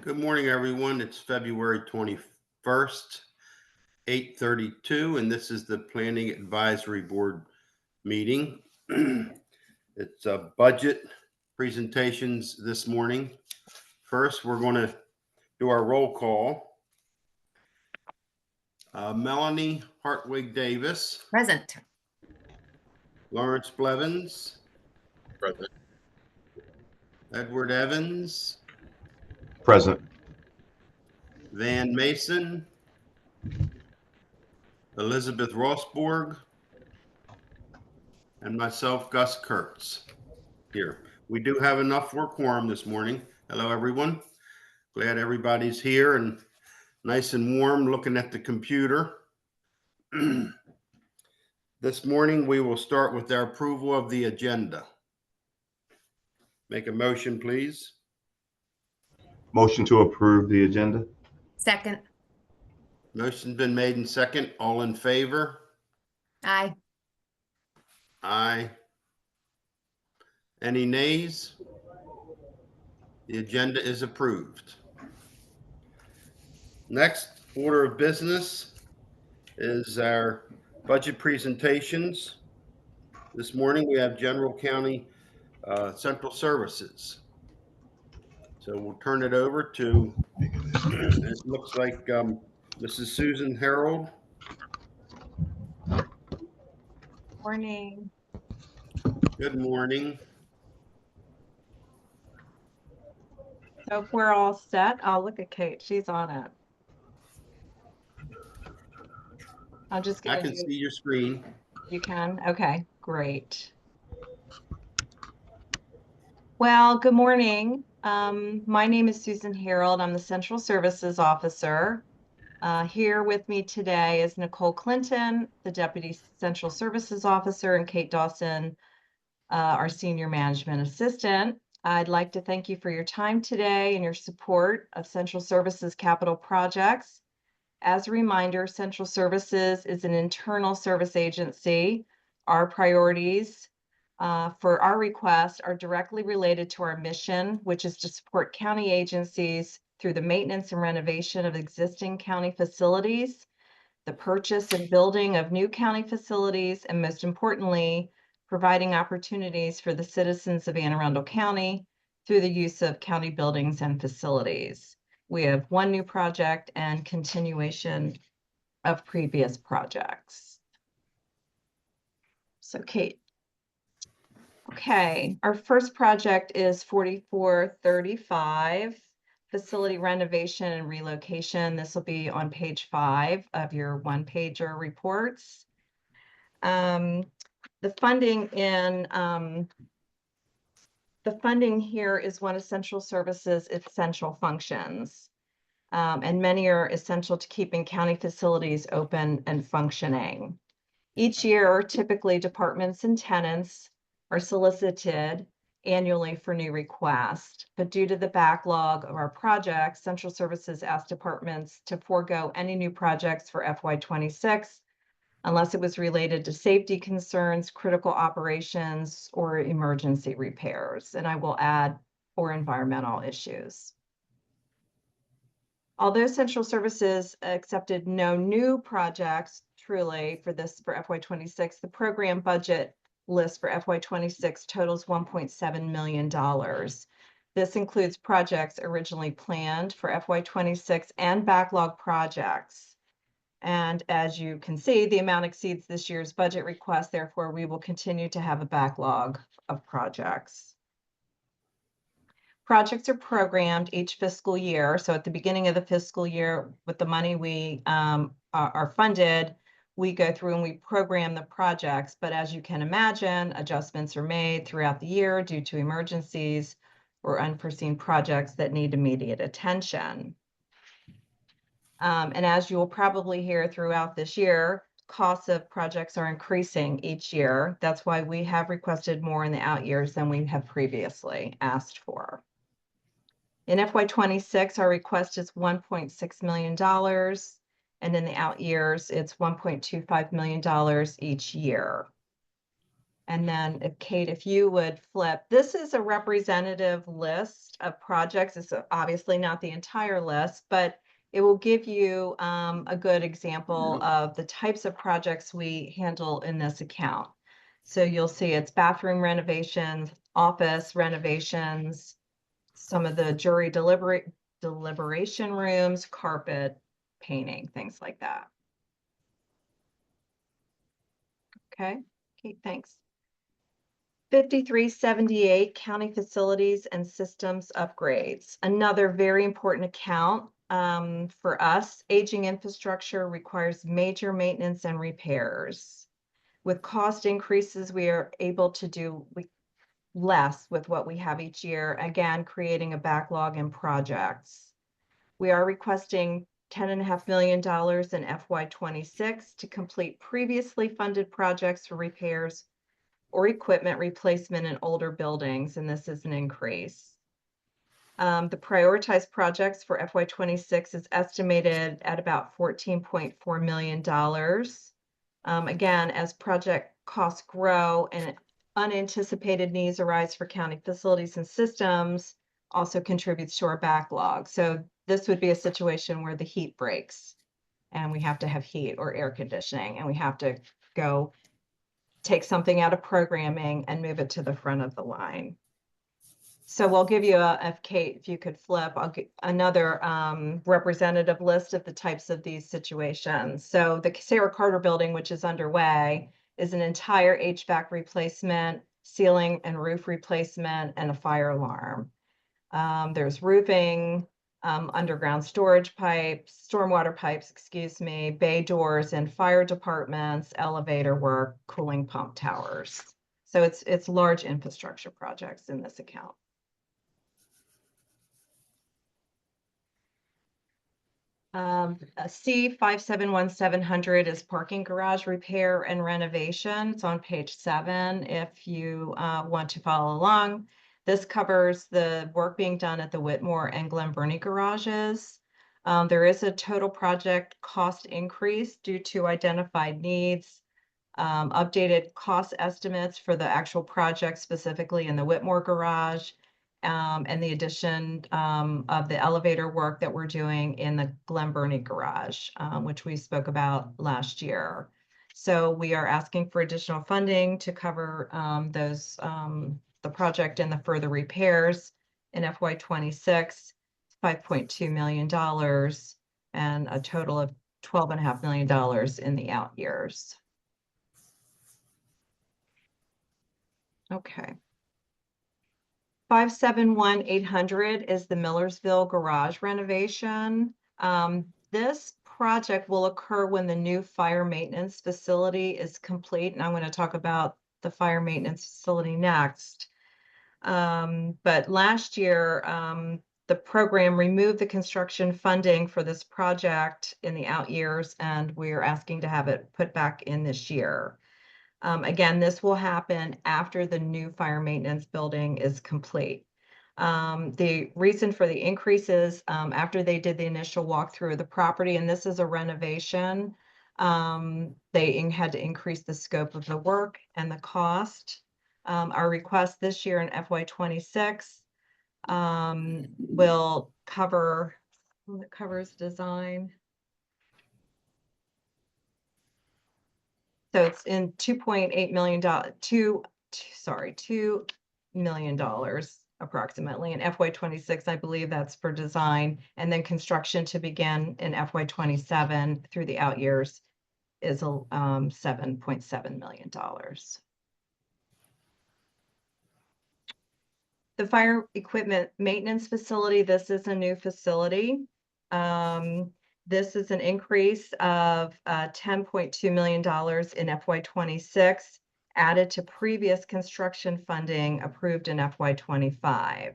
Good morning, everyone. It's February 21st, 8:32, and this is the Planning Advisory Board meeting. It's budget presentations this morning. First, we're going to do our roll call. Melanie Hartwig Davis. Present. Lawrence Blevins. Present. Edward Evans. Present. Van Mason. Elizabeth Rossborg. And myself, Gus Kurtz, here. We do have enough for a quorum this morning. Hello, everyone. Glad everybody's here and nice and warm looking at the computer. This morning, we will start with our approval of the agenda. Make a motion, please. Motion to approve the agenda. Second. Motion's been made and second. All in favor? Aye. Aye. Any nays? The agenda is approved. Next order of business is our budget presentations. This morning we have General County Central Services. So we'll turn it over to, it looks like Mrs. Susan Harold. Morning. Good morning. So if we're all set, I'll look at Kate. She's on it. I'm just I gonna can see your screen. You can? Okay, great. Well, good morning. My name is Susan Harold. I'm the Central Services Officer. Here with me today is Nicole Clinton, the Deputy Central Services Officer, and Kate Dawson, our Senior Management Assistant. I'd like to thank you for your time today and your support of Central Services capital projects. As a reminder, Central Services is an internal service agency. Our priorities for our request are directly related to our mission, which is to support county agencies through the maintenance and renovation of existing county facilities, the purchase and building of new county facilities, and most importantly, providing opportunities for the citizens of Anne Arundel County through the use of county buildings and facilities. We have one new project and continuation of previous projects. So Kate. Okay, our first project is 4435, facility renovation and relocation. This will be on page 5 of your one-pager reports. The funding here is one of Central Services' essential functions, and many are essential to keeping county facilities open and functioning. Each year, typically departments and tenants are solicited annually for new requests, but due to the backlog of our projects, Central Services asked departments to forego any new projects for FY26 unless it was related to safety concerns, critical operations, or emergency repairs, and I will add, or environmental issues. Although Central Services accepted no new projects truly for FY26, the program budget list for FY26 totals $1.7 million. This includes projects originally planned for FY26 and backlog projects. And as you can see, the amount exceeds this year's budget request. Therefore, we will continue to have a backlog of projects. Projects are programmed each fiscal year. So at the beginning of the fiscal year, with the money we are funded, we go through and we program the projects. But as you can imagine, adjustments are made throughout the year due to emergencies or unforeseen projects that need immediate attention. And as you will probably hear throughout this year, costs of projects are increasing each year. That's why we have requested more in the out years than we have previously asked for. In FY26, our request is $1.6 million, and in the out years, it's $1.25 million each year. And then if Kate, if you would flip, this is a representative list of projects. It's obviously not the entire list, but it will give you a good example of the types of projects we handle in this account. So you'll see it's bathroom renovations, office renovations, some of the jury deliberation rooms, carpet, painting, things like that. Okay, Kate, thanks. 5378, county facilities and systems upgrades. Another very important account for us. Aging infrastructure requires major maintenance and repairs. With cost increases, we are able to do less with what we have each year, again, creating a backlog in projects. We are requesting $10.5 million in FY26 to complete previously funded projects for repairs or equipment replacement in older buildings, and this is an increase. The prioritized projects for FY26 is estimated at about $14.4 million. Again, as project costs grow and unanticipated needs arise for county facilities and systems, also contributes to our backlog. So this would be a situation where the heat breaks and we have to have heat or air conditioning, and we have to go take something out of programming and move it to the front of the line. So we'll give you if Kate, if you could flip, I'll get another representative list of the types of these situations. So the Sarah Carter building, which is underway, is an entire HVAC replacement, ceiling and roof replacement, and a fire alarm. There's roofing, underground storage pipes, stormwater pipes, excuse me, bay doors in fire departments, elevator work, cooling pump towers. So it's large infrastructure projects in this account. A C571700 is parking garage repair and renovation. It's on page 7 if you want to follow along. This covers the work being done at the Whitmore and Glen Burnie garages. There is a total project cost increase due to identified needs, updated cost estimates for the actual project, specifically in the Whitmore garage, and the addition of the elevator work that we're doing in the Glen Burnie garage, which we spoke about last year. So we are asking for additional funding to cover the project and the further repairs in FY26, $5.2 million, and a total of $12.5 million in the out years. Okay. 571800 is the Millersville garage renovation. This project will occur when the new fire maintenance facility is complete, and I'm going to talk about the fire maintenance facility next. But last year, the program removed the construction funding for this project in the out years, and we're asking to have it put back in this year. Again, this will happen after the new fire maintenance building is complete. The reason for the increase is after they did the initial walkthrough of the property, and this is a renovation, they had to increase the scope of the work and the cost. Our request this year in FY26 will cover, it covers design. So it's in $2.8 million, $2 million approximately. In FY26, I believe that's for design, and then construction to begin in FY27 through the out years is $7.7 million. The fire equipment maintenance facility, this is a new facility. This is an increase of $10.2 million in FY26, added to previous construction funding approved in FY25.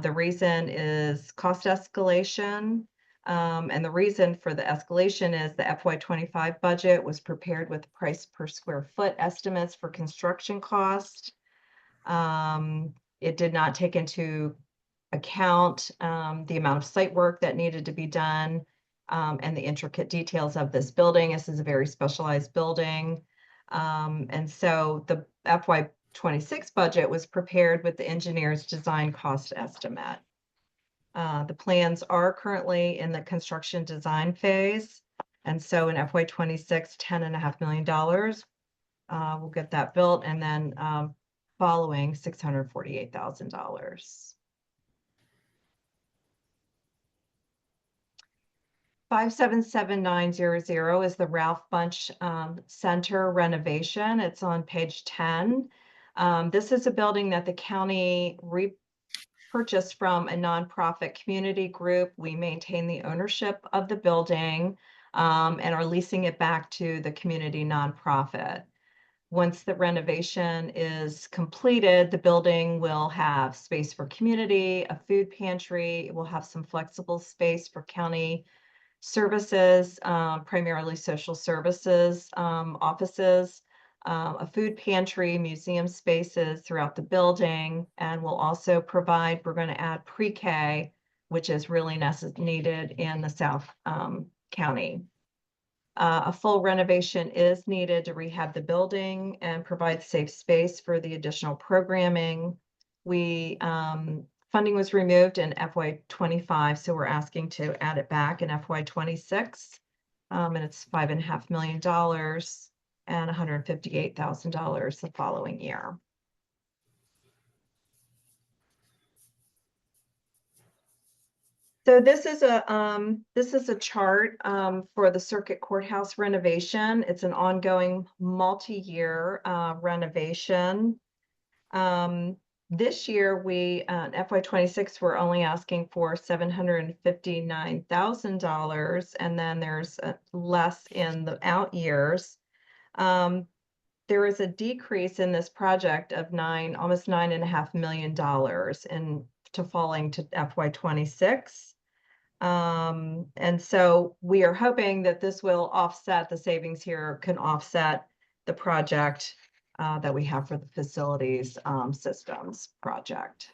The reason is cost escalation, and the reason for the escalation is the FY25 budget was prepared with price per square foot estimates for construction cost. It did not take into account the amount of site work that needed to be done, and the intricate details of this building. This is a very specialized building. And so the FY26 budget was prepared with the engineer's design cost estimate. The plans are currently in the construction design phase. And so in FY26, $10.5 million, we'll get that built, and then following $648,000. 577900 is the Ralph Bunch Center renovation. It's on page 10. This is a building that the county purchased from a nonprofit community group. We maintain the ownership of the building and are leasing it back to the community nonprofit. Once the renovation is completed, the building will have space for community, a food pantry. It will have some flexible space for county services, primarily social services offices, a food pantry, museum spaces throughout the building, and we'll also provide, we're going to add pre-K, which is really needed in the South County. A full renovation is needed to rehab the building and provide safe space for the additional programming. Funding was removed in FY25, so we're asking to add it back in FY26. And it's $5.5 million and $158,000 the following year. So this is a chart for the circuit courthouse renovation. It's an ongoing multi-year renovation. This year, FY26, we're only asking for $759,000, and then there's less in the out years. There is a decrease in this project of almost $9.5 million to falling to FY26. And so we are hoping that this will offset, the savings here can offset the project that we have for the facilities systems project.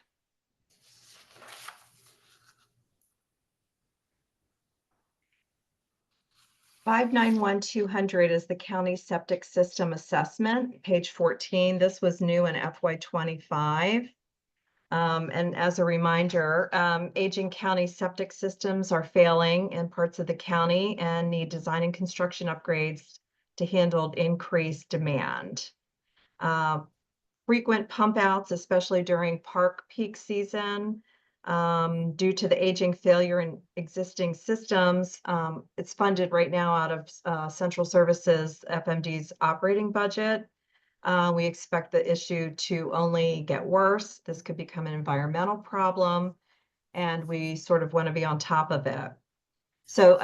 $591,200 is the county septic system assessment, page 14. This was new in FY25. And as a reminder, aging county septic systems are failing in parts of the county and need design and construction upgrades to handle increased demand. Frequent pump outs, especially during park peak season, due to the aging failure in existing systems. It's funded right now out of Central Services FMD's operating budget. We expect the issue to only get worse. This could become an environmental problem, and we sort of want to be on top of it. So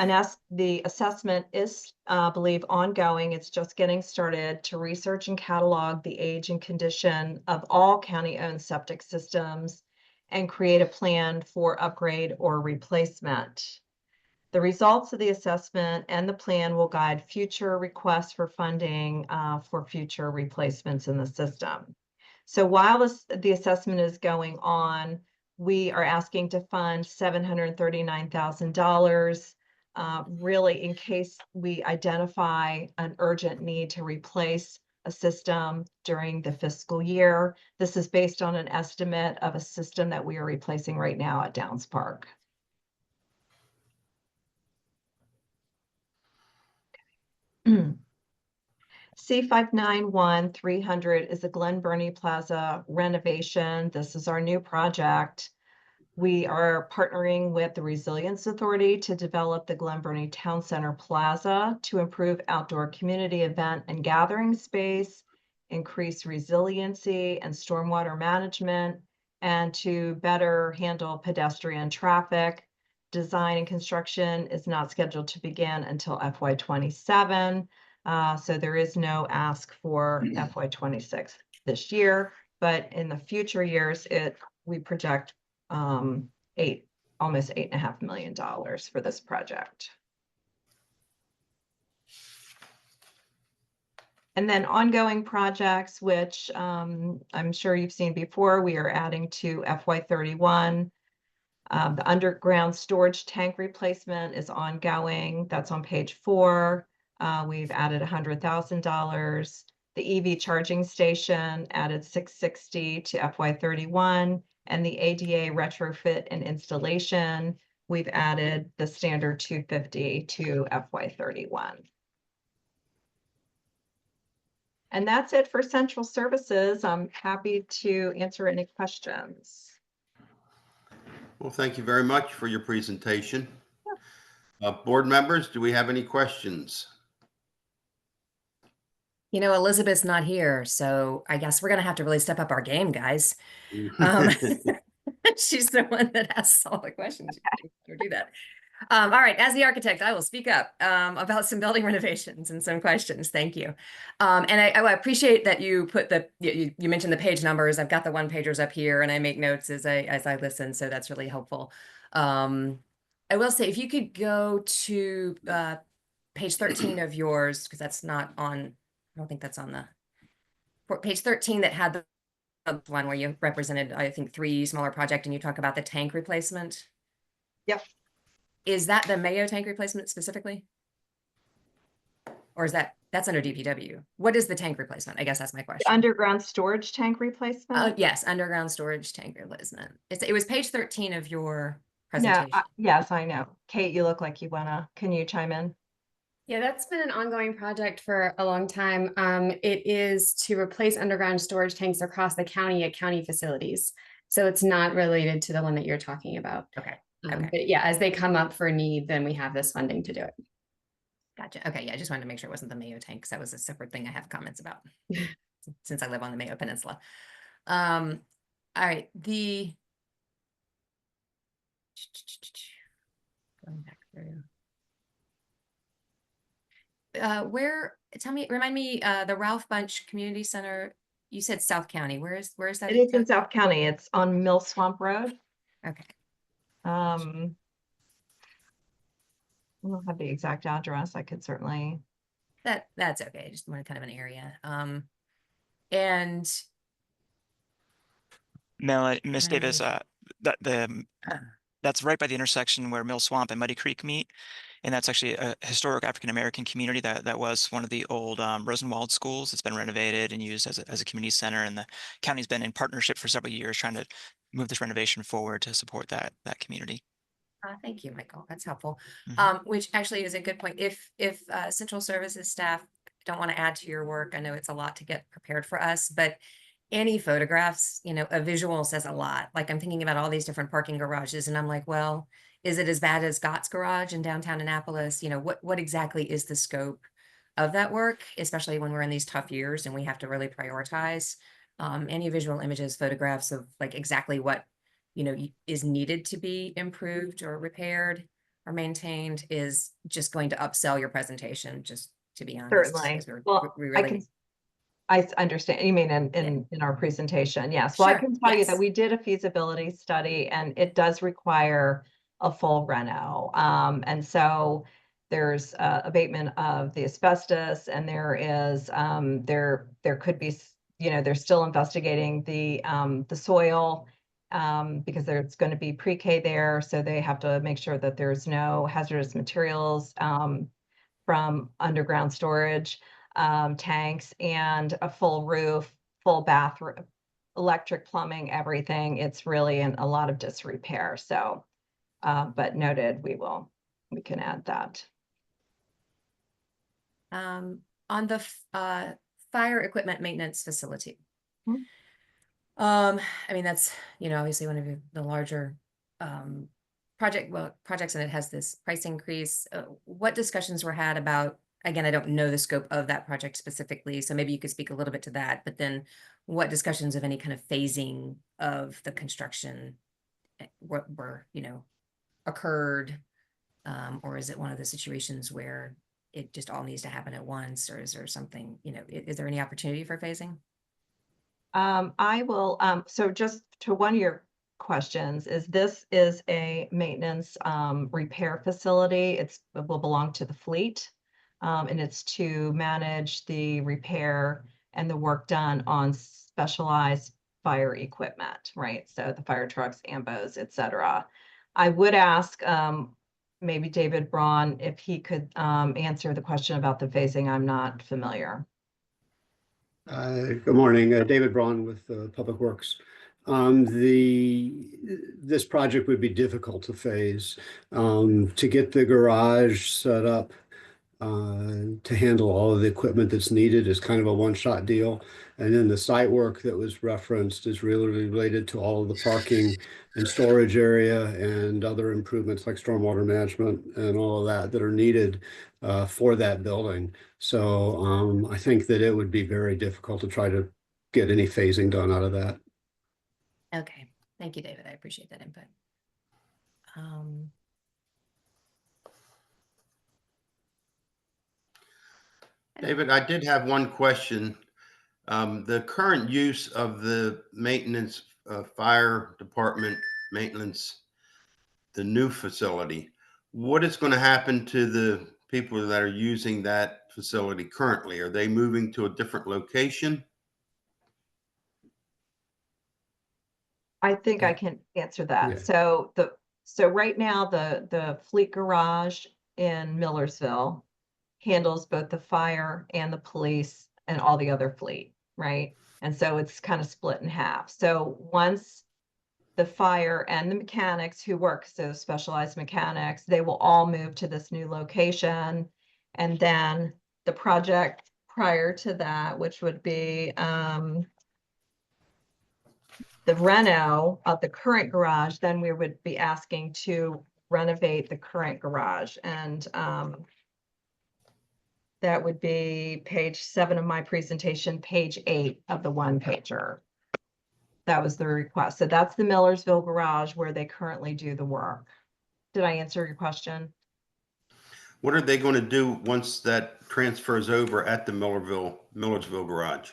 the assessment is, I believe, ongoing. It's just getting started to research and catalog the age and condition of all county-owned septic systems and create a plan for upgrade or replacement. The results of the assessment and the plan will guide future requests for funding for future replacements in the system. So while the assessment is going on, we are asking to fund $739,000, really in case we identify an urgent need to replace a system during the fiscal year. This is based on an estimate of a system that we are replacing right now at Downs Park. C591300 is the Glen Burnie Plaza renovation. This is our new project. We are partnering with the Resilience Authority to develop the Glen Burnie Town Center Plaza to improve outdoor community event and gathering space, increase resiliency and stormwater management, and to better handle pedestrian traffic. Design and construction is not scheduled to begin until FY27. So there is no ask for FY26 this year, but in the future years, we project almost $8.5 million for this project. And then ongoing projects, which I'm sure you've seen before, we are adding to FY31. The underground storage tank replacement is ongoing. That's on page 4. We've added $100,000. The EV charging station added 660 to FY31, and the ADA retrofit and installation, we've added the standard 250 to FY31. And that's it for central services. I'm happy to answer any questions. Well, thank you very much for your presentation. Board members, do we have any questions? You know, Elizabeth's not here, so I guess we're gonna have to really step up our game, guys. Um, She's the one that asks all the questions. You do that. All right, as the architect, I will speak up about some building renovations and some questions. Thank you. And I appreciate that you put you mentioned the page numbers. I've got the one pagers up here, and I make notes as I listen, so that's really helpful. I will say, if you could go to page 13 of yours, because that's not on. I don't think that's on the page 13 that had the one where you represented, I think, 3 smaller projects, and you talk about the tank replacement. Yep. Is that the Mayo tank replacement specifically? Or is that's under DPW? What is the tank replacement? I guess that's my question. Underground storage tank replacement? Yes, underground storage tank replacement. It was page 13 of your No, presentation. yes, I know. Kate, you look like can you chime in? Yeah, that's been an ongoing project for a long time. It is to replace underground storage tanks across the county at county facilities. So it's not related to the one that you're talking about. Okay. But yeah, as they come up for need, then we have this funding to do it. Gotcha. Okay. Yeah, I just wanted to make sure it wasn't the Mayo tank, because that was a separate thing I have comments about since I live on the Mayo Peninsula. All right. Going back through. Remind me, the Ralph Bunch Community Center, you said South County. Where is that? It is in South County. It's on Mill Swamp Road. Okay. I don't have the exact address. I could certainly. That's okay. I just wanted kind of an area. And Miss Davis, that's right by the intersection where Mill Swamp and Muddy Creek meet. And that's actually a historic African-American community that was one of the old Rosenwald schools. It's been renovated and used as a community center. And the county's been in partnership for several years trying to move this renovation forward to support that community. Thank you, Michael. That's helpful. Mhm. Which actually is a good point. If central services staff don't want to add to your work, I know it's a lot to get prepared for us, but any photographs, a visual says a lot. Like, I'm thinking about all these different parking garages, and I'm like, well, is it as bad as Gott's garage in downtown Annapolis? What exactly is the scope of that work, especially when we're in these tough years and we have to really prioritize? Any visual images, photographs of like exactly what is needed to be improved or repaired or maintained is just going to upsell your presentation, just to be honest. Certainly. Well, I understand. You mean in our presentation? Yes. Well, Sure. I can tell you that Yes. we did a feasibility study, and it does require a full reno. And so there's abatement of the asbestos, and there is there could be, they're still investigating the soil because there's going to be pre-K there, so they have to make sure that there's no hazardous materials from underground storage. Tanks and a full roof, full bathroom, electric, plumbing, everything. It's really in a lot of disrepair. So, but noted, we can add that. On the fire equipment maintenance facility. Mhm. I mean, that's, obviously one of the larger projects, and it has this price increase. What discussions were had about, again, I don't know the scope of that project specifically, so maybe you could speak a little bit to that, but then what discussions of any kind of phasing of the construction were occurred, or is it one of the situations where it just all needs to happen at once, or is there something, is there any opportunity for phasing? I will, so just to one of your questions, this is a maintenance repair facility. It will belong to the fleet. And it's to manage the repair and the work done on specialized fire equipment, right? So the fire trucks, ambos, et cetera. I would ask maybe David Braun if he could answer the question about the phasing. I'm not familiar. Good morning, David Braun with Public Works. This project would be difficult to phase. To get the garage set up to handle all of the equipment that's needed is kind of a one-shot deal. And then the site work that was referenced is really related to all of the parking and storage area and other improvements like stormwater management and all of that are needed for that building. So I think that it would be very difficult to try to get any phasing done out of that. Okay, thank you, David. I appreciate that input. David, I did have one question. The current use of the maintenance, fire department maintenance, the new facility, what is going to happen to the people that are using that facility currently? Are they moving to a different location? I think I can answer that. Yeah. So right now, the fleet garage in Millersville handles both the fire and the police and all the other fleet, right? And so it's kind of split in half. So once the fire and the mechanics who work, so specialized mechanics, they will all move to this new location. And then the project prior to that, which would be the reno of the current garage, then we would be asking to renovate the current garage. And that would be page 7 of my presentation, page 8 of the one pager. That was the request. So that's the Millersville garage where they currently do the work. Did I answer your question? What are they going to do once that transfers over at the Millersville garage?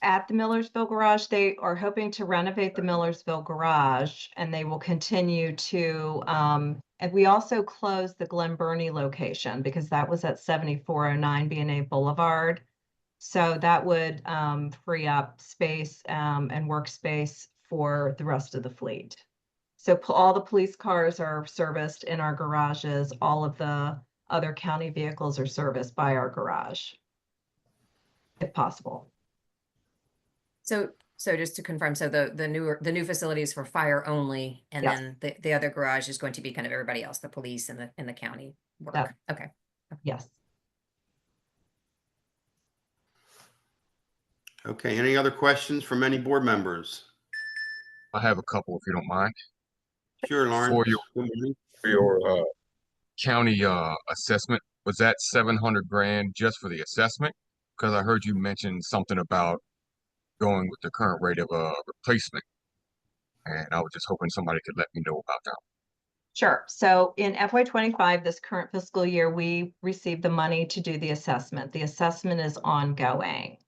At the Millersville garage, they are hoping to renovate the Millersville garage, and they will continue to, and we also closed the Glen Burnie location because that was at 7409 B&A Boulevard. So that would free up space and workspace for the rest of the fleet. So all the police cars are serviced in our garages. All of the other county vehicles are serviced by our garage, if possible. So just to confirm, so the new facility is for fire only, and Yes. then the other garage is going to be kind of everybody else, the police and the county work. Yeah. Okay. Yes. Okay, any other questions from any board members? I have a couple if you don't mind. Sure, Lauren. For your county assessment, was that 700 grand just for the assessment? Because I heard you mention something about going with the current rate of replacement, and I was just hoping somebody could let me know about that. Sure. So in FY25, this current fiscal year, we received the money to do the assessment. The assessment is ongoing.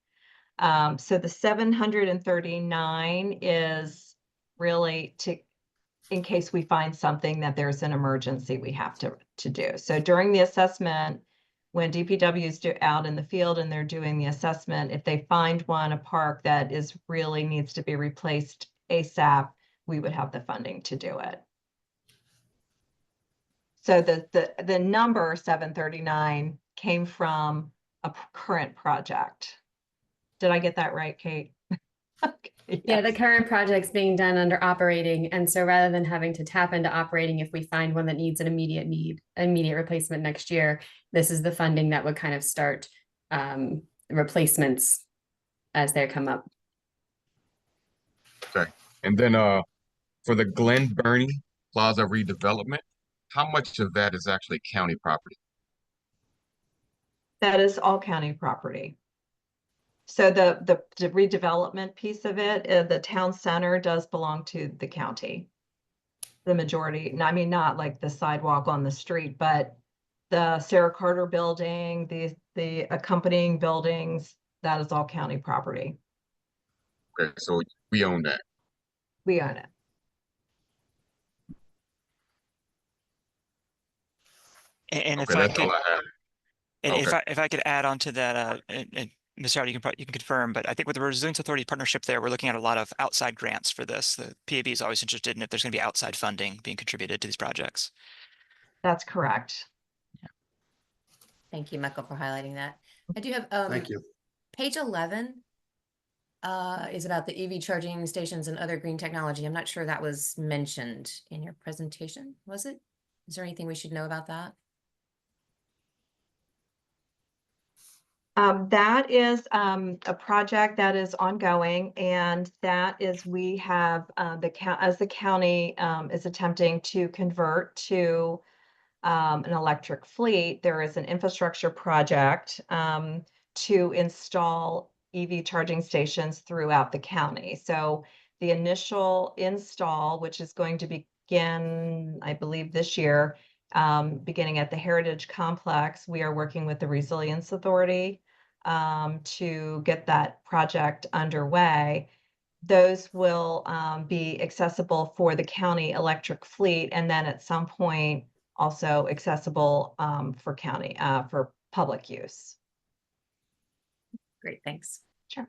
So the 739 is really in case we find something that there's an emergency we have to do. So during the assessment, when DPW is out in the field and they're doing the assessment, if they find a park that really needs to be replaced ASAP, we would have the funding to do it. So the number 739 came from a current project. Did I get that right, Kate? Okay, Yeah, the yes. current project's being done under operating. And so rather than having to tap into operating, if we find one that needs an immediate replacement next year, this is the funding that would kind of start replacements as they come up. Okay. And then for the Glen Burnie Plaza redevelopment, how much of that is actually county property? That is all county property. So the redevelopment piece of it, the town center does belong to the county. The majority, I mean, not like the sidewalk on the street, but the Sarah Carter building, the accompanying buildings, that is all county property. Okay, so we own that. We own it. And Okay, if I that's could, all I have. and Okay. if I could add on to that, and Ms. Howard, you can confirm, but I think with the Resilience Authority partnership there, we're looking at a lot of outside grants for this. The PAB is always interested in if there's going to be outside funding being contributed to these projects. That's correct. Thank you, Michael, for highlighting that. I do have, Thank you. page 11 is about the EV charging stations and other green technology. I'm not sure that was mentioned in your presentation, was it? Is there anything we should know about that? That is a project that is ongoing, and that is we have as the county is attempting to convert to an electric fleet. There is an infrastructure project to install EV charging stations throughout the county. So the initial install, which is going to begin, I believe, this year, beginning at the Heritage Complex, we are working with the Resilience Authority to get that project underway. Those will be accessible for the county electric fleet, and then at some point also accessible for county for public use. Great, thanks. Sure.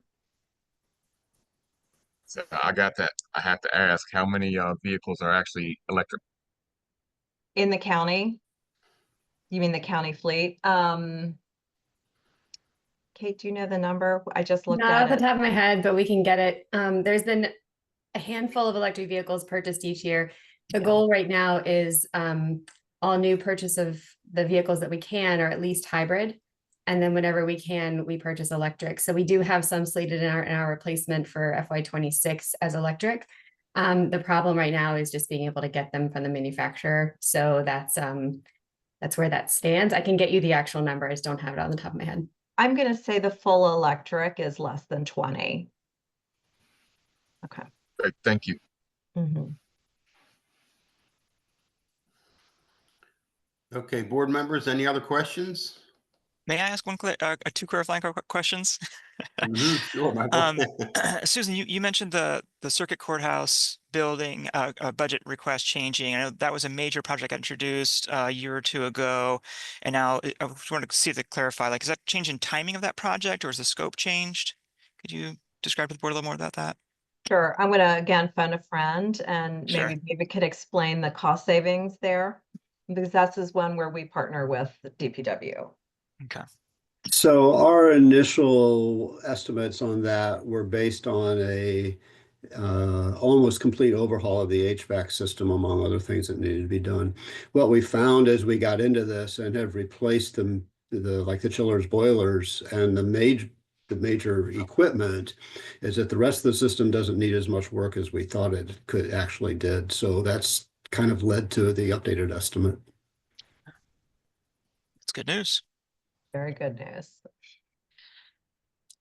So I got that. I have to ask, how many vehicles are actually electric? In the county? You mean the county fleet? Kate, do you know the number? I just looked Not at off the it. top of my head, but we can get it. There's been a handful of electric vehicles purchased each year. The Yeah. goal right now is all new purchase of the vehicles that we can, or at least hybrid. And then whenever we can, we purchase electric. So we do have some slated in our replacement for FY26 as electric. The problem right now is just being able to get them from the manufacturer. So that's where that stands. I can get you the actual number. I just don't have it on the top of my head. I'm going to say the full electric is less than 20. Okay. Great, thank you. Mhm. Okay, board members, any other questions? May I ask two clarifying questions? Sure, Michael. Susan, you mentioned the circuit courthouse building budget request changing. I know that was a major project I introduced a year or two ago, and now I just wanted to see if to clarify, like, is that change in timing of that project, or is the scope changed? Could you describe to the board a little more about that? Sure. I'm going to again phone a friend, and Sure. maybe David could explain the cost savings there, because that's is one where we partner with the DPW. Okay. So our initial estimates on that were based on a almost complete overhaul of the HVAC system, among other things that needed to be done. What we found as we got into this and have replaced them, like the chillers, boilers, and the major equipment, is that the rest of the system doesn't need as much work as we thought it could actually did. So that's kind of led to the updated estimate. That's good news. Very good news.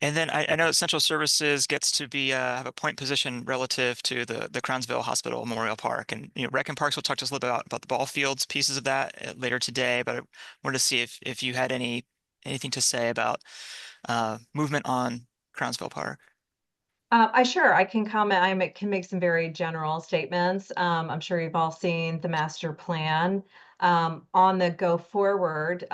And then I know that Central Services gets to be have a point position relative to the Crownsville Hospital Memorial Park, and Rec and Parks will talk to us a little bit about the ball fields pieces of that later today. But I wanted to see if you had anything to say about movement on Crownsville Park. I can comment. I can make some very general statements. I'm sure you've all seen the master plan. On the go forward,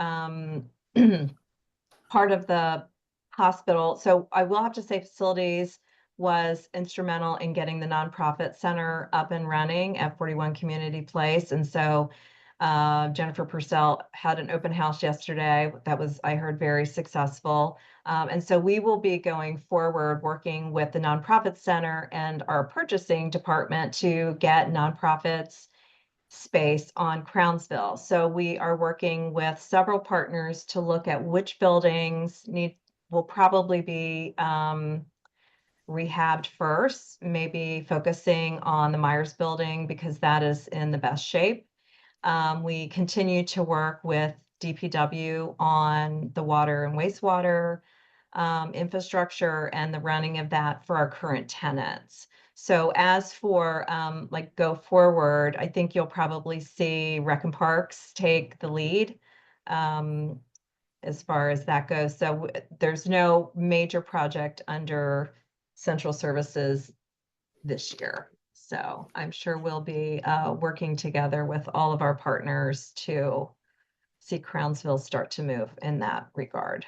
part of the hospital. So I will have to say facilities was instrumental in getting the nonprofit center up and running at 41 Community Place. And so Jennifer Purcell had an open house yesterday. That was, I heard, very successful. And so we will be going forward working with the nonprofit center and our purchasing department to get nonprofits space on Crownsville. So we are working with several partners to look at which buildings will probably be rehabbed first, maybe focusing on the Myers building because that is in the best shape. We continue to work with DPW on the water and wastewater infrastructure and the running of that for our current tenants. So as for like go forward, I think you'll probably see Rec and Parks take the lead as far as that goes. So there's no major project under Central Services this year. So I'm sure we'll be working together with all of our partners to see Crownsville start to move in that regard.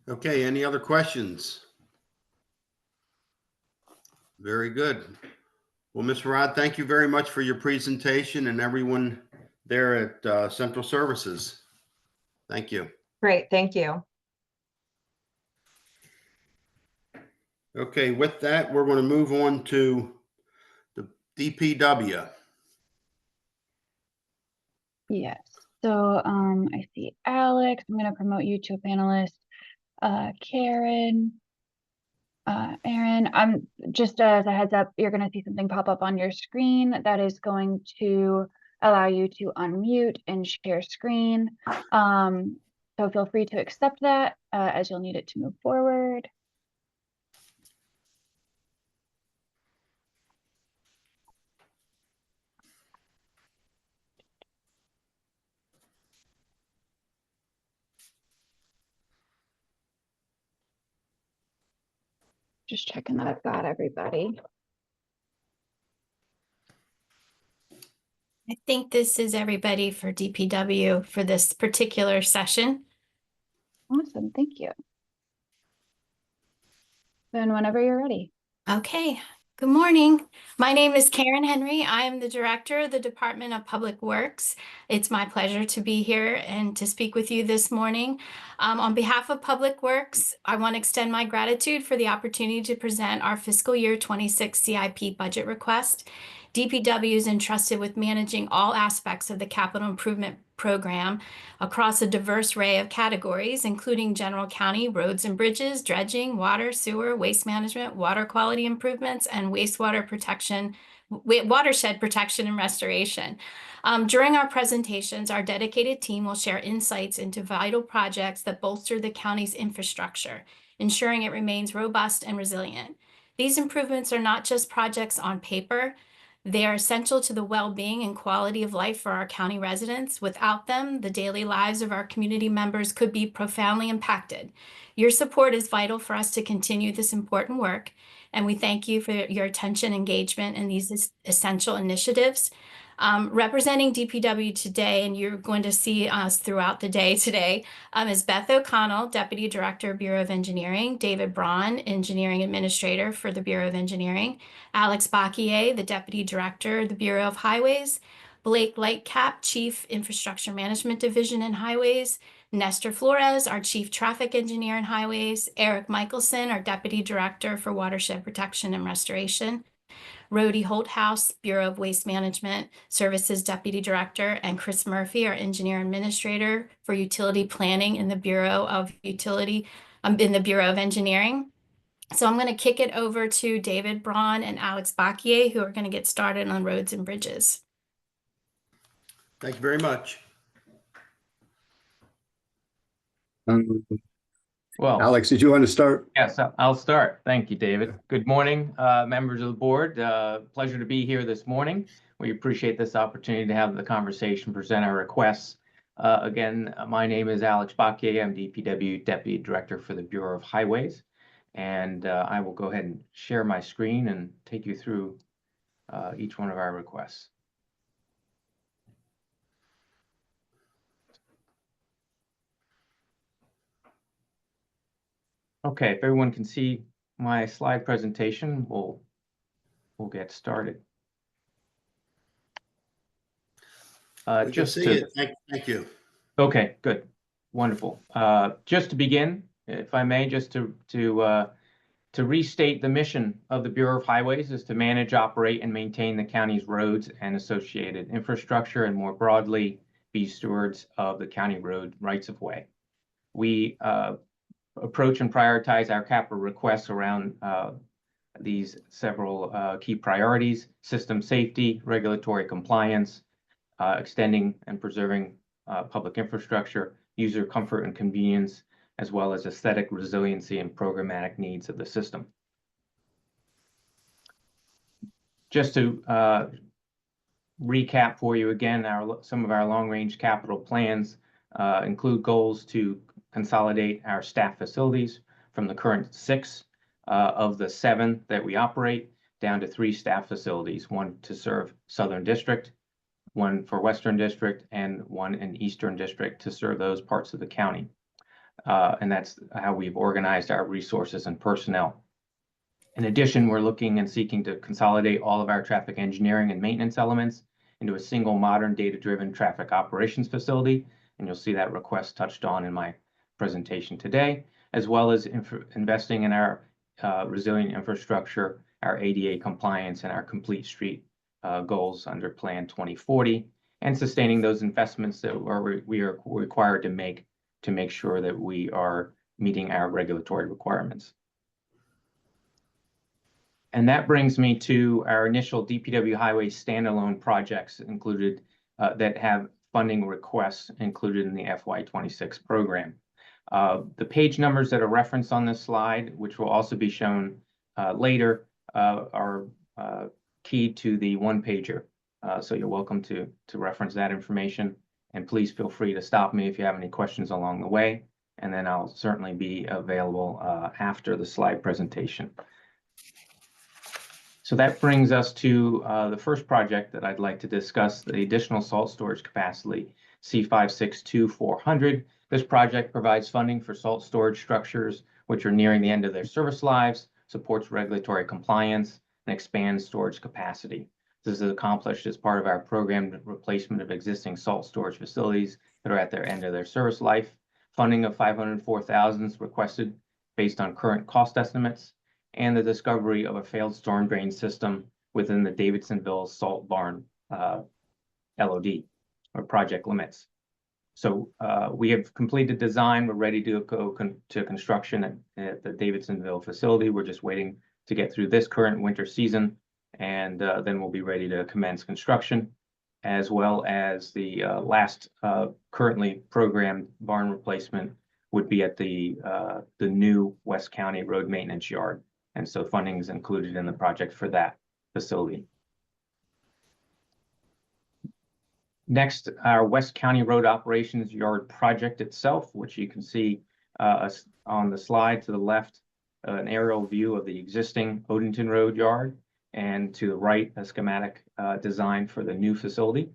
Okay, any other questions? Very good. Well, Ms. Rod, thank you very much for your presentation, and everyone there at Central Services. Thank you. Great, thank you. Okay, with that, we're going to move on to the DPW. Yes. So I see Alex. I'm going to promote you to a panelist. Karen, Aaron. Just as a heads up, you're going to see something pop up on your screen that is going to allow you to unmute and share screen. So feel free to accept that as you'll need it to move forward. Just checking that I've got everybody. I think this is everybody for DPW for this particular session. Awesome, thank you. Then whenever you're ready. Okay, good morning. My name is Karen Henry. I am the director of the Department of Public Works. It's my pleasure to be here and to speak with you this morning. On behalf of Public Works, I want to extend my gratitude for the opportunity to present our fiscal year 26 CIP budget request. DPW is entrusted with managing all aspects of the capital improvement program across a diverse array of categories, including general county roads and bridges, dredging, water, sewer, waste management, water quality improvements, and wastewater protection, watershed protection and restoration. During our presentations, our dedicated team will share insights into vital projects that bolster the county's infrastructure, ensuring it remains robust and resilient. These improvements are not just projects on paper. They are essential to the well-being and quality of life for our county residents. Without them, the daily lives of our community members could be profoundly impacted. Your support is vital for us to continue this important work, and we thank you for your attention, engagement in these essential initiatives. Representing DPW today, and you're going to see us throughout the day today, is Beth O'Connell, Deputy Director, Bureau of Engineering, David Braun, Engineering Administrator for the Bureau of Engineering, Alex Bakier, the Deputy Director, the Bureau of Highways, Blake Lightcap, Chief Infrastructure Management Division and Highways, Nestor Flores, our Chief Traffic Engineer and Highways, Eric Michelson, our Deputy Director for Watershed Protection and Restoration, Rhodey Holthouse, Bureau of Waste Management Services Deputy Director, and Chris Murphy, our Engineer Administrator for Utility Planning in the Bureau of Engineering. So I'm going to kick it over to David Braun and Alex Bakier, who are going to get started on roads and bridges. Thank you very much. Well, Alex, did you want to start? Yes, I'll start. Thank you, David. Good morning, members of the board. Pleasure to be here this morning. We appreciate this opportunity to have the conversation, present our requests. Again, my name is Alex Bakier. I'm DPW Deputy Director for the Bureau of Highways. And I will go ahead and share my screen and take you through each one of our requests. Okay, if everyone can see my slide presentation, we'll get started. We can see it. Thank you. Okay, good, wonderful. Just to begin, if I may, just to restate the mission of the Bureau of Highways is to manage, operate, and maintain the county's roads and associated infrastructure, and more broadly, be stewards of the county road rights of way. We approach and prioritize our capital requests around these several key priorities: system safety, regulatory compliance, extending and preserving public infrastructure, user comfort and convenience, as well as aesthetic resiliency and programmatic needs of the system. Just to recap for you again, some of our long-range capital plans include goals to consolidate our staff facilities from the current 6 of the 7 that we operate down to 3 staff facilities, 1 to serve Southern District, 1 for Western District, and 1 in Eastern District to serve those parts of the county. And that's how we've organized our resources and personnel. In addition, we're looking and seeking to consolidate all of our traffic engineering and maintenance elements into a single modern data-driven traffic operations facility. And you'll see that request touched on in my presentation today, as well as investing in our resilient infrastructure, our ADA compliance, and our complete street goals under Plan 2040, and sustaining those investments that we are required to make sure that we are meeting our regulatory requirements. And that brings me to our initial DPW highway standalone projects included that have funding requests included in the FY26 program. The page numbers that are referenced on this slide, which will also be shown later, are key to the one-pager. So you're welcome to reference that information. And please feel free to stop me if you have any questions along the way. And then I'll certainly be available after the slide presentation. So that brings us to the first project that I'd like to discuss, the additional salt storage capacity, C562400. This project provides funding for salt storage structures which are nearing the end of their service lives, supports regulatory compliance, and expands storage capacity. This is accomplished as part of our programmed replacement of existing salt storage facilities that are at their end of their service life. Funding of $504,000 is requested based on current cost estimates and the discovery of a failed storm drain system within the Davidsonville Salt Barn LOD, or project limits. So we have completed design. We're ready to go to construction at the Davidsonville facility. We're just waiting to get through this current winter season, and then we'll be ready to commence construction, as well as the last currently programmed barn replacement would be at the new West County Road Maintenance Yard. And so funding is included in the project for that facility. Next, our West County Road Operations Yard project itself, which you can see on the slide to the left, an aerial view of the existing Odenton Road Yard, and to the right, a schematic design for the new facility.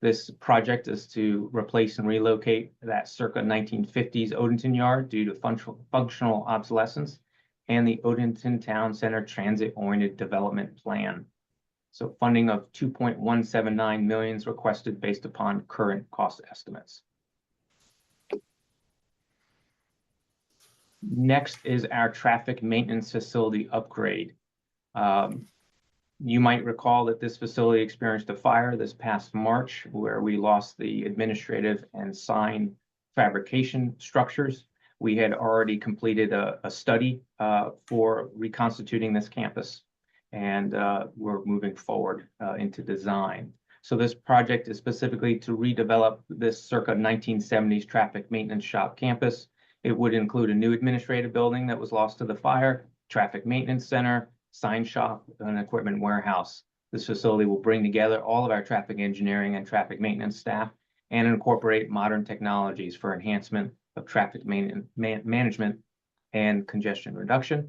This project is to replace and relocate that circa 1950s Odenton Yard due to functional obsolescence and the Odenton Town Center Transit-Oriented Development Plan. So funding of $2.179 million is requested based upon current cost estimates. Next is our traffic maintenance facility upgrade. You might recall that this facility experienced a fire this past March where we lost the administrative and sign fabrication structures. We had already completed a study for reconstituting this campus, and we're moving forward into design. So this project is specifically to redevelop this circa 1970s traffic maintenance shop campus. It would include a new administrative building that was lost to the fire, traffic maintenance center, sign shop, and equipment warehouse. This facility will bring together all of our traffic engineering and traffic maintenance staff and incorporate modern technologies for enhancement of traffic management and congestion reduction.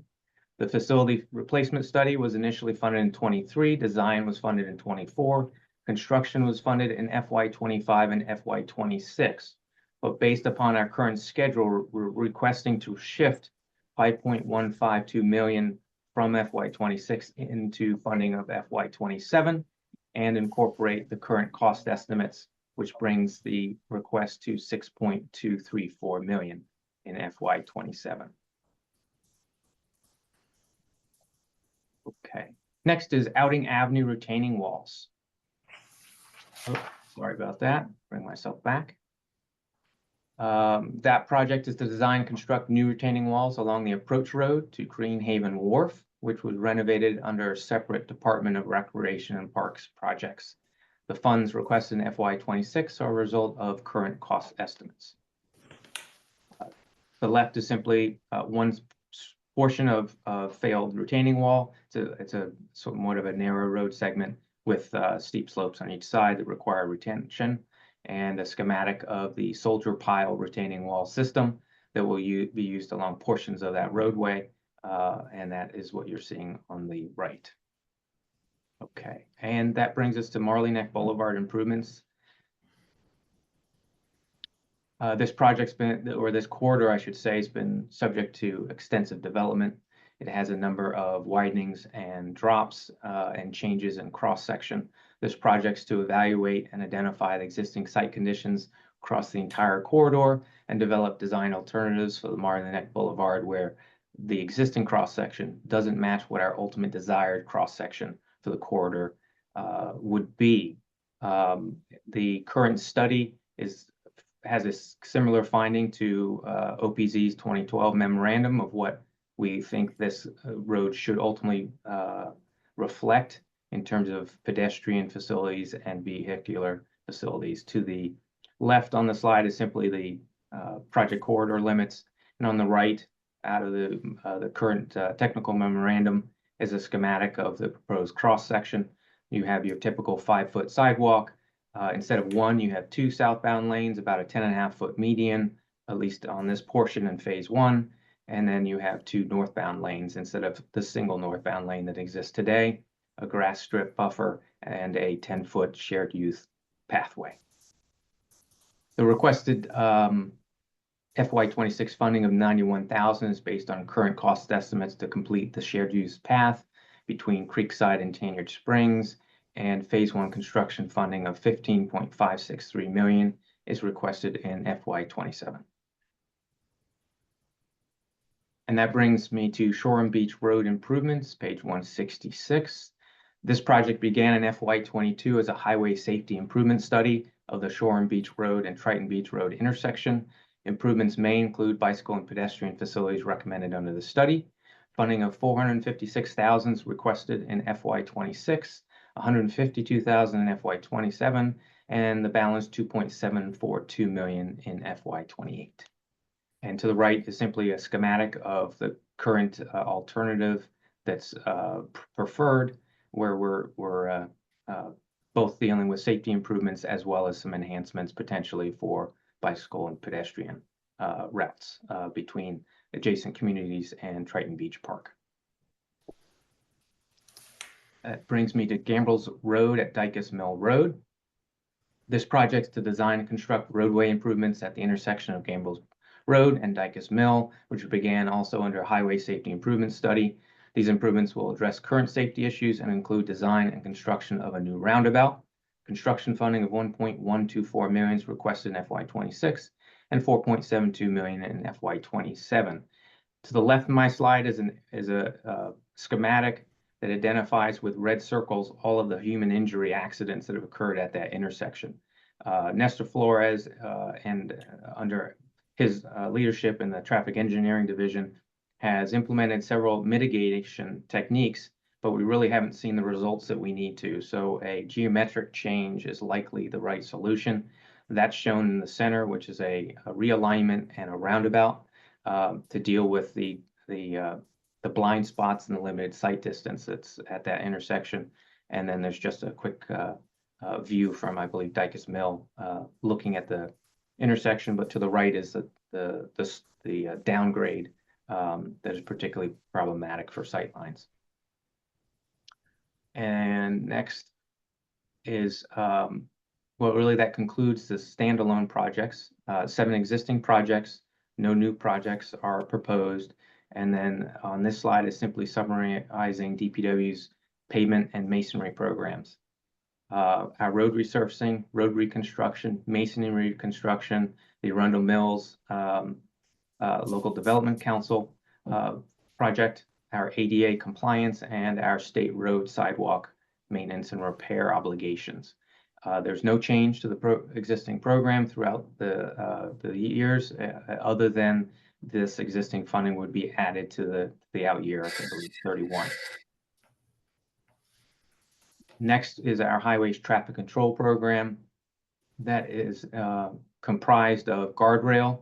The facility replacement study was initially funded in 23, design was funded in 24, construction was funded in FY25 and FY26. But based upon our current schedule, we're requesting to shift $5.152 million from FY26 into funding of FY27 and incorporate the current cost estimates, which brings the request to $6.234 million in FY27. Okay, next is Outing Avenue retaining walls. Oh, sorry about that, bring myself back. That project is to design and construct new retaining walls along the approach road to Greenhaven Wharf, which was renovated under a separate Department of Recreation and Parks projects. The funds requested in FY26 are a result of current cost estimates. The left is simply one portion of failed retaining wall. It's a somewhat of a narrow road segment with steep slopes on each side that require retention, and a schematic of the soldier pile retaining wall system that will be used along portions of that roadway, and that is what you're seeing on the right. Okay, and that brings us to Marley Neck Boulevard improvements. This project's been, or this corridor, I should say, has been subject to extensive development. It has a number of widenings and drops and changes in cross section. This project's to evaluate and identify the existing site conditions across the entire corridor and develop design alternatives for the Marlin Neck Boulevard where the existing cross-section doesn't match what our ultimate desired cross-section for the corridor would be. The current study has a similar finding to OPZ's 2012 memorandum of what we think this road should ultimately reflect in terms of pedestrian facilities and vehicular facilities. To the left on the slide is simply the project corridor limits, and on the right, out of the current technical memorandum, is a schematic of the proposed cross-section. You have your typical 5-foot sidewalk. Instead of one, you have 2 southbound lanes, about a 10.5-foot median, at least on this portion in phase 1. And then you have 2 northbound lanes instead of the single northbound lane that exists today, a grass strip buffer, and a 10-foot shared use pathway. The requested FY26 funding of $91,000 is based on current cost estimates to complete the shared use path between Creekside and Tanyard Springs, and phase 1 construction funding of $15.563 million is requested in FY27. And that brings me to Shore and Beach Road improvements, page 166. This project began in FY22 as a highway safety improvement study of the Shore and Beach Road and Triton Beach Road intersection. Improvements may include bicycle and pedestrian facilities recommended under the study. Funding of $456,000 is requested in FY26, $152,000 in FY27, and the balance $2.742 million in FY28. And to the right is simply a schematic of the current alternative that's preferred, where we're both dealing with safety improvements as well as some enhancements potentially for bicycle and pedestrian routes between adjacent communities and Triton Beach Park. That brings me to Gambrills Road at Dykus Mill Road. This project is to design and construct roadway improvements at the intersection of Gambrills Road and Dykus Mill, which began also under a highway safety improvement study. These improvements will address current safety issues and include design and construction of a new roundabout. Construction funding of $1.124 million is requested in FY26 and $4.72 million in FY27. To the left of my slide is a schematic that identifies with red circles all of the human injury accidents that have occurred at that intersection. Nestor Flores and under his leadership in the Traffic Engineering Division has implemented several mitigation techniques, but we really haven't seen the results that we need to. So a geometric change is likely the right solution. That's shown in the center, which is a realignment and a roundabout to deal with the blind spots and the limited sight distance that's at that intersection. And then there's just a quick view from, I believe, Dykus Mill looking at the intersection, but to the right is the downgrade that is particularly problematic for sight lines. And next is, well, really that concludes the standalone projects. 7 existing projects, no new projects are proposed. And then on this slide is simply summarizing DPW's pavement and masonry programs. Our road resurfacing, road reconstruction, masonry reconstruction, the Arundel Mills Local Development Council project, our ADA compliance, and our state road sidewalk maintenance and repair obligations. There's no change to the existing program throughout the years, other than this existing funding would be added to the out year, I believe 31. Next is our highways traffic control program that is comprised of guardrail,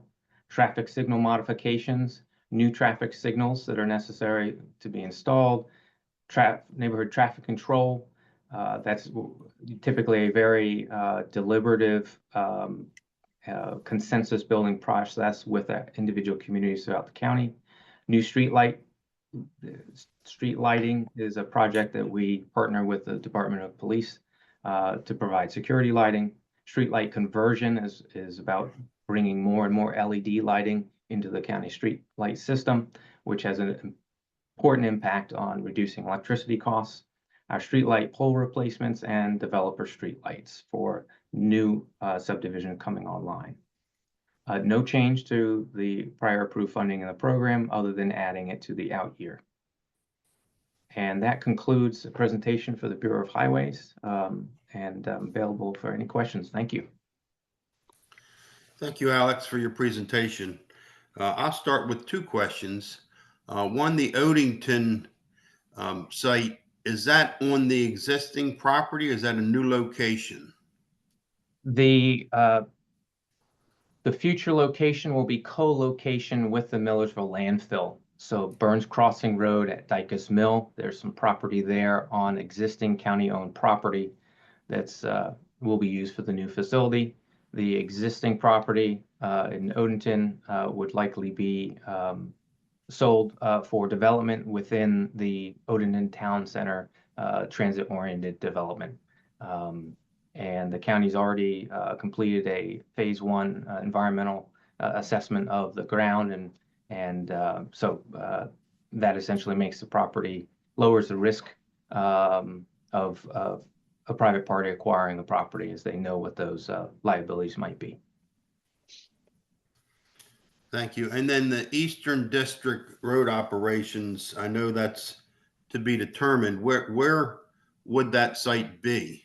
traffic signal modifications, new traffic signals that are necessary to be installed, neighborhood traffic control. That's typically a very deliberative consensus building process with individual communities throughout the county. New street lighting is a project that we partner with the Department of Police to provide security lighting. Street light conversion is about bringing more and more LED lighting into the county street light system, which has an important impact on reducing electricity costs. our streetlight pole replacements and developer streetlights for new subdivision coming online. No change to the prior approved funding in the program other than adding it to the out year. And that concludes the presentation for the Bureau of Highways, and available for any questions. Thank you. Thank you, Alex, for your presentation. I'll start with two questions. One, the Odenton site, is that on the existing property? Or is that a new location? The future location will be co-location with the Millersville landfill. So Burns Crossing Road at Dykus Mill, there's some property there on existing county-owned property that's will be used for the new facility. The existing property in Odenton would likely be sold for development within the Odenton Town Center transit-oriented development. And the county's already completed a phase 1 environmental assessment of the ground, and so that essentially makes the property, lowers the risk of a private party acquiring the property, as they know what those liabilities might be. Thank you. And then the Eastern District Road operations, I know that's to be determined. Where would that site be?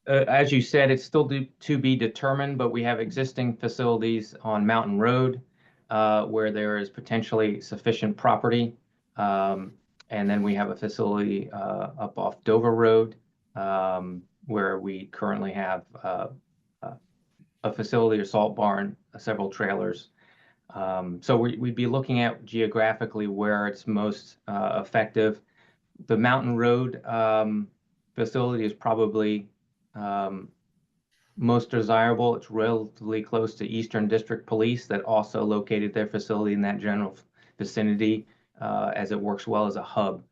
As you said, it's still to be determined, but we have existing facilities on Mountain Road where there is potentially sufficient property. And then we have a facility up off Dover Road where we currently have a facility, a salt barn, several trailers. So we'd be looking at geographically where it's most effective. The Mountain Road facility is probably most desirable. It's relatively close to Eastern District Police that also located their facility in that general vicinity, as it works well as a hub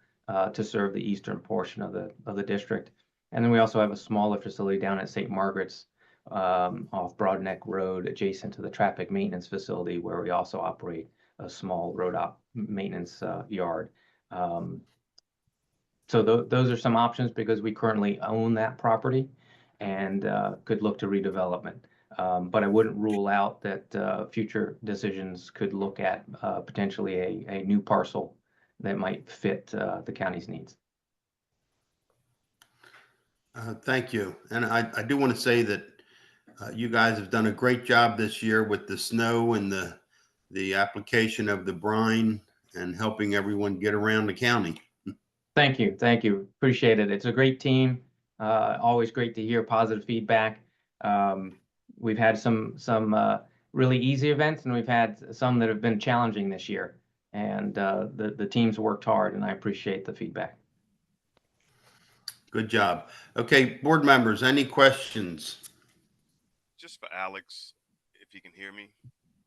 to serve the eastern portion of the district. And then we also have a smaller facility down at St. Margaret's off Broadneck Road, adjacent to the traffic maintenance facility, where we also operate a small road maintenance yard. So those are some options because we currently own that property and could look to redevelopment. But I wouldn't rule out that future decisions could look at potentially a new parcel that might fit the county's needs. Thank you. And I do want to say that you guys have done a great job this year with the snow and the application of the brine and helping everyone get around the county. Thank you. Thank you. Appreciate it. It's a great team. Always great to hear positive feedback. We've had some really easy events, and we've had some that have been challenging this year. And the team's worked hard, and I appreciate the feedback. Good job. Okay, board members, any questions? Just for Alex, if you can hear me.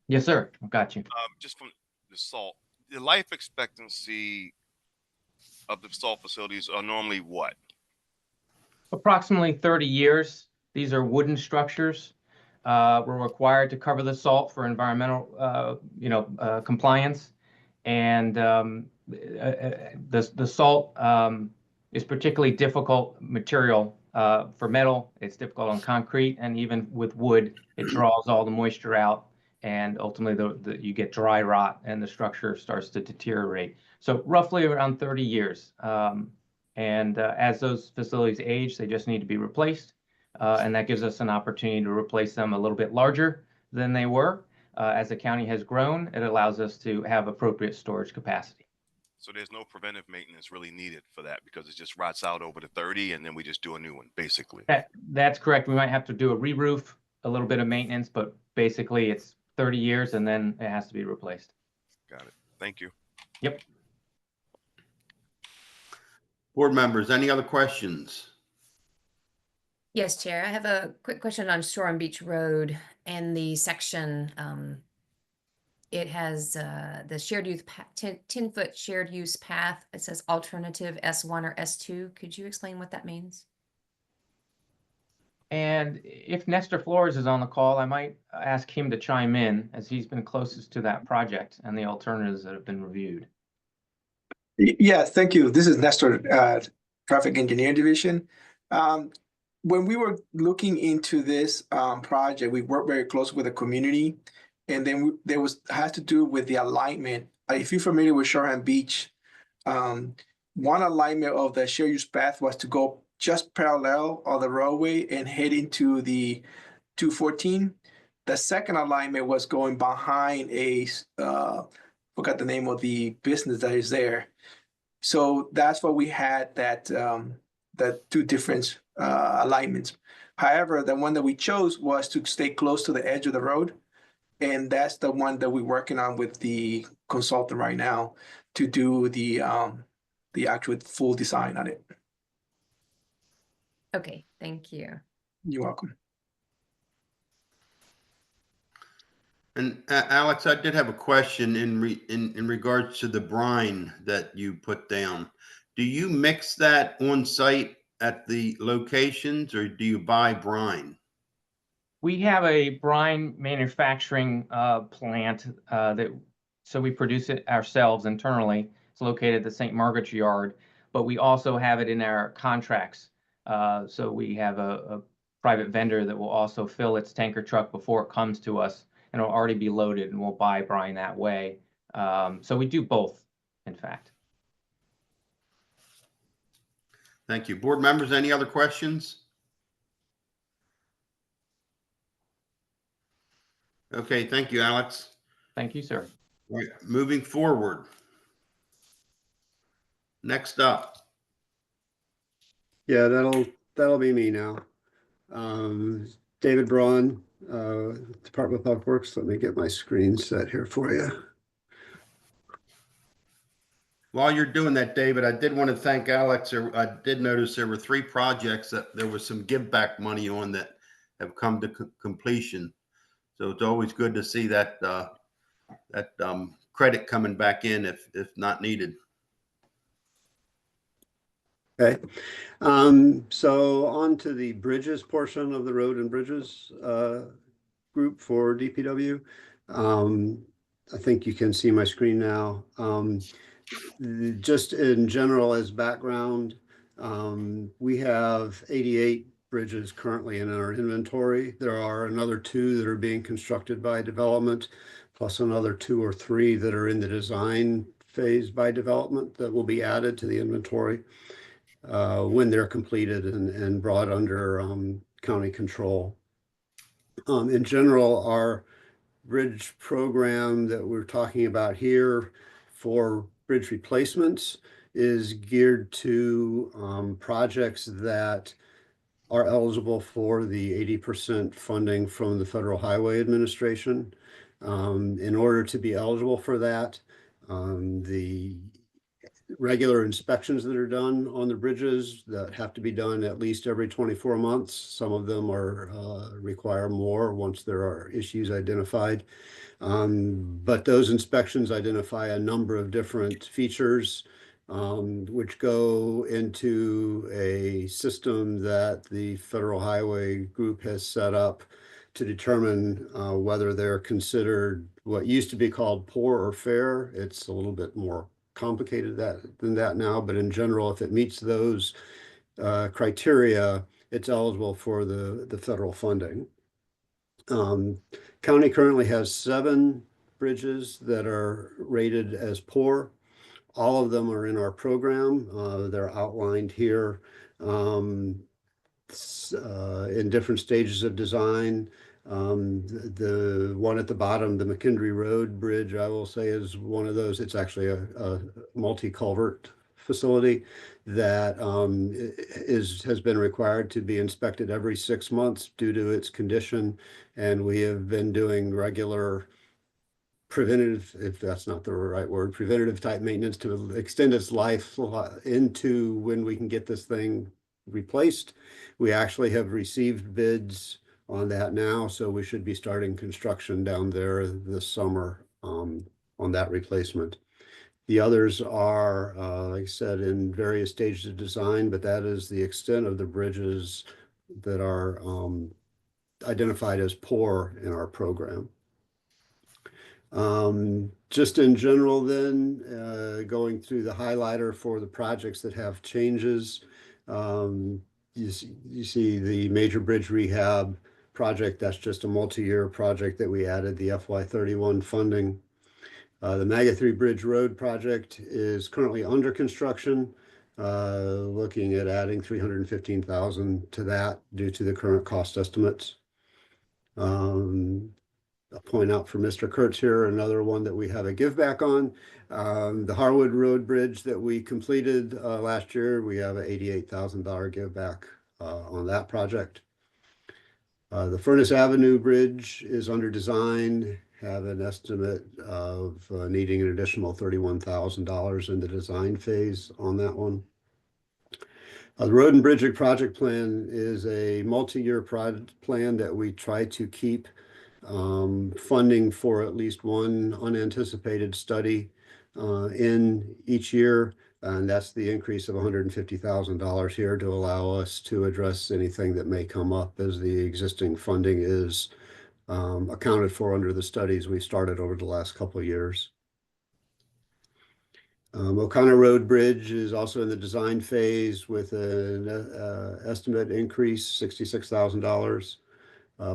Yes, sir. I've got you. Just from the salt, the life expectancy of the salt facilities are normally what? Approximately 30 years. These are wooden structures. We're required to cover the salt for environmental, compliance, and the salt is particularly difficult material for metal. It's difficult on concrete, and even with wood, it draws all the moisture out, and ultimately you get dry rot, and the structure starts to deteriorate. So roughly around 30 years. And as those facilities age, they just need to be replaced. And that gives us an opportunity to replace them a little bit larger than they were. As the county has grown, it allows us to have appropriate storage capacity. So there's no preventive maintenance really needed for that because it just rots out over the 30 and then we just do a new one, basically. That's correct. We might have to do a re-roof, a little bit of maintenance, but basically it's 30 years and then it has to be replaced. Got it. Thank you. Yep. Board members, any other questions? Yes, Chair. I have a quick question on Shore and Beach Road and the section. It has the shared use 10-foot shared use path. It says alternative S1 or S2. Could you explain what that means? And if Nestor Flores is on the call, I might ask him to chime in, as he's been closest to that project and the alternatives that have been reviewed. Yes, thank you. This is Nestor, Traffic Engineer Division. When we were looking into this project, we worked very close with the community, and then there has to do with the alignment. If you're familiar with Shoreham Beach, one alignment of the shared use path was to go just parallel on the roadway and head into the 214. The second alignment was going behind forgot the name of the business that is there. So that's why we had that two different alignments. However, the one that we chose was to stay close to the edge of the road. And that's the one that we're working on with the consultant right now to do the actual full design on it. Okay, thank you. You're welcome. And Alex, I did have a question in regards to the brine that you put down. Do you mix that on site at the locations, or do you buy brine? We have a brine manufacturing plant so we produce it ourselves internally. It's located at the St. Margaret's Yard, but we also have it in our contracts. So we have a private vendor that will also fill its tanker truck before it comes to us, and it'll already be loaded, and we'll buy brine that way. So we do both, in fact. Thank you. Board members, any other questions? Okay, thank you, Alex. Thank you, sir. All right, moving forward. Next up. Yeah, that'll be me now. David Braun, Department of Public Works. Let me get my screen set here for you. While you're doing that, David, I did want to thank Alex. I did notice there were 3 projects that there was some give back money on that have come to completion. So it's always good to see that credit coming back in if not needed. Okay. So on to the bridges portion of the road and bridges group for DPW. I think you can see my screen now. Just in general as background, we have 88 bridges currently in our inventory. There are another 2 that are being constructed by development, plus another 2 or 3 that are in the design phase by development that will be added to the inventory when they're completed and brought under county control. In general, our bridge program that we're talking about here for bridge replacements is geared to projects that are eligible for the 80% funding from the Federal Highway Administration. In order to be eligible for that, the regular inspections that are done on the bridges that have to be done at least every 24 months. Some of them require more once there are issues identified. But those inspections identify a number of different features which go into a system that the Federal Highway Group has set up to determine whether they're considered what used to be called poor or fair. It's a little bit more complicated than that now, but in general, if it meets those criteria, it's eligible for the federal funding. County currently has 7 bridges that are rated as poor. All of them are in our program. They're outlined here in different stages of design. The one at the bottom, the McKendree Road Bridge, I will say is one of those. It's actually a multi-culvert facility that has been required to be inspected every 6 months due to its condition. And we have been doing regular preventative, if that's not the right word, preventative type maintenance to extend its life into when we can get this thing replaced. We actually have received bids on that now, so we should be starting construction down there this summer on that replacement. The others are, like I said, in various stages of design, but that is the extent of the bridges that are identified as poor in our program. Just in general then, going through the highlighter for the projects that have changes. You see the major bridge rehab project, that's just a multi-year project that we added the FY31 funding. The Maga 3 Bridge Road project is currently under construction, looking at adding 315,000 to that due to the current cost estimates. I'll point out for Mr. Kurtz here, another one that we have a give back on. The Harwood Road Bridge that we completed last year, we have an $88,000 give back on that project. The Furnace Avenue Bridge is under design, have an estimate of needing an additional $31,000 in the design phase on that one. The Road and Bridge Project Plan is a multi-year project plan that we try to keep funding for at least one unanticipated study in each year. And that's the increase of $150,000 here to allow us to address anything that may come up as the existing funding is accounted for under the studies we started over the last couple of years. O'Connor Road Bridge is also in the design phase with an estimate increase, $66,000.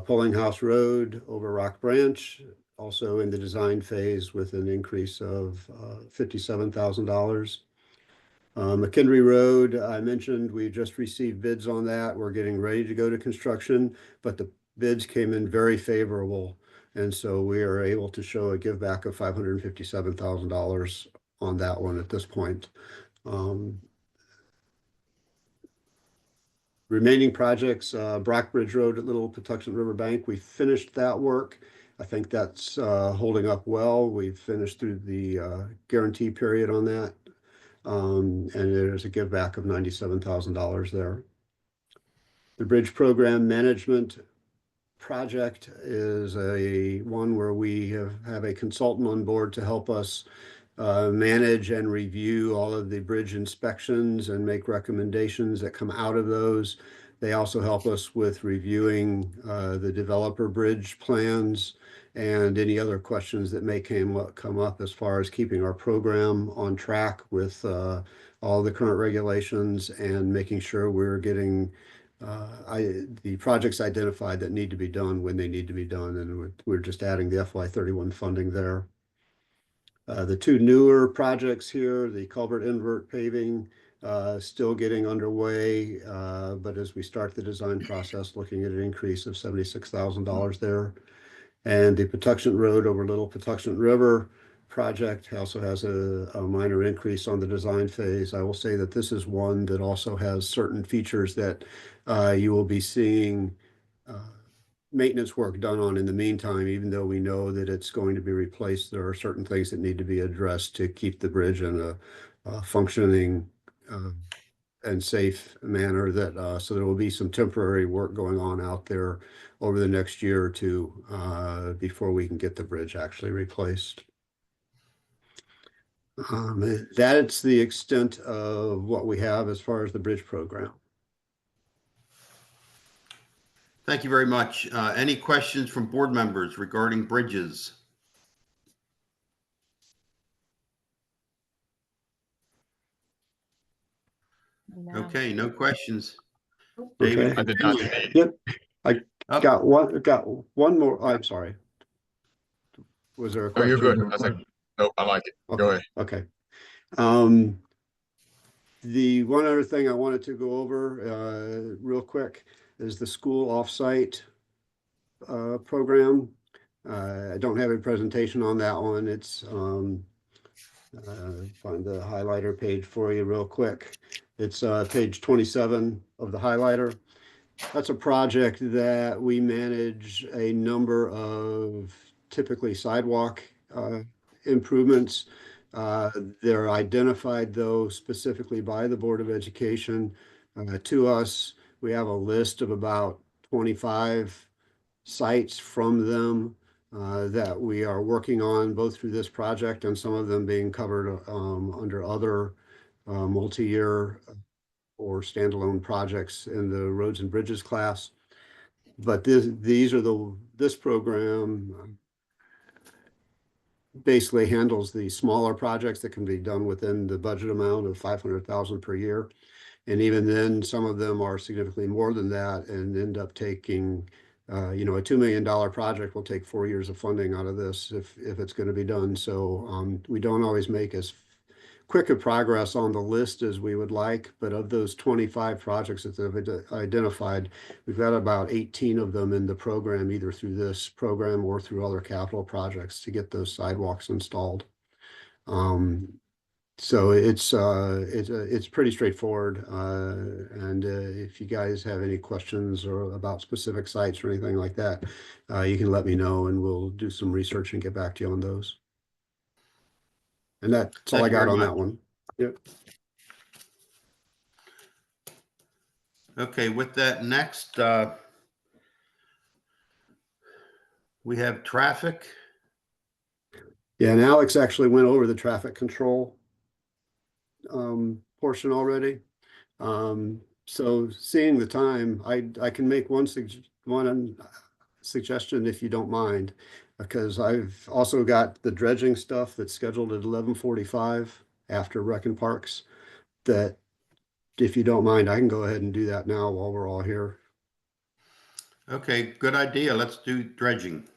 Pulling House Road over Rock Branch, also in the design phase with an increase of $57,000. McKinley Road, I mentioned, we just received bids on that. We're getting ready to go to construction, but the bids came in very favorable. And so we are able to show a give back of $557,000 on that one at this point. Remaining projects, Brockbridge Road at Little Patuxent River Bank, we finished that work. I think that's holding up well. We've finished through the guarantee period on that. And there's a give back of $97,000 there. The Bridge Program Management Project is a one where we have a consultant on board to help us manage and review all of the bridge inspections and make recommendations that come out of those. They also help us with reviewing the developer bridge plans and any other questions that may come up as far as keeping our program on track with all the current regulations and making sure we're getting the projects identified that need to be done when they need to be done. And we're just adding the FY31 funding there. The two newer projects here, the culvert invert paving, still getting underway, but as we start the design process, looking at an increase of $76,000 there. And the Patuxent Road over Little Patuxent River project also has a minor increase on the design phase. I will say that this is one that also has certain features that you will be seeing maintenance work done on in the meantime. Even though we know that it's going to be replaced, there are certain things that need to be addressed to keep the bridge in a functioning and safe manner. That so there will be some temporary work going on out there over the next year or two before we can get the bridge actually replaced. That's the extent of what we have as far as the bridge program. Thank you very much. Any questions from board members regarding bridges? No. Okay, no questions. Okay. David, I did not. Yep. I got one more. I'm sorry. Was there a Oh, question? you're good. I was like, nope, I like it. Okay. Go ahead. Okay. The one other thing I wanted to go over real quick is the school offsite program. I don't have a presentation on that one. It's find the highlighter page for you real quick. It's page 27 of the highlighter. That's a project that we manage a number of typically sidewalk improvements. They're identified though specifically by the Board of Education to us. We have a list of about 25 sites from them that we are working on both through this project and some of them being covered under other multi-year or standalone projects in the roads and bridges class. But this program basically handles the smaller projects that can be done within the budget amount of 500,000 per year. And even then, some of them are significantly more than that and end up taking, you know, a $2 million project will take 4 years of funding out of this if it's going to be done. So we don't always make as quick a progress on the list as we would like, but of those 25 projects that they've identified, we've got about 18 of them in the program, either through this program or through other capital projects to get those sidewalks installed. So it's pretty straightforward. And if you guys have any questions or about specific sites or anything like that, you can let me know and we'll do some research and get back to you on those. And that's all Thank I you got very on much. that one. Yep. Okay, with that, next, we have traffic. Yeah, and Alex actually went over the traffic control portion already. So seeing the time, I can make one suggestion if you don't mind, because I've also got the dredging stuff that's scheduled at 11:45 after Rec and Parks, that if you don't mind, I can go ahead and do that now while we're all here. Okay, good idea. Let's do dredging.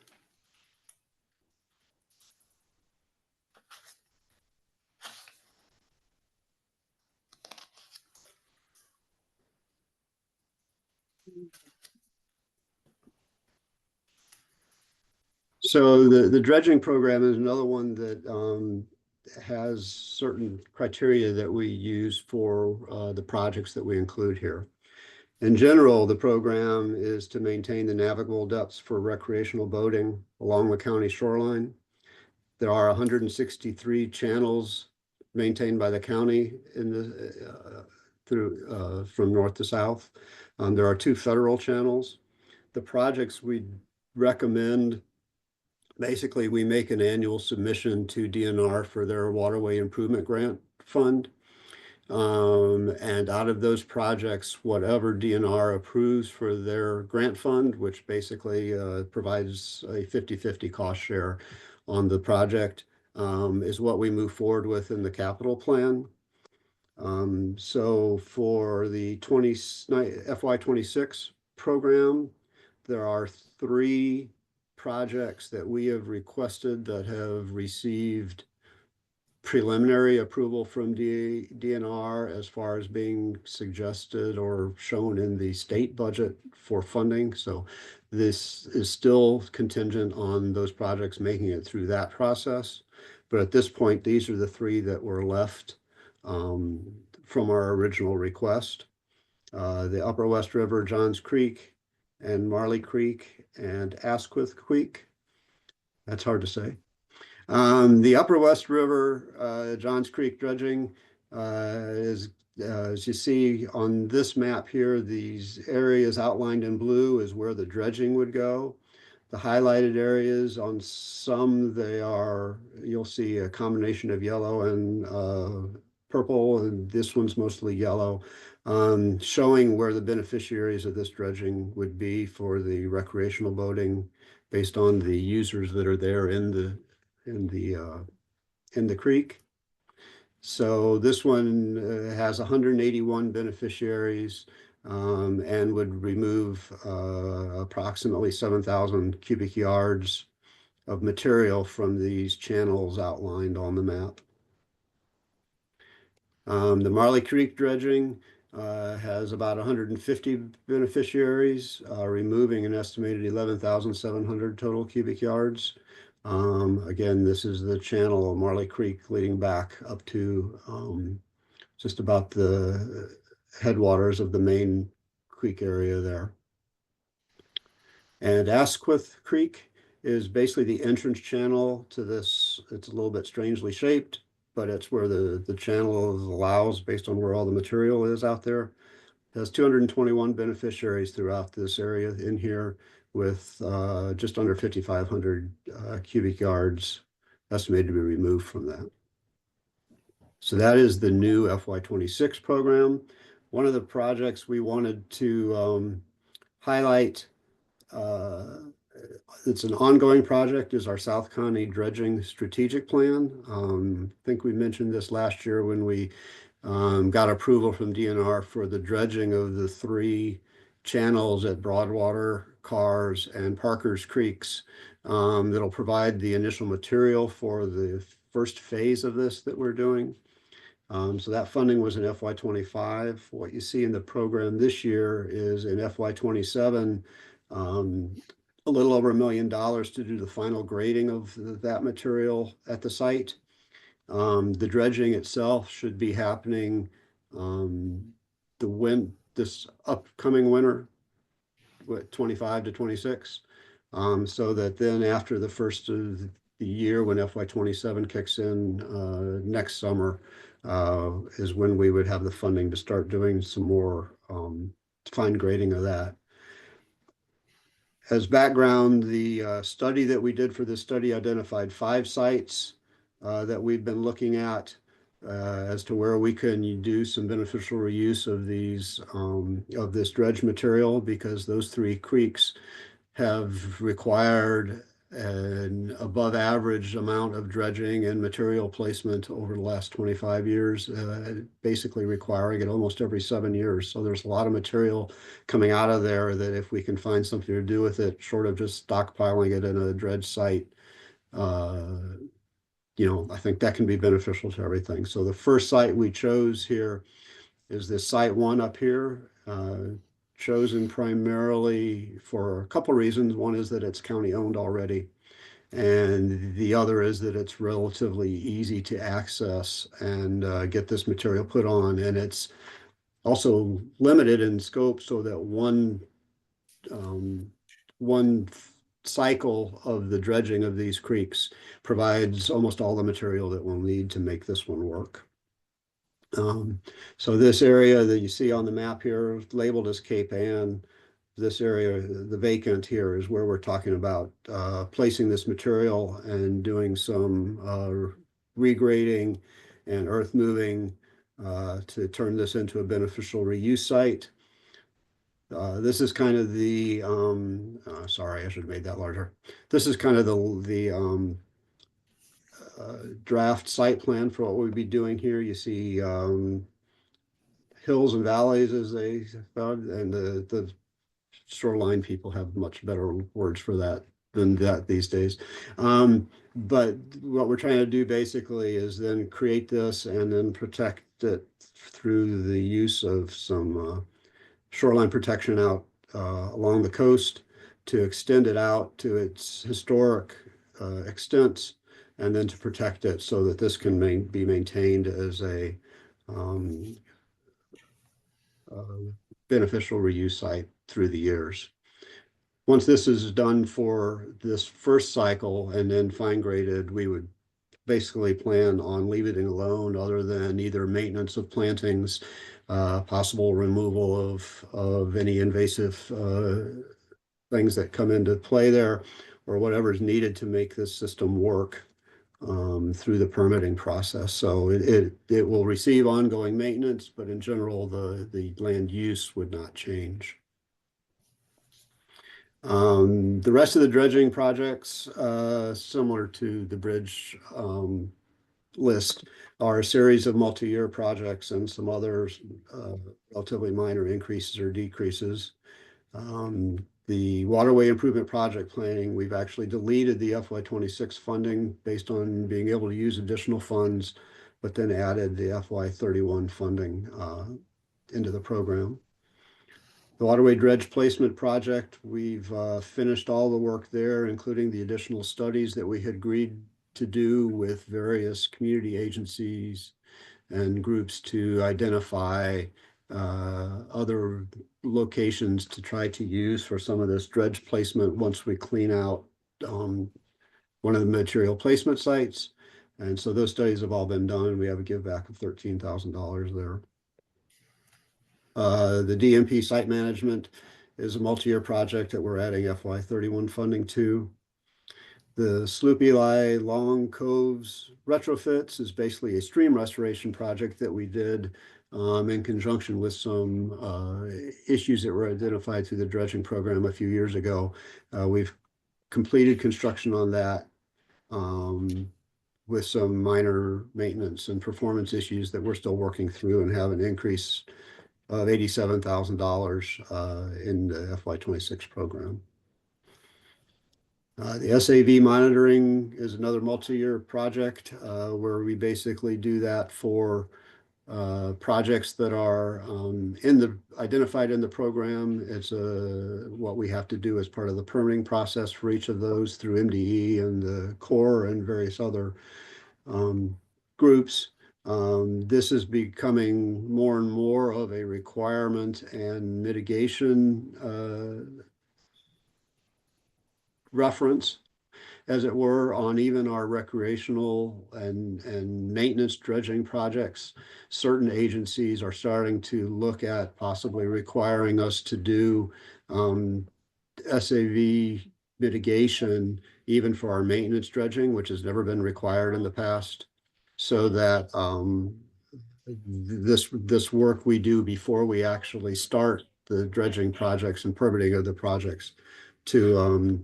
So the dredging program is another one that has certain criteria that we use for the projects that we include here. In general, the program is to maintain the navigable depths for recreational boating along the county shoreline. There are 163 channels maintained by the county in the from north to south. There are 2 federal channels. The projects we recommend, basically, we make an annual submission to DNR for their waterway improvement grant fund. And out of those projects, whatever DNR approves for their grant fund, which basically provides a 50-50 cost share on the project, is what we move forward with in the capital plan. So for the FY26 program, there are 3 projects that we have requested that have received preliminary approval from DNR as far as being suggested or shown in the state budget for funding. So this is still contingent on those projects making it through that process. But at this point, these are the 3 that were left from our original request. The Upper West River, Johns Creek, and Marley Creek, and Asquith Creek. That's hard to say. The Upper West River, Johns Creek dredging is, as you see on this map here, these areas outlined in blue is where the dredging would go. The highlighted areas on some, you'll see a combination of yellow and purple, and this one's mostly yellow, showing where the beneficiaries of this dredging would be for the recreational boating based on the users that are there in the creek. So this one has 181 beneficiaries and would remove approximately 7,000 cubic yards of material from these channels outlined on the map. The Marley Creek dredging has about 150 beneficiaries, removing an estimated 11,700 total cubic yards. Again, this is the channel of Marley Creek leading back up to just about the headwaters of the main creek area there. And Asquith Creek is basically the entrance channel to this. It's a little bit strangely shaped, but it's where the channel allows based on where all the material is out there. It has 221 beneficiaries throughout this area in here, with just under 5,500 cubic yards estimated to be removed from that. So that is the new FY26 program. One of the projects we wanted to highlight it's an ongoing project, is our South County Dredging Strategic Plan. I think we mentioned this last year when we got approval from DNR for the dredging of the 3 channels at Broadwater, Cars, and Parker's Creeks. That'll provide the initial material for the first phase of this that we're doing. So that funding was in FY25. What you see in the program this year is in FY27, a little over $1 million to do the final grading of that material at the site. The dredging itself should be happening this upcoming winter, 25 to 26. So that then after the first of the year, when FY27 kicks in next summer, is when we would have the funding to start doing some more fine grading of that. As background, the study that we did for this study identified 5 sites that we've been looking at as to where we can do some beneficial reuse of these of this dredge material, because those 3 creeks have required an above average amount of dredging and material placement over the last 25 years, basically requiring it almost every 7 years. So there's a lot of material coming out of there that if we can find something to do with it, short of just stockpiling it in a dredge site, I think that can be beneficial to everything. So the first site we chose here is this site 1 up here, chosen primarily for a couple reasons. One is that it's county owned already, and the other is that it's relatively easy to access and get this material put on, and it's also limited in scope so that one cycle of the dredging of these creeks provides almost all the material that we'll need to make this one work. So this area that you see on the map here labeled as Cape Ann, this area, the vacant here, is where we're talking about placing this material and doing some regrading and earth moving to turn this into a beneficial reuse site. This is kind of the, sorry, I should have made that larger. This is kind of the draft site plan for what we'd be doing here. You see hills and valleys, as they found, and the shoreline people have much better words for that than that these days. But what we're trying to do basically is then create this and then protect it through the use of some shoreline protection out along the coast to extend it out to its historic extents, and then to protect it so that this can be maintained as a beneficial reuse site through the years. Once this is done for this first cycle and then fine graded, we would basically plan on leaving it alone, other than either maintenance of plantings, possible removal of any invasive things that come into play there, or whatever is needed to make this system work through the permitting process. So it will receive ongoing maintenance, but in general, the land use would not change. The rest of the dredging projects, similar to the bridge list, are a series of multi-year projects and some other relatively minor increases or decreases. The waterway improvement project planning, we've actually deleted the FY26 funding based on being able to use additional funds, but then added the FY31 funding into the program. The waterway dredge placement project, we've finished all the work there, including the additional studies that we had agreed to do with various community agencies and groups to identify other locations to try to use for some of this dredge placement once we clean out one of the material placement sites. And so those studies have all been done. We have a give back of $13,000 there. The DMP site management is a multi-year project that we're adding FY31 funding to. The Sloop Eli Long Coves retrofits is basically a stream restoration project that we did in conjunction with some issues that were identified through the dredging program a few years ago. We've completed construction on that with some minor maintenance and performance issues that we're still working through, and have an increase of $87,000 in the FY26 program. The SAV monitoring is another multi-year project where we basically do that for projects that are identified in the program. It's what we have to do as part of the permitting process for each of those through MDE and the Corps and various other groups. This is becoming more and more of a requirement and mitigation reference, as it were, on even our recreational and maintenance dredging projects. Certain agencies are starting to look at possibly requiring us to do SAV mitigation even for our maintenance dredging, which has never been required in the past, so that this work we do before we actually start the dredging projects and permitting of the projects to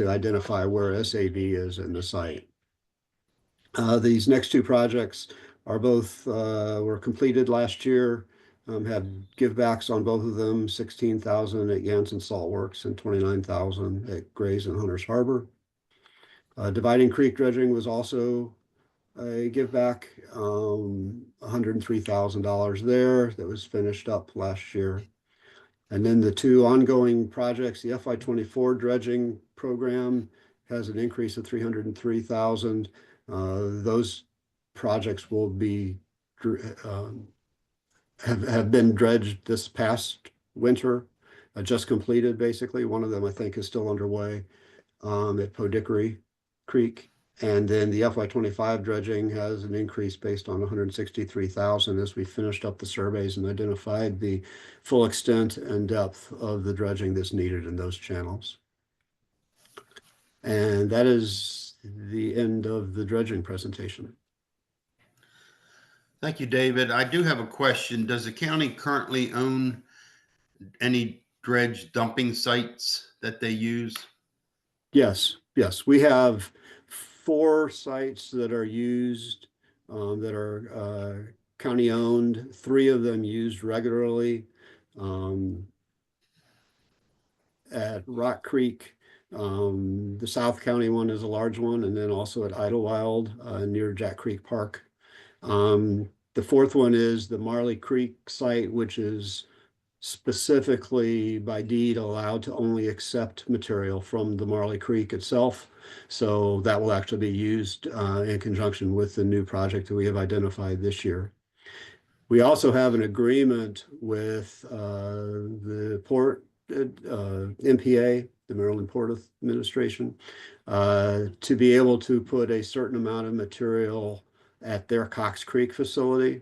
identify where SAV is in the site. These next two projects are both were completed last year. Had givebacks on both of them: 16,000 at Janssen Salt Works and 29,000 at Grays and Hunters Harbor. Dividing Creek dredging was also a give back, $103,000 there, that was finished up last year. And then the two ongoing projects, the FY24 dredging program has an increase of 303,000. Those projects will be have been dredged this past winter, just completed basically. One of them I think is still underway at Podickory Creek. And then the FY25 dredging has an increase based on 163,000 as we finished up the surveys and identified the full extent and depth of the dredging that's needed in those channels. And that is the end of the dredging presentation. Thank you, David. I do have a question. Does the county currently own any dredge dumping sites that they use? Yes, we have 4 sites that are used, that are county owned, 3 of them used regularly. At Rock Creek, the South County one is a large one, and then also at Idlewild near Jack Creek Park. The 4th one is the Marley Creek site, which is specifically by deed allowed to only accept material from the Marley Creek itself. So that will actually be used in conjunction with the new project that we have identified this year. We also have an agreement with the Port MPA, the Maryland Port Administration, to be able to put a certain amount of material at their Cox Creek facility.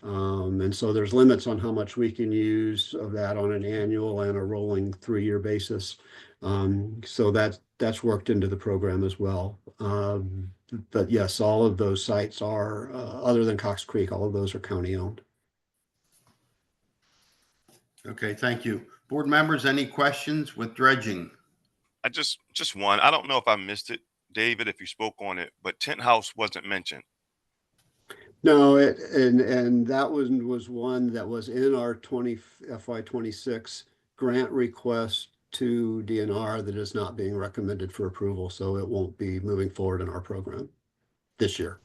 And so there's limits on how much we can use of that on an annual and a rolling 3-year basis. So that's worked into the program as well. But yes, all of those sites are, other than Cox Creek, all of those are county owned. Okay, thank you. Board members, any questions with dredging? I just one. I don't know if I missed it, David, if you spoke on it, but tent house wasn't mentioned. No, and that was one that was in our FY26 grant request to DNR that is not being recommended for approval, so it won't be moving forward in our program this year.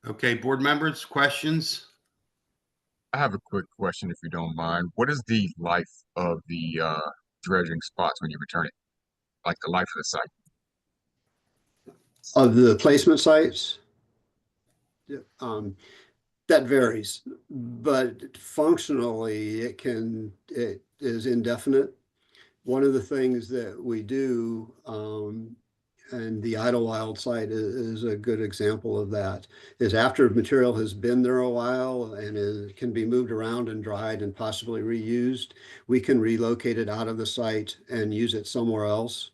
Okay, board members, questions? I have a quick question, if you don't mind. What is the life of the dredging spots when you return it? Like the life of the site? Of the placement sites, that varies, but functionally it is indefinite. One of the things that we do, and the Idlewild site is a good example of that, is after material has been there a while and it can be moved around and dried and possibly reused, we can relocate it out of the site and use it somewhere else.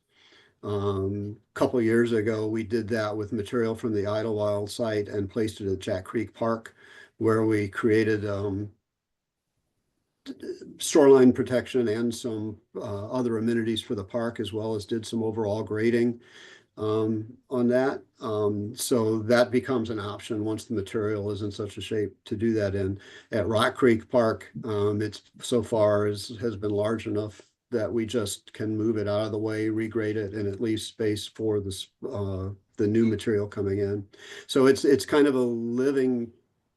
A couple of years ago, we did that with material from the Idlewild site and placed it at Jack Creek Park, where we created shoreline protection and some other amenities for the park, as well as did some overall grading on that. So that becomes an option once the material is in such a shape to do that in. At Rock Creek Park, it's so far has been large enough that we just can move it out of the way, regrade it, and it leaves space for this the new material coming in. So it's kind of a living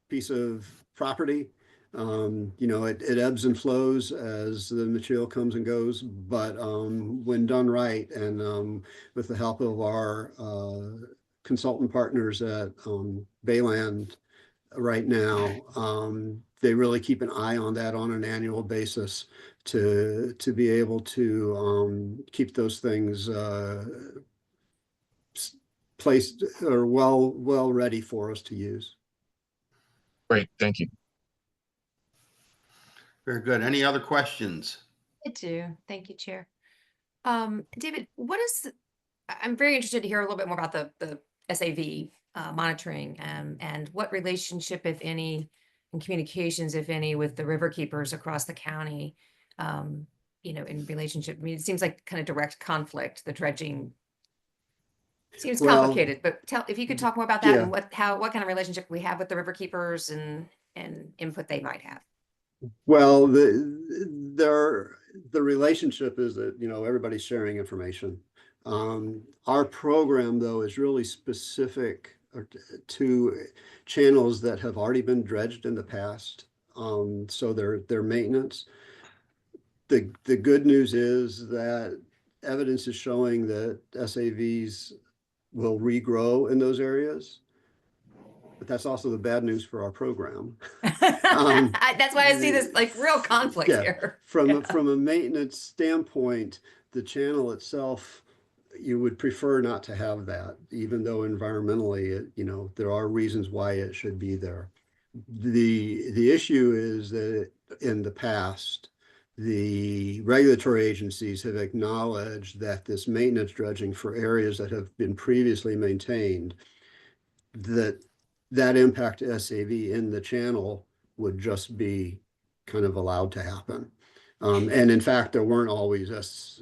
piece of property. You know, it ebbs and flows as the material comes and goes, but when done right and with the help of our consultant partners at Bayland right now, they really keep an eye on that on an annual basis to be able to keep those things placed or well ready for us to use. Great, thank you. Very good. Any other questions? I do. Thank you, Chair. David, I'm very interested to hear a little bit more about the SAV monitoring and what relationship, if any, and communications, if any, with the river keepers across the county, you know, in relationship. I mean, it seems like kind of direct conflict, the dredging. Seems complicated, but if you could talk more about that and what kind of relationship we have with the river keepers and input they might have. Well, the relationship is that, you know, everybody's sharing information. Our program, though, is really specific to channels that have already been dredged in the past. So their maintenance. The good news is that evidence is showing that SAVs will regrow in those areas. But that's also the bad news for our program. That's why I see this like real conflict here. From a maintenance standpoint, the channel itself, you would prefer not to have that, even though environmentally, you know, there are reasons why it should be there. The issue is that in the past, the regulatory agencies have acknowledged that this maintenance dredging for areas that have been previously maintained, that impact to SAV in the channel would just be kind of allowed to happen. And in fact, there weren't always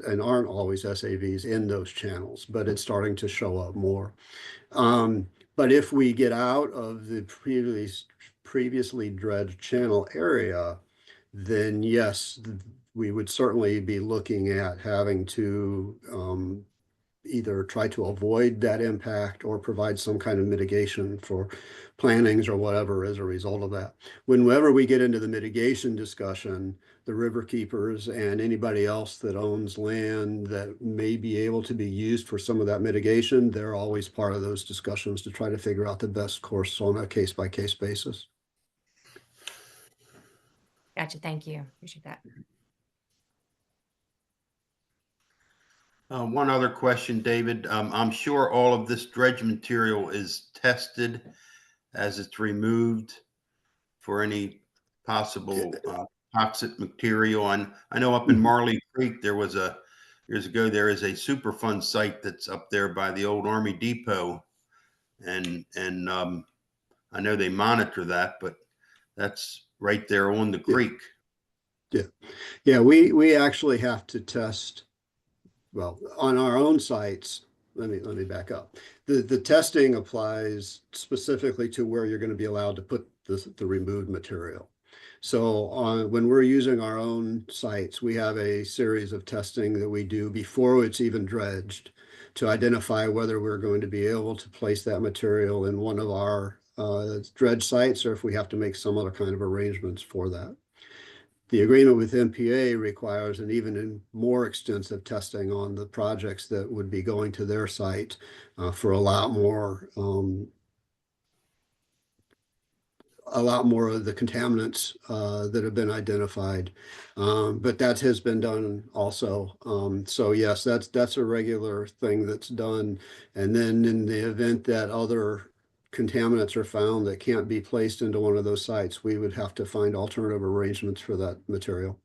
aren't always SAVs in those channels, but it's starting to show up more. But if we get out of the previously dredged channel area, then yes, we would certainly be looking at having to either try to avoid that impact or provide some kind of mitigation for plantings or whatever as a result of that. Whenever we get into the mitigation discussion, the river keepers and anybody else that owns land that may be able to be used for some of that mitigation, they're always part of those discussions to try to figure out the best course on a case-by-case basis. Gotcha. Thank you. Appreciate that. One other question, David. I'm sure all of this dredge material is tested as it's removed for any possible toxic material. And I know up in Marley Creek, years ago, there is a Superfund site that's up there by the old Army Depot. And I know they monitor that, but that's right there on the creek. Yeah, we actually have to test. Well, on our own sites, let me back up. The testing applies specifically to where you're going to be allowed to put the removed material. So when we're using our own sites, we have a series of testing that we do before it's even dredged to identify whether we're going to be able to place that material in one of our dredge sites or if we have to make some other kind of arrangements for that. The agreement with MPA requires an even more extensive testing on the projects that would be going to their site for a lot more of the contaminants that have been identified. But that has been done also. So yes, that's a regular thing that's done. And then in the event that other contaminants are found that can't be placed into one of those sites, we would have to find alternative arrangements for that material.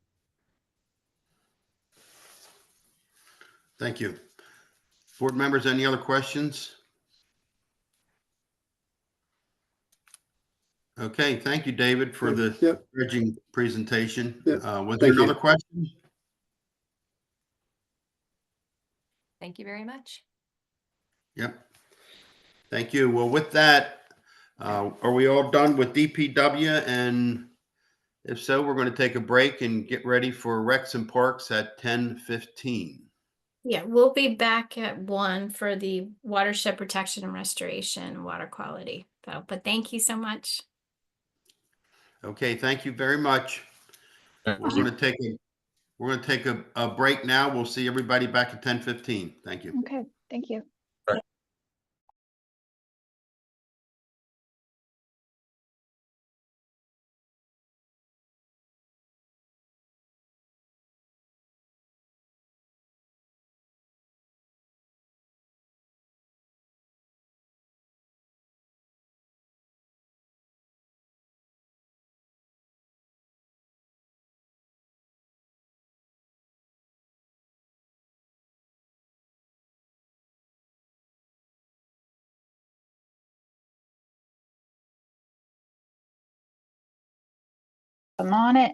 Thank you. Board members, any other questions? Okay, thank you, David, for the Yep. dredging presentation. Yep. Was there Thank you. another question? Thank you very much. Yep. Thank you. Well, with that, are we all done with DPW? And if so, we're going to take a break and get ready for Recs and Parks at 10:15. Yeah, we'll be back at 1 for the watershed protection and restoration, water quality. So, but thank you so much. Okay, thank you very much. We're going to take a break now. We'll see everybody back at 10:15. Thank you. Okay, thank you. I'm on it.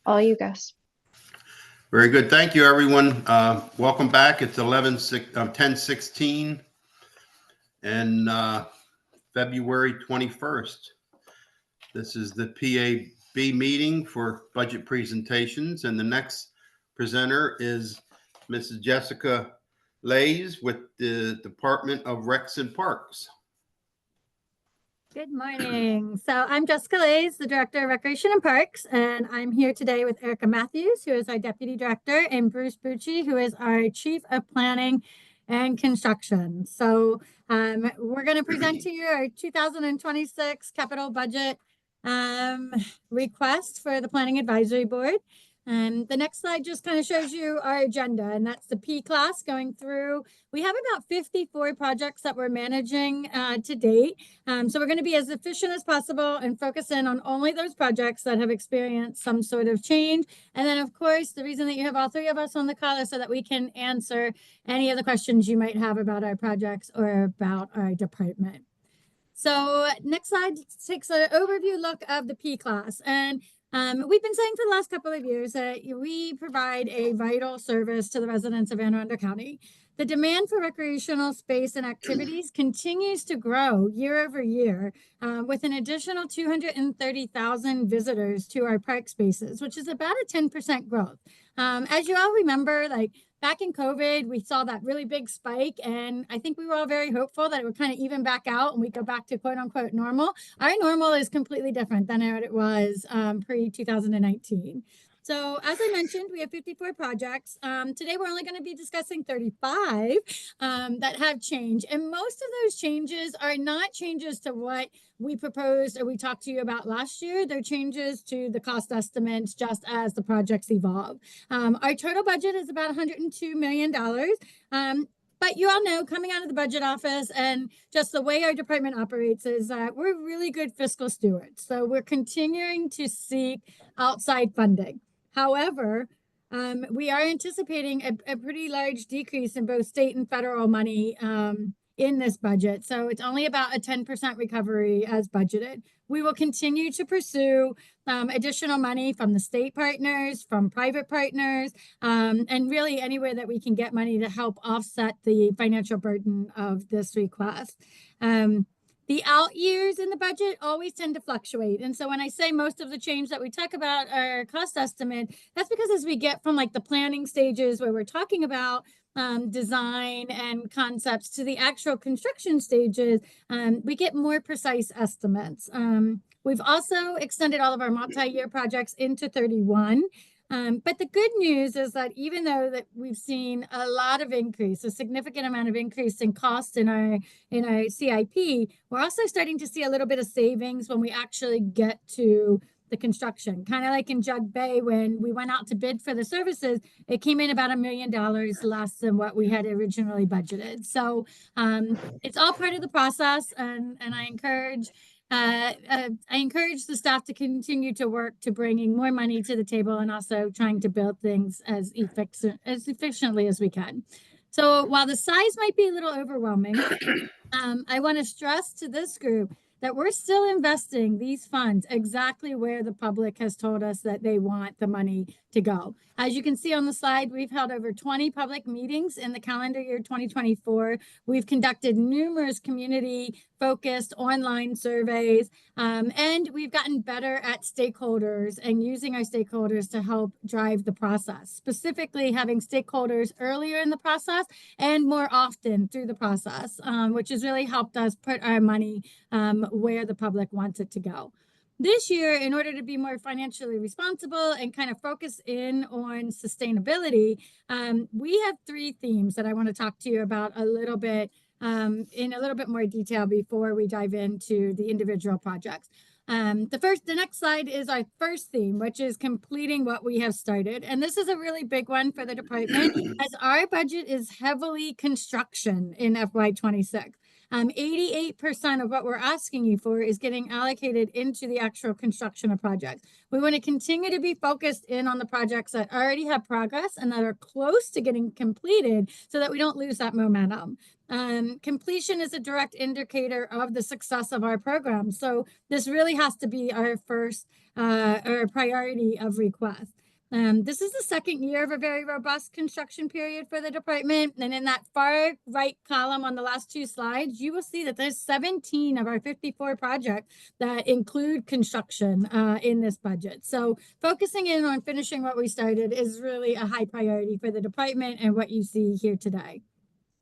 All you guys. Very good. Thank you, everyone. Welcome back. It's 10:16 and February 21st. This is the PAB meeting for budget presentations, and the next presenter is Mrs. Jessica Lays with the Department of Recs and Parks. Good morning. So I'm Jessica Lays, the Director of Recreation and Parks, and I'm here today with Erica Matthews, who is our Deputy Director, and Bruce Bucci, who is our Chief of Planning and Construction. So we're going to present to you our 2026 capital budget request for the Planning Advisory Board. The next slide just kind of shows you our agenda, and that's the P class going through. We have about 54 projects that we're managing to date. So we're going to be as efficient as possible and focus in on only those projects that have experienced some sort of change. And then, of course, the reason that you have all three of us on the call is so that we can answer any of the questions you might have about our projects or about our department. So next slide takes an overview look of the P class. And we've been saying for the last couple of years that we provide a vital service to the residents of Anne Arundel County. The demand for recreational space and activities continues to grow year over year with an additional 230,000 visitors to our park spaces, which is about a 10% growth. As you all remember, like back in COVID, we saw that really big spike, and I think we were all very hopeful that it would kind of even back out and we go back to quote unquote normal. Our normal is completely different than what it was pre-2019. So as I mentioned, we have 54 projects. Today, we're only going to be discussing 35 that have changed. And most of those changes are not changes to what we proposed or we talked to you about last year. They're changes to the cost estimates just as the projects evolve. Our total budget is about $102 million. But you all know, coming out of the budget office and just the way our department operates is that we're really good fiscal stewards. So we're continuing to seek outside funding. However, we are anticipating a pretty large decrease in both state and federal money in this budget. So it's only about a 10% recovery as budgeted. We will continue to pursue additional money from the state partners, from private partners, and really anywhere that we can get money to help offset the financial burden of this request. The out years in the budget always tend to fluctuate. And so when I say most of the change that we talk about our cost estimate, that's because as we get from like the planning stages where we're talking about design and concepts to the actual construction stages, we get more precise estimates. We've also extended all of our multi-year projects into 31. But the good news is that even though that we've seen a lot of increase, a significant amount of increase in cost in our CIP, we're also starting to see a little bit of savings when we actually get to the construction. Kind of like in Jug Bay, when we went out to bid for the services, it came in about $1 million less than what we had originally budgeted. So it's all part of the process, and I encourage the staff to continue to work to bringing more money to the table and also trying to build things as efficiently as we can. So while the size might be a little overwhelming, I want to stress to this group that we're still investing these funds exactly where the public has told us that they want the money to go. As you can see on the slide, we've held over 20 public meetings in the calendar year 2024. We've conducted numerous community-focused online surveys, and we've gotten better at stakeholders and using our stakeholders to help drive the process, specifically having stakeholders earlier in the process and more often through the process, which has really helped us put our money where the public wants it to go. This year, in order to be more financially responsible and kind of focus in on sustainability, we have 3 themes that I want to talk to you about a little bit in a little bit more detail before we dive into the individual projects. The next slide is our first theme, which is completing what we have started. And this is a really big one for the department as our budget is heavily construction in FY26. 88% of what we're asking you for is getting allocated into the actual construction of projects. We want to continue to be focused in on the projects that already have progress and that are close to getting completed so that we don't lose that momentum. Completion is a direct indicator of the success of our program. So this really has to be our first or priority of request. This is the second year of a very robust construction period for the department. And in that far right column on the last 2 slides, you will see that there's 17 of our 54 projects that include construction in this budget. So focusing in on finishing what we started is really a high priority for the department and what you see here today.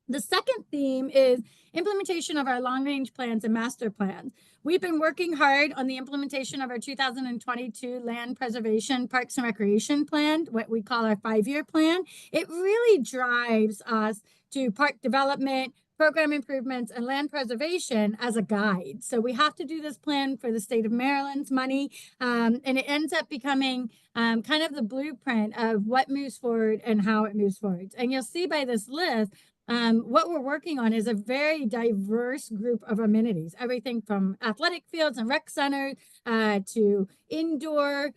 The second theme is implementation of our long-range plans and master plans. We've been working hard on the implementation of our 2022 Land Preservation Parks and Recreation Plan, what we call our 5-year plan. It really drives us to park development, program improvements, and land preservation as a guide. So we have to do this plan for the state of Maryland's money, and it ends up becoming kind of the blueprint of what moves forward and how it moves forward. And you'll see by this list, what we're working on is a very diverse group of amenities, everything from athletic fields and rec centers to indoor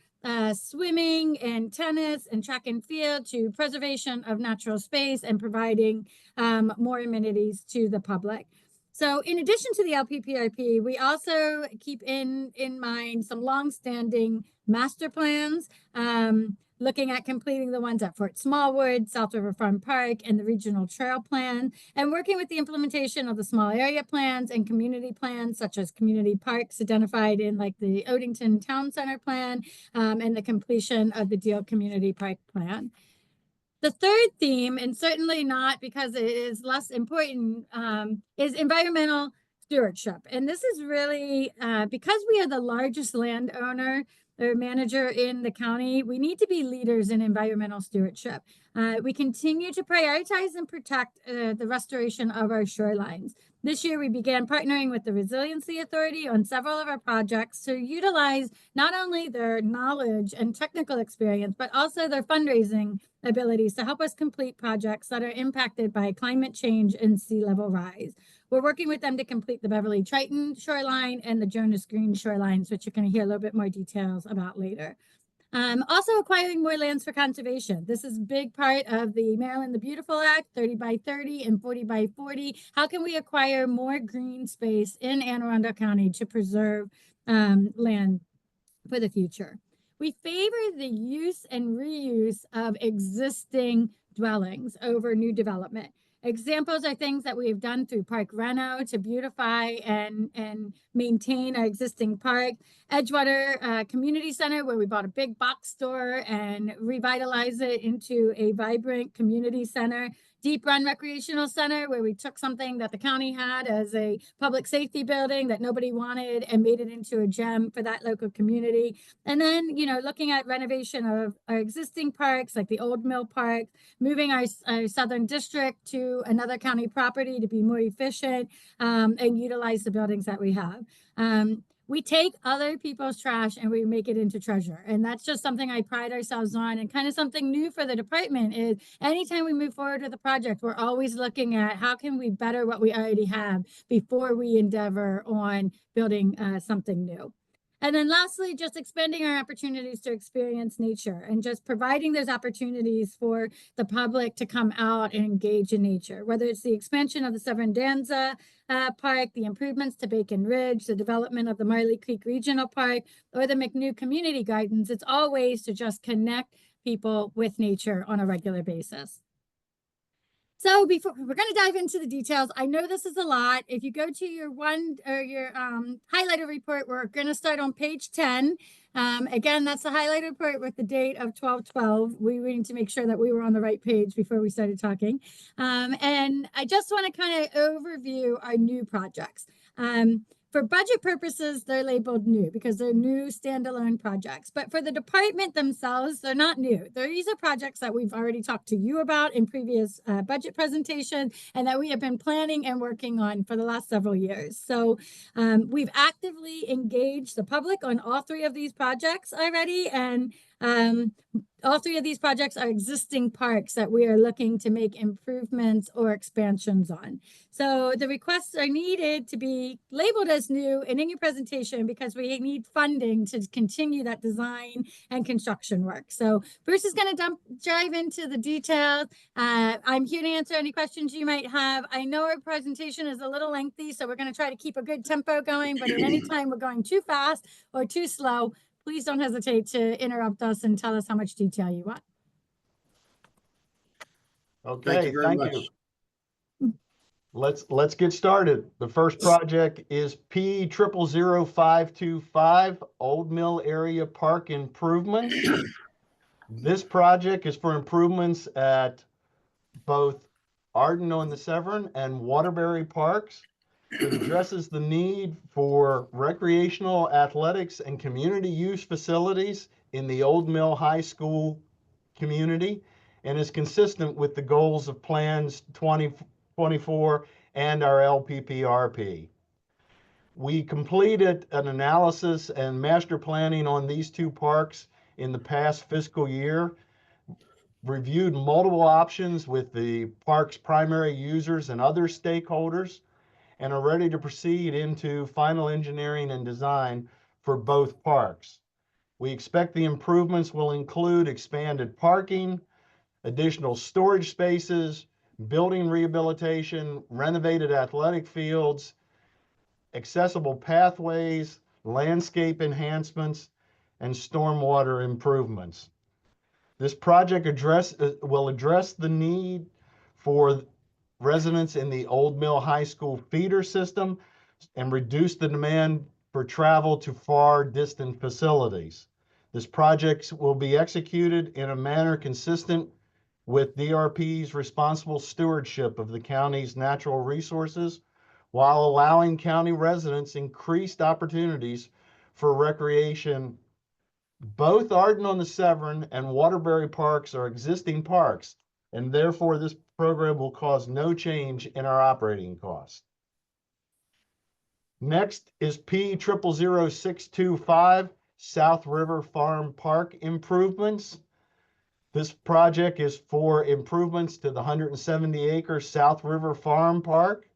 swimming and tennis and track and field to preservation of natural space and providing more amenities to the public. So in addition to the LPPRP, we also keep in mind some longstanding master plans, looking at completing the ones at Fort Smallwood, South River Farm Park, and the Regional Trail Plan, and working with the implementation of the small area plans and community plans, such as community parks identified in like the Odenton Town Center Plan, and the completion of the Deal Community Park Plan. The third theme, and certainly not because it is less important, is environmental stewardship. And this is really because we are the largest landowner or manager in the county, we need to be leaders in environmental stewardship. We continue to prioritize and protect the restoration of our shorelines. This year, we began partnering with the Resiliency Authority on several of our projects to utilize not only their knowledge and technical experience, but also their fundraising abilities to help us complete projects that are impacted by climate change and sea level rise. We're working with them to complete the Beverly Triton shoreline and the Jonas Green shorelines, which you're going to hear a little bit more details about later. Also acquiring more lands for conservation. This is a big part of the Maryland the Beautiful Act, 30 by 30 and 40 by 40. How can we acquire more green space in Anne Arundel County to preserve land for the future? We favor the use and reuse of existing dwellings over new development. Examples are things that we have done through Park Reno to beautify and maintain our existing park. Edgewater Community Center, where we bought a big box store and revitalize it into a vibrant community center. Deep Run Recreational Center, where we took something that the county had as a public safety building that nobody wanted and made it into a gem for that local community. And then, you know, looking at renovation of our existing parks, like the Old Mill Park, moving our Southern District to another county property to be more efficient and utilize the buildings that we have. We take other people's trash and we make it into treasure. And that's just something I pride ourselves on, and kind of something new for the department is anytime we move forward with a project, we're always looking at how can we better what we already have before we endeavor on building something new. And then lastly, just expanding our opportunities to experience nature and just providing those opportunities for the public to come out and engage in nature, whether it's the expansion of the Severn Danza Park, the improvements to Bacon Ridge, the development of the Marley Creek Regional Park, or the McNew Community Gardens. It's all ways to just connect people with nature on a regular basis. So before we're going to dive into the details, I know this is a lot. If you go to your highlighted report, we're going to start on page 10. Again, that's the highlighted report with the date of 12/12. We need to make sure that we were on the right page before we started talking. And I just want to kind of overview our new projects. For budget purposes, they're labeled new because they're new standalone projects. But for the department themselves, they're not new. These are projects that we've already talked to you about in previous budget presentations and that we have been planning and working on for the last several years. So we've actively engaged the public on all three of these projects already. And all three of these projects are existing parks that we are looking to make improvements or expansions on. So the requests are needed to be labeled as new and in your presentation because we need funding to continue that design and construction work. So Bruce is going to dive into the details. I'm here to answer any questions you might have. I know our presentation is a little lengthy, so we're going to try to keep a good tempo going, but at any time we're going too fast or too slow, please don't hesitate to interrupt us and tell us how much detail you want. Thank Okay, you very much. Let's get started. The first project is P000525 Old Mill Area Park Improvements. This project is for improvements at both Arundel and the Severn and Waterbury Parks. It addresses the need for recreational athletics and community use facilities in the Old Mill High School community and is consistent with the goals of Plans 2024 and our LPPRP. We completed an analysis and master planning on these two parks in the past fiscal year, reviewed multiple options with the park's primary users and other stakeholders, and are ready to proceed into final engineering and design for both parks. We expect the improvements will include expanded parking, additional storage spaces, building rehabilitation, renovated athletic fields, accessible pathways, landscape enhancements, and stormwater improvements. This project will address the need for residents in the Old Mill High School feeder system and reduce the demand for travel to far distant facilities. This project will be executed in a manner consistent with DRP's responsible stewardship of the county's natural resources while allowing county residents increased opportunities for recreation. Both Arden on the Severn and Waterbury Parks are existing parks, and therefore this program will cause no change in our operating costs. Next is P000625 South River Farm Park improvements. This project is for improvements to the 170-acre South River Farm Park.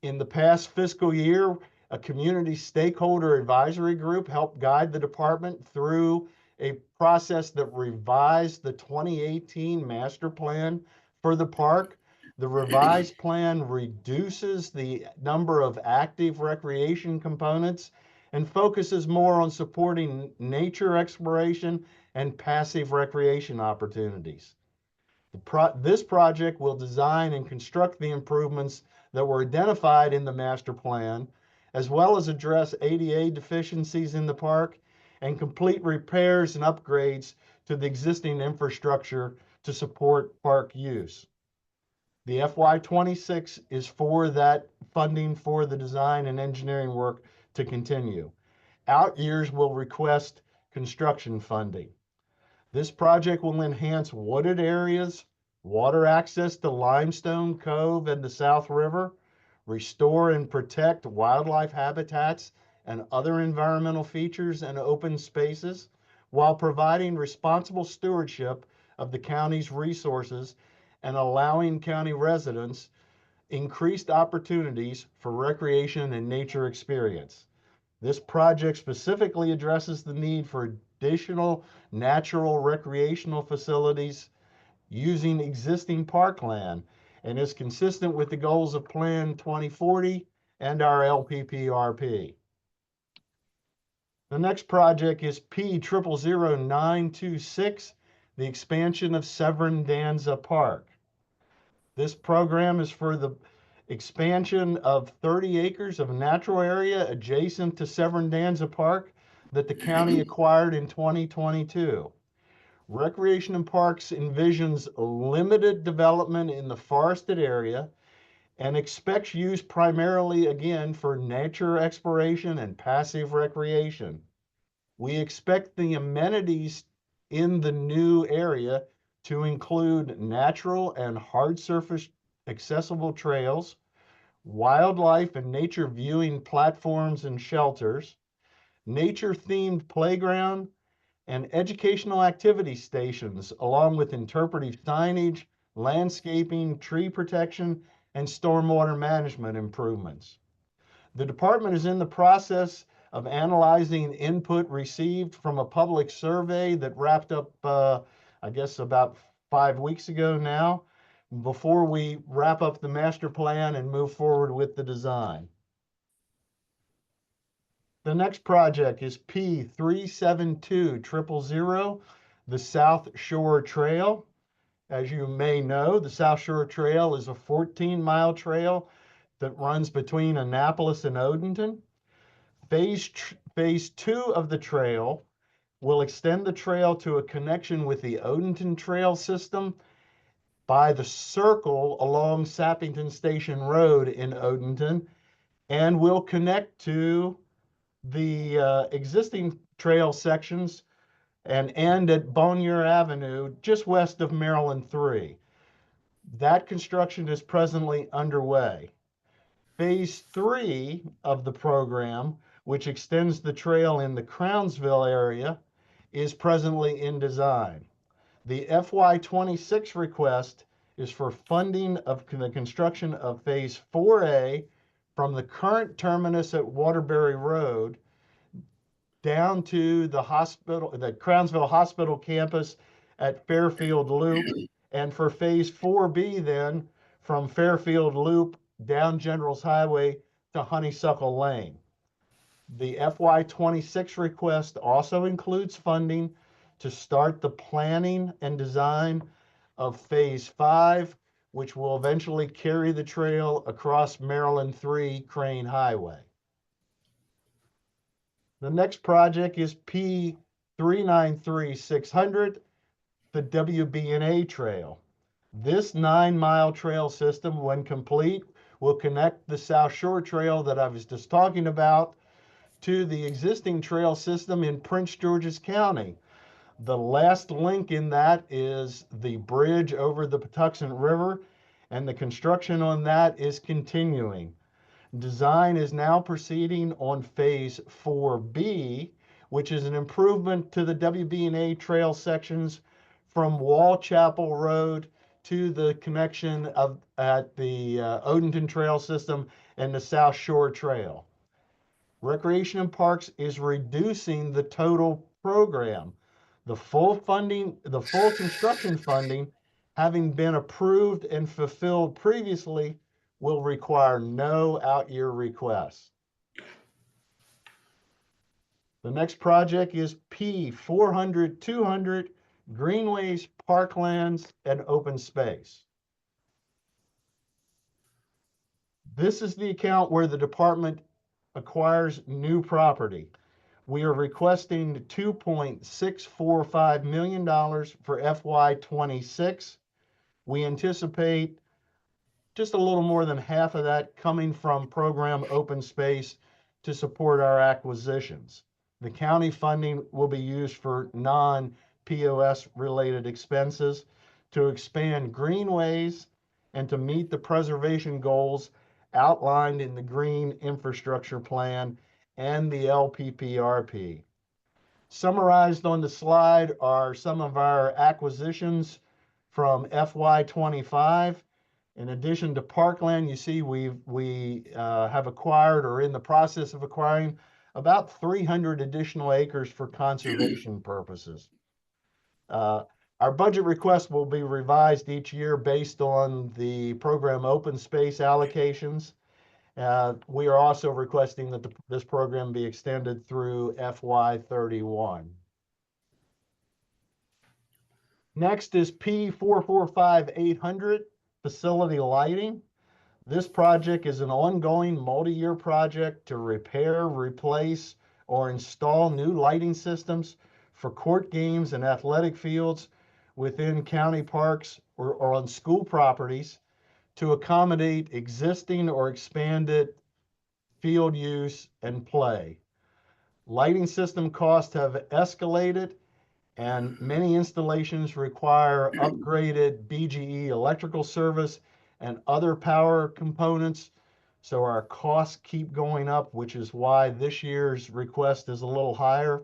In the past fiscal year, a community stakeholder advisory group helped guide the department through a process that revised the 2018 master plan for the park. The revised plan reduces the number of active recreation components and focuses more on supporting nature exploration and passive recreation opportunities. This project will design and construct the improvements that were identified in the master plan, as well as address ADA deficiencies in the park and complete repairs and upgrades to the existing infrastructure to support park use. The FY26 is for that funding for the design and engineering work to continue. Out years will request construction funding. This project will enhance wooded areas, water access to Limestone Cove and the South River, restore and protect wildlife habitats and other environmental features and open spaces, while providing responsible stewardship of the county's resources and allowing county residents increased opportunities for recreation and nature experience. This project specifically addresses the need for additional natural recreational facilities using existing parkland and is consistent with the goals of Plan 2040 and our LPPRP. The next project is P000926, the expansion of Severn Danza Park. This program is for the expansion of 30 acres of natural area adjacent to Severn Danza Park that the county acquired in 2022. Recreation and Parks envisions limited development in the forested area and expects use primarily, again, for nature exploration and passive recreation. We expect the amenities in the new area to include natural and hard surface accessible trails, wildlife and nature viewing platforms and shelters, nature-themed playground, and educational activity stations, along with interpretive signage, landscaping, tree protection, and stormwater management improvements. The department is in the process of analyzing input received from a public survey that wrapped up, I guess, about 5 weeks ago now, before we wrap up the master plan and move forward with the design. The next project is P372000, the South Shore Trail. As you may know, the South Shore Trail is a 14-mile trail that runs between Annapolis and Odenton. Phase 2 of the trail will extend the trail to a connection with the Odenton Trail system by the circle along Sappington Station Road in Odenton, and will connect to the existing trail sections and end at Bonnier Avenue, just west of Maryland 3. That construction is presently underway. Phase 3 of the program, which extends the trail in the Crownsville area, is presently in design. The FY26 request is for funding of the construction of Phase 4A from the current terminus at Waterbury Road down to the hospital, the Crownsville Hospital campus at Fairfield Loop, and for Phase 4B then from Fairfield Loop down Generals Highway to Honeysuckle Lane. The FY26 request also includes funding to start the planning and design of Phase 5, which will eventually carry the trail across Maryland 3 Crane Highway. The next project is P393600, the WB&A Trail. This 9-mile trail system, when complete, will connect the South Shore Trail that I was just talking about to the existing trail system in Prince George's County. The last link in that is the bridge over the Patuxent River, and the construction on that is continuing. Design is now proceeding on Phase 4B, which is an improvement to the WB&A trail sections from Wall Chapel Road to the connection at the Odenton Trail System and the South Shore Trail. Recreation and Parks is reducing the total program. The full construction funding, having been approved and fulfilled previously, will require no out-year requests. The next project is P400200, Greenways, Parklands, and Open Space. This is the account where the department acquires new property. We are requesting $2.645 million for FY26. We anticipate just a little more than half of that coming from program Open Space to support our acquisitions. The county funding will be used for non-POS related expenses to expand greenways and to meet the preservation goals outlined in the Green Infrastructure Plan and the LPPRP. Summarized on the slide are some of our acquisitions from FY25. In addition to Parkland, you see we have acquired or in the process of acquiring about 300 additional acres for conservation purposes. Our budget request will be revised each year based on the program open space allocations. We are also requesting that this program be extended through FY31. Next is P445800, facility lighting. This project is an ongoing multi-year project to repair, replace, or install new lighting systems for court games and athletic fields within county parks or on school properties to accommodate existing or expanded field use and play. Lighting system costs have escalated, and many installations require upgraded BGE electrical service and other power components. So our costs keep going up, which is why this year's request is a little higher.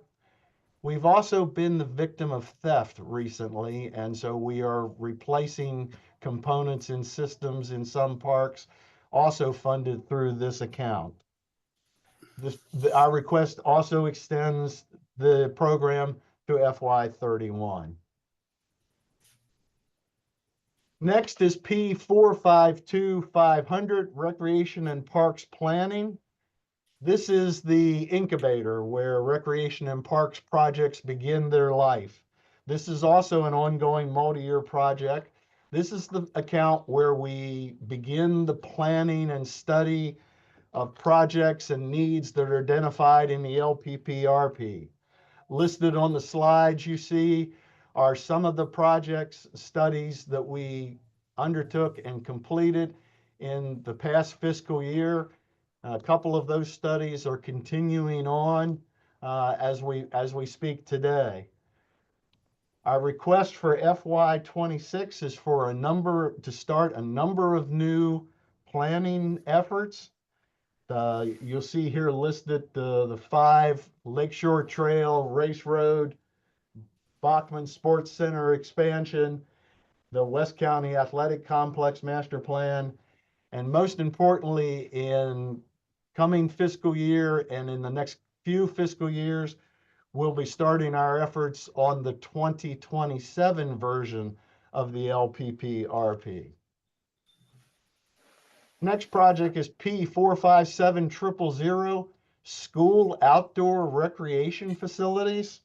We've also been the victim of theft recently, and so we are replacing components in systems in some parks, also funded through this account. Our request also extends the program to FY31. Next is P452500, Recreation and Parks Planning. This is the incubator where recreation and parks projects begin their life. This is also an ongoing multi-year project. This is the account where we begin the planning and study of projects and needs that are identified in the LPPRP. Listed on the slides you see are some of the projects, studies that we undertook and completed in the past fiscal year. A couple of those studies are continuing on as we speak today. Our request for FY26 is for to start a number of new planning efforts. You'll see here listed the 5 Lakeshore Trail, Race Road, Bachman Sports Center expansion, the West County Athletic Complex Master Plan, and most importantly, in coming fiscal year and in the next few fiscal years, we'll be starting our efforts on the 2027 version of the LPPRP. Next project is P457000, School Outdoor Recreation Facilities.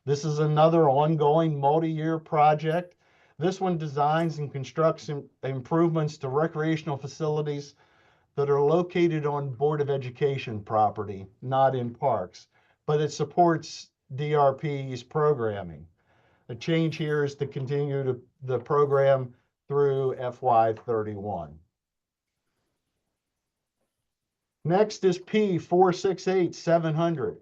This is another ongoing multi-year project. This one designs and constructs improvements to recreational facilities that are located on Board of Education property, not in parks, but it supports DRP's programming. The change here is to continue the program through FY31. Next is P468700,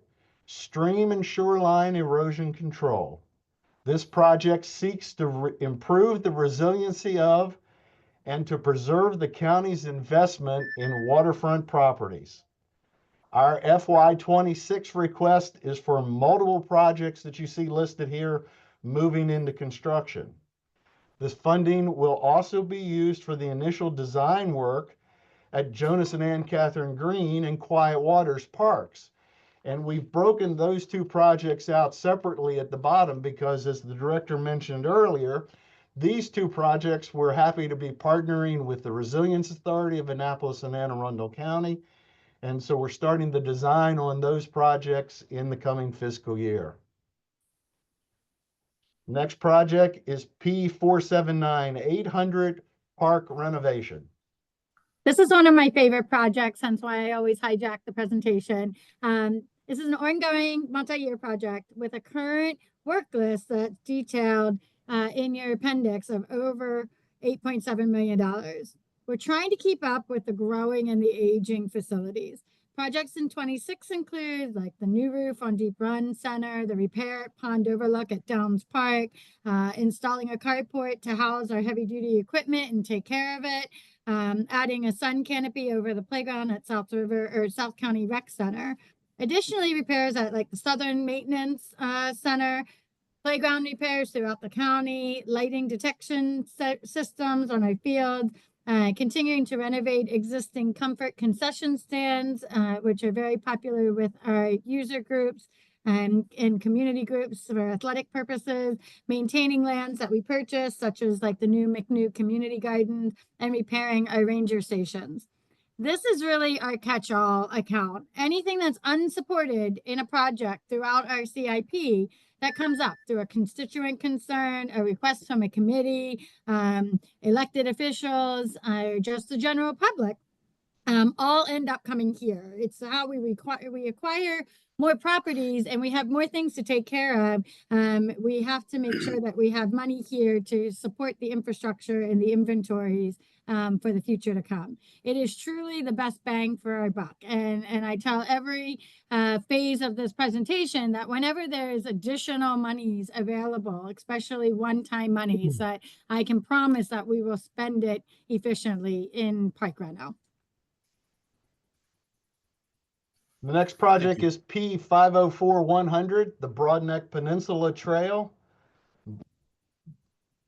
Stream and Shoreline Erosion Control. This project seeks to improve the resiliency of and to preserve the county's investment in waterfront properties. Our FY26 request is for multiple projects that you see listed here moving into construction. This funding will also be used for the initial design work at Jonas and Ann Catherine Green and Quiet Waters Parks. And we've broken those two projects out separately at the bottom because, as the director mentioned earlier, these two projects we're happy to be partnering with the Resilience Authority of Annapolis and Anne Arundel County. And so we're starting the design on those projects in the coming fiscal year. Next project is P479800, Park Renovation. This is one of my favorite projects, hence why I always hijack the presentation. This is an ongoing multi-year project with a current work list that's detailed in your appendix of over $8.7 million. We're trying to keep up with the growing and the aging facilities. Projects in 26 include like the new roof on Deep Run Center, the repair at Pond Overlook at Downs Park, installing a carport to house our heavy duty equipment and take care of it, adding a sun canopy over the playground at South County Rec Center. Additionally, repairs at like the Southern Maintenance Center, playground repairs throughout the county, lighting detection systems on our field, continuing to renovate existing comfort concession stands, which are very popular with our user groups and community groups for athletic purposes, maintaining lands that we purchased, such as like the new McNew Community Garden, and repairing our ranger stations. This is really our catch-all account. Anything that's unsupported in a project throughout our CIP that comes up through a constituent concern, a request from a committee, elected officials, or just the general public, all end up coming here. It's how we acquire more properties and we have more things to take care of. We have to make sure that we have money here to support the infrastructure and the inventories for the future to come. It is truly the best bang for our buck. And I tell every phase of this presentation that whenever there is additional monies available, especially one-time monies, that I can promise that we will spend it efficiently in Park Reno. The next project is P504100, the Broadneck Peninsula Trail.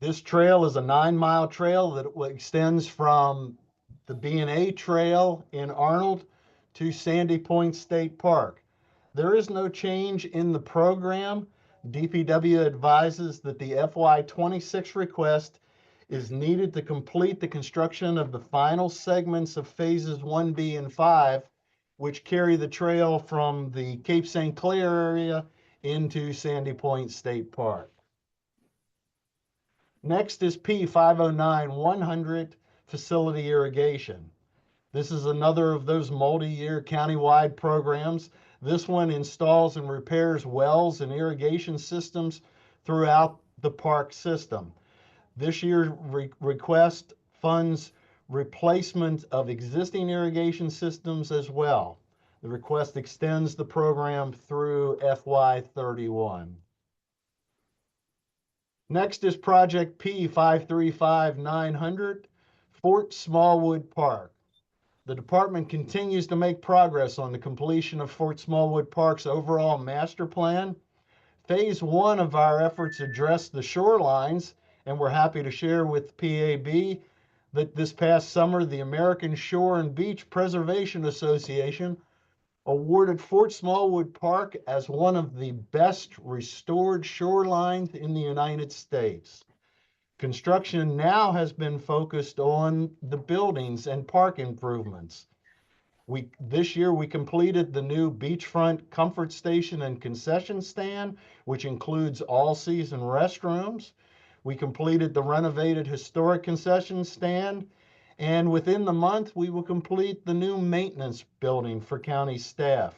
This trail is a 9-mile trail that extends from the B&A Trail in Arnold to Sandy Point State Park. There is no change in the program. DPW advises that the FY26 request is needed to complete the construction of the final segments of phases 1B and 5, which carry the trail from the Cape St. Clair area into Sandy Point State Park. Next is P509100, facility irrigation. This is another of those multi-year countywide programs. This one installs and repairs wells and irrigation systems throughout the park system. This year's request funds replacement of existing irrigation systems as well. The request extends the program through FY31. Next is project P535900, Fort Smallwood Park. The department continues to make progress on the completion of Fort Smallwood Park's overall master plan. Phase 1 of our efforts addressed the shorelines, and we're happy to share with PAB that this past summer, the American Shore and Beach Preservation Association awarded Fort Smallwood Park as one of the best restored shorelines in the United States. Construction now has been focused on the buildings and park improvements. This year we completed the new beachfront comfort station and concession stand, which includes all-season restrooms. We completed the renovated historic concession stand, and within the month we will complete the new maintenance building for county staff.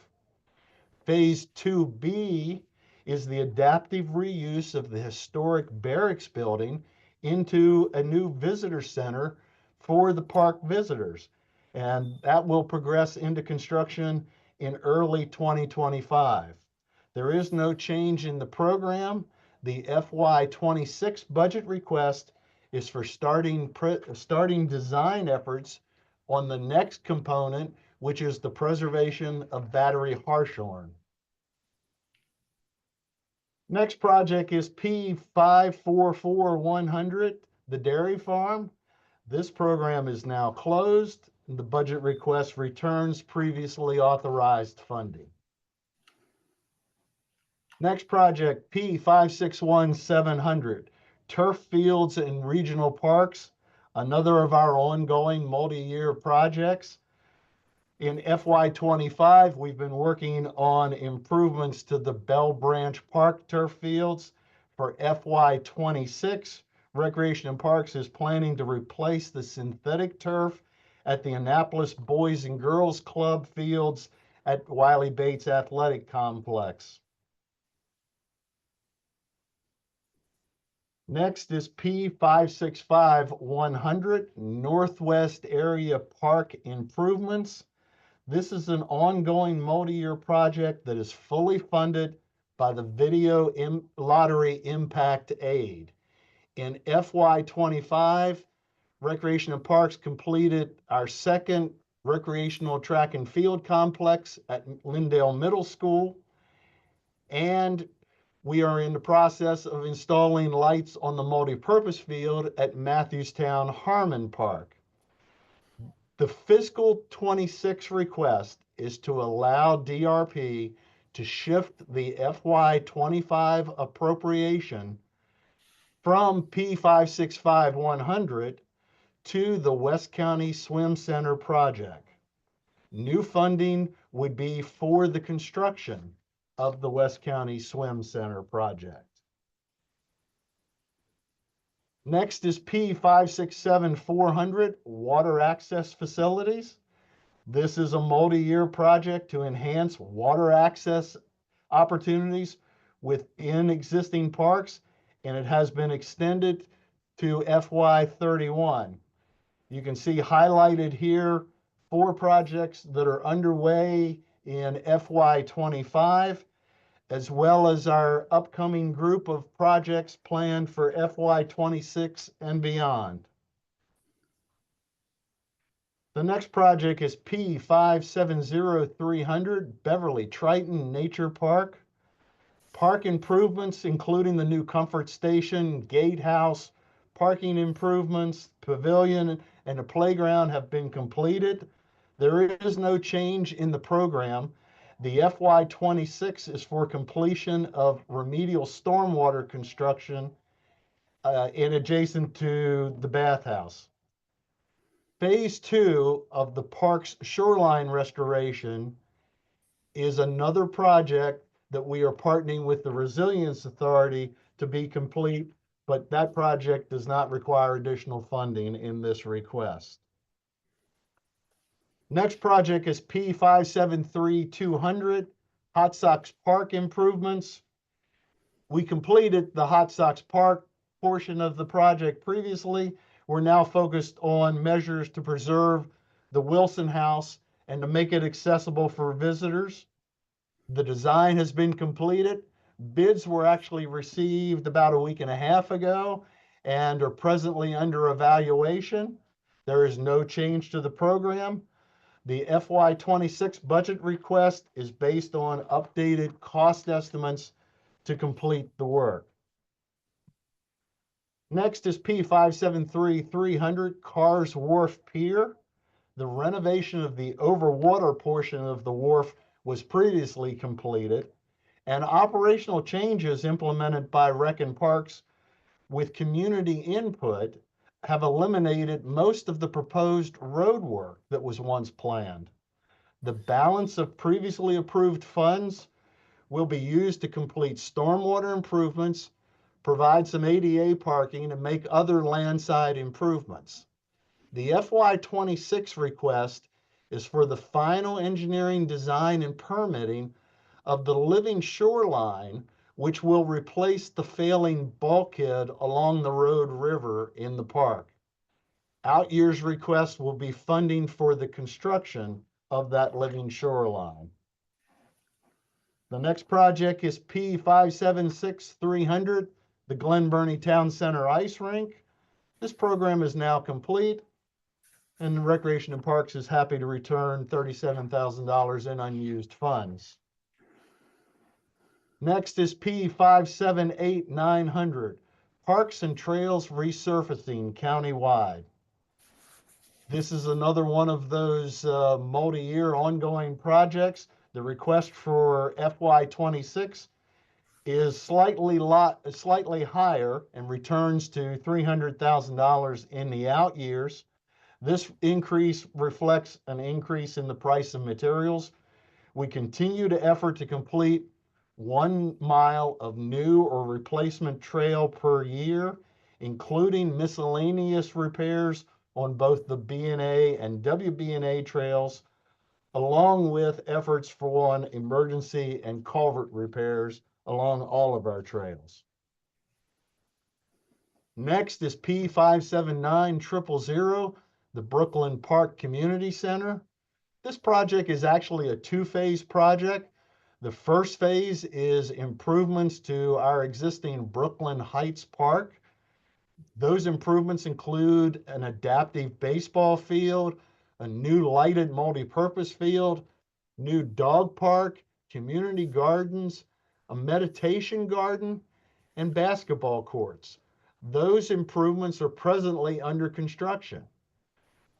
Phase 2B is the adaptive reuse of the historic barracks building into a new visitor center for the park visitors. And that will progress into construction in early 2025. There is no change in the program. The FY26 budget request is for starting design efforts on the next component, which is the preservation of Battery Hartshorn. Next project is P544100, the dairy farm. This program is now closed. The budget request returns previously authorized funding. Next project, P561700, turf fields and regional parks, another of our ongoing multi-year projects. In FY25, we've been working on improvements to the Bell Branch Park turf fields. For FY26, Recreation and Parks is planning to replace the synthetic turf at the Annapolis Boys and Girls Club fields at Wiley Bates Athletic Complex. Next is P565100, Northwest Area Park Improvements. This is an ongoing multi-year project that is fully funded by the Video Lottery Impact Aid. In FY25, Recreation and Parks completed our second recreational track and field complex at Lindale Middle School, and we are in the process of installing lights on the multi-purpose field at Matthewstown Harmon Park. The fiscal 26 request is to allow DRP to shift the FY25 appropriation from P565100 to the West County Swim Center project. New funding would be for the construction of the West County Swim Center project. Next is P567400, water access facilities. This is a multi-year project to enhance water access opportunities within existing parks, and it has been extended to FY31. You can see highlighted here 4 projects that are underway in FY25, as well as our upcoming group of projects planned for FY26 and beyond. The next project is P570300, Beverly Triton Nature Park. Park improvements, including the new comfort station, gatehouse, parking improvements, pavilion, and a playground have been completed. There is no change in the program. The FY26 is for completion of remedial stormwater construction in adjacent to the bathhouse. Phase 2 of the park's shoreline restoration is another project that we are partnering with the Resilience Authority to be complete, but that project does not require additional funding in this request. Next project is P573200, Hot Sox Park improvements. We completed the Hot Sox Park portion of the project previously. We're now focused on measures to preserve the Wilson House and to make it accessible for visitors. The design has been completed. Bids were actually received about a week and a half ago and are presently under evaluation. There is no change to the program. The FY26 budget request is based on updated cost estimates to complete the work. Next is P573300, Cars Wharf Pier. The renovation of the overwater portion of the wharf was previously completed, and operational changes implemented by Rec and Parks with community input have eliminated most of the proposed road work that was once planned. The balance of previously approved funds will be used to complete stormwater improvements, provide some ADA parking, and make other landside improvements. The FY26 request is for the final engineering design and permitting of the living shoreline, which will replace the failing bulkhead along the Road River in the park. Out years request will be funding for the construction of that living shoreline. The next project is P576300, the Glen Burnie Town Center Ice Rink. This program is now complete, and Recreation and Parks is happy to return $37,000 in unused funds. Next is P578900, Parks and Trails Resurfacing Countywide. This is another one of those multi-year ongoing projects. The request for FY26 is slightly higher and returns to $300,000 in the out years. This increase reflects an increase in the price of materials. We continue to effort to complete 1 mile of new or replacement trail per year, including miscellaneous repairs on both the B&A and WB&A trails, along with efforts for emergency and culvert repairs along all of our trails. Next is P579000, the Brooklyn Park Community Center. This project is actually a 2-phase project. The first phase is improvements to our existing Brooklyn Heights Park. Those improvements include an adaptive baseball field, a new lighted multi-purpose field, new dog park, community gardens, a meditation garden, and basketball courts. Those improvements are presently under construction.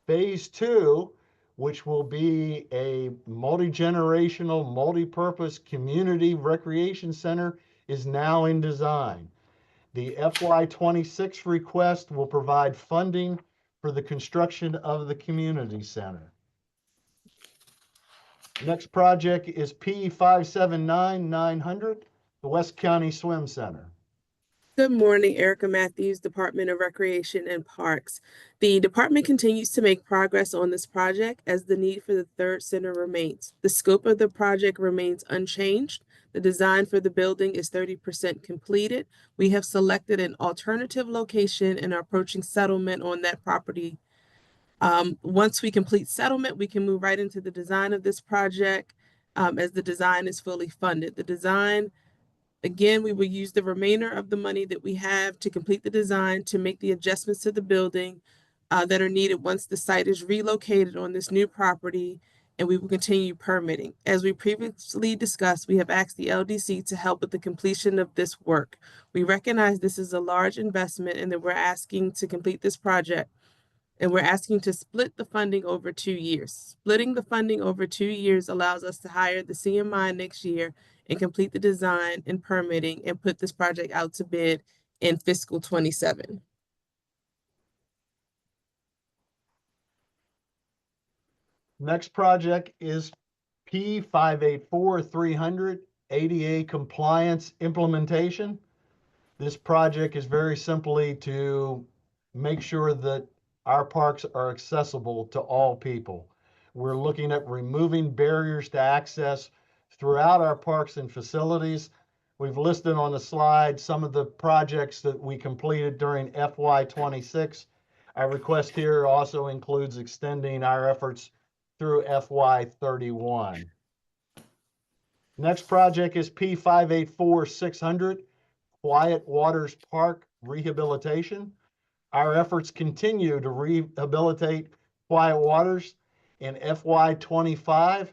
Phase 2, which will be a multi-generational, multi-purpose community recreation center, is now in design. The FY26 request will provide funding for the construction of the community center. Next project is P579900, the West County Swim Center. Good morning, Erica Matthews, Department of Recreation and Parks. The department continues to make progress on this project as the need for the third center remains. The scope of the project remains unchanged. The design for the building is 30% completed. We have selected an alternative location and are approaching settlement on that property. Once we complete settlement, we can move right into the design of this project as the design is fully funded. The design, again, we will use the remainder of the money that we have to complete the design to make the adjustments to the building that are needed once the site is relocated on this new property, and we will continue permitting. As we previously discussed, we have asked the LDC to help with the completion of this work. We recognize this is a large investment and that we're asking to complete this project, and we're asking to split the funding over 2 years. Splitting the funding over 2 years allows us to hire the CMI next year and complete the design and permitting and put this project out to bid in fiscal 27. Next project is P584300, ADA compliance implementation. This project is very simply to make sure that our parks are accessible to all people. We're looking at removing barriers to access throughout our parks and facilities. We've listed on the slide some of the projects that we completed during FY26. Our request here also includes extending our efforts through FY31. Next project is P584600, Quiet Waters Park rehabilitation. Our efforts continue to rehabilitate Quiet Waters. In FY25,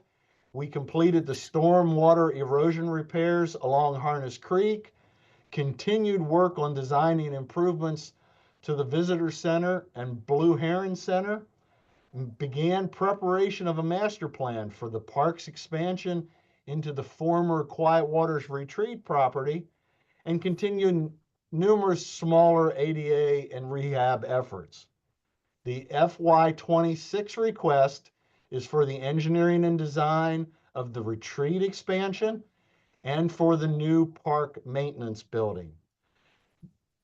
we completed the stormwater erosion repairs along Harness Creek, continued work on designing improvements to the Visitor Center and Blue Heron Center, began preparation of a master plan for the park's expansion into the former Quiet Waters Retreat property, and continued numerous smaller ADA and rehab efforts. The FY26 request is for the engineering and design of the retreat expansion and for the new park maintenance building.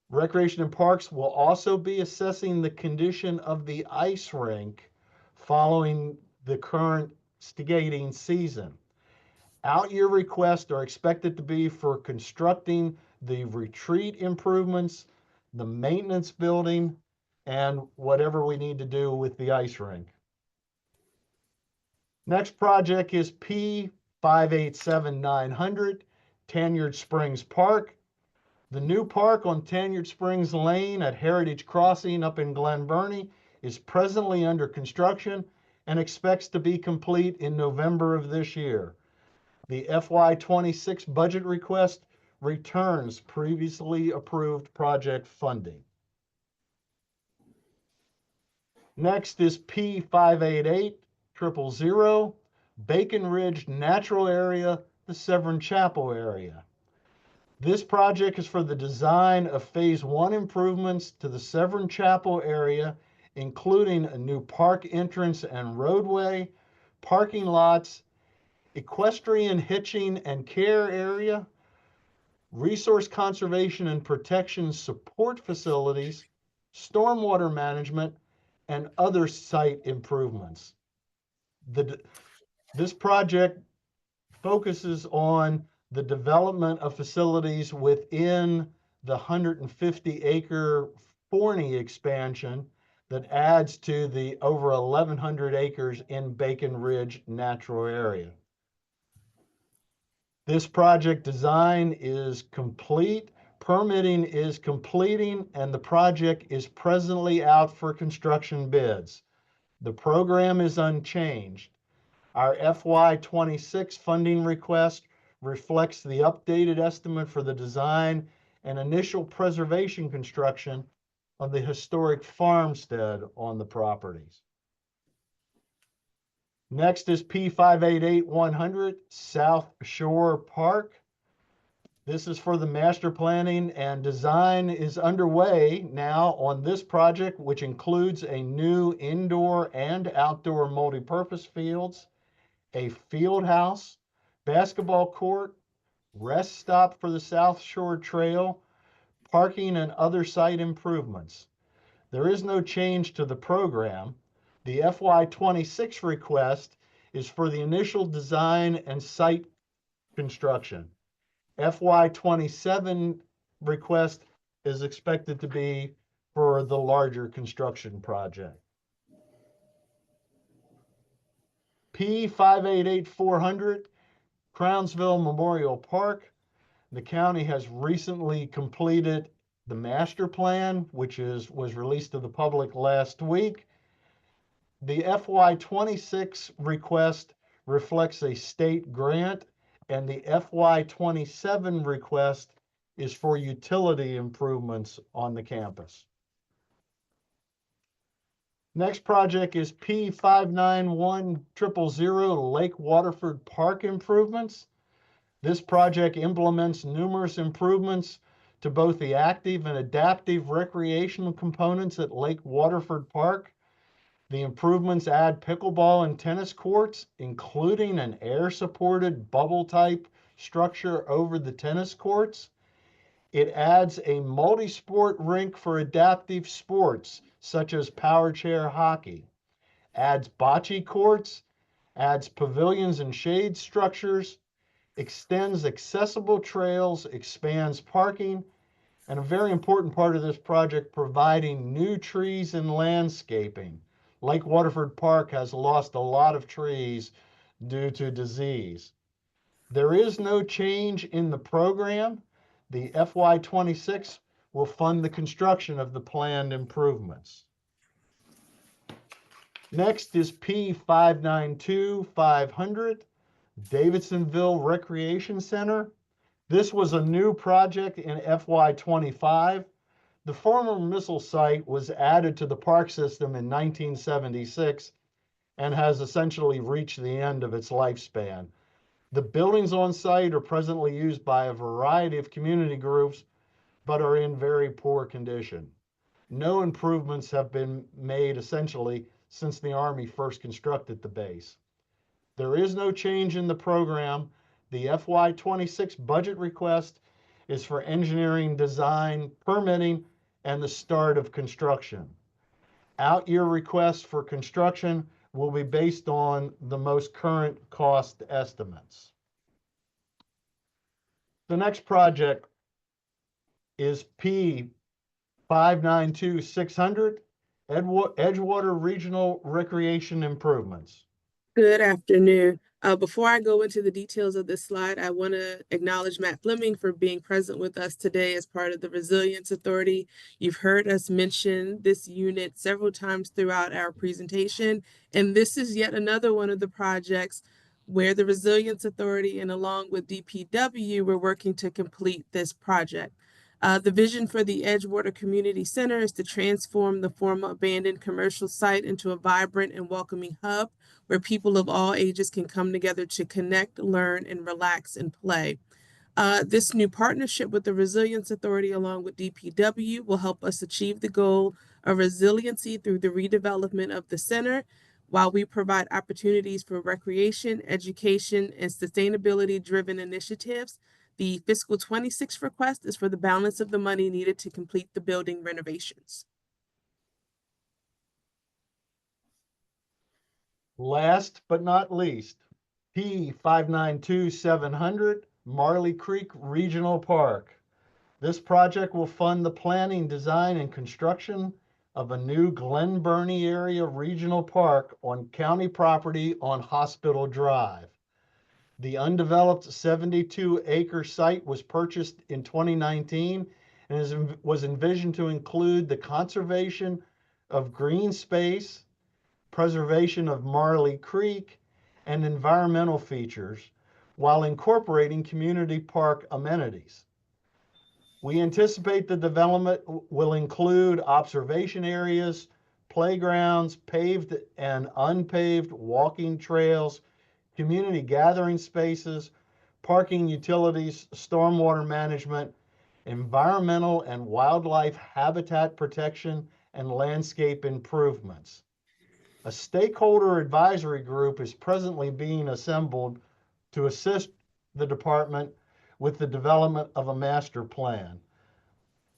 Recreation and Parks will also be assessing the condition of the ice rink following the current skating season. Out-year requests are expected to be for constructing the retreat improvements, the maintenance building, and whatever we need to do with the ice rink. Next project is P587900, Tanyard Springs Park. The new park on Tanyard Springs Lane at Heritage Crossing up in Glen Burnie is presently under construction and expects to be complete in November of this year. The FY26 budget request returns previously approved project funding. Next is P588000, Bacon Ridge Natural Area, the Severn Chapel area. This project is for the design of Phase 1 improvements to the Severn Chapel area, including a new park entrance and roadway, parking lots, equestrian hitching and care area, resource conservation and protection support facilities, stormwater management, and other site improvements. This project focuses on the development of facilities within the 150-acre Forney expansion that adds to the over 1,100 acres in Bacon Ridge natural area. This project design is complete, permitting is completing, and the project is presently out for construction bids. The program is unchanged. Our FY26 funding request reflects the updated estimate for the design and initial preservation construction of the historic farmstead on the properties. Next is P588100 South Shore Park. This is for the master planning, and design is underway now on this project, which includes a new indoor and outdoor multipurpose fields, a field house, basketball court, rest stop for the South Shore Trail, parking, and other site improvements. There is no change to the program. The FY26 request is for the initial design and site construction. FY27 request is expected to be for the larger construction project. P588400 Crownsville Memorial Park. The county has recently completed the master plan, which was released to the public last week. The FY26 request reflects a state grant, and the FY27 request is for utility improvements on the campus. Next project is P591000 Lake Waterford Park improvements. This project implements numerous improvements to both the active and adaptive recreational components at Lake Waterford Park. The improvements add pickleball and tennis courts, including an air-supported bubble-type structure over the tennis courts. It adds a multi-sport rink for adaptive sports, such as power chair hockey, adds bocce courts, adds pavilions and shade structures, extends accessible trails, expands parking, and a very important part of this project, providing new trees and landscaping. Lake Waterford Park has lost a lot of trees due to disease. There is no change in the program. The FY26 will fund the construction of the planned improvements. Next is P592500 Davidsonville Recreation Center. This was a new project in FY25. The former missile site was added to the park system in 1976 and has essentially reached the end of its lifespan. The buildings on site are presently used by a variety of community groups, but are in very poor condition. No improvements have been made essentially since the Army first constructed the base. There is no change in the program. The FY26 budget request is for engineering, design, permitting, and the start of construction. Out-year requests for construction will be based on the most current cost estimates. The next project is P592600 Edgewater Regional Recreation Improvements. Good afternoon. Before I go into the details of this slide, I want to acknowledge Matt Fleming for being present with us today as part of the Resilience Authority. You've heard us mention this unit several times throughout our presentation, and this is yet another one of the projects where the Resilience Authority and along with DPW, we're working to complete this project. The vision for the Edgewater Community Center is to transform the former abandoned commercial site into a vibrant and welcoming hub where people of all ages can come together to connect, learn, and relax and play. This new partnership with the Resilience Authority along with DPW will help us achieve the goal of resiliency through the redevelopment of the center, while we provide opportunities for recreation, education, and sustainability-driven initiatives. The fiscal 26 request is for the balance of the money needed to complete the building renovations. Last but not least, P592700 Marley Creek Regional Park. This project will fund the planning, design, and construction of a new Glen Burnie area regional park on county property on Hospital Drive. The undeveloped 72-acre site was purchased in 2019 and was envisioned to include the conservation of green space, preservation of Marley Creek, and environmental features, while incorporating community park amenities. We anticipate the development will include observation areas, playgrounds, paved and unpaved walking trails, community gathering spaces, parking, utilities, stormwater management, environmental and wildlife habitat protection, and landscape improvements. A stakeholder advisory group is presently being assembled to assist the department with the development of a master plan.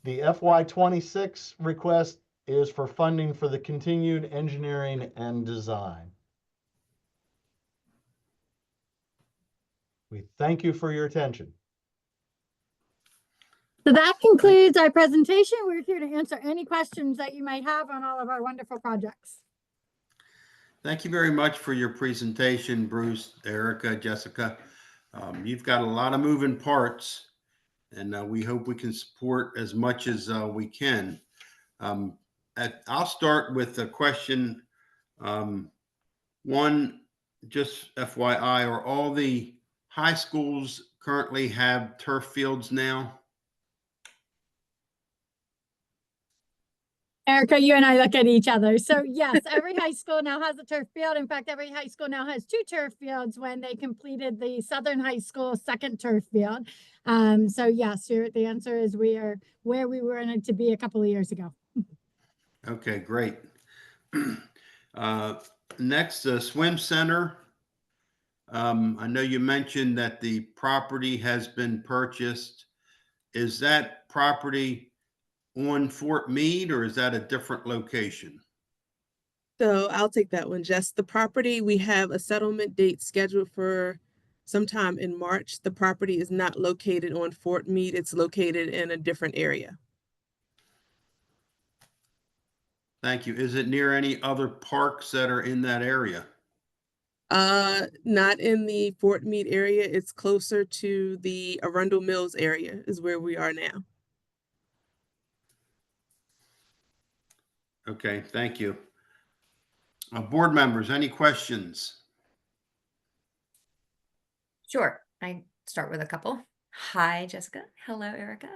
The FY26 request is for funding for the continued engineering and design. We thank you for your attention. So that concludes our presentation. We're here to answer any questions that you might have on all of our wonderful projects. Thank you very much for your presentation, Bruce, Erica, Jessica. You've got a lot of moving parts, and we hope we can support as much as we can. I'll start with a question. One, just FYI, are all the high schools currently have turf fields now? Erica, you and I look at each other. So yes, every high school now has a turf field. In fact, every high school now has 2 turf fields when they completed the Southern High School second turf field. So yes, the answer is we are where we wanted to be a couple of years ago. Okay, great. Next, the swim center. I know you mentioned that the property has been purchased. Is that property on Fort Meade, or is that a different location? So I'll take that one, Jess. The property, we have a settlement date scheduled for sometime in March. The property is not located on Fort Meade. It's located in a different area. Thank you. Is it near any other parks that are in that area? Not in the Fort Meade area. It's closer to the Arundel Mills area is where we are now. Okay, thank you. Board members, any questions? Sure. I start with a couple. Hi, Jessica. Hello, Erica.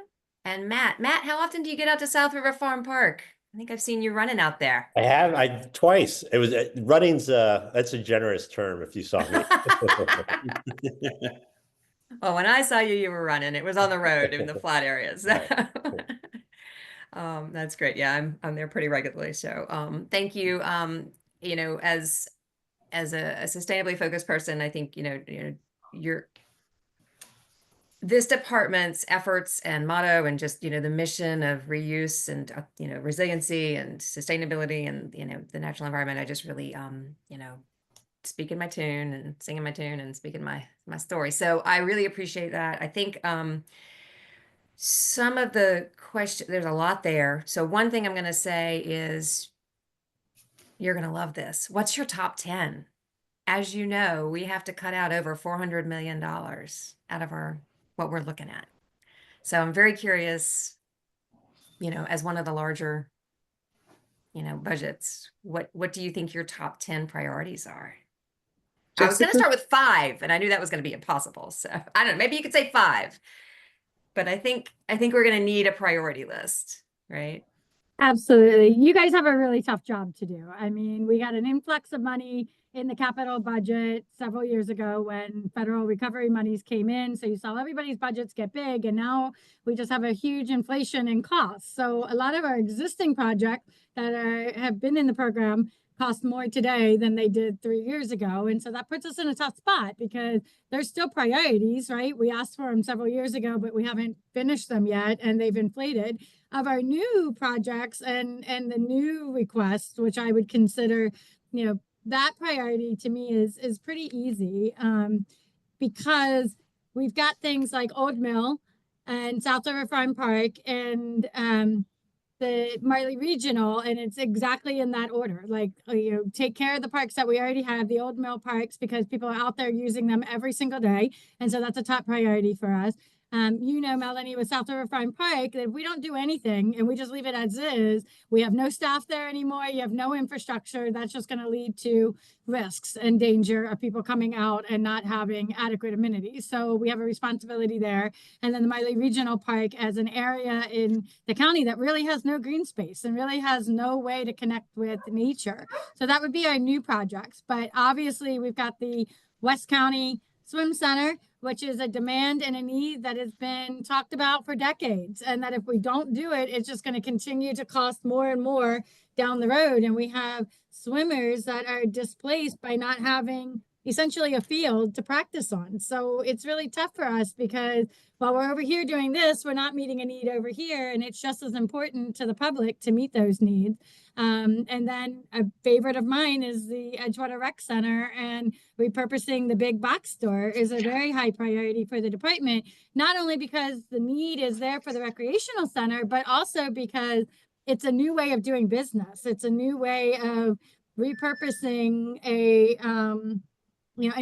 And Matt. Matt, how often do you get out to South River Farm Park? I think I've seen you running out there. I twice. It was running's that's a generous term if you saw me. Well, when I saw you, you were running. It was on the road in the flat areas. So. That's great. Yeah, I'm there pretty regularly. So thank you. You know, as a sustainably focused person, I think this department's efforts and motto, and just the mission of reuse and resiliency and sustainability and the natural environment. I just really speaking my tune and singing my tune and speaking my story. So I really appreciate that. I think some of the questions, there's a lot there. So one thing I'm going to say is, you're going to love this. What's your top 10? As you know, we have to cut out over $400 million out of what we're looking at. So I'm very curious, as one of the larger, budgets, what do you think your top 10 priorities are? Jessica? I was going to start with 5, and I knew that was going to be impossible. So I don't know, maybe you could say 5. But I think we're going to need a priority list, right? Absolutely. You guys have a really tough job to do. I mean, we got an influx of money in the capital budget several years ago when federal recovery monies came in. So you saw everybody's budgets get big, and now we just have a huge inflation in costs. So a lot of our existing projects that have been in the program cost more today than they did 3 years ago. And so that puts us in a tough spot because there's still priorities, right? We asked for them several years ago, but we haven't finished them yet, and they've inflated. Of our new projects and the new requests, which I would consider, that priority to me is pretty easy because we've got things like Old Mill and South River Farm Park and the Marley Regional, and it's exactly in that order. Like, take care of the parks that we already have, the Old Mill parks, because people are out there using them every single day. And so that's a top priority for us. Melanie, with South River Farm Park, that if we don't do anything and we just leave it as is, we have no staff there anymore. You have no infrastructure. That's just going to lead to risks and danger of people coming out and not having adequate amenities. So we have a responsibility there. And then the Miley Regional Park as an area in the county that really has no green space and really has no way to connect with nature. So that would be our new projects. But obviously we've got the West County Swim Center, which is a demand and a need that has been talked about for decades. And that if we don't do it, it's just going to continue to cost more and more down the road. And we have swimmers that are displaced by not having essentially a field to practice on. So it's really tough for us because while we're over here doing this, we're not meeting a need over here. And it's just as important to the public to meet those needs. And then a favorite of mine is the Edgewater Rec Center, and repurposing the big box store is a very high priority for the department, not only because the need is there for the recreational center, but also because it's a new way of doing business. It's a new way of repurposing an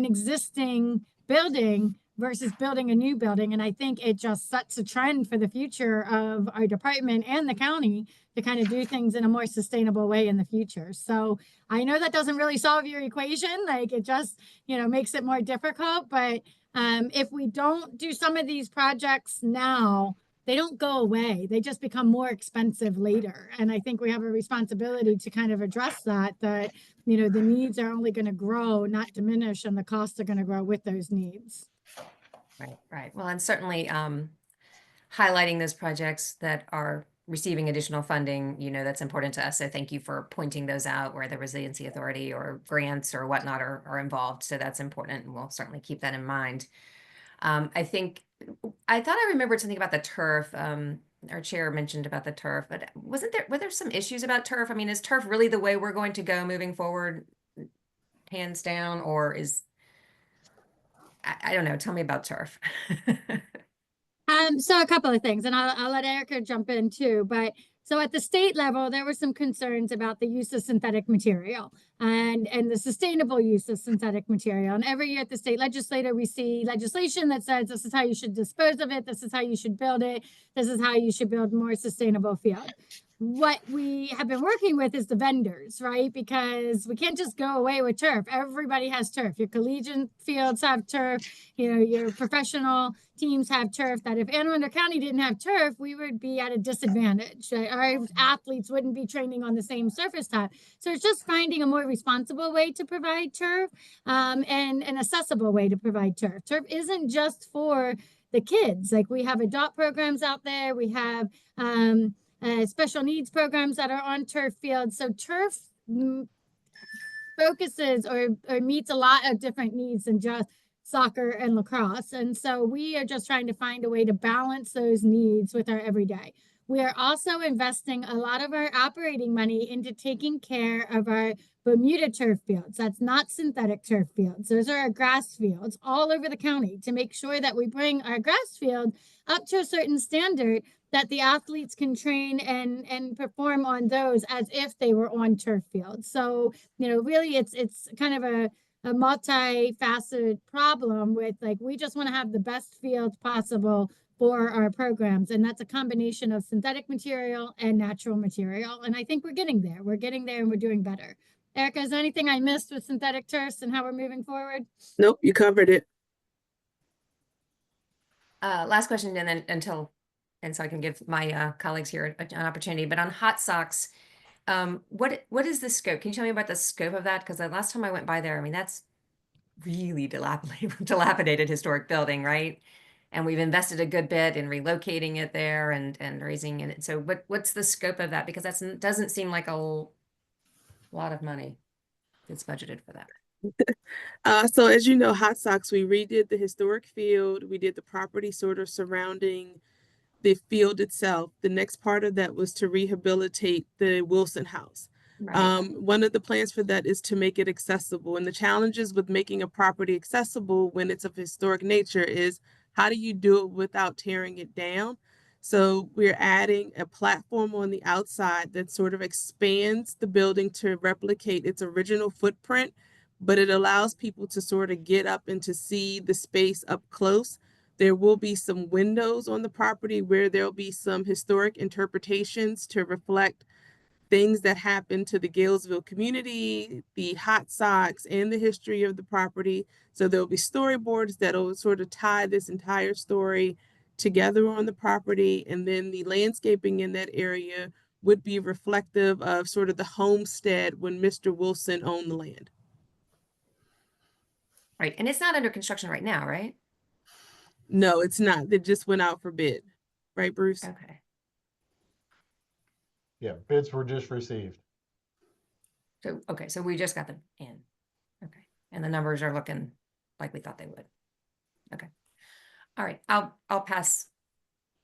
existing building versus building a new building. And I think it just sets a trend for the future of our department and the county to kind of do things in a more sustainable way in the future. So I know that doesn't really solve your equation. Like it just, makes it more difficult. But if we don't do some of these projects now, they don't go away. They just become more expensive later. And I think we have a responsibility to kind of address that, the needs are only going to grow, not diminish, and the costs are going to grow with those needs. Right. Well, and certainly highlighting those projects that are receiving additional funding, that's important to us. So thank you for pointing those out where the Resiliency Authority or grants or whatnot are involved. So that's important, and we'll certainly keep that in mind. I thought I remembered something about the turf. Our chair mentioned about the turf, but were there some issues about turf? I mean, is turf really the way we're going to go moving forward, hands down, or I don't know. Tell me about turf. So a couple of things, and I'll let Erica jump in too. But so at the state level, there were some concerns about the use of synthetic material and the sustainable use of synthetic material. And every year at the state legislature, we see legislation that says this is how you should dispose of it. This is how you should build it. This is how you should build more sustainable field. What we have been working with is the vendors, right? Because we can't just go away with turf. Everybody has turf. Your collegiate fields have turf. Your professional teams have turf. That if Anne Arundel County didn't have turf, we would be at a disadvantage. Our athletes wouldn't be training on the same surface type. So it's just finding a more responsible way to provide turf and an accessible way to provide turf. Turf isn't just for the kids. Like we have adult programs out there. We have special needs programs that are on turf fields. So turf focuses or meets a lot of different needs than just soccer and lacrosse. And so we are just trying to find a way to balance those needs with our everyday. We are also investing a lot of our operating money into taking care of our Bermuda turf fields. That's not synthetic turf fields. Those are our grass fields all over the county to make sure that we bring our grass field up to a certain standard that the athletes can train and perform on those as if they were on turf fields. So, really it's kind of a multifaceted problem with we just want to have the best fields possible for our programs. And that's a combination of synthetic material and natural material. And I think we're getting there. We're getting there and we're doing better. Erica, is there anything I missed with synthetic turfs and how we're moving forward? Nope, you covered it. Last question, and then so I can give my colleagues here an opportunity. But on hot socks, what is the scope? Can you tell me about the scope of that? Because the last time I went by there, I mean, that's really dilapidated historic building, right? And we've invested a good bit in relocating it there and raising it. So what's the scope of that? Because that doesn't seem like a lot of money that's budgeted for that. So as you know, hot socks, we redid the historic field. We did the property sort of surrounding the field itself. The next part of that was to rehabilitate the Wilson House. Right. One of the plans for that is to make it accessible. And the challenges with making a property accessible when it's of historic nature is how do you do it without tearing it down? So we're adding a platform on the outside that sort of expands the building to replicate its original footprint, but it allows people to sort of get up and to see the space up close. There will be some windows on the property where there'll be some historic interpretations to reflect things that happened to the Galesville community, the Hot Sox, and the history of the property. So there'll be storyboards that'll sort of tie this entire story together on the property. And then the landscaping in that area would be reflective of sort of the homestead when Mr. Wilson owned the land. Right. And it's not under construction right now, right? No, it's not. They just went out for bid. Right, Bruce? Okay. Yeah, bids were just received. So, okay, so we just got them in. Okay. And the numbers are looking like we thought they would. Okay. All right. I'll pass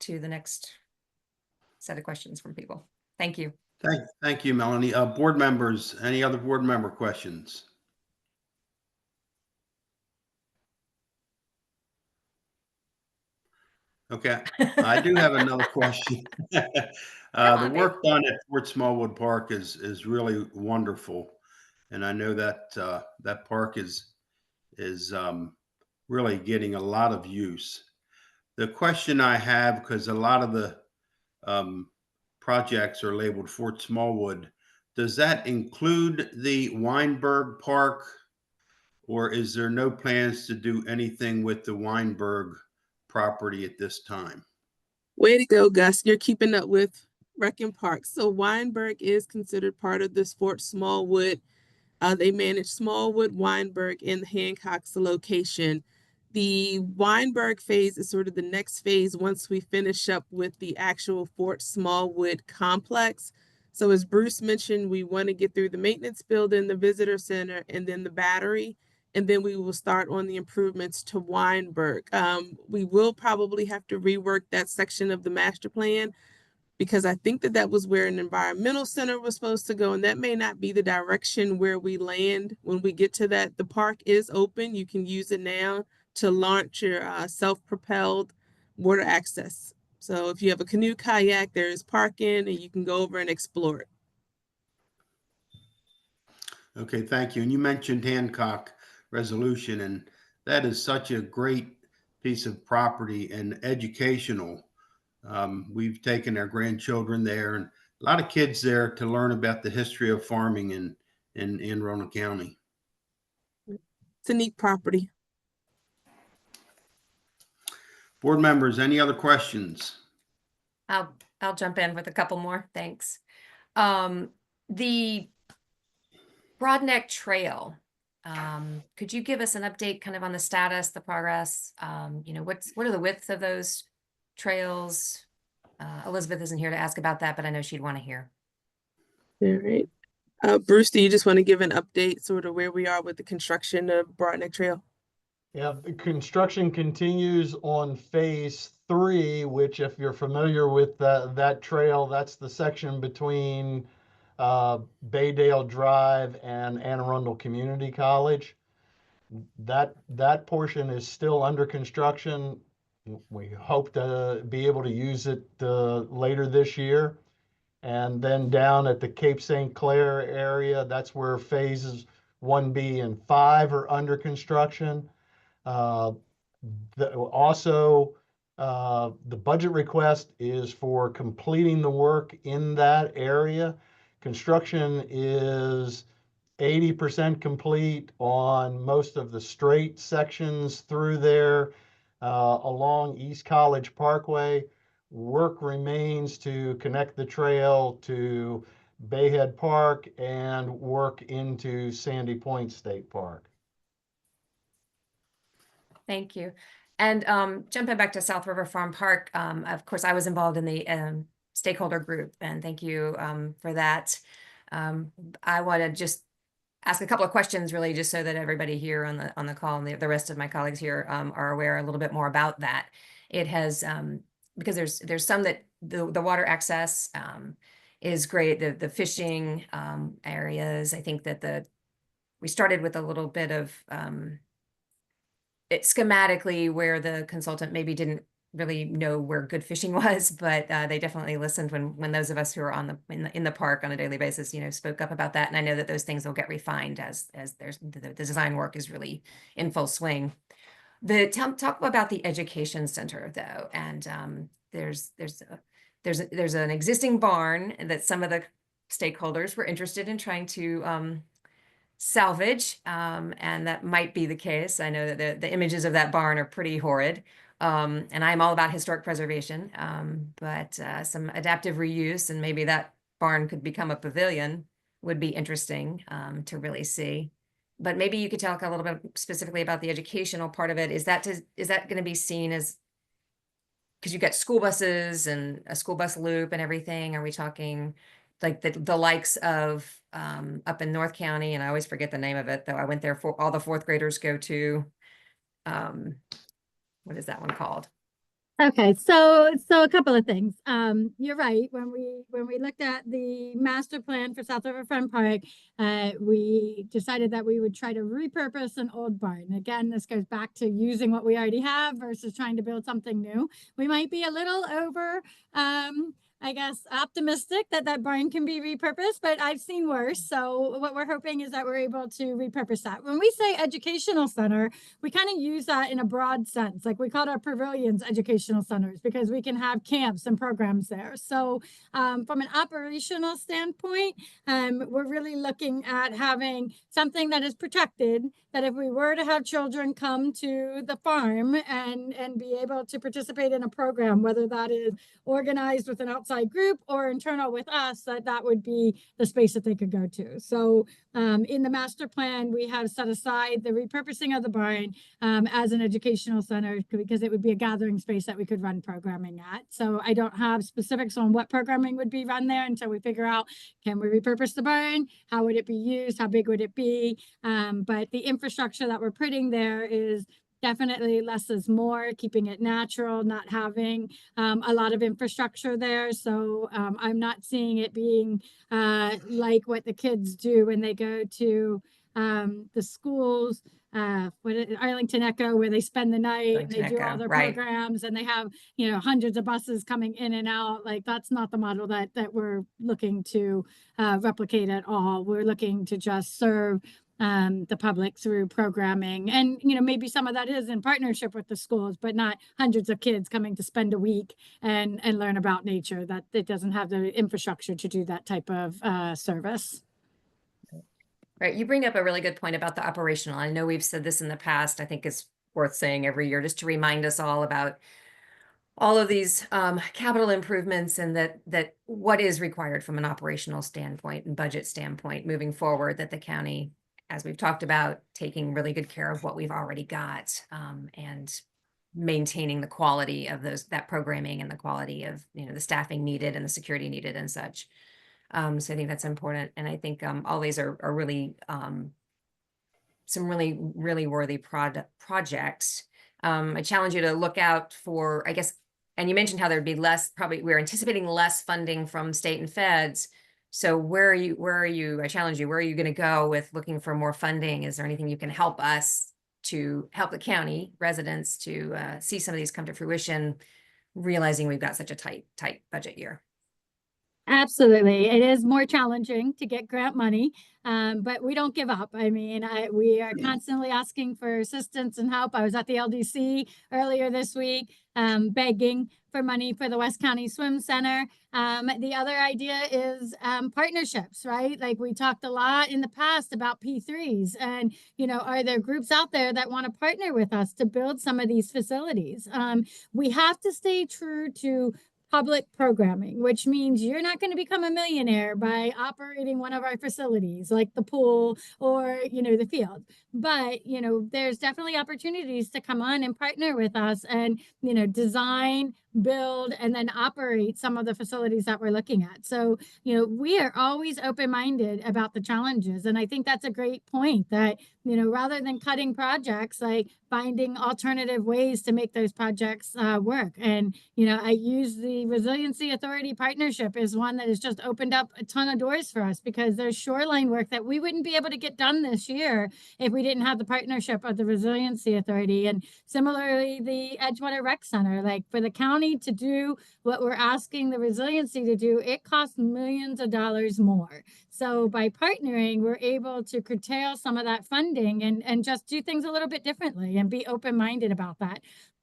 to the next set of questions from people. Thank you. Thank you, Melanie. Board members, any other board member questions? Okay, I do have another question. The work done at Fort Smallwood Park is really wonderful, and I know that that park is really getting a lot of use. The question I have, because a lot of the projects are labeled Fort Smallwood, does that include the Weinberg Park, or is there no plans to do anything with the Weinberg property at this time? Way to go, Gus. You're keeping up with Rec and Parks. So Weinberg is considered part of this Fort Smallwood. They manage Smallwood, Weinberg, and the Hancock's location. The Weinberg phase is sort of the next phase once we finish up with the actual Fort Smallwood complex. So as Bruce mentioned, we want to get through the maintenance building, the visitor center, and then the battery. And then we will start on the improvements to Weinberg. We will probably have to rework that section of the master plan because I think that that was where an environmental center was supposed to go. And that may not be the direction where we land when we get to that. The park is open. You can use it now to launch your self-propelled water access. So if you have a canoe, kayak, there is parking and you can go over and explore it. Okay, thank you. And you mentioned Hancock Resolution, and that is such a great piece of property and educational. We've taken our grandchildren there and a lot of kids there to learn about the history of farming in Anne Arundel County. It's a neat property. Board members, any other questions? I'll jump in with a couple more. Thanks. The Broadneck Trail. Could you give us an update kind of on the status, the progress? You know, what are the widths of those trails? Elizabeth isn't here to ask about that, but I know she'd want to hear. All right. Bruce, do you just want to give an update sort of where we are with the construction of Broadneck Trail? Yeah, the construction continues on phase 3, which if you're familiar with that trail, that's the section between Baydale Drive and Anne Arundel Community College. That portion is still under construction. We hope to be able to use it later this year. And then down at the Cape St. Clair area, that's where phases 1B and 5 are under construction. The budget request is for completing the work in that area. Construction is 80% complete on most of the straight sections through there along East College Parkway. Work remains to connect the trail to Bayhead Park and work into Sandy Point State Park. Thank you. And jumping back to South River Farm Park, of course, I was involved in the stakeholder group, and thank you for that. I want to just ask a couple of questions, really, just so that everybody here on the call and the rest of my colleagues here are aware a little bit more about that. It has because there's some that the water access is great. The fishing areas. I think that we started with a little bit of schematically where the consultant maybe didn't really know where good fishing was, but they definitely listened when those of us who are in the park on a daily basis, you know, spoke up about that. And I know that those things will get refined as the design work is really in full swing. Talk about the education center though, and there's an existing barn that some of the stakeholders were interested in trying to salvage, and that might be the case. I know that the images of that barn are pretty horrid, and I'm all about historic preservation, but some adaptive reuse and maybe that barn could become a pavilion would be interesting to really see. But maybe you could talk a little bit specifically about the educational part of it. Is that going to be seen as, because you've got school buses and a school bus loop and everything? Are we talking like the likes of up in North County, and I always forget the name of it, though I went there for all the fourth graders go to, what is that one called? Okay, so a couple of things. You're right. When we looked at the master plan for South Riverfront Park, we decided that we would try to repurpose an old barn. Again, this goes back to using what we already have versus trying to build something new. We might be a little over, I guess, optimistic that that barn can be repurposed, but I've seen worse. So what we're hoping is that we're able to repurpose that. When we say educational center, we kind of use that in a broad sense. Like we call our pavilions educational centers because we can have camps and programs there. So from an operational standpoint, we're really looking at having something that is protected, that if we were to have children come to the farm and be able to participate in a program, whether that is organized with an outside group or internal with us, that would be the space that they could go to. So in the master plan, we have set aside the repurposing of the barn as an educational center because it would be a gathering space that we could run programming at. So I don't have specifics on what programming would be run there until we figure out, can we repurpose the barn? How would it be used? How big would it be? But the infrastructure that we're putting there is definitely less is more, keeping it natural, not having a lot of infrastructure there. So I'm not seeing it being like what the kids do when they go to the schools, Arlington Echo, where they spend the night and they do all their programs and they have, hundreds of buses coming in and out. Like that's not the model that we're looking to replicate at all. We're looking to just serve the public through programming, and maybe some of that is in partnership with the schools, but not hundreds of kids coming to spend a week and learn about nature. That it doesn't have the infrastructure to do that type of service. Right, you bring up a really good point about the operational. I know we've said this in the past. I think it's worth saying every year just to remind us all about all of these capital improvements and that what is required from an operational standpoint and budget standpoint moving forward, that the county, as we've talked about, taking really good care of what we've already got and maintaining the quality of that programming and the quality of the staffing needed and the security needed and such. So I think that's important, and I think all these are really some really worthy projects. I challenge you to look out for, I guess, and you mentioned how there'd be less. Probably we're anticipating less funding from state and feds. So where are you? I challenge you. Where are you going to go with looking for more funding? Is there anything you can help us to help the county residents to see some of these come to fruition, realizing we've got such a tight budget year? Absolutely. It is more challenging to get grant money, but we don't give up. I mean, we are constantly asking for assistance and help. I was at the LDC earlier this week, begging for money for the West County Swim Center. The other idea is partnerships, right? Like we talked a lot in the past about P3s, and, are there groups out there that want to partner with us to build some of these facilities? We have to stay true to public programming, which means you're not going to become a millionaire by operating one of our facilities like the pool or, the field. But, there's definitely opportunities to come on and partner with us and, design, build, and then operate some of the facilities that we're looking at. So, we are always open-minded about the challenges. And I think that's a great point that, rather than cutting projects, like finding alternative ways to make those projects work. And, I use the Resiliency Authority partnership as one that has just opened up a ton of doors for us, because there's shoreline work that we wouldn't be able to get done this year if we didn't have the partnership of the Resiliency Authority. And similarly, the Edgewater Rec Center, like for the county county to do what we're asking the resiliency to do, it costs millions of dollars more. So by partnering, we're able to curtail some of that funding and just do things a little bit differently and be open-minded about that.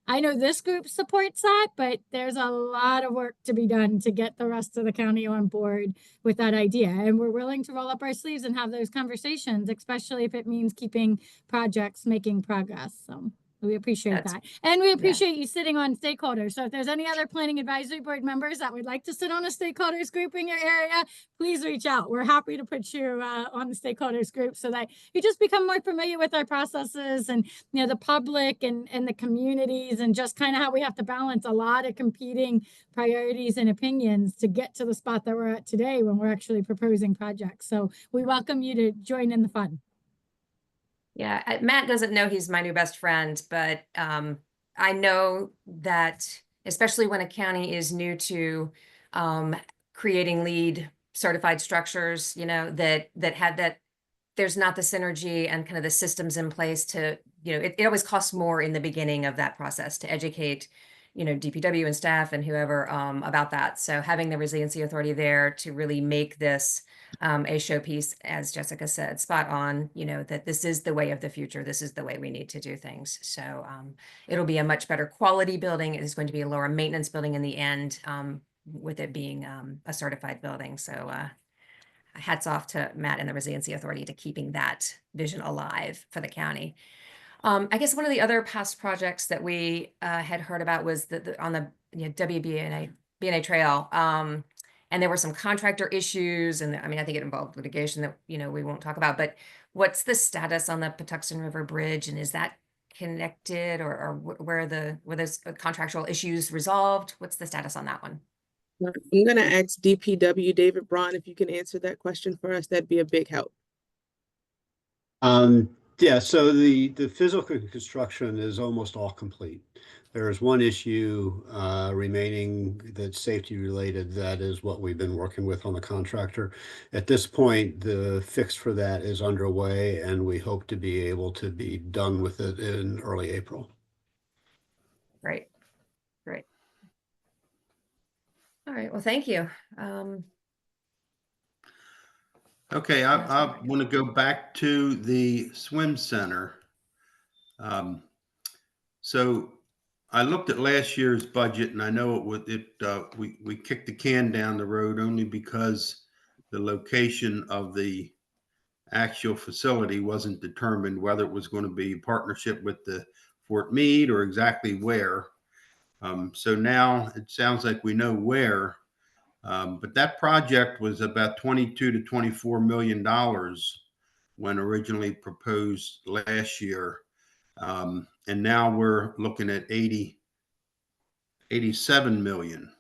I know this group supports that, but there's a lot of work to be done to get the rest of the county on board with that idea. And we're willing to roll up our sleeves and have those conversations, especially if it means keeping projects making progress. So we appreciate that. And we appreciate you sitting on stakeholders. So if there's any other planning advisory board members that would like to sit on a stakeholders group in your area, please reach out. We're happy to put you on the stakeholders group so that you just become more familiar with our processes and, you know, the public and the communities and just kind of how we have to balance a lot of competing priorities and opinions to get to the spot that we're at today when we're actually proposing projects. So we welcome you to join in the fun. Yeah, Matt doesn't know he's my new best friend, but I know that especially when a county is new to creating LEED certified structures, you know, that have that there's not the synergy and kind of the systems in place to, you know, it always costs more in the beginning of that process to educate, you know, DPW and staff and whoever about that. So having the resiliency authority there to really make this a showpiece, as Jessica said, spot on, you know, that this is the way of the future. This is the way we need to do things. So it'll be a much better quality building. It is going to be a lower maintenance building in the end, with it being a certified building. So hats off to Matt and the Resiliency Authority to keeping that vision alive for the county. I guess one of the other past projects that we had heard about was on the WBNA Trail. And there were some contractor issues, and I mean, I think it involved litigation that, you know, we won't talk about, but what's the status on the Patuxent River Bridge, and is that connected, or were those contractual issues resolved? What's the status on that one? I'm gonna ask DPW David Braun if you can answer that question for us. That'd be a big help. Yeah, so the physical construction is almost all complete. There is one issue remaining that's safety related. That is what we've been working with on the contractor. At this point, the fix for that is underway, and we hope to be able to be done with it in early April. Great. Great. All right, well, thank you. Okay, I want to go back to the swim center. So I looked at last year's budget, and I know we kicked the can down the road only because the location of the actual facility wasn't determined, whether it was going to be a partnership with the Fort Meade or exactly where. So now it sounds like we know where. But that project was about $22 to $24 million when originally proposed last year. And now we're looking at 87 million.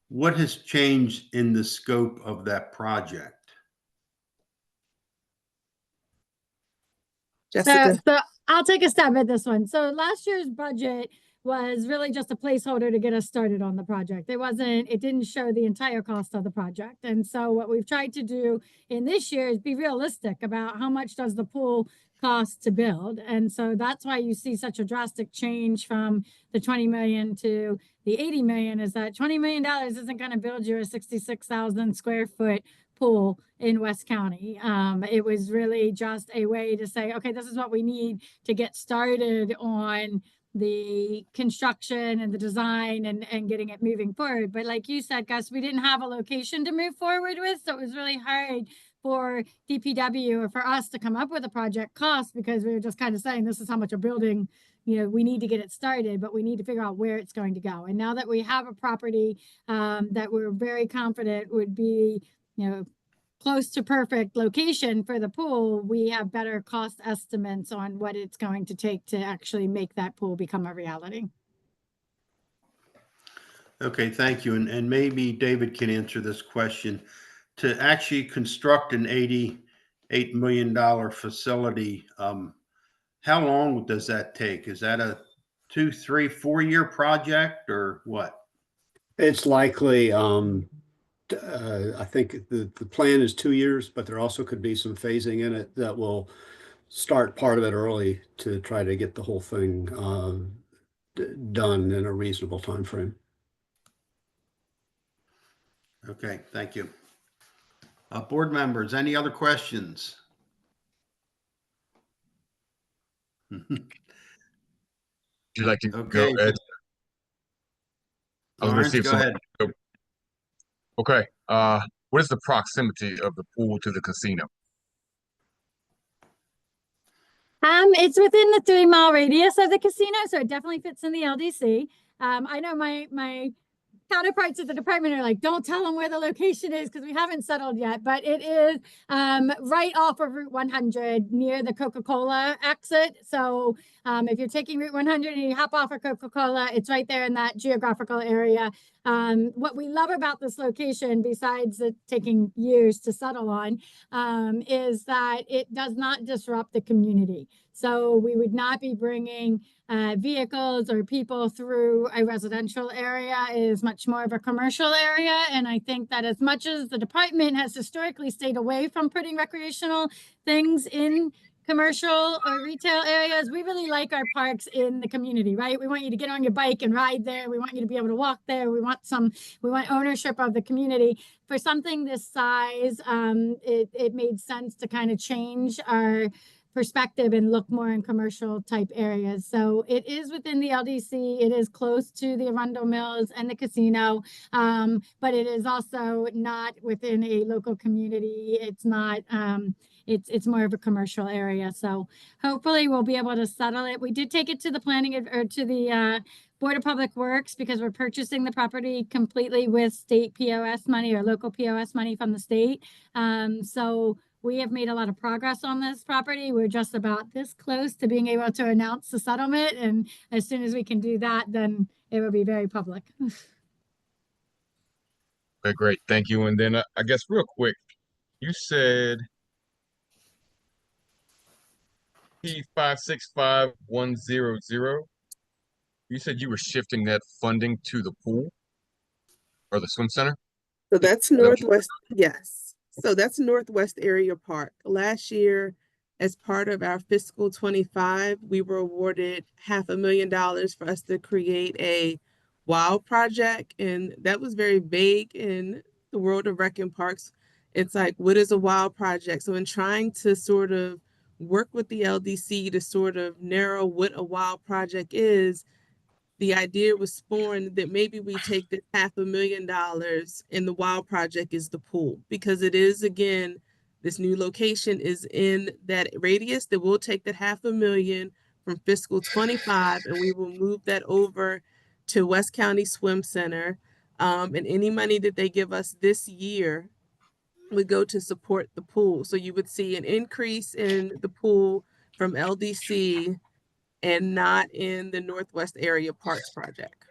What has changed in the scope of that Jessica. So I'll take a stab at this one. So last year's budget was really just a placeholder to get us started on the project. It didn't show the entire cost of the project. And so what we've tried to do in this year is be realistic about how much does the pool cost to build. And so that's why you see such a drastic change from the 20 million to the 80 million, is that $20 million isn't going to build you a 66,000 square foot pool in West County. It was really just a way to say, okay, this is what we need to get started on the construction and the design and getting it moving forward. But like you said, Gus, we didn't have a location to move forward with, so it was really hard for DPW or for us to come up with a project cost, because we were just kind of saying, this is how much a building, you know, we need to get it started, but we need to figure out where it's going to go. And now that we have a property that we're very confident would be, you know, close to perfect location for the pool, we have better cost estimates on what it's going to take to actually make that pool become a reality. Okay, thank you. And maybe David can answer this question. To actually construct an $88 million facility, how long does that take? Is that a 2, 3, 4 year project, or what? It's likely, I think the plan is 2 years, but there also could be some phasing in it that will start part of it early to try to get the whole thing done in a reasonable time frame. Okay, thank you. Board members, any other questions? Would you like to go, Okay, Ed? I was gonna Lawrence, see if go somebody. ahead. Okay. What is the proximity of the pool to the casino? It's within the 3-mile radius of the casino, so it definitely fits in the LDC. I know my counterparts at the department are like, don't tell them where the location is because we haven't settled yet, but it is right off of Route 100 near the Coca-Cola exit. So if you're taking Route 100 and you hop off of Coca-Cola, it's right there in that geographical area. What we love about this location, besides it taking years to settle on, is that it does not disrupt the community. So we would not be bringing vehicles or people through a residential area. It is much more of a commercial area. And I think that as much as the department has historically stayed away from putting recreational things in commercial or retail areas, we really like our parks in the community, right? We want you to get on your bike and ride there. We want you to be able to walk there. We want ownership of the community. For something this size, it made sense to kind of change our perspective and look more in commercial type areas. So it is within the LDC. It is close to the Arundel Mills and the casino, but it is also not within a local community. It's not, it's more of a commercial area. So hopefully we'll be able to settle it. We did take it to the planning or to the Board of Public Works because we're purchasing the property completely with state POS money or local POS money from the state. So we have made a lot of progress on this property. We're just about this close to being able to announce the settlement. And as soon as we can do that, then it will be very public. Okay, great. Thank you. And then I guess real quick, you said P565100. You said you were shifting that funding to the pool or the swim center? So that's Northwest, yes. So that's Northwest Area Park. Last year, as part of our fiscal 25, we were awarded $500,000 for us to create a WOW project. And that was very vague in the world of rec and parks. It's like, what is a WOW project? So in trying to sort of work with the LDC to sort of narrow what a WOW project is, the idea was spawned that maybe we take the $500,000 and the WOW project is the pool, because it is, again, this new location is in that radius that we'll take that $500,000 from fiscal 25 and we will move that over to West County Swim Center. And any money that they give us this year would go to support the pool. So you would see an increase in the pool from LDC and not in the Northwest Area Parks project.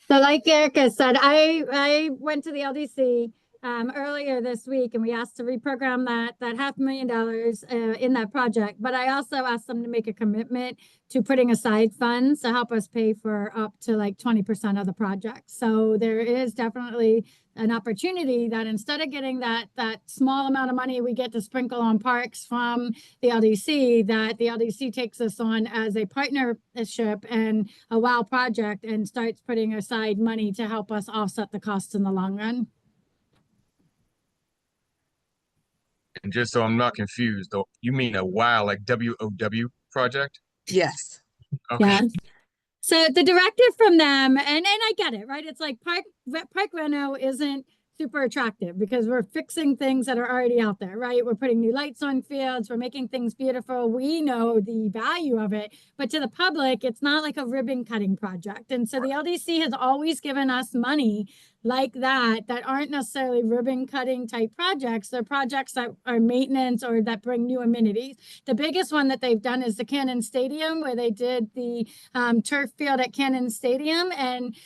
So like Erica said, I went to the LDC earlier this week and we asked to reprogram that $500,000 in that project. But I also asked them to make a commitment to putting aside funds to help us pay for up to like 20% of the project. So there is definitely an opportunity that instead of getting that small amount of money we get to sprinkle on parks from the LDC, that the LDC takes us on as a partnership and a WOW project and starts putting aside money to help us offset the costs in the long run. And just so I'm not confused, though, you mean a WOW, like WOW project? Yes. Okay. Yeah. So the directive from them, and I get it, right? It's like park reno isn't super attractive because we're fixing things that are already out there, right? We're putting new lights on fields, we're making things beautiful. We know the value of it, but to the public, it's not like a ribbon cutting project. And so the LDC has always given us money like that aren't necessarily ribbon cutting type projects. They're projects that are maintenance or that bring new amenities. The biggest one that they've done is the Cannon Stadium, where they did the turf field at Cannon Stadium and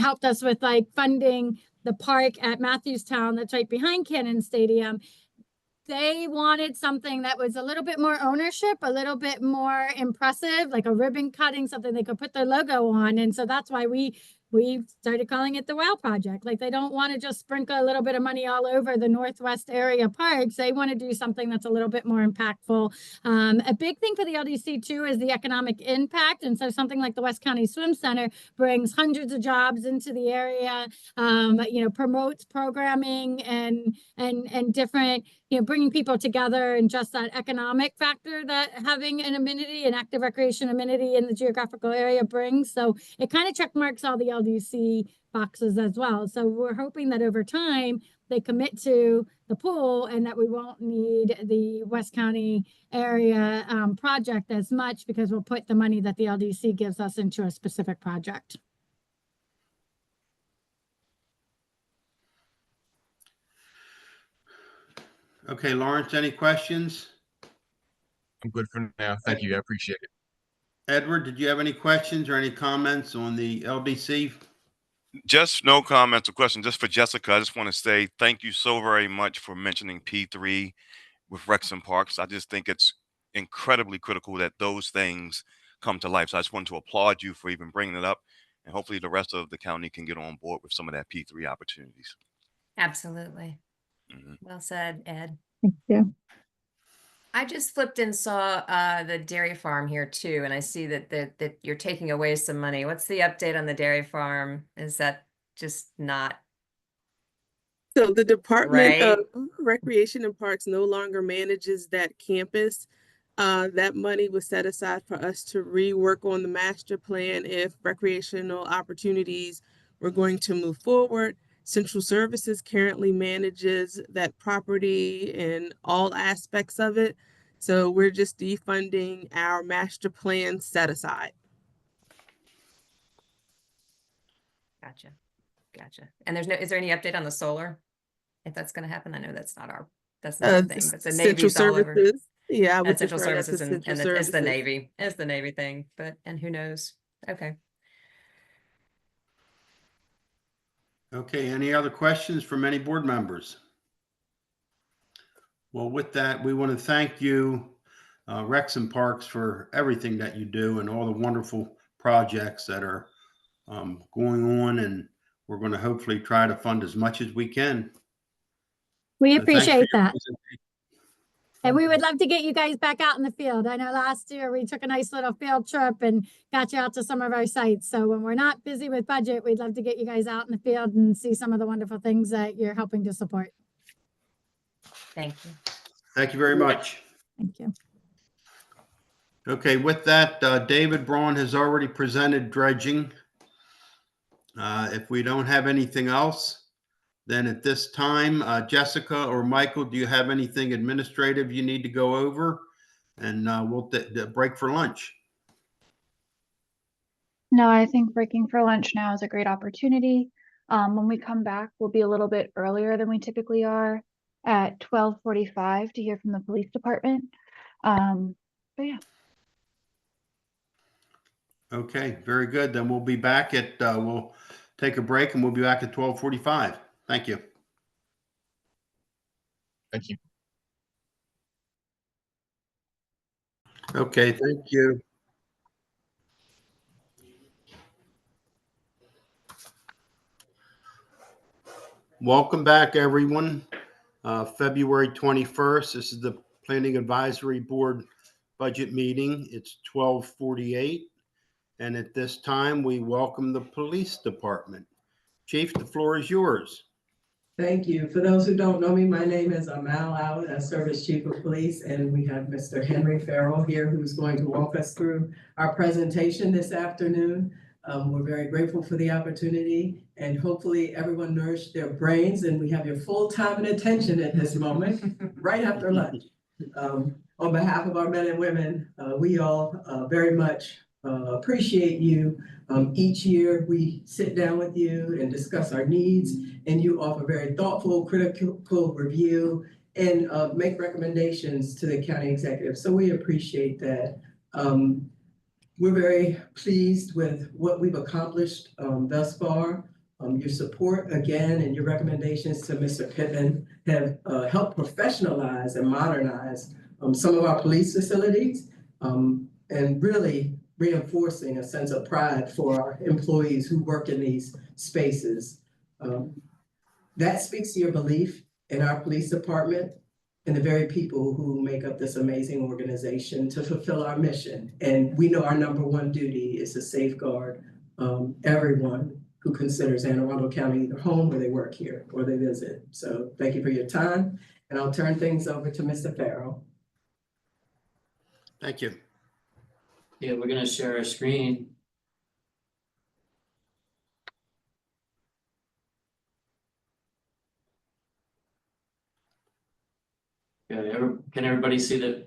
helped us with like funding the park at Matthewstown that's right behind Cannon Stadium. They wanted something that was a little bit more ownership, a little bit more impressive, like a ribbon cutting, something they could put their logo on. And so that's why we we started calling it the WOW project. Like, they don't want to just sprinkle a little bit of money all over the Northwest area parks. They want to do something that's a little bit more impactful. A big thing for the LDC too is the economic impact. And so something like the West County Swim Center brings hundreds of jobs into the area, promotes programming and different, bringing people together, and just that economic factor that having an amenity, an active recreation amenity in the geographical area brings. So it kind of check marks all the LDC boxes as well. So we're hoping that over time they commit to the pool and that we won't need the West County area project as much, because we'll put the money that the LDC gives us into a specific project. Okay, Lawrence, any questions? I'm good for now. Thank you. I appreciate it. Edward, did you have any questions or any comments on the LDC? Just no comments or questions. Just for Jessica, I just want to say thank you so very much for mentioning P3 with Recs and Parks. I just think it's incredibly critical that those things come to life. So I just want to applaud you for even bringing it up, and hopefully the rest of the county can get on board with some of that P3 opportunities. Absolutely. Well said, Ed. Thank you. I just flipped and saw the dairy farm here too, and I see that you're taking away some money. What's the update on the dairy farm? Is that just not So the Department right? of Recreation and Parks no longer manages that campus. That money was set aside for us to rework on the master plan if recreational opportunities were going to move forward. Central Services currently manages that property and all aspects of it. So we're just defunding our master plan set aside. Gotcha. And is there any update on the solar? If that's going to happen? I know that's not our thing, but the Navy's all over. Yeah, I would Central defer that to Services and Central it's the Services. Navy. It's the Navy thing, and who knows? Okay. Okay, any other questions from any board members? Well, with that, we want to thank you, Recs and Parks, for everything that you do and all the wonderful projects that are going on, and we're going to hopefully try to fund as much as we can. We So thanks for appreciate your that. presentation. And we would love to get you guys back out in the field. I know last year we took a nice little field trip and got you out to some of our sites. So when we're not busy with budget, we'd love to get you guys out in the field and see some of the wonderful things that you're helping to support. Thank you. Thank you very much. Thank you. Okay, with that, David Braun has already presented dredging. If we don't have anything else, then at this time, Jessica or Michael, do you have anything administrative you need to go over? And we'll break for lunch. No, I think breaking for lunch now is a great opportunity. When we come back, we'll be a little bit earlier than we typically are at 12:45 to hear from the police department. But yeah. Okay, very good. Then we'll be back at, we'll take a break and we'll be back at 12:45. Thank you. Thank you. Okay, thank you. Welcome back, everyone. February 21st, this is the Planning Advisory Board budget meeting. It's 12:48. And at this time, we welcome the police department. Chief, the floor is yours. Thank you. For those who don't know me, my name is Amal Allen. I serve as Chief of Police, and we have Mr. Henry Farrell here who's going to walk us through our presentation this afternoon. We're very grateful for the opportunity, and hopefully everyone nourished their brains and we have your full time and attention at this moment, right after lunch. On behalf of our men and women, we all very much appreciate you. Each year we sit down with you and discuss our needs, and you offer very thoughtful, critical review and make recommendations to the county executive. So we appreciate that. We're very pleased with what we've accomplished thus far. Your support again and your recommendations to Mr. Pittman have helped professionalize and modernize some of our police facilities and really reinforcing a sense of pride for our employees who work in these spaces. That speaks to your belief in our police department and the very people who make up this amazing organization to fulfill our mission. And we know our #1 duty is to safeguard everyone who considers Anne Arundel County either home or they work here or they visit. So thank you for your time. And I'll turn things over to Mr. Farrell. Thank you. Yeah, we're gonna share our screen. Can everybody see the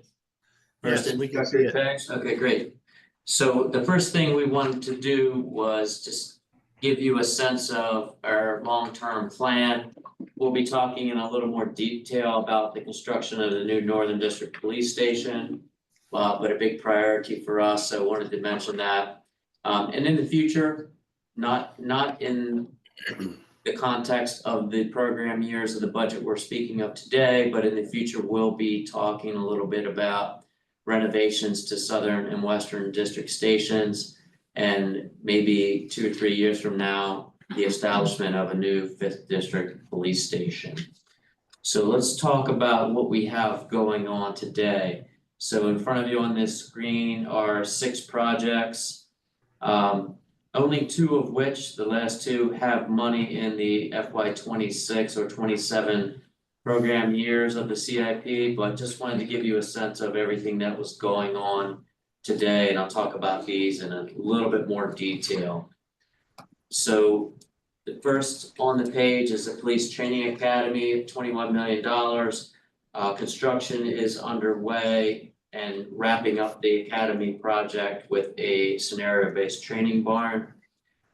first Yes, we can see introductory it. text? Okay, great. So the first thing we wanted to do was just give you a sense of our long-term plan. We'll be talking in a little more detail about the construction of the new Northern District Police Station, but a big priority for us, so I wanted to mention that. And in the future, not in the context of the program years of the budget we're speaking of today, but in the future, we'll be talking a little bit about renovations to Southern and Western District stations, and maybe 2 or 3 years from now, the establishment of a new 5th District Police Station. So let's talk about what we have going on today. So in front of you on this screen are 6 projects. Only 2 of which, the last 2, have money in the FY26 or 27 program years of the CIP, but just wanted to give you a sense of everything that was going on today, and I'll talk about these in a little bit more detail. So the first on the page is the Police Training Academy, $21 million. Construction is underway and wrapping up the academy project with a scenario-based training barn.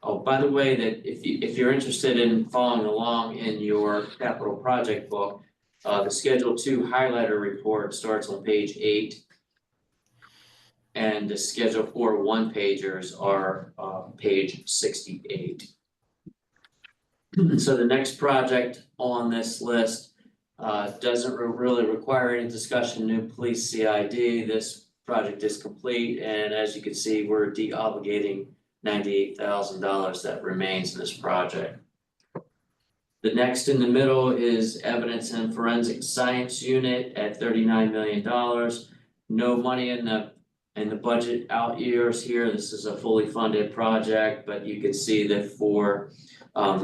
Oh, by the way, that if you're interested in following along in your capital project book, the Schedule 2 highlighter report starts on page 8. And the Schedule 4 one-pagers are page 68. So the next project on this list doesn't really require any discussion, new police CID. This project is complete, and as you can see, we're de-obligating $98,000 that remains in this project. The next in the middle is Evidence and Forensic Science Unit at $39 million. No money in the budget out years here. This is a fully funded project, but you can see the 4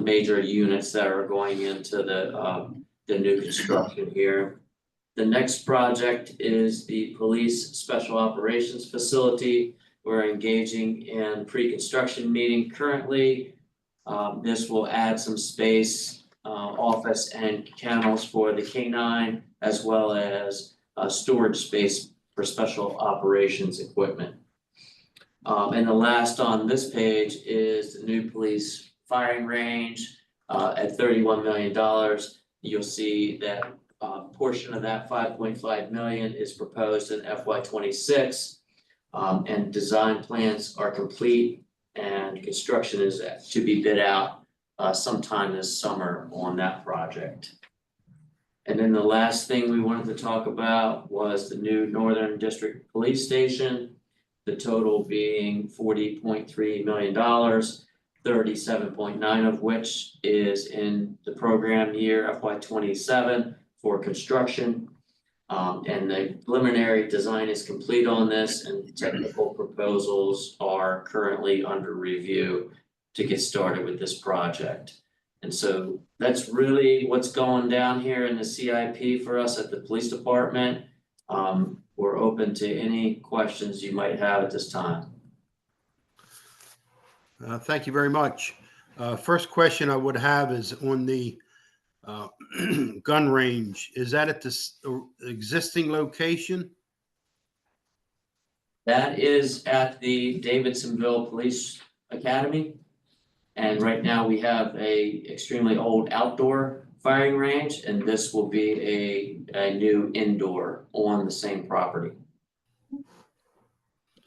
major units that are going into the new construction here. The next project is the Police Special Operations Facility. We're engaging in pre-construction meeting currently. This will add some space, office and kennels for the K9, as well as storage space for special operations equipment. And the last on this page is the new police firing range at $31 million. You'll see that portion of that $5.5 million is proposed in FY26, and design plans are complete, and construction is to be bid out sometime this summer on that project. And then the last thing we wanted to talk about was the new Northern District Police Station, the total being $40.3 million, 37.9 of which is in the program year FY27 for construction. And the preliminary design is complete on this, and technical proposals are currently under review to get started with this project. And so that's really what's going down here in the CIP for us at the police department. We're open to any questions you might have at this time. Thank you very much. First question I would have is on the gun range. Is that at this existing location? That is at the Davidsonville Police Academy. And right now we have a extremely old outdoor firing range, and this will be a new indoor on the same property.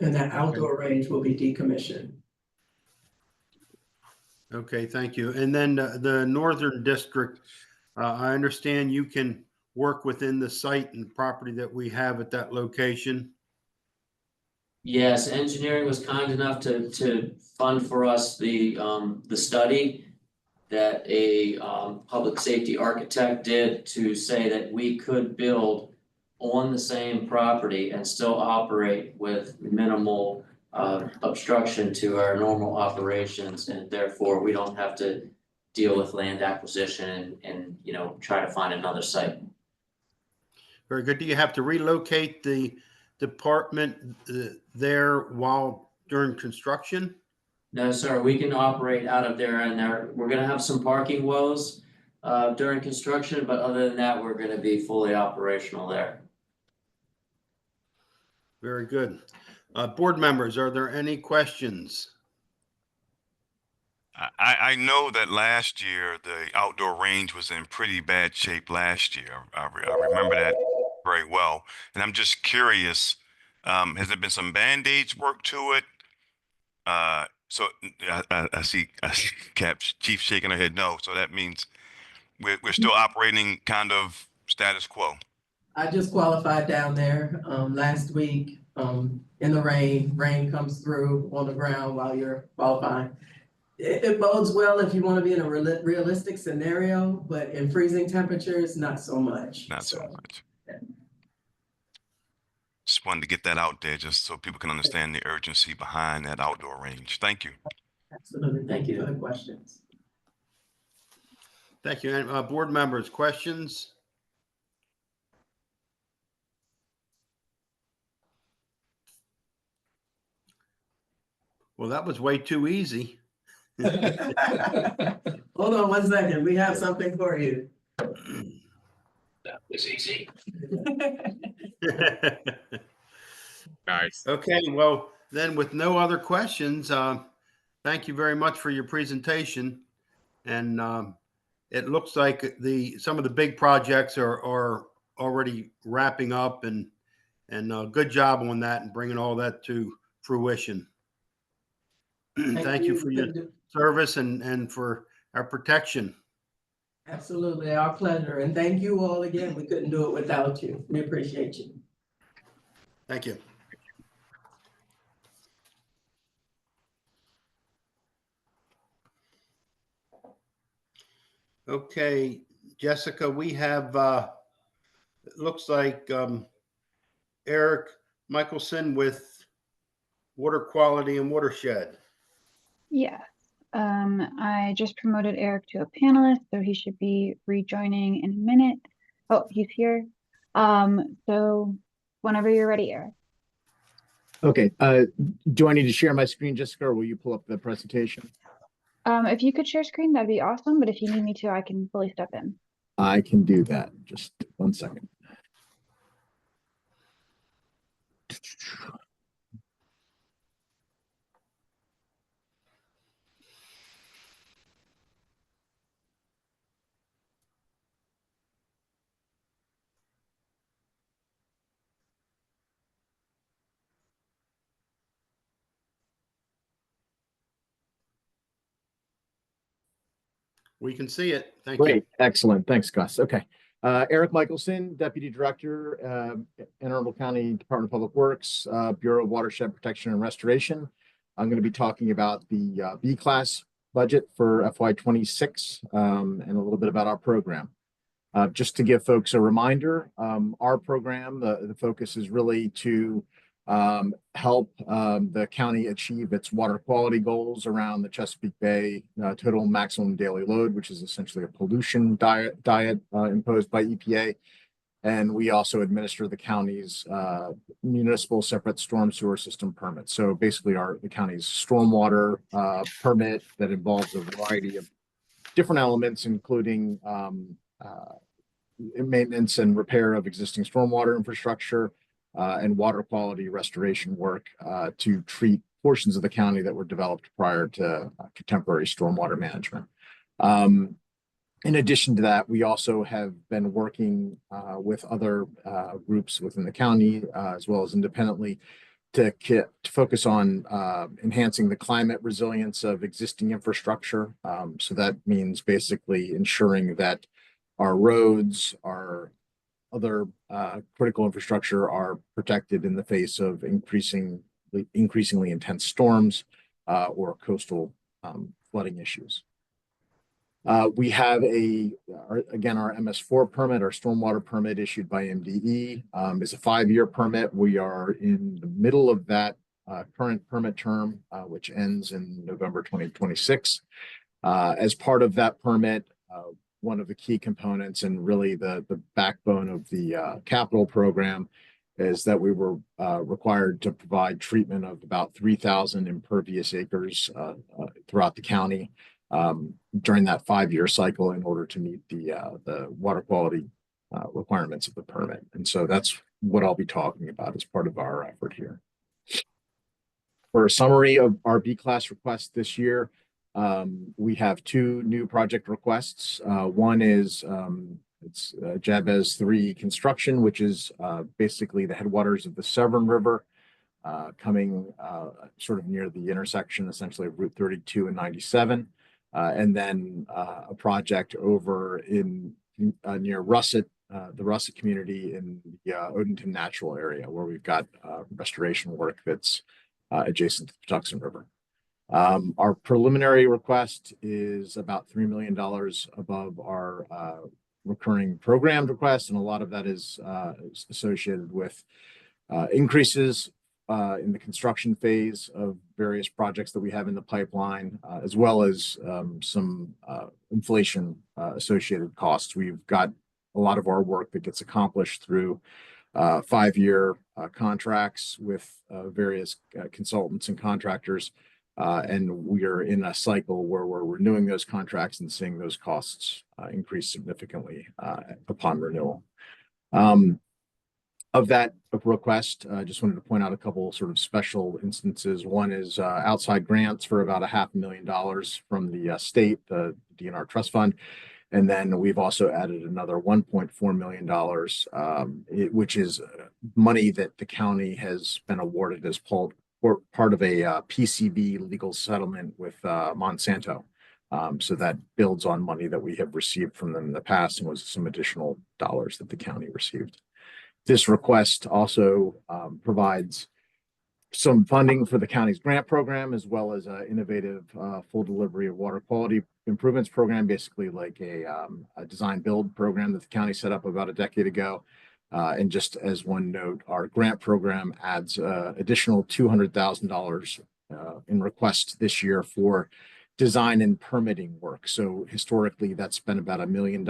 And that outdoor range will be decommissioned. Okay, thank you. And then the Northern District, I understand you can work within the site and property that we have at that location. Yes, engineering was kind enough to fund for us the study that a public safety architect did to say that we could build on the same property and still operate with minimal obstruction to our normal operations, and therefore we don't have to deal with land acquisition and you know, try to find another site. Very good. Do you have to relocate the department there while during construction? No, sir, we can operate out of there, and we're gonna have some parking woes during construction, but other than that, we're gonna be fully operational there. Very good. Board members, are there any questions? I know that last year the outdoor range was in pretty bad shape last year. I remember that very well. And I'm just curious, has there been some Band-Aids work to it? So I see Chief shaking her head no. So that means we're still operating kind of status quo. I just qualified down there last week in the rain. Rain comes through on the ground while you're qualifying. It bodes well if you want to be in a realistic scenario, but in freezing temperatures, not so much. Not so much. Just wanted to get that out there just so people can understand the urgency behind that outdoor range. Thank you. Absolutely. Thank you for the questions. Thank you. And board members, questions? Well, that was way too easy. Hold on 1 second. We have something for you. That was easy. Nice. Okay, well, then with no other questions, thank you very much for your presentation. And it looks like some of the big projects are already wrapping up, and good job on that and bringing all that to fruition. Thank you for your service and for our protection. Absolutely, our pleasure. And thank you all again. We couldn't do it without you. We appreciate you. Thank you. Okay, Jessica, we have, it looks like Eric Michelson with Water Quality and Watershed. Yes. I just promoted Eric to a panelist, so he should be rejoining in a minute. Oh, he's here. So whenever you're ready, Eric. Okay. Do I need to share my screen, Jessica, or will you pull up the presentation? If you could share screen, that'd be awesome. But if you need me to, I can fully step in. I can do that. Just 1 second. We can see it. Thank you. Great. Excellent. Thanks, Gus. Okay. Eric Michelson, Deputy Director, in Arundel County Department of Public Works, Bureau of Watershed Protection and Restoration. I'm going to be talking about the B-class budget for FY26 and a little bit about our program. Just to give folks a reminder, our program, the focus is really to help the county achieve its water quality goals around the Chesapeake Bay total maximum daily load, which is essentially a pollution diet imposed by EPA. And we also administer the county's municipal separate storm sewer system permit. So basically the county's stormwater permit that involves a variety of different elements, including maintenance and repair of existing stormwater infrastructure, and water quality restoration work to treat portions of the county that were developed prior to contemporary stormwater management. In addition to that, we also have been working with other groups within the county as well as independently to focus on enhancing the climate resilience of existing infrastructure. So that means basically ensuring that our roads, our other critical infrastructure are protected in the face of increasing increasingly intense storms or coastal flooding issues. We have again, our MS4 permit, our stormwater permit issued by MDE is a 5-year permit. We are in the middle of that current permit term, which ends in November 2026. As part of that permit, one of the key components and really the backbone of the capital program is that we were required to provide treatment of about 3,000 impervious acres throughout the county during that 5-year cycle in order to meet the water quality requirements of the permit. And so that's what I'll be talking about as part of our effort here. For a summary of our B-class requests this year, we have 2 new project requests. One is it's Jabez 3 construction, which is basically the headwaters of the Severn River, coming sort of near the intersection essentially of Route 32 and 97. And then a project over in near Russet, the Russet community in the Odenton Natural area, where we've got restoration work that's adjacent to the Patuxent River. Our preliminary request is about $3 million above our recurring programmed request, and a lot of that is associated with increases in the construction phase of various projects that we have in the pipeline, as well as some inflation associated costs. We've got a lot of our work that gets accomplished through 5-year contracts with various consultants and contractors, and we are in a cycle where we're renewing those contracts and seeing those costs increase significantly upon renewal. Of that request, I just wanted to point out a couple sort of special instances. One is outside grants for about $500,000 from the state, the DNR Trust Fund. And then we've also added another $1.4 million, which is money that the county has been awarded as part of a PCB legal settlement with Monsanto. So that builds on money that we have received from them in the past and was some additional dollars that the county received. This request also provides some funding for the county's grant program, as well as an innovative full delivery of water quality improvements program, basically like a design build program that the county set up about a decade ago. And just as one note, our grant program adds additional $200,000 in request this year for design and permitting work. So historically, that's been about $1 million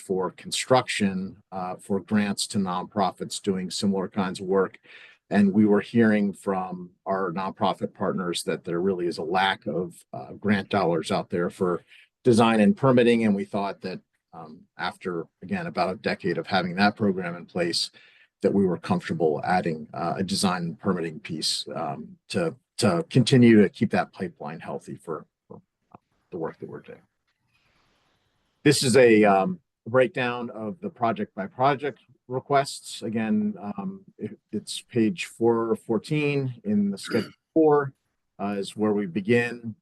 for construction for grants to nonprofits doing similar kinds of work. And we were hearing from our nonprofit partners that there really is a lack of grant dollars out there for design and permitting. And we thought that after, again, about a decade of having that program in place, that we were comfortable adding a design and permitting piece to continue to keep that pipeline healthy for the work that we're doing. This is a breakdown of the project by project requests. Again, it's page 414 in the schedule 4 is where we begin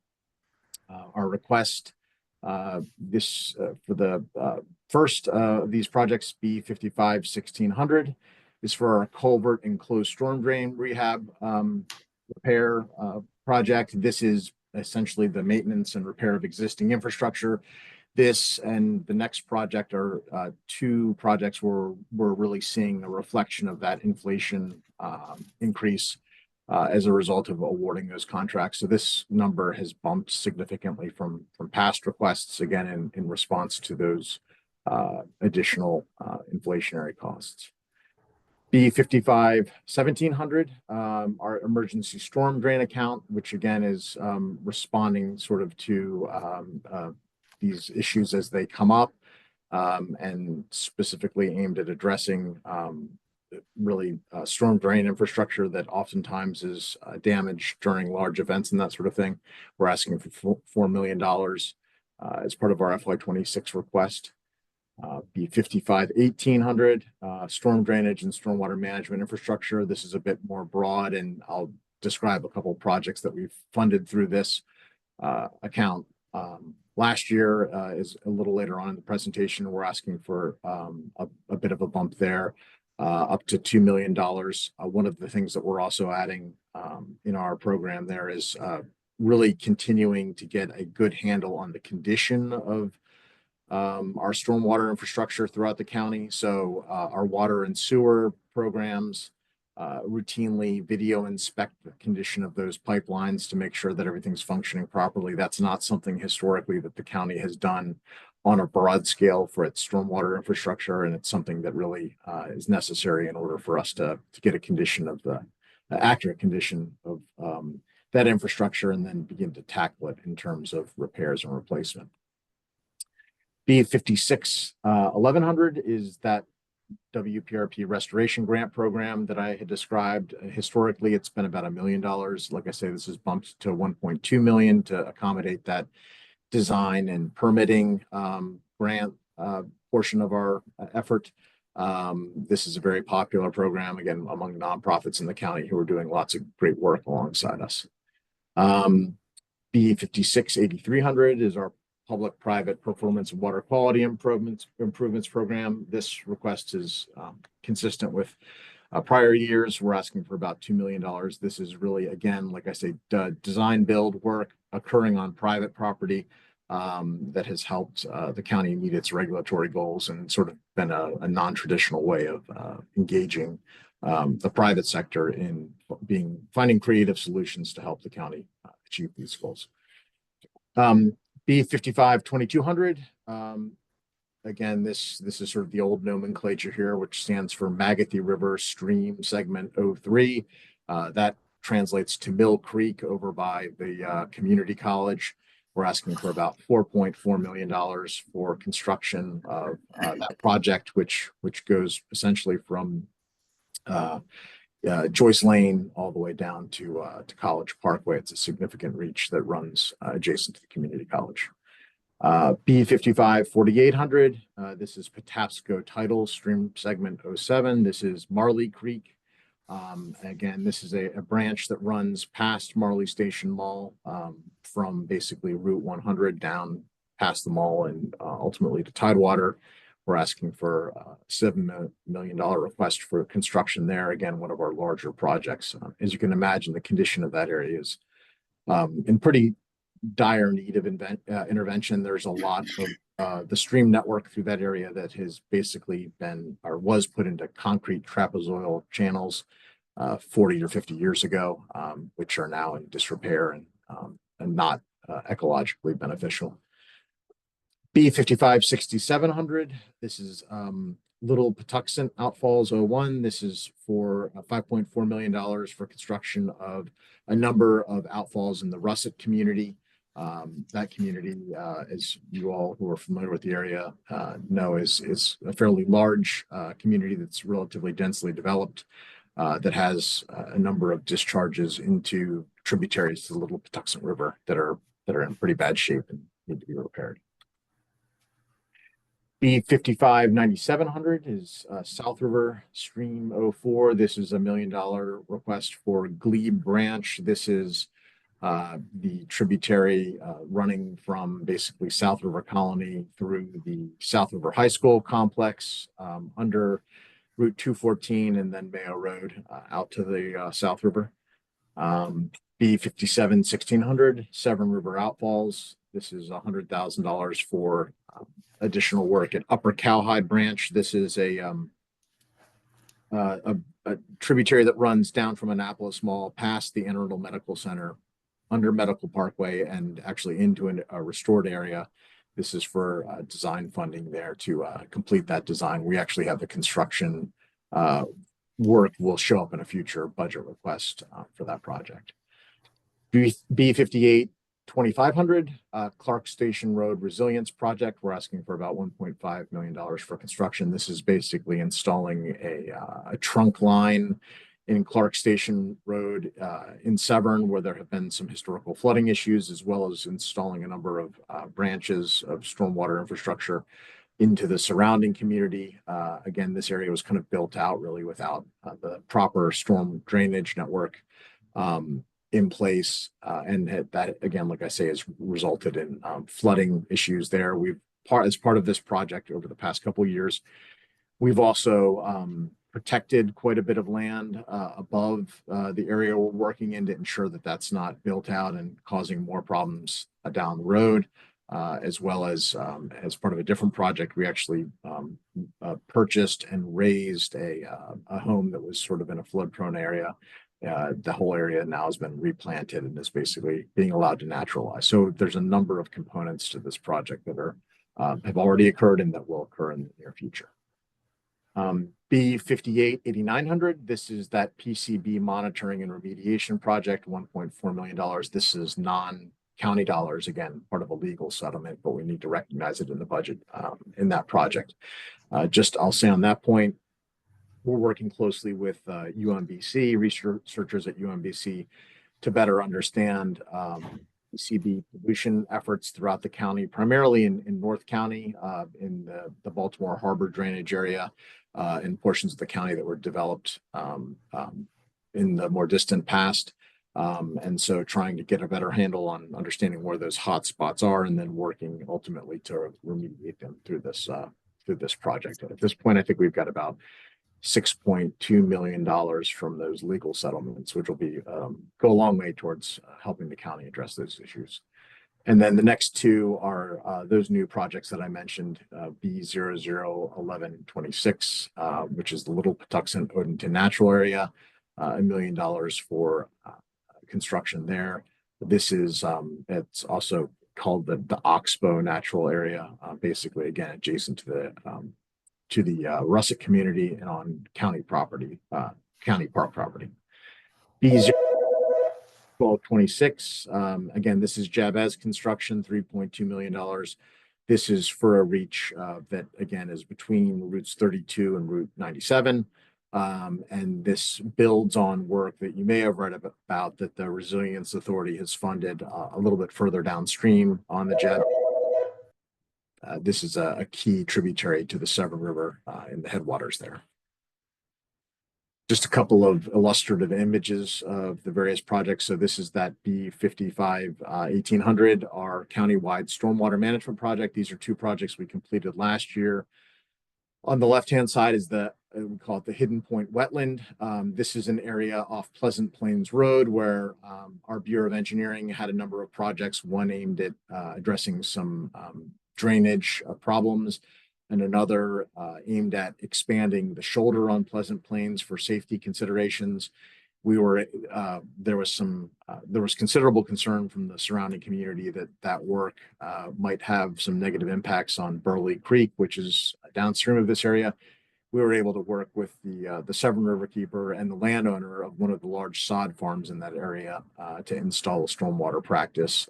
our request. This for the first of these projects, B55-1600, is for our culvert and closed storm drain rehab repair project. This is essentially the maintenance and repair of existing infrastructure. This and the next project are 2 projects where we're really seeing a reflection of that inflation increase as a result of awarding those contracts. So this number has bumped significantly from past requests, again, in response to those additional inflationary costs. B55-1700, our emergency storm drain account, which again is responding sort of to these issues as they come up, and specifically aimed at addressing really storm drain infrastructure that oftentimes is damaged during large events and that sort of thing. We're asking for $4 million as part of our FY26 request. B55-1800, storm drainage and stormwater management infrastructure. This is a bit more broad, and I'll describe a couple of projects that we've funded through this account. Last year is a little later on in the presentation. We're asking for a bit of a bump there, up to $2 million. One of the things that we're also adding in our program there is really continuing to get a good handle on the condition of our stormwater infrastructure throughout the county. So our water and sewer programs routinely video inspect the condition of those pipelines to make sure that everything's functioning properly. That's not something historically that the county has done on a broad scale for its stormwater infrastructure, and it's something that really is necessary in order for us to get a condition of the accurate condition of that infrastructure and then begin to tackle it in terms of repairs and replacement. B56 1100 is that WPRP restoration grant program that I had described. Historically, it's been about $1 million. Like I say, this is bumped to 1.2 million to accommodate that design and permitting grant portion of our effort. This is a very popular program, again, among nonprofits in the county who are doing lots of great work alongside us. B56 8300 is our public-private performance and water quality improvements program. This request is consistent with prior years. We're asking for about $2 million. This is really, again, like I say, design build work occurring on private property that has helped the county meet its regulatory goals and sort of been a non-traditional way of engaging the private sector in finding creative solutions to help the county achieve these goals. B55 2200. Again, this is sort of the old nomenclature here, which stands for Magathie River Stream Segment 03. That translates to Mill Creek over by the community college. We're asking for about $4.4 million for construction of that project, which goes essentially from Joyce Lane all the way down to College Parkway. It's a significant reach that runs adjacent to the community college. B55 4800. This is Patapsco Tidal Stream Segment 07. This is Marley Creek. Again, this is a branch that runs past Marley Station Mall from basically Route 100 down past the mall and ultimately to Tidewater. We're asking for a $7 million request for construction there. Again, one of our larger projects. As you can imagine, the condition of that area is in pretty dire need of intervention. There's a lot of the stream network through that area that has basically been or was put into concrete trapezoidal channels 40 or 50 years ago, which are now in disrepair and not ecologically beneficial. B55 6700. This is Little Patuxent Outfalls 01. This is for $5.4 million for construction of a number of outfalls in the Russet community. That community, as you all who are familiar with the area know, is a fairly large community that's relatively densely developed that has a number of discharges into tributaries to the Little Patuxent River that are in pretty bad shape and need to be repaired. B55 9700 is South River Stream 04. This is $1 million request for Glebe Branch. This is the tributary running from basically South River Colony through the South River High School complex under Route 214 and then Mayo Road out to the South River. B57 1600 Severn River Outfalls. This is $100,000 for additional work at Upper Cowhide Branch. This is a tributary that runs down from Annapolis Mall past the Arundel Medical Center under Medical Parkway and actually into a restored area. This is for design funding there to complete that design. We actually have the construction work will show up in a future budget request for that project. B58 2500 Clark Station Road Resilience Project. We're asking for about $1.5 million for construction. This is basically installing a trunk line in Clark Station Road in Severn, where there have been some historical flooding issues, as well as installing a number of branches of stormwater infrastructure into the surrounding community. Again, this area was kind of built out really without the proper storm drainage network in place. And that, again, like I say, has resulted in flooding issues there. As part of this project over the past couple of years, we've also protected quite a bit of land above the area we're working in to ensure that that's not built out and causing more problems down the road. As well as part of a different project, we actually purchased and raised a home that was sort of in a flood-prone area. The whole area now has been replanted and is basically being allowed to naturalize. So there's a number of components to this project that are have already occurred and that will occur in the near future. B588900, this is that PCB monitoring and remediation project, $1.4 million. This is non-county dollars, again, part of a legal settlement, but we need to recognize it in the budget in that project. I'll say on that point, we're working closely with UMBC, researchers at UMBC, to better understand PCB pollution efforts throughout the county, primarily in North County, in the Baltimore Harbor drainage area, and portions of the county that were developed in the more distant past. And so trying to get a better handle on understanding where those hot spots are and then working ultimately to remediate them through this project. At this point, I think we've got about $6.2 million from those legal settlements, which will be go a long way towards helping the county address those issues. And then the next two are those new projects that I mentioned, B001126, which is the Little Patuxent Odenton Natural Area, $1 million for construction there. This is it's also called the Oxbow Natural Area, basically again adjacent to the russet community and on county property, county park property. B1226, again, this is Jabez construction, $3.2 million. This is for a reach that again is between routes 32 and Route 97. And this builds on work that you may have read about that the Resilience Authority has funded a little bit further downstream on the Jabez. This is a key tributary to the Severn River in the headwaters there. Just a couple of illustrative images of the various projects. So this is that B551800, our countywide stormwater management project. These are two projects we completed last year. On the left-hand side is we call it the Hidden Point Wetland. This is an area off Pleasant Plains Road where our Bureau of Engineering had a number of projects, one aimed at addressing some drainage problems, and another aimed at expanding the shoulder on Pleasant Plains for safety considerations. There was considerable concern from the surrounding community that work might have some negative impacts on Burley Creek, which is downstream of this area. We were able to work with the Severn River Keeper and the landowner of one of the large sod farms in that area to install a stormwater practice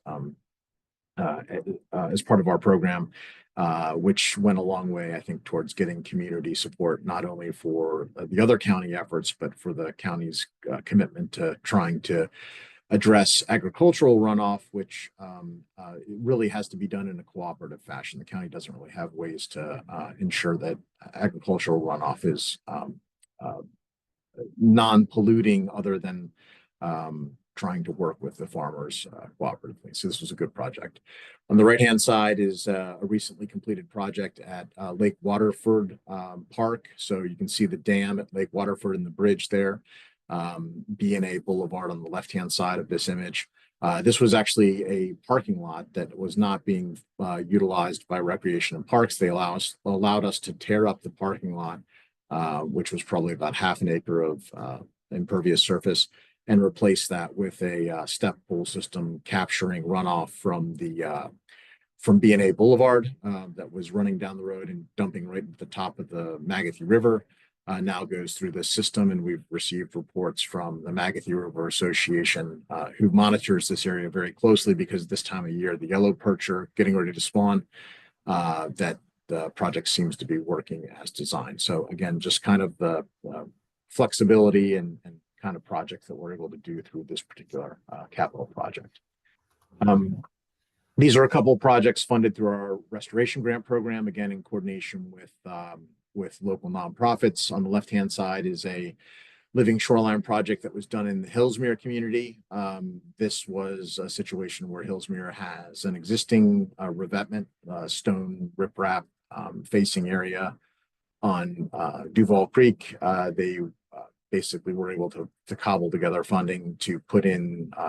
as part of our program, which went a long way, I think, towards getting community support, not only for the other county efforts, but for the county's commitment to trying to address agricultural runoff, which really has to be done in a cooperative fashion. The county doesn't really have ways to ensure that agricultural runoff is non-polluting other than trying to work with the farmers cooperatively. So this was a good project. On the right-hand side is a recently completed project at Lake Waterford Park. So you can see the dam at Lake Waterford and the bridge there. B&A Boulevard on the left-hand side of this image. This was actually a parking lot that was not being utilized by Recreation and Parks. They allowed us to tear up the parking lot, which was probably about half an acre of impervious surface, and replace that with a step pool system capturing runoff from B&A Boulevard that was running down the road and dumping right at the top of the Magathie River. Now goes through this system, and we've received reports from the Magathie River Association, who monitors this area very closely because this time of year, the yellow perch are getting ready to spawn, that the project seems to be working as designed. So again, just kind of the flexibility and kind of projects that we're able to do through this particular capital project. These are a couple of projects funded through our restoration grant program, again, in coordination with local nonprofits. On the left-hand side is a living shoreline project that was done in the Hillsmere community. This was a situation where Hillsmere has an existing revetment, stone riprap facing area Duval Creek. They basically were able to cobble together funding to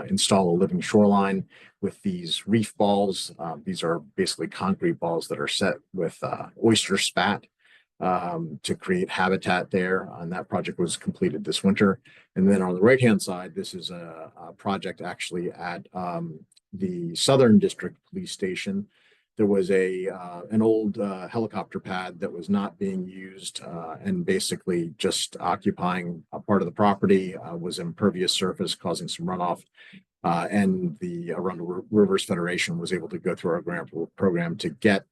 install a living shoreline with these reef balls. These are basically concrete balls that are set with oyster spat to create habitat there. And that project was completed this winter. And then on the right-hand side, this is a project actually at the Southern District Police Station. There was an old helicopter pad that was not being used and basically just occupying a part of the property, was impervious surface causing some runoff. And the Arundel Rivers Federation was able to go through our grant program to get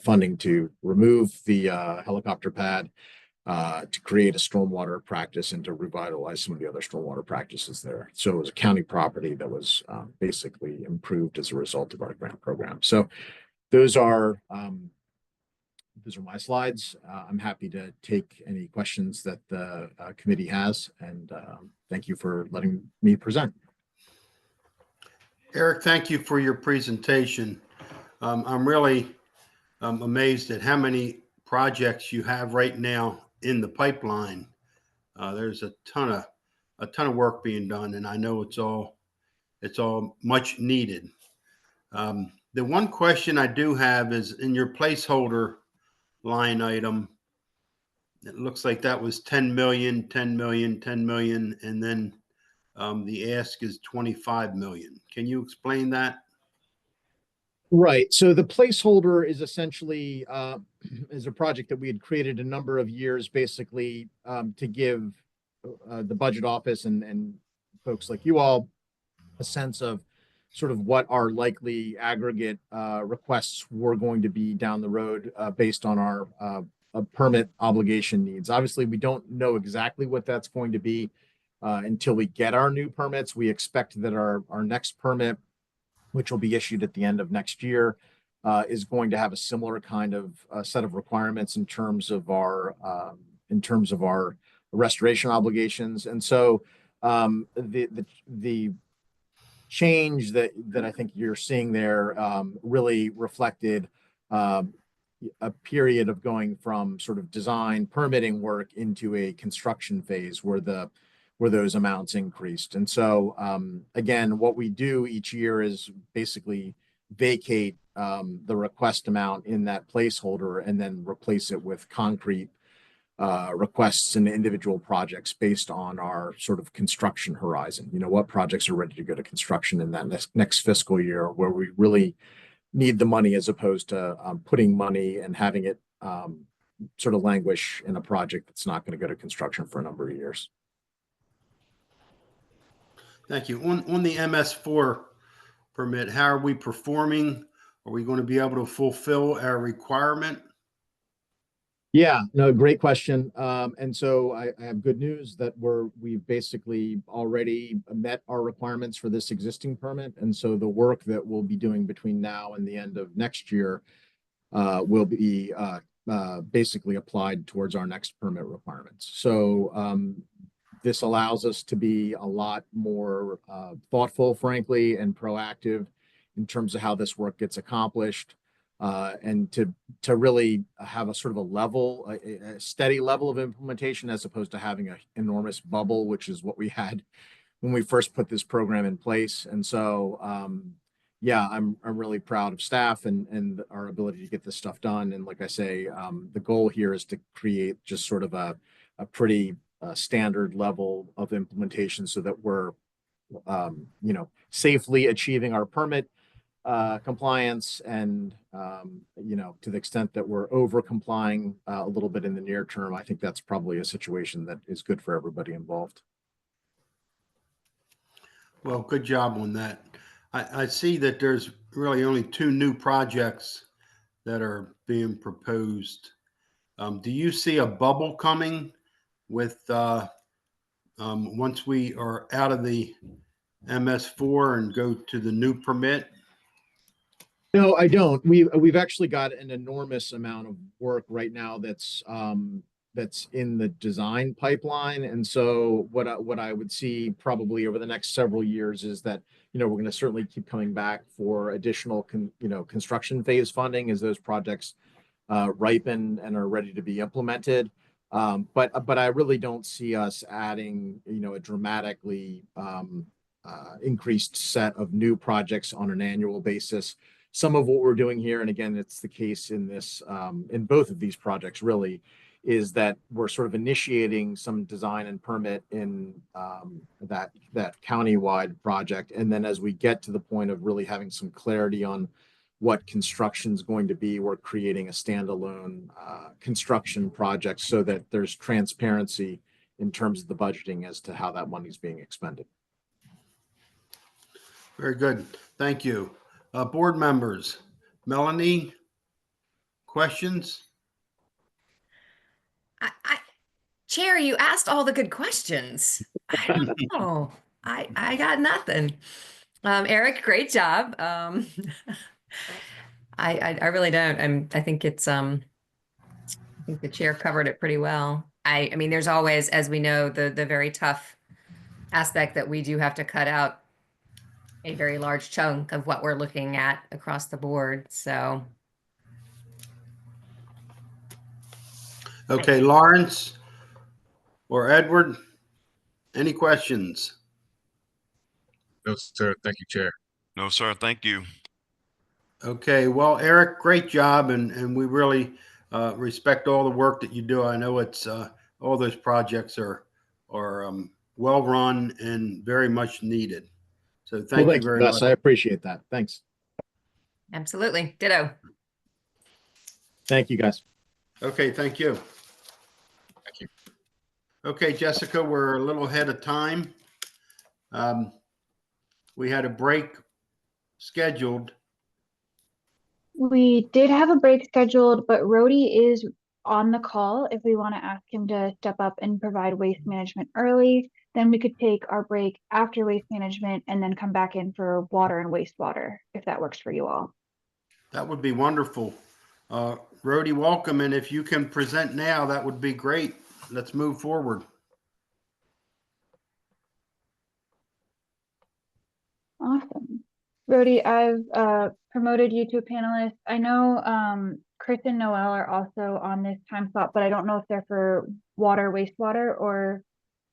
funding to remove the helicopter pad, to create a stormwater practice and to revitalize some of the other stormwater practices there. So it was a county property that was basically improved as a result of our grant program. So those are my slides. I'm happy to take any questions that the committee has, and thank you for letting me present. Eric, thank you for your presentation. I'm really amazed at how many projects you have right now in the pipeline. There's a ton of work being done, and I know it's all much needed. The one question I do have is in your placeholder line item. It looks like that was 10 million, 10 million, 10 million, and then the ask is 25 million. Can you explain that? Right. So the placeholder is essentially is a project that we had created a number of years, basically to give the budget office and folks like you all a sense of sort of what our likely aggregate requests were going to be down the road based on our permit obligation needs. Obviously, we don't know exactly what that's going to be until we get our new permits. We expect that our next permit, which will be issued at the end of next year, is going to have a similar kind of set of requirements in terms of our restoration obligations. And so the change that I think you're seeing there really reflected a period of going from sort of design permitting work into a construction phase where those amounts increased. And so again, what we do each year is basically vacate the request amount in that placeholder and then replace it with concrete requests and individual projects based on our sort of construction horizon. You know, what projects are ready to go to construction in that next fiscal year where we really need the money, as opposed to putting money and having it sort of languish in a project that's not going to go to construction for a number of years. Thank you. On the MS4 permit, how are we performing? Are we going to be able to fulfill our requirement? Yeah, no, great question. And so I have good news that we've basically already met our requirements for this existing permit. And so the work that we'll be doing between now and the end of next year will be basically applied towards our next permit requirements. So this allows us to be a lot more thoughtful, frankly, and proactive in terms of how this work gets accomplished. And to really have a sort of a steady level of implementation, as opposed to having an enormous bubble, which is what we had when we first put this program in place. And so, yeah, I'm really proud of staff and our ability to get this stuff done. And like I say, the goal here is to create just sort of a pretty standard level of implementation so that we're, safely achieving our permit compliance, and to the extent that we're over complying a little bit in the near term, I think that's probably a situation that is good for everybody involved. Well, good job on that. I see that there's really only 2 new projects that are being proposed. Do you see a bubble coming with once we are out of the MS4 and go to the new permit? No, I don't. We've actually got an enormous amount of work right now that's in the design pipeline. And so what I would see probably over the next several years is that, we're going to certainly keep coming back for additional construction phase funding as those projects ripen and are ready to be implemented. But I really don't see us adding, a dramatically increased set of new projects on an annual basis. Some of what we're doing here, and again, it's the case in this, in both of these projects really, is that we're sort of initiating some design and permit in that county-wide project. And then as we get to the point of really having some clarity on what construction is going to be, we're creating a standalone construction project so that there's transparency in terms of the budgeting as to how that money is being expended. Very good. Thank you. Board members, Melanie, questions? Chair, you asked all the good questions. I don't know. I got nothing. Eric, great job. I really don't. I think it's I think the chair covered it pretty well. I mean, there's always, as we know, the very tough aspect that we do have to cut out a very large chunk of what we're looking at across the board. So. Okay, Lawrence or Edward, any questions? No, sir. Thank you, Chair. No, sir. Thank you. Okay, well, Eric, great job, and we really respect all the work that you do. I know it's all those projects are well run and very much needed. So thank you very much. I appreciate that. Thanks. Absolutely. Ditto. Thank you, guys. Okay, thank you. Thank you. Okay, Jessica, we're a little ahead of time. We had a break scheduled. We did have a break scheduled, but Rhodey is on the call. If we want to ask him to step up and provide waste management early, then we could take our break after waste management and then come back in for water and wastewater, if that works for you all. That would be wonderful. Rhodey, welcome. And if you can present now, that would be great. Let's move forward. Awesome. Rhodey, I've promoted you to a panelist. I know Chris and Noel are also on this time slot, but I don't know if they're for water, wastewater, or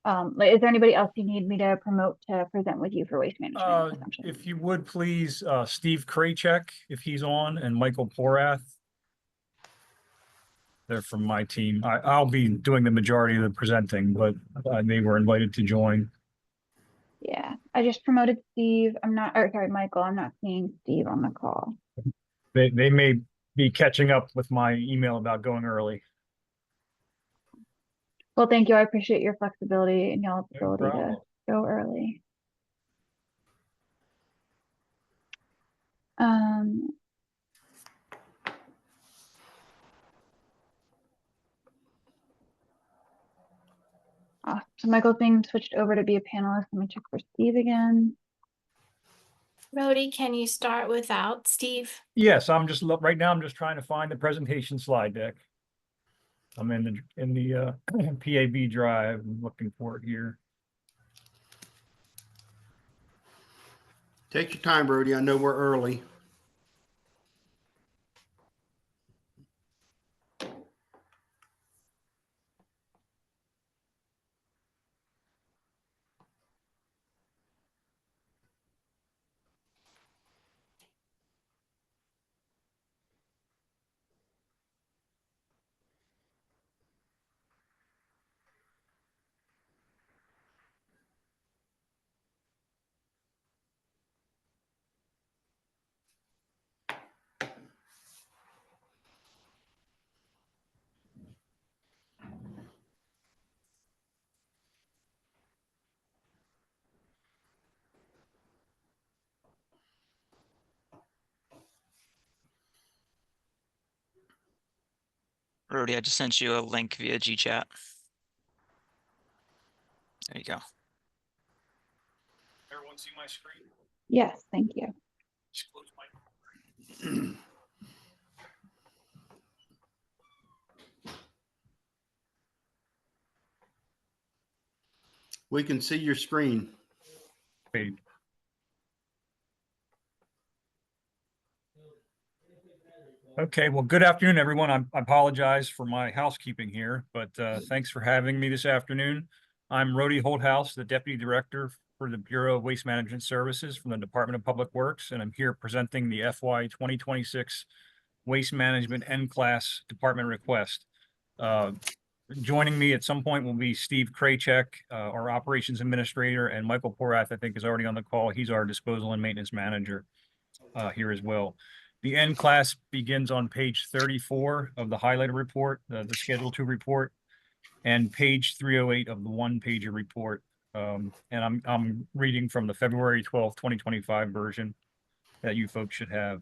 is there anybody else you need me to promote to present with you for waste management? If you would please, Steve Kraychek, if he's on, and Michael Porath. They're from my team. I'll be doing the majority of the presenting, but they were invited to join. Yeah, I just promoted Steve. Michael. I'm not seeing Steve on the call. They may be catching up with my email about going early. Well, thank you. I appreciate your flexibility and y'all's No ability to problem. go early. So Michael's being switched over to be a panelist. Let me check for Steve again. Rhodey, can you start without Steve? Yes, right now I'm just trying to find the presentation slide deck. I'm in the PAB drive. I'm looking for it here. Take your time, Rhodey. I know we're early. Rhodey, I just sent you a link via GChat. There you go. Everyone see my screen? Yes, thank you. Just close my We can see your screen. page. Okay, well, good afternoon, everyone. I apologize for my housekeeping here, but thanks for having me this afternoon. I'm Rody Holthouse, the Deputy Director for the Bureau of Waste Management Services from the Department of Public Works, and I'm here presenting the FY 2026 Waste Management N-Class Department request. Joining me at some point will be Steve Kraychek, our Operations Administrator, and Michael Porath, I think, is already on the call. He's our Disposal and Maintenance Manager here as well. The N-Class begins on page 34 of the highlighted report, the Schedule 2 report, and page 308 of the one-pager report. And I'm reading from the February 12th, 2025 version that you folks should have.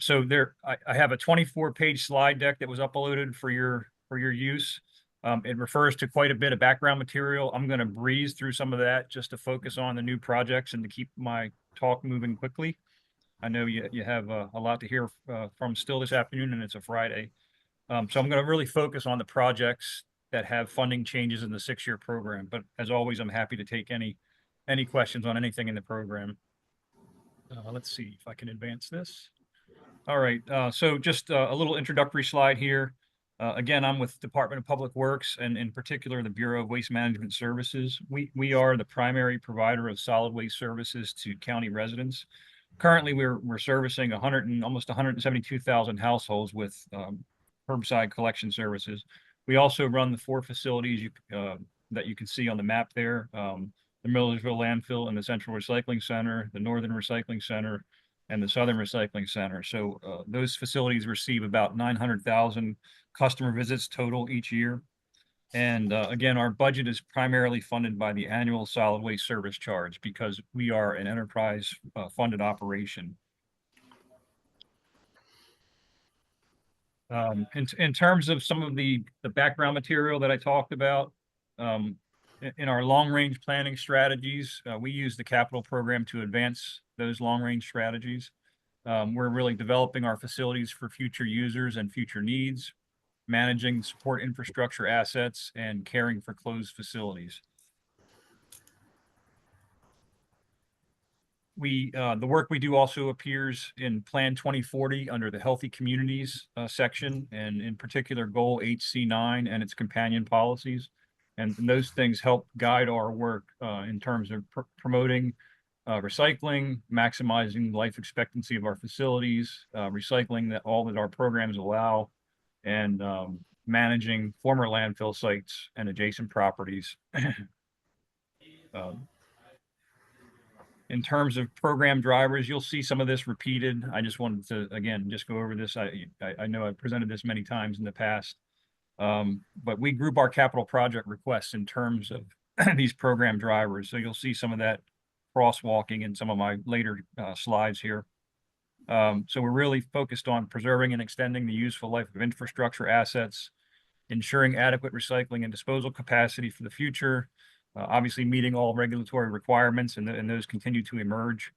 So there, I have a 24-page slide deck that was uploaded for your use. It refers to quite a bit of background material. I'm going to breeze through some of that just to focus on the new projects and to keep my talk moving quickly. I know you have a lot to hear from still this afternoon, and it's a Friday. So I'm going to really focus on the projects that have funding changes in the 6-year program. But as always, I'm happy to take any questions on anything in the program. Let's see if I can advance this. All right, so just a little introductory slide here. Again, I'm with Department of Public Works, and in particular, the Bureau of Waste Management Services. We are the primary provider of solid waste services to county residents. Currently, we're servicing almost 172,000 households with curbside collection services. We also run the 4 facilities that you can see on the map there, the Millersville Landfill and the Central Recycling Center, the Northern Recycling Center, and the Southern Recycling Center. So those facilities receive about 900,000 customer visits total each year. And again, our budget is primarily funded by the annual solid waste service charge because we are an enterprise funded operation. In terms of some of the background material that I talked about, in our long-range planning strategies, we use the capital program to advance those long-range strategies. We're really developing our facilities for future users and future needs, managing support infrastructure assets, and caring for closed facilities. The work we do also appears in Plan 2040 under the Healthy Communities section, and in particular Goal 8C9 and its companion policies. And those things help guide our work in terms of promoting recycling, maximizing the life expectancy of our facilities, recycling all that our programs allow, and managing former landfill sites and adjacent properties. In terms of program drivers, you'll see some of this repeated. I just wanted to, again, just go over this. I know I've presented this many times in the past, but we group our capital project requests in terms of these program drivers. So you'll see some of that crosswalking in some of my later slides here. So we're really focused on preserving and extending the useful life of infrastructure assets, ensuring adequate recycling and disposal capacity for the future, obviously meeting all regulatory requirements, and those continue to emerge,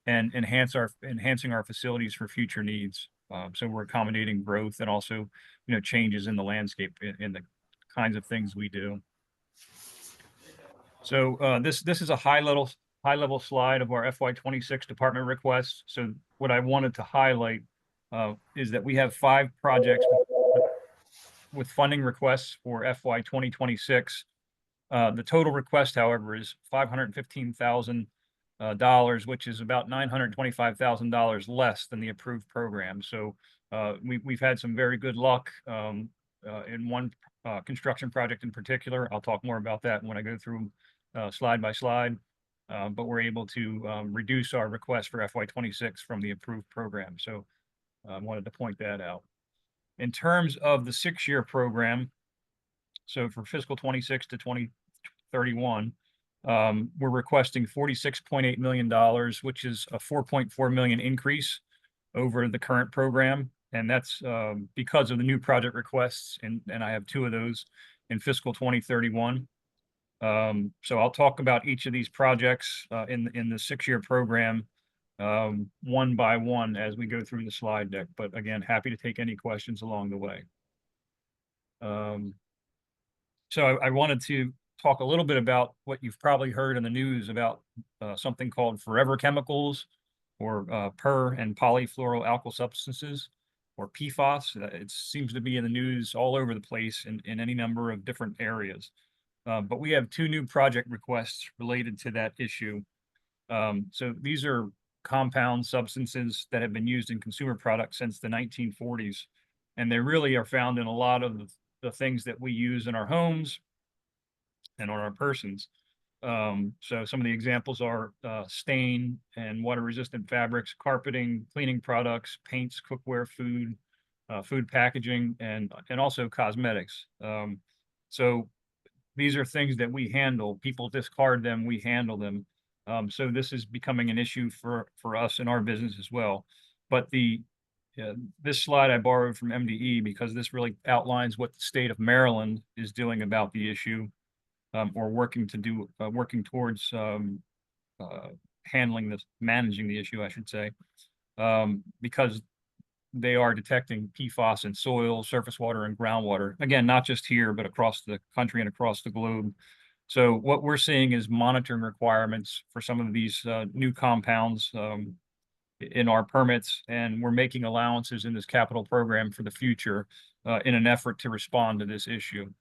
and enhancing our facilities for future needs. So we're accommodating growth and also, changes in the landscape in the kinds of things we do. So this is a high level slide of our FY26 department requests. So what I wanted to highlight is that we have 5 projects with funding requests for FY 2026. The total request, however, is $515,000, which is about $925,000 less than the approved program. So we've had some very good luck in one construction project in particular. I'll talk more about that when I go through slide by slide. But we're able to reduce our request for FY26 from the approved program. So I wanted to point that out. In terms of the 6-year program, so for fiscal 26 to 2031, we're requesting $46.8 million, which is a $4.4 million increase over the current program. And that's because of the new project requests, and I have 2 of those in fiscal 2031. So I'll talk about each of these projects in the 6-year program one by one as we go through the slide deck. But again, happy to take any questions along the way. So I wanted to talk a little bit about what you've probably heard in the news about something called forever chemicals, or per and polyfluoroalkyl substances. or PFAS. It seems to be in the news all over the place in any number of different areas. But we have 2 new project requests related to that issue. So these are compound substances that have been used in consumer products since the 1940s. And they really are found in a lot of the things that we use in our homes and on our persons. So some of the examples are stain and water-resistant fabrics, carpeting, cleaning products, paints, cookware, food, food packaging, and also cosmetics. So these are things that we handle. People discard them, we handle them. So this is becoming an issue for us in our business as well. But this slide I borrowed from MDE because this really outlines what the state of Maryland is doing about the issue, or working towards managing the issue, I should say, because they are detecting PFAS in soil, surface water, and groundwater. Again, not just here, but across the country and across the globe. So what we're seeing is monitoring requirements for some of these new compounds in our permits, and we're making allowances in this capital program for the future in an effort to respond to this issue.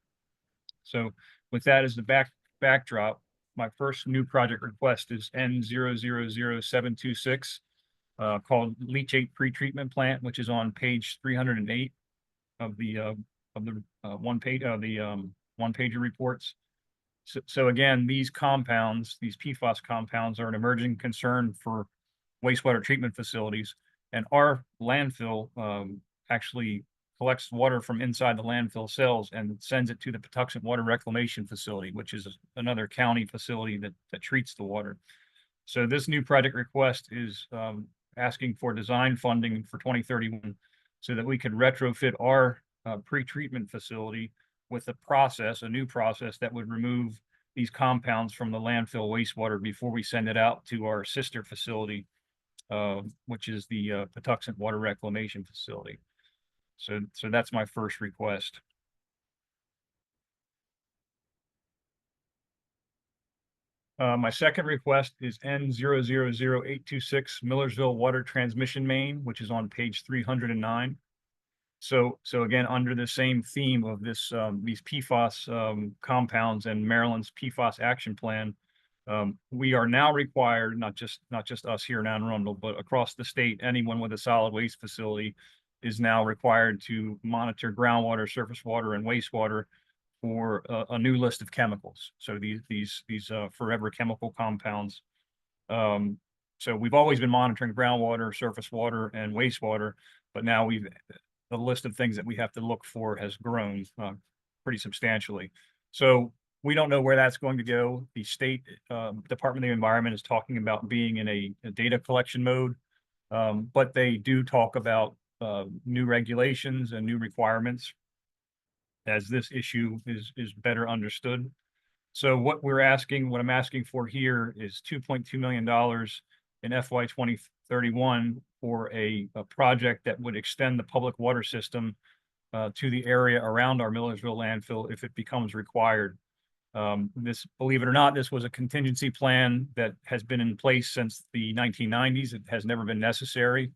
So with that as the backdrop, my first new project request is N000726, called Leachate Pretreatment Plant, which is on page 308 of the one-pager reports. So again, these compounds, these PFAS compounds, are an emerging concern for wastewater treatment facilities, and our landfill actually collects water from inside the landfill cells and sends it to the Patuxent Water Reclamation Facility, which is another county facility that treats the water. So this new project request is asking for design funding for 2031 so that we could retrofit our pre-treatment facility with a new process that would remove these compounds from the landfill wastewater before we send it out to our sister facility, which is the Patuxent Water Reclamation Facility. So that's my first request. My second request is N000826 Millersville Water Transmission Main, which is on page 309. So again, under the same theme of this, these PFAS compounds and Maryland's PFAS action plan, we are now required, not just us here in Arundel, but across the state, anyone with a solid waste facility is now required to monitor groundwater, surface water, and wastewater for a new list of chemicals. So these forever chemical compounds. So we've always been monitoring groundwater, surface water, and wastewater, but now the list of things that we have to look for has grown pretty substantially. So we don't know where that's going to go. The state Department of the Environment is talking about being in a data collection mode, but they do talk about new regulations and new requirements as this issue is better understood. So what I'm asking for here is $2.2 million in FY 2031 for a project that would extend the public water system to the area around our Millersville landfill if it becomes required. Believe it or not, this was a contingency plan that has been in place since the 1990s. It has never been necessary,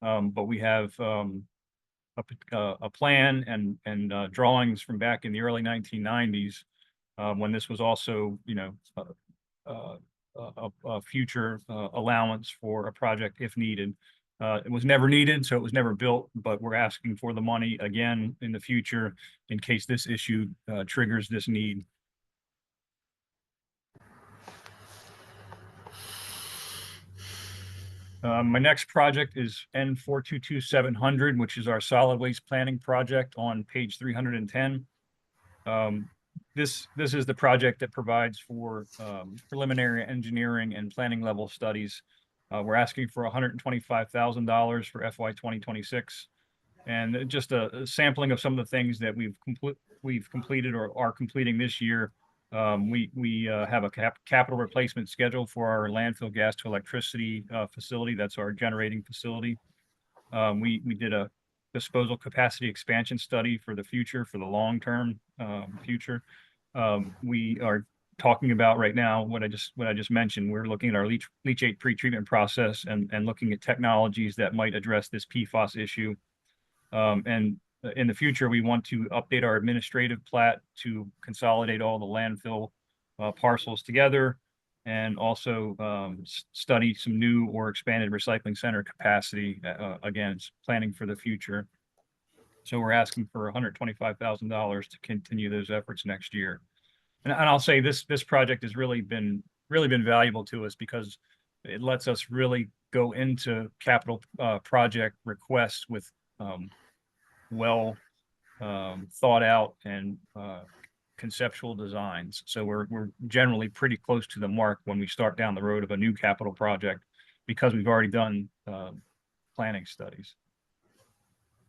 but we have a plan and drawings from back in the early 1990s when this was also, a future allowance for a project if needed. It was never needed, so it was never built, but we're asking for the money again in the future in case this issue triggers this need. My next project is N422700, which is our solid waste planning project on page 310. This is the project that provides for preliminary engineering and planning level studies. We're asking for $125,000 for FY 2026, and just a sampling of some of the things that we've completed or are completing this year. We have a capital replacement schedule for our landfill gas to electricity facility. That's our generating facility. We did a disposal capacity expansion study for the future, for the long-term future. We are talking about right now what I just mentioned. We're looking at our leachate pretreatment process and looking at technologies that might address this PFAS issue. And in the future, we want to update our administrative plat to consolidate all the landfill parcels together, and also study some new or expanded recycling center capacity. Again, it's planning for the future. So we're asking for $125,000 to continue those efforts next year. And I'll say this project has really been valuable to us, because it lets us really go into capital project requests with well thought out and conceptual designs. So we're generally pretty close to the mark when we start down the road of a new capital project, because we've already done planning studies.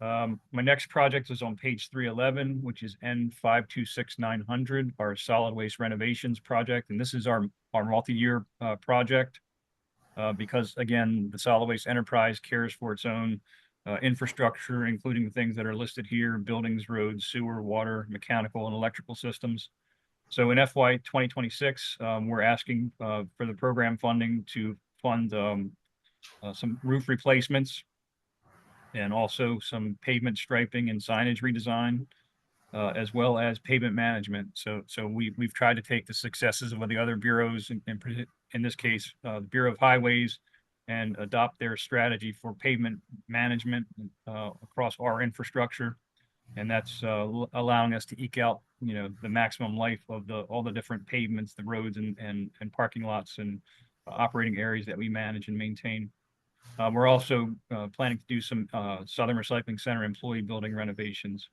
My next project is on page 311, which is N526900, our solid waste renovations project. And this is our multi-year project, because again, the solid waste enterprise cares for its own infrastructure, including the things that are listed here: buildings, roads, sewer, water, mechanical, and electrical systems. So in FY 2026, we're asking for the program funding to fund some roof replacements, and also some pavement striping and signage redesign, as well as pavement management. So we've tried to take the successes of the other bureaus, in this case, the Bureau of Highways, and adopt their strategy for pavement management across our infrastructure. And that's allowing us to eke out, the maximum life of all the different pavements, the roads and parking lots and operating areas that we manage and maintain. We're also planning to do some Southern Recycling Center employee building renovations.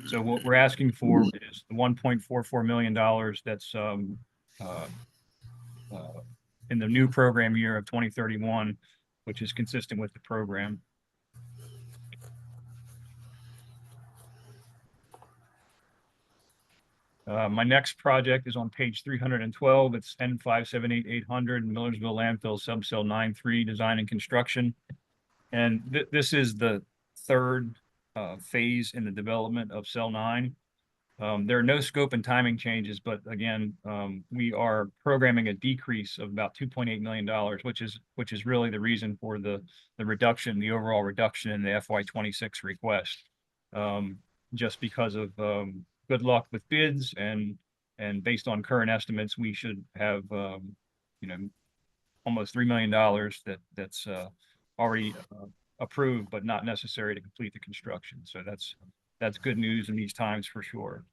So what we're asking for is the $1.44 million that's in the new program year of 2031, which is consistent with the program. My next project is on page 312. It's N578800 Millersville Landfill Subcell 93 Design and Construction. And this is the third phase in the development of Cell 9. There are no scope and timing changes, but again, we are programming a decrease of about $2.8 million, which is really the reason for the reduction, the overall reduction in the FY 26 request. Just because of good luck with bids, and based on current estimates, we should have almost $3 million that's already approved, but not necessary to complete the construction. So that's good news in these times for sure.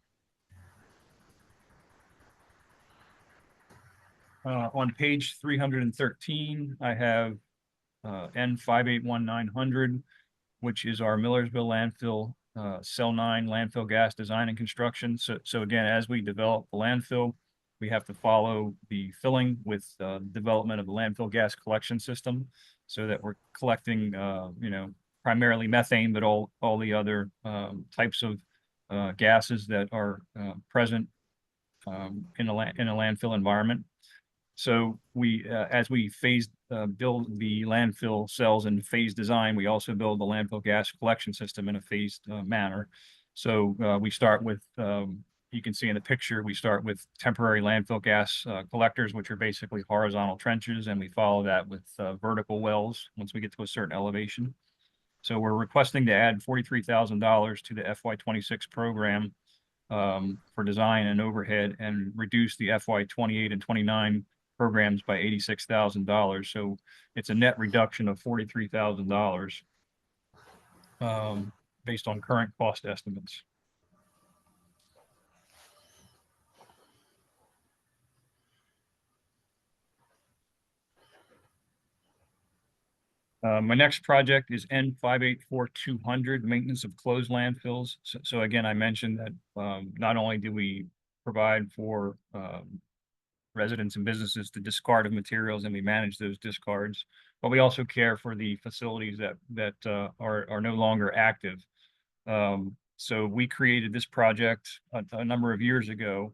On page 313, I have N581900, which is our Millersville landfill Cell 9 landfill gas design and construction. So again, as we develop the landfill, we have to follow the filling with development of the landfill gas collection system, so that we're collecting, primarily methane, but all the other types of gases that are present in a landfill environment. So we, as we build the landfill cells in phase design, we also build the landfill gas collection system in a phased manner. So we start with, you can see in the picture, we start with temporary landfill gas collectors, which are basically horizontal trenches, and we follow that with vertical wells once we get to a certain elevation. So we're requesting to add $43,000 to the FY 26 program for design and overhead, and reduce the FY 28 and 29 programs by $86,000. So it's a net reduction of $43,000 based on current cost estimates. My next project is N584200, maintenance of closed landfills. So again, I mentioned that not only do we provide for residents and businesses the discard of materials, and we manage those discards, but we also care for the facilities that are no longer active. So we created this project a number of years ago,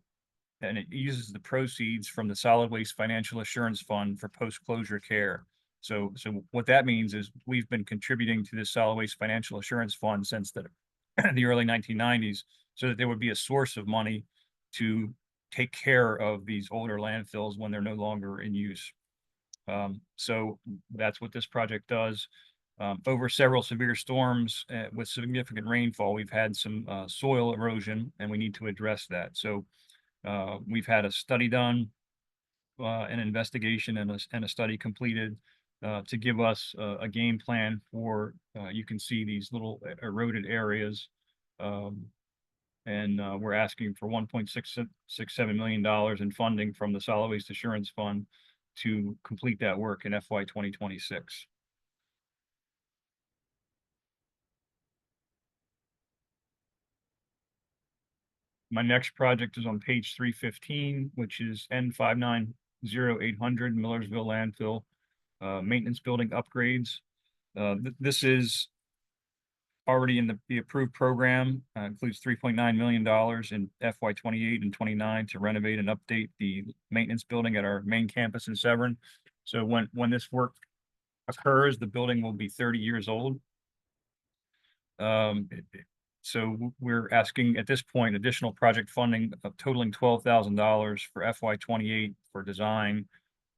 and it uses the proceeds from the Solid Waste Financial Assurance Fund for post-closure care. So what that means is we've been contributing to this Solid Waste Financial Assurance Fund since the early 1990s, so that there would be a source of money to take care of these older landfills when they're no longer in use. So that's what this project does. Over several severe storms with significant rainfall, we've had some soil erosion, and we need to address that. So we've had a study done, an investigation and a study completed to give us a game plan for, you can see these little eroded areas. And we're asking for $1.667 million in funding from the Solid Waste Assurance Fund to complete that work in FY 2026. My next project is on page 315, which is N590800 Millersville Landfill Maintenance Building Upgrades. This is already in the approved program, includes $3.9 million in FY 28 and 29 to renovate and update the maintenance building at our main campus in Severn. So when this work occurs, the building will be 30 years old. So we're asking at this point additional project funding of totaling $12,000 for FY 28 for design,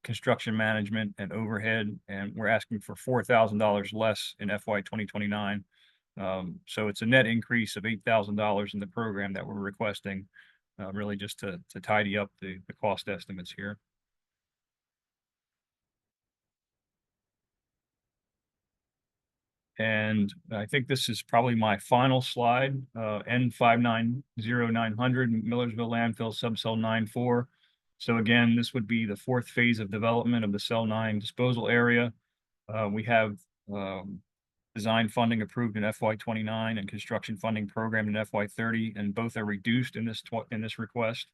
construction management, and overhead, and we're asking for $4,000 less in FY 2029. So it's a net increase of $8,000 in the program that we're requesting, really just to tidy up the cost estimates here. And I think this is probably my final slide, N590900 Millersville Landfill Subcell 94. So again, this would be the fourth phase of development of the Cell 9 disposal area. We have design funding approved in FY 29 and construction funding program in FY 30, and both are reduced in this request.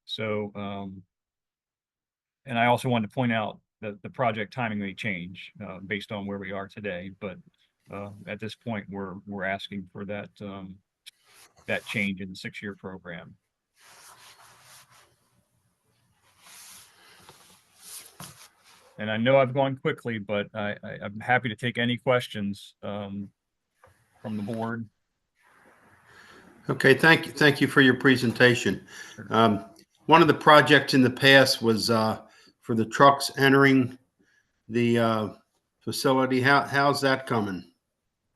So, and I also wanted to point out that the project timing may change based on where we are today, but at this point, we're asking for that that change in the 6-year program. And I know I've gone quickly, but I'm happy to take any questions from the board. Okay, thank you for your presentation. One of the projects in the past was for the trucks entering the facility. How's that coming?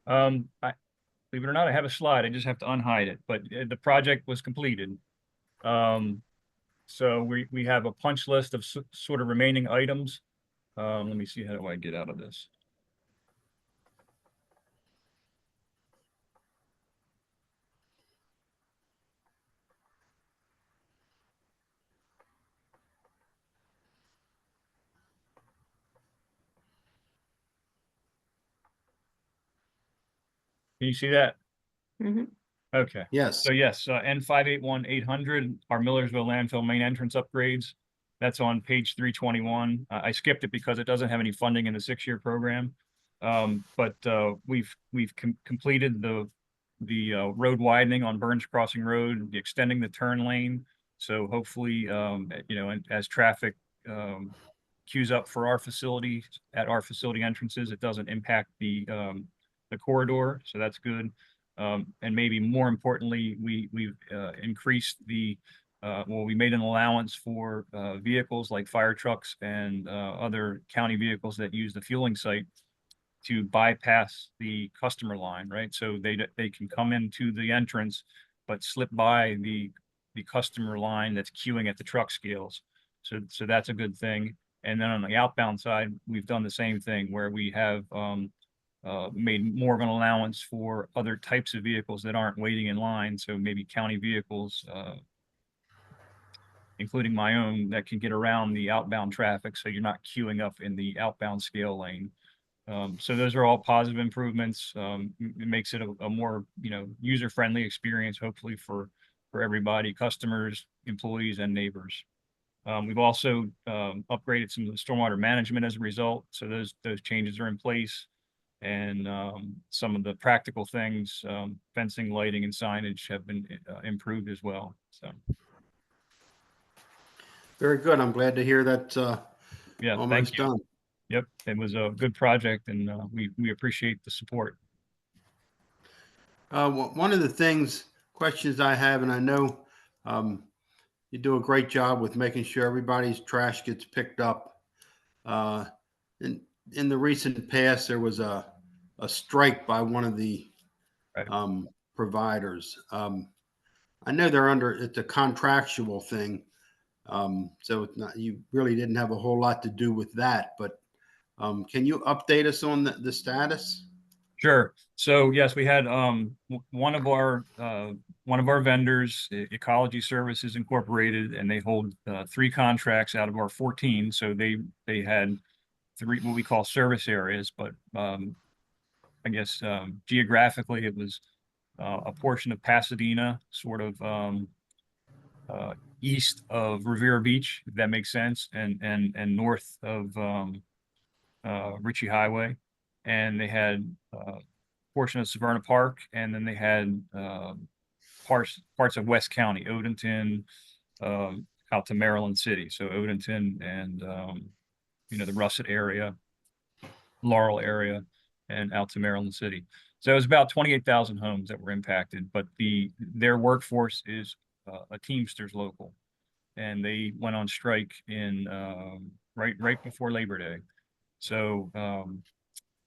Believe it or not, I have a slide. I just have to unhide it, but the project was completed. So we have a punch list of sort of remaining items. Let me see, how do I get out of this? Can you see that? Mm-hmm. Okay. Yes. So yes, N581800, our Millersville landfill main entrance upgrades. That's on page 321. I skipped it because it doesn't have any funding in the 6-year program. But we've completed the road widening on Burns Crossing Road, extending the turn lane. So hopefully, you know, as traffic queues up for our facility at our facility entrances, it doesn't impact the corridor. So that's good. And maybe more importantly, we've increased the well, we made an allowance for vehicles like fire trucks and other county vehicles that use the fueling site to bypass the customer line, right? So they can come into the entrance, but slip by the customer line that's queuing at the truck scales. So that's a good thing. And then on the outbound side, we've done the same thing where we have made more of an allowance for other types of vehicles that aren't waiting in line. So maybe county vehicles, including my own, that can get around the outbound traffic. So you're not queuing up in the outbound scale lane. So those are all positive improvements. It makes it a more, you know, user-friendly experience, hopefully for everybody, customers, employees, and neighbors. We've also upgraded some of the stormwater management as a result. So those changes are in place. And some of the practical things, fencing, lighting, and signage have been improved as well. So very good. I'm glad to hear that. Yeah, almost thank you. done. Yep, it was a good project, and we appreciate the support. One of the questions I have, and I know you do a great job with making sure everybody's trash gets picked up. In the recent past, there was a a strike by one of the Right. providers. I know it's a contractual thing. So it's not, you really didn't have a whole lot to do with that, but can you update us on the status? Sure. So yes, we had one of our vendors, Ecology Services Incorporated, and they hold 3 contracts out of our 14. So they had 3 what we call service areas, but I guess geographically it was a portion of Pasadena, sort of east of Revere Beach, if that makes sense, and north of Ritchie Highway, and they had portion of Severna Park, and then they had parts of West County, Odenton, out to Maryland City. So Odenton and the Russet area, Laurel area, and out to Maryland City. So it was about 28,000 homes that were impacted, but their workforce is a Teamsters local, and they went on strike in right before Labor Day. So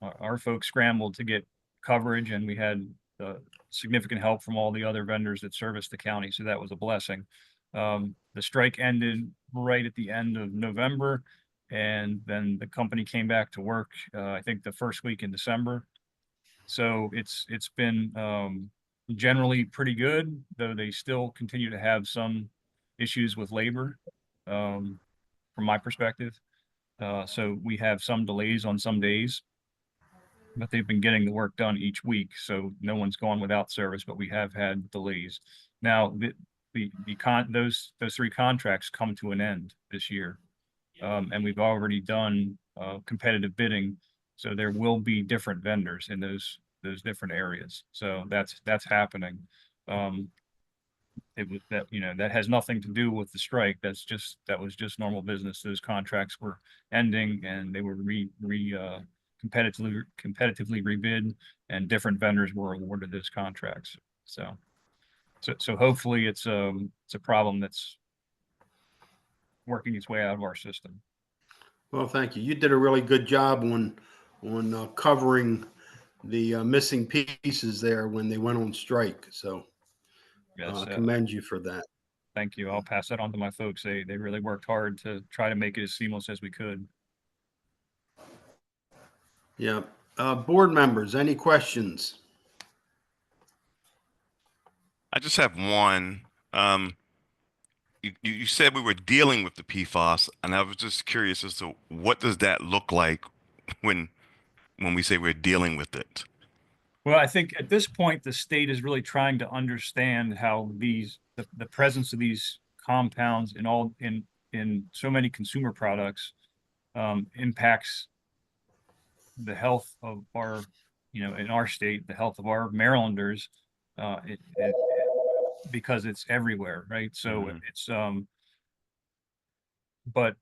our folks scrambled to get coverage, and we had significant help from all the other vendors that service the county. So that was a blessing. The strike ended right at the end of November, and then the company came back to work, I think the first week in December. So it's been generally pretty good, though they still continue to have some issues with labor from my perspective. So we have some delays on some days, but they've been getting the work done each week. So no one's gone without service, but we have had delays. Now those 3 contracts come to an end this year. And we've already done competitive bidding. So there will be different vendors in those different areas. So that's happening. It was that has nothing to do with the strike. That was just normal business. Those contracts were ending, and they were competitively rebid, and different vendors were awarded those contracts. So hopefully it's a problem that's working its way out of our system. Well, thank you. You did a really good job on covering the missing pieces there when they went on strike. So Yes, commend you for that. Thank you. I'll pass that on to my folks. They really worked hard to try to make it as seamless as we could. Yeah. Board members, any questions? I just have one. You said we were dealing with the PFAS, and I was just curious as to what does that look like when we say we're dealing with it? Well, I think at this point, the state is really trying to understand how the presence of these compounds in so many consumer products impacts the health of our, in our state, the health of our Marylanders, because it's everywhere, right? So it's but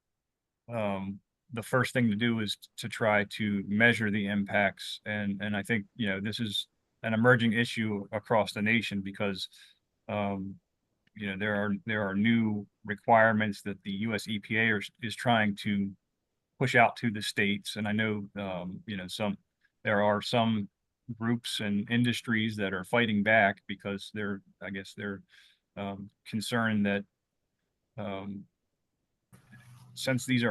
the first thing to do is to try to measure the impacts, and I think this is an emerging issue across the nation because there are new requirements that the US EPA is trying to push out to the states, and I know there are some groups and industries that are fighting back because they're concerned that since these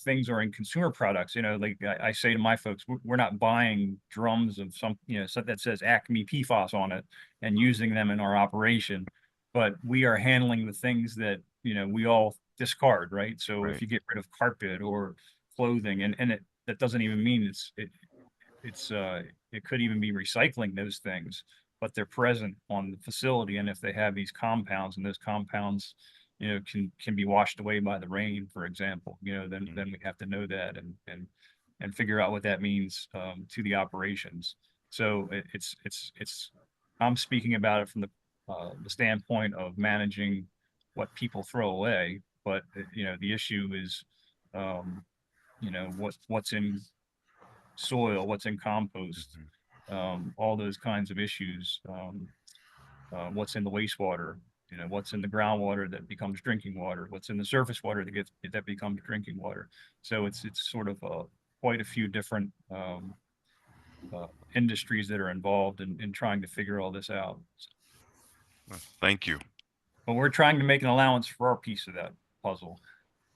things are in consumer products, like I say to my folks, we're not buying drums of something that says Acme PFAS on it and using them in our operation, but we are handling the things that we all discard, right? So if you get rid of carpet or clothing, and that doesn't even mean it could even be recycling those things, but they're present on the facility, and if they have these compounds, and those compounds can be washed away by the rain, for example, then we have to know that and figure out what that means to the operations. So I'm speaking about it from the standpoint of managing what people throw away, but the issue is what's in soil, what's in compost, all those kinds of issues, what's in the wastewater, what's in the groundwater that becomes drinking water, what's in the surface water that becomes drinking water. So it's sort of quite a few different industries that are involved in trying to figure all this out. Thank you. But we're trying to make an allowance for our piece of that puzzle,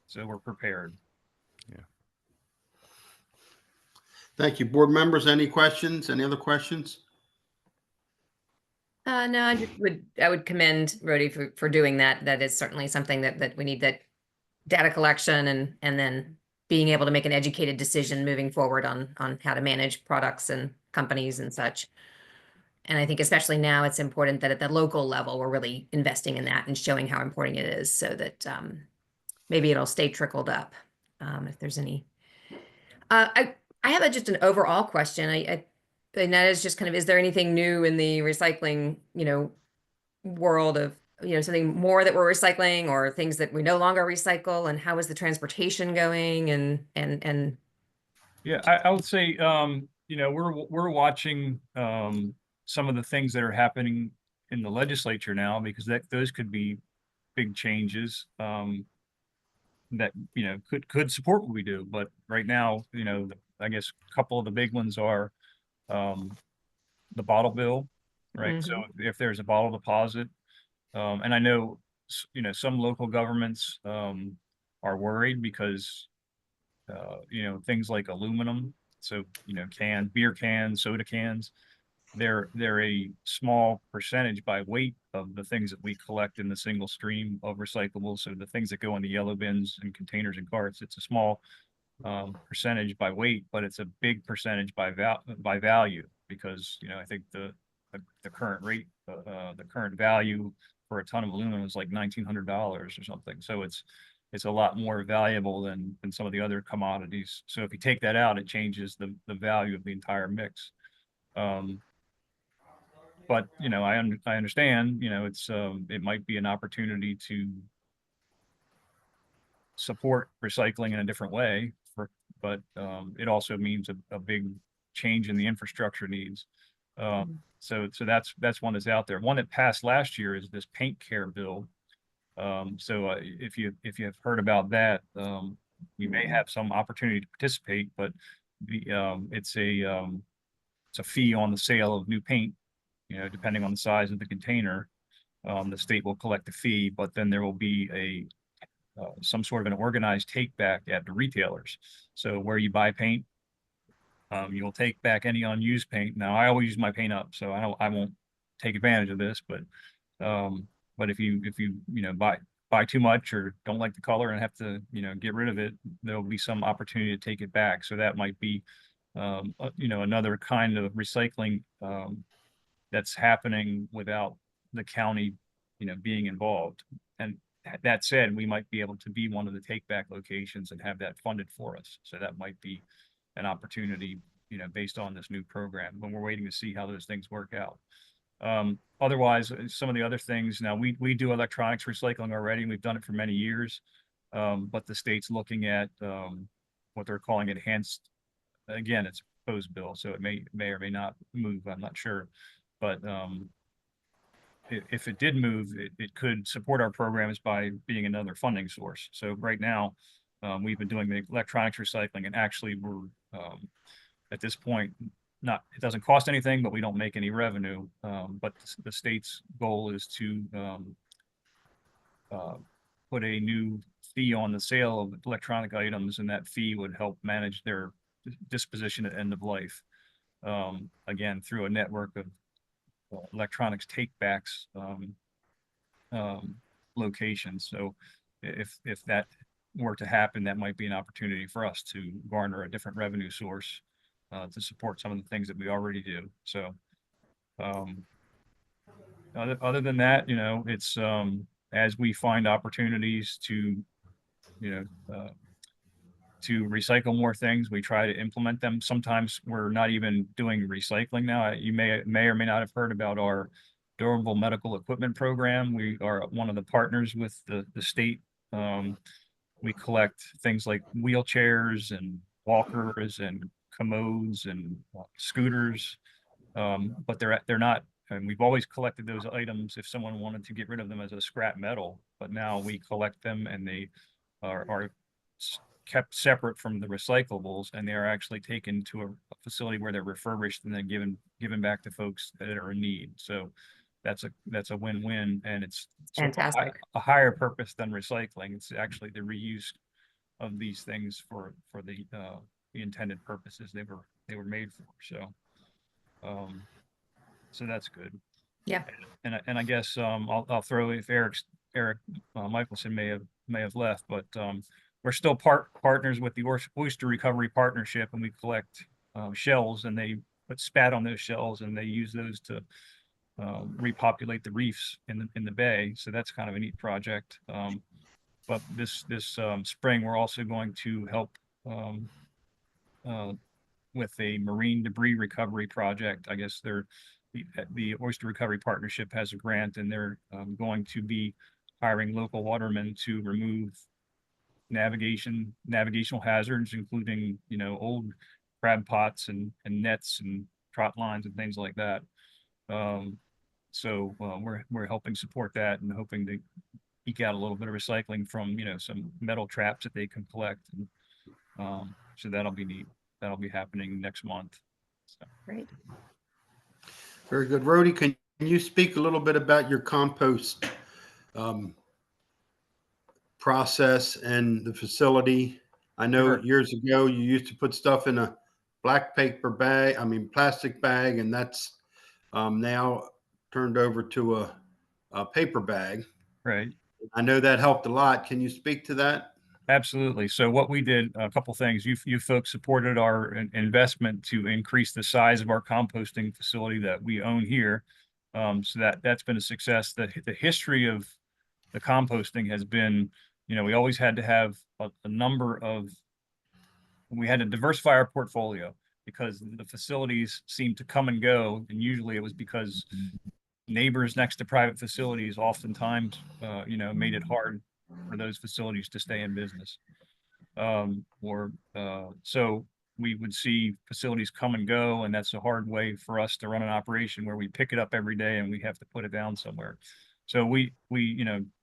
so we're prepared. Yeah. Thank you. Board members, any questions? Any other questions? No, I would commend Rhodey for doing that. That is certainly something that we need, that data collection and then being able to make an educated decision moving forward on how to manage products and companies and such. And I think especially now it's important that at the local level, we're really investing in that and showing how important it is, so that maybe it'll stay trickled up if there's any. I have just an overall question. And that is just kind of, is there anything new in the recycling, world of, something more that we're recycling, or things that we no longer recycle, and how is the transportation going? And Yeah, I would say, we're watching some of the things that are happening in the legislature now, because those could be big changes that could support what we do. But right now, I guess a couple of the big ones are the bottle bill, right? So if there's a bottle deposit, and I know some local governments are worried because things like aluminum, so beer cans, soda cans, they're a small percentage by weight of the things that we collect in the single stream of recyclables. So the things that go in the yellow bins and containers and carts, it's a small percentage by weight, but it's a big percentage by value, because I think the current rate, the current value for a ton of aluminum is like $1,900 or something. So it's a lot more valuable than some of the other commodities. So if you take that out, it changes the value of the entire mix. But I understand, it might be an opportunity to support recycling in a different way, but it also means a big change in the infrastructure needs. So that's one that's out there. One that passed last year is this paint care bill. So if you have heard about that, you may have some opportunity to participate, but it's a fee on the sale of new paint, depending on the size of the container. The state will collect the fee, but then there will be some sort of an organized take back at the retailers. So where you buy paint, you'll take back any unused paint. Now, I always use my paint up, so I won't take advantage of this, but if you buy too much or don't like the color and have to get rid of it, there'll be some opportunity to take it back. So that might be another kind of recycling that's happening without the county being involved. And that said, we might be able to be one of the take back locations and have that funded for us. So that might be an opportunity based on this new program, but we're waiting to see how those things work out. Otherwise, some of the other things, now we do electronics recycling already, and we've done it for many years, but the state's looking at what they're calling enhanced. Again, it's a proposed bill, so it may or may not move, I'm not sure, but if it did move, it could support our programs by being another funding source. So right now, we've been doing the electronics recycling, and actually we're at this point, it doesn't cost anything, but we don't make any revenue. But the state's goal is to put a new fee on the sale of electronic items, and that fee would help manage their disposition at end of life. Again, through a network of electronics takebacks locations. So if that were to happen, that might be an opportunity for us to garner a different revenue source to support some of the things that we already do. So other than that, it's as we find opportunities to recycle more things, we try to implement them. Sometimes we're not even doing recycling now. You may or may not have heard about our durable medical equipment program. We are one of the partners with the state. We collect things like wheelchairs and walkers and commodes and scooters, but they're not. And we've always collected those items if someone wanted to get rid of them as a scrap metal, but now we collect them, and they are kept separate from the recyclables, and they are actually taken to a facility where they're refurbished and then given back to folks that are in need. So that's a win-win, and it's sort of Fantastic. a higher purpose than recycling. It's actually the reuse of these things for the intended purposes they were made for. So that's good. Yeah. And I guess I'll throw, if Eric Michelson may have left, but we're still partners with the Oyster Recovery Partnership, and we collect shells, and they put spat on those shells, and they use those to repopulate the reefs in the bay. So that's kind of a neat project. But this spring, we're also going to help with a marine debris recovery project. I guess the Oyster Recovery Partnership has a grant, and they're going to be hiring local watermen to remove navigational hazards, including, old crab pots and nets and trot lines and things like that. So we're helping support that and hoping to eke out a little bit of recycling from, some metal traps that they can collect. And so that'll be neat. That'll be happening next month. So. Great. Very good. Rhodey, can you speak a little bit about your compost process and the facility? I know years ago you used to put stuff in a plastic bag, and that's now turned over to a paper bag. Right. I know that helped a lot. Can you speak to that? Absolutely. So what we did, a couple things. You folks supported our investment to increase the size of our composting facility that we own here. So that's been a success. The history of the composting has been, we always had to have we had to diversify our portfolio because the facilities seemed to come and go, and usually it was because neighbors next to private facilities oftentimes, made it hard for those facilities to stay in business. So we would see facilities come and go, and that's a hard way for us to run an operation where we pick it up every day and we have to put it down somewhere. So we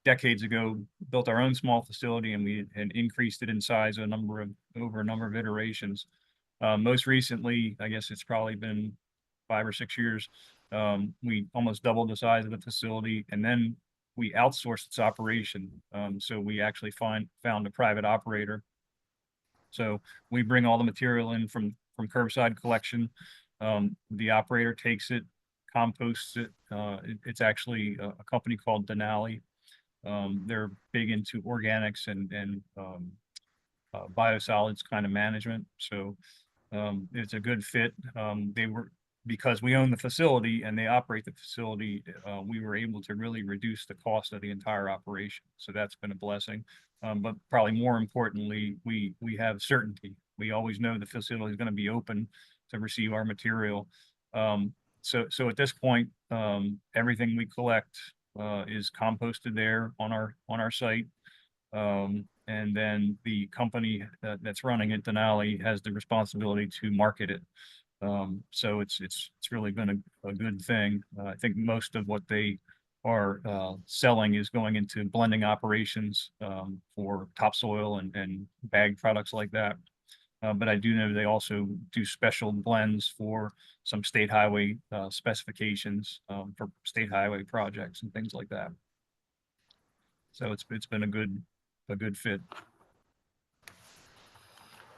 decades ago built our own small facility, and we had increased it in size over a number of iterations. Most recently, I guess it's probably been 5 or 6 years, we almost doubled the size of the facility, and then we outsourced its operation. So we actually found a private operator. So we bring all the material in from curbside collection. The operator takes it, composts it. It's actually a company called Denali. They're big into organics and biosolids kind of management. So it's a good fit. Because we own the facility and they operate the facility, we were able to really reduce the cost of the entire operation. So that's been a blessing. But probably more importantly, we have certainty. We always know the facility is going to be open to receive our material. So at this point, everything we collect is composted there on our site. And then the company that's running it, Denali, has the responsibility to market it. So it's really been a good thing. I think most of what they are selling is going into blending operations for topsoil and bag products like that. But I do know they also do special blends for some state highway specifications for state highway projects and things like that. So it's been a good fit.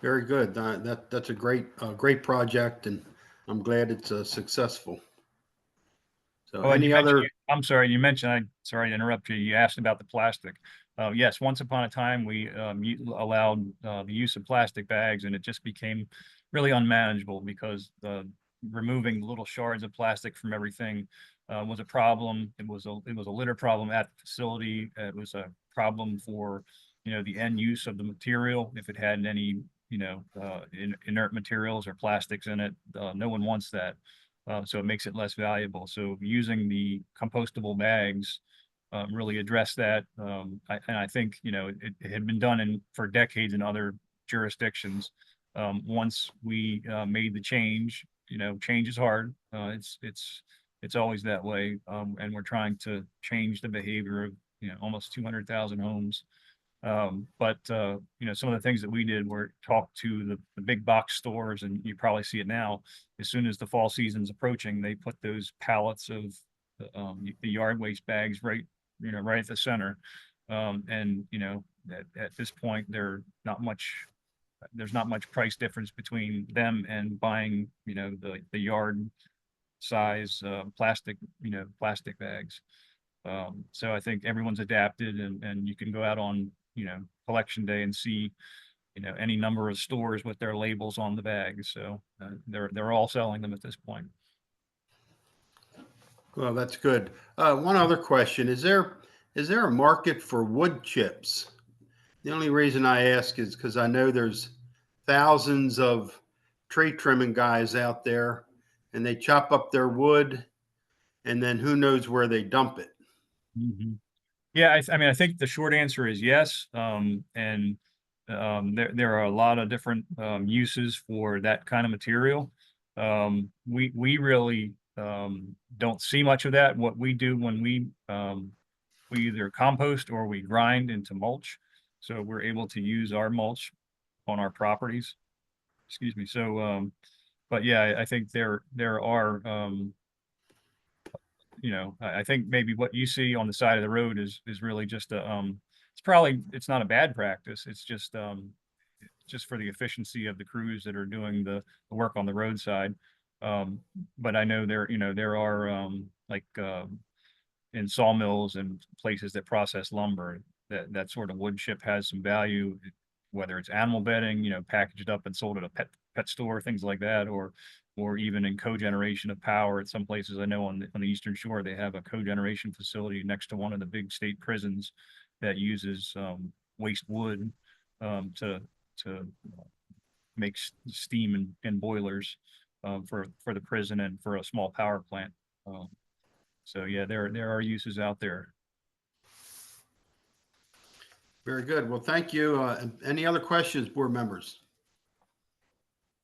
Very good. That's a great project, and I'm glad it's successful. So I'm sorry, you mentioned, sorry to interrupt you. You asked about the plastic. Yes, once upon a time, we allowed the use of plastic bags, and it just became really unmanageable because removing little shards of plastic from everything was a problem. It was a litter problem at the facility. It was a problem for, the end use of the material. If it had any, inert materials or plastics in it, no one wants that. So it makes it less valuable. So using the compostable bags really addressed that. I think, it had been done for decades in other jurisdictions. Once we made the change, change is hard. It's always that way. And we're trying to change the behavior of, almost 200,000 homes But some of the things that we did were talk to the big box stores, and you probably see it now. As soon as the fall season's approaching, they put those pallets of the yard waste bags right at the center. And at this point, there's not much price difference between them and buying the yard size plastic bags. So I think everyone's adapted, and you can go out on collection day and see any number of stores with their labels on the bags. So they're all selling them at this point. Well, that's good. One other question: is there a market for wood chips? The only reason I ask is because I know there's thousands of tree trimming guys out there, and they chop up their wood, and then who knows where they dump it. Mm-hmm. Yeah, I think the short answer is yes. And there are a lot of different uses for that kind of material. We really don't see much of that. What we do when we either compost or we grind into mulch, so we're able to use our mulch on our properties. Excuse me. So, but yeah, I think there are. I think maybe what you see on the side of the road is really just it's not a bad practice. It's just for the efficiency of the crews that are doing the work on the roadside. But I know there are like in sawmills and places that process lumber, that sort of wood chip has some value, whether it's animal bedding, packaged up and sold at a pet store, things like that, or even in cogeneration of power. At some places I know on the Eastern Shore, they have a cogeneration facility next to one of the big state prisons that uses waste wood to make steam and boilers for the prison and for a small power plant. So yeah, there are uses out there. Very good. Well, thank you. Any other questions, board members?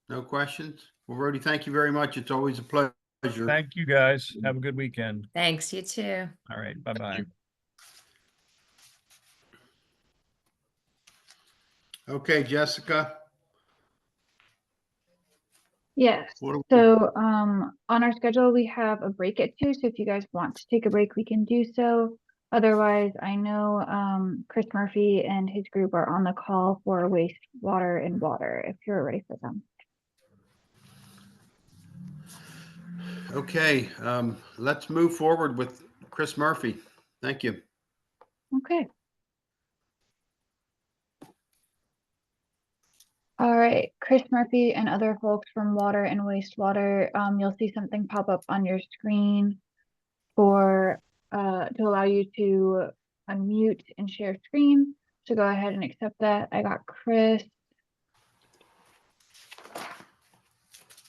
No questions? Well, Rhodey, thank you very much. It's always a pleasure. Thank you, guys. Have a good weekend. Thanks, you too. All right, bye-bye. Okay, Jessica. Yes. So on our schedule, we have a break at 2. So if you guys want to take a break, we can do so. Otherwise, I know Chris Murphy and his group are on the call for Wastewater and Water if you're ready for them. Okay, let's move forward with Chris Murphy. Thank you. Okay. All right, Chris Murphy and other folks from Water and Wastewater, you'll see something pop up on your screen for to allow you to unmute and share screen. So go ahead and accept that. I got Chris.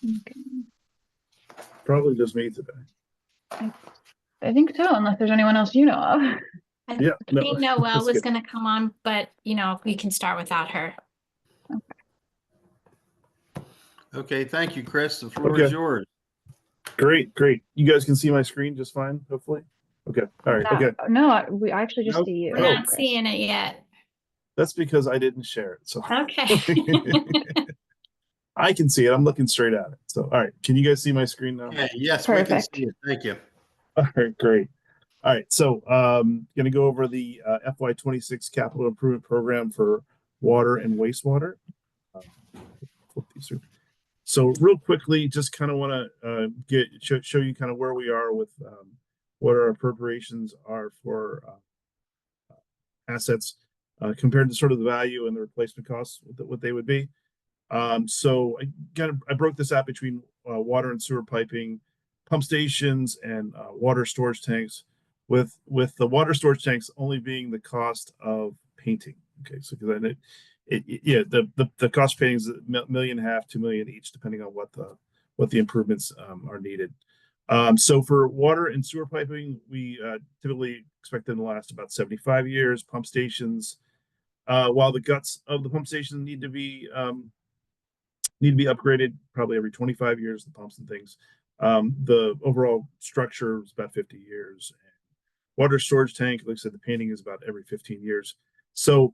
Okay. Probably just me today. I think so, unless there's anyone else you know of. Yeah, I think Noelle was going to come on, but we can start without her. Okay, thank you, Chris. The floor is yours. Great. You guys can see my screen just fine, hopefully. Okay. All right. Okay. No, we actually just see you. We're not seeing it yet. That's because I didn't share it. So okay. I can see it. I'm looking straight at it. So, all right. Can you guys see my screen now? Yeah, yes, perfect. We can see it. Thank you. All right, great. All right. So, going to go over the FY26 capital improvement program for water and wastewater. Flip these through. So real quickly, just kind of want to show you kind of where we are with what our appropriations are for assets compared to sort of the value and the replacement costs, what they would be. So I broke this out between water and sewer piping, pump stations, and water storage tanks, with the water storage tanks only being the cost of painting. Okay, so because the cost of painting is $1.5 million, $2 million each, depending on what the improvements are needed. So for water and sewer piping, we typically expect them to last about 75 years. Pump stations, while the guts of the pump stations need to be upgraded probably every 25 years, the pumps and things. The overall structure is about 50 years. Water storage tank, like I said, the painting is about every 15 years. So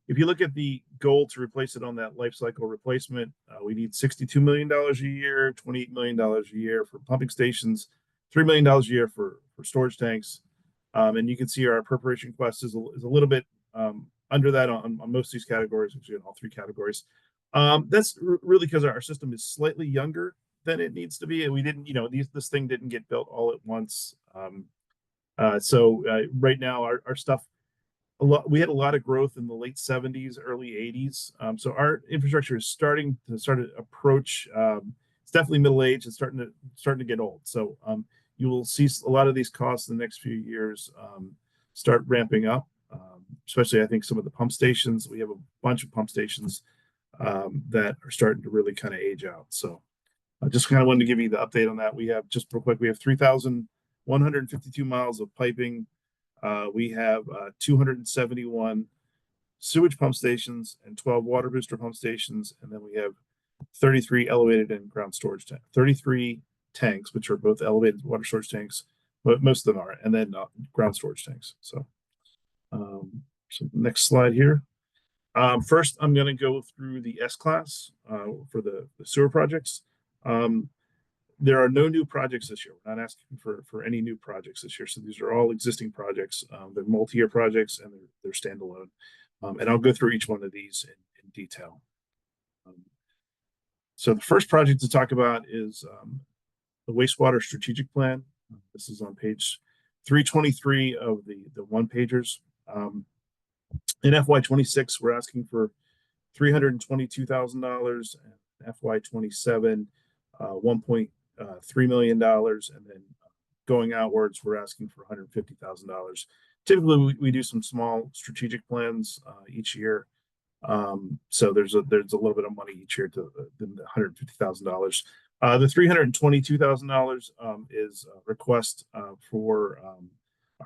if you look at the goal to replace it on that life cycle replacement, we need $62 million a year, $28 million a year for pumping stations, $3 million a year for storage tanks. And you can see our appropriation request is a little bit under that on most of these categories, which are in all three categories. That's really because our system is slightly younger than it needs to be. And we didn't, this thing didn't get built all at once. So right now our stuff, we had a lot of growth in the late 70s, early 80s. So our infrastructure is starting to approach, it's definitely middle-aged. It's starting to get old. So you will see a lot of these costs in the next few years start ramping up, especially I think some of the pump stations. We have a bunch of pump stations that are starting to really kind of age out. So I just kind of wanted to give you the update on that. We have, just real quick, we have 3,152 miles of piping. We have 271 sewage pump stations and 12 water booster pump stations. And then we have 33 elevated and ground storage tanks, 33 tanks, which are both elevated water storage tanks, but most of them are, and then ground storage tanks. So, so next slide here. First, I'm going to go through the S-Class for the sewer projects. There are no new projects this year. We're not asking for any new projects this year. So these are all existing projects. They're multi-year projects and they're standalone. And I'll go through each one of these in detail. So the first project to talk about is the wastewater strategic plan. This is on page 323 of the one-pagers. In FY26, we're asking for $322,000, and FY27, $1.3 million, and then going outwards, we're asking for $150,000. Typically, we do some small strategic plans each year, so there's a little bit of money each year to the $150,000. The $322,000 is a request for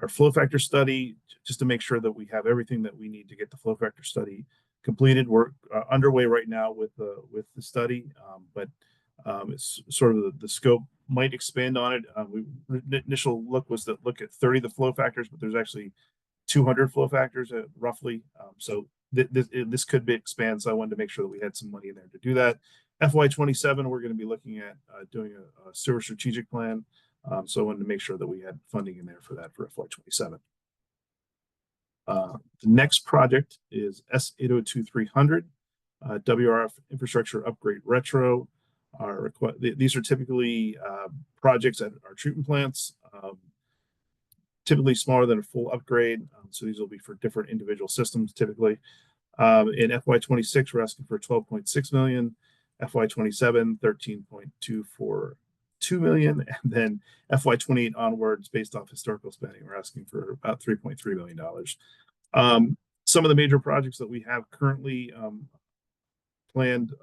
our flow factor study, just to make sure that we have everything that we need to get the flow factor study completed. We're underway right now with the study, but it's sort of the scope might expand on it. Initial look was to look at 30 of the flow factors, but there's actually 200 flow factors roughly. So this could expand. So I wanted to make sure that we had some money in there to do that. FY27, we're going to be looking at doing a sewer strategic plan. So I wanted to make sure that we had funding in there for that for FY27. The next project is S802300, WRF infrastructure upgrade retro. These are typically projects at our treatment plants, typically smaller than a full upgrade. So these will be for different individual systems typically. In FY26, we're asking for $12.6 million, FY27, $13.242 million, and then FY28 onwards, based off historical spending, we're asking for about $3.3 million. Some of the major projects that we have currently planned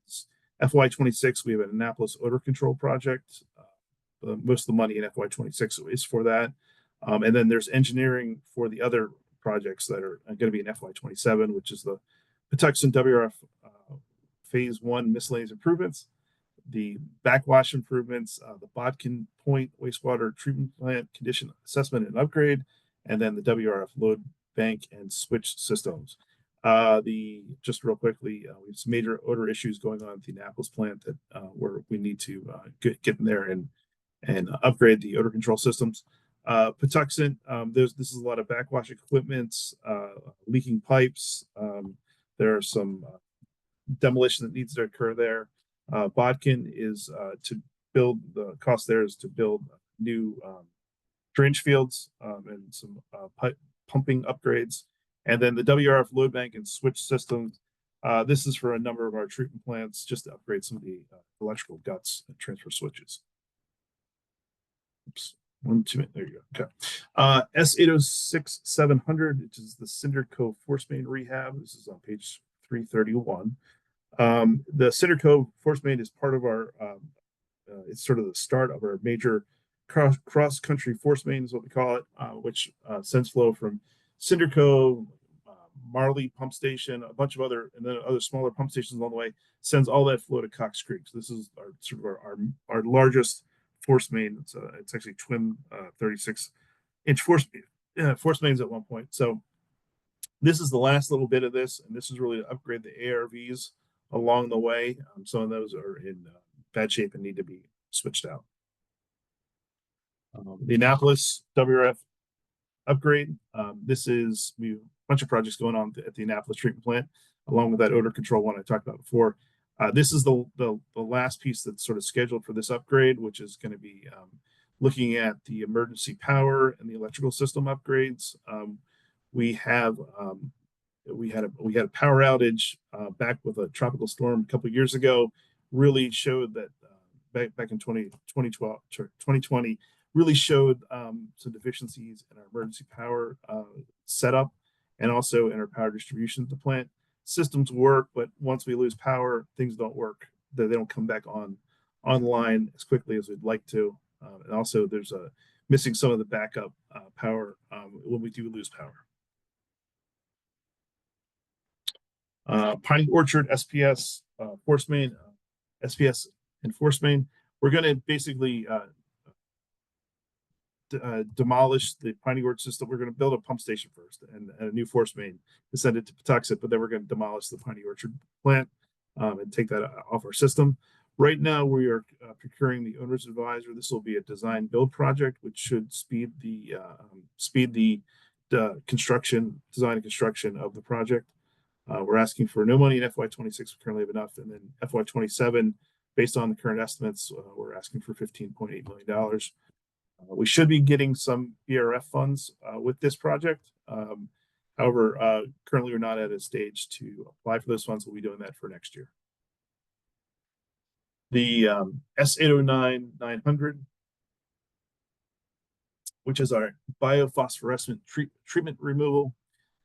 is FY26, we have an Annapolis odor control project. Most of the money in FY26 is for that. And then there's engineering for the other projects that are going to be in FY27, which is the Patuxent WRF Phase 1 miscellaneous improvements, the backwash improvements, the Bodkin Point wastewater treatment plant condition assessment and upgrade, and then the WRF load bank and switch systems. Just real quickly, we have some major odor issues going on at the Annapolis plant that where we need to get in there and upgrade the odor control systems. Patuxent, this is a lot of backwash equipment, leaking pipes. There are some demolition that needs to occur there. Bodkin is to build, the cost there is to build new drainage fields and some pumping upgrades. And then the WRF load bank and switch systems. This is for a number of our treatment plants, just to upgrade some of the electrical guts and transfer switches. Oops. 1, 2, there you go. Okay. S806700, which is the Cinder Cove force main rehab. This is on page 331. The Cinder Cove force main is part of our, it's sort of the start of our major cross-country force main is what we call it, which sends flow from Cinder Cove, Marley Pump Station, a bunch of other, and then other smaller pump stations along the way, sends all that flow to Cox Creek. So this is our sort of our largest force main. It's actually twin 36-inch force mains at one point. So This is the last little bit of this, and this is really to upgrade the ARVs along the way. Some of those are in bad shape and need to be switched out. The Annapolis WRF upgrade. This is a bunch of projects going on at the Annapolis treatment plant, along with that odor control one I talked about before. This is the last piece that's sort of scheduled for this upgrade, which is going to be looking at the emergency power and the electrical system upgrades. We had a power outage back with a tropical storm a couple of years ago. Really showed that back in 2020 really showed some deficiencies in our emergency power setup and also in our power distribution at the plant. Systems work, but once we lose power, things don't work. They don't come back online as quickly as we'd like to. And also there's missing some of the backup power when we do lose power. Pine Orchard SPS force main, SPS and force main. We're going to basically demolish the Piney Orchard system. We're going to build a pump station first and a new force main to send it to Patuxent, but then we're going to demolish the Piney Orchard plant and take that off our system. Right now, we are procuring the owner's advisor. This will be a design build project, which should speed the construction, design and construction of the project. We're asking for no money in FY26. We currently have enough, and then FY27, based on the current estimates, we're asking for $15.8 million. We should be getting some BRF funds with this project. However, currently we're not at a stage to apply for those funds. We'll be doing that for next year. The S809-900, which is our biophosphorescent treatment removal.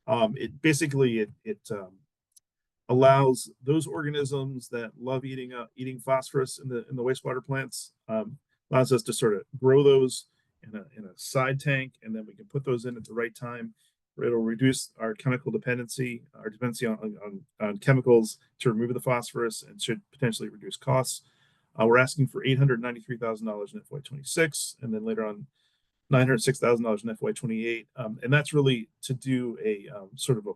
It basically allows those organisms that love eating phosphorus in the wastewater plants, allows us to sort of grow those in a side tank, and then we can put those in at the right time. It'll reduce our chemical dependency, our dependency on chemicals to remove the phosphorus, and should potentially reduce costs. We're asking for $893,000 in FY26, and then later on $906,000 in FY28, and that's really to do a sort of a,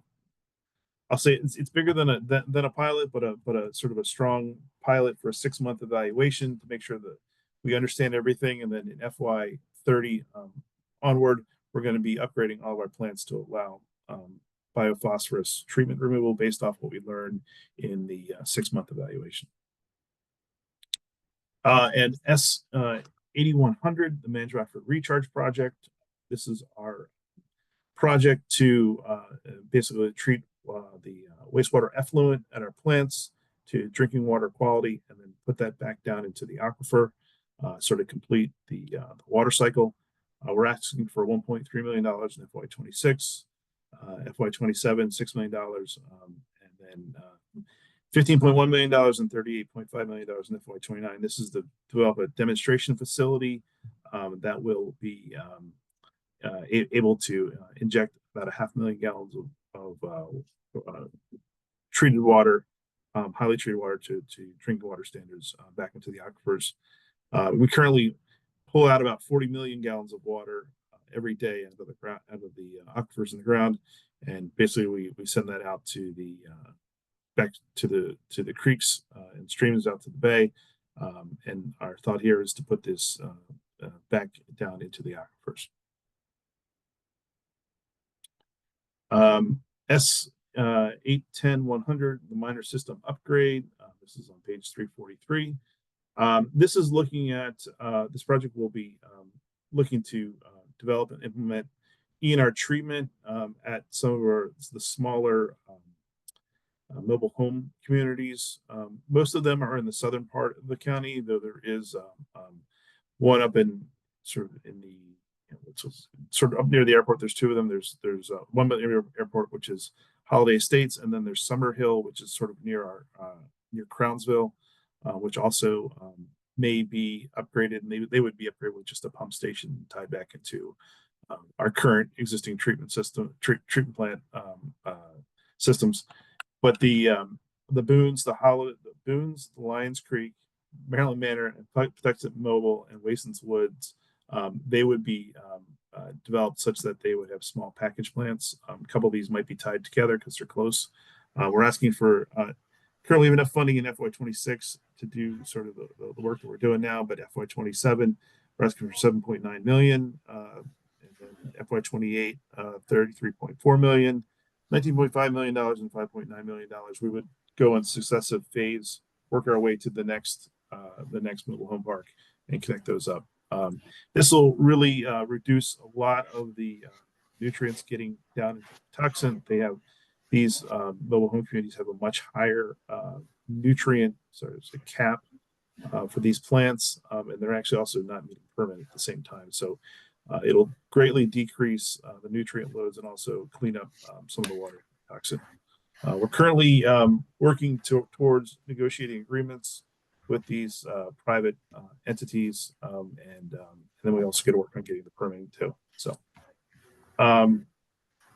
I'll say it's bigger than a pilot, but a sort of a strong pilot for a 6-month evaluation to make sure that we understand everything, and then in FY30 onward, we're going to be upgrading all of our plants to allow biophosphorus treatment removal based off what we learned in the 6-month evaluation. And S8100, the Mandraford Recharge Project. This is our project to basically treat the wastewater effluent at our plants to drinking water quality, and then put that back down into the aquifer, sort of complete the water cycle. We're asking for $1.3 million in FY26, FY27, $6 million, and then $15.1 million and $38.5 million in FY29. This is to develop a demonstration facility that will be able to inject about 500,000 gallons of treated water, highly treated water to drinking water standards back into the aquifers. We currently pull out about 40 million gallons of water every day out of the ground, out of the aquifers in the ground, and basically we send that out to the back to the creeks and streams out to the bay. And our thought here is to put this back down into the aquifers. S810-100, the minor system upgrade. This is on page 343. This is looking at, this project will be looking to develop and implement ENR treatment at some of the smaller mobile home communities. Most of them are in the southern part of the county, though there is one up in sort of in the, sort of up near the airport. There's 2 of them. There's one by the airport, which is Holiday Estates, and then there's Summer Hill, which is sort of near our near Crownsville, which also may be upgraded, and they would be upgraded with just a pump station tied back into our current existing treatment system, treatment plant systems. But the Boons, the Boons, the Lions Creek, Maryland Manor, and Patuxent Mobile, and Waston's Woods, they would be developed such that they would have small package plants. A couple of these might be tied together because they're close. We're asking for currently have enough funding in FY26 to do sort of the work that we're doing now, but FY27 we're asking for 7.9 million, and then FY28 33.4 million, $19.5 million and $5.9 million. We would go in successive phase, work our way to the next mobile home park and connect those up. This will really reduce a lot of the nutrients getting down into the toxin. They have these mobile home communities have a much higher nutrient sort of cap for these plants, and they're actually also not meeting permit at the same time. So it'll greatly decrease the nutrient loads and also clean up some of the water toxin. We're currently working towards negotiating agreements with these private entities, and then we also get to work on getting the permitting too. So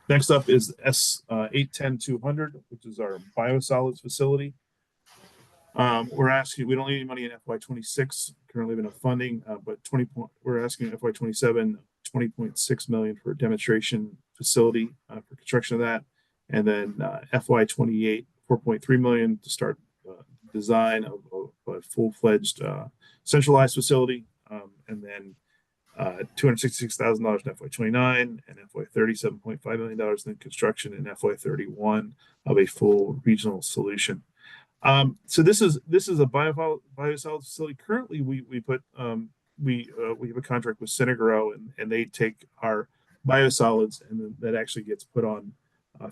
next up is S810-200, which is our biosolids facility. We're asking, we don't need any money in FY26, currently have enough funding, but we're asking in FY27, $20.6 million for a demonstration facility for construction of that. And then FY28, $4.3 million to start design of a full-fledged centralized facility. And then $266,000 in FY29 and FY30, $7.5 million in construction in FY31 of a full regional solution. So this is a biosolids facility. Currently, we have a contract with Synagro, and they take our biosolids, and that actually gets put on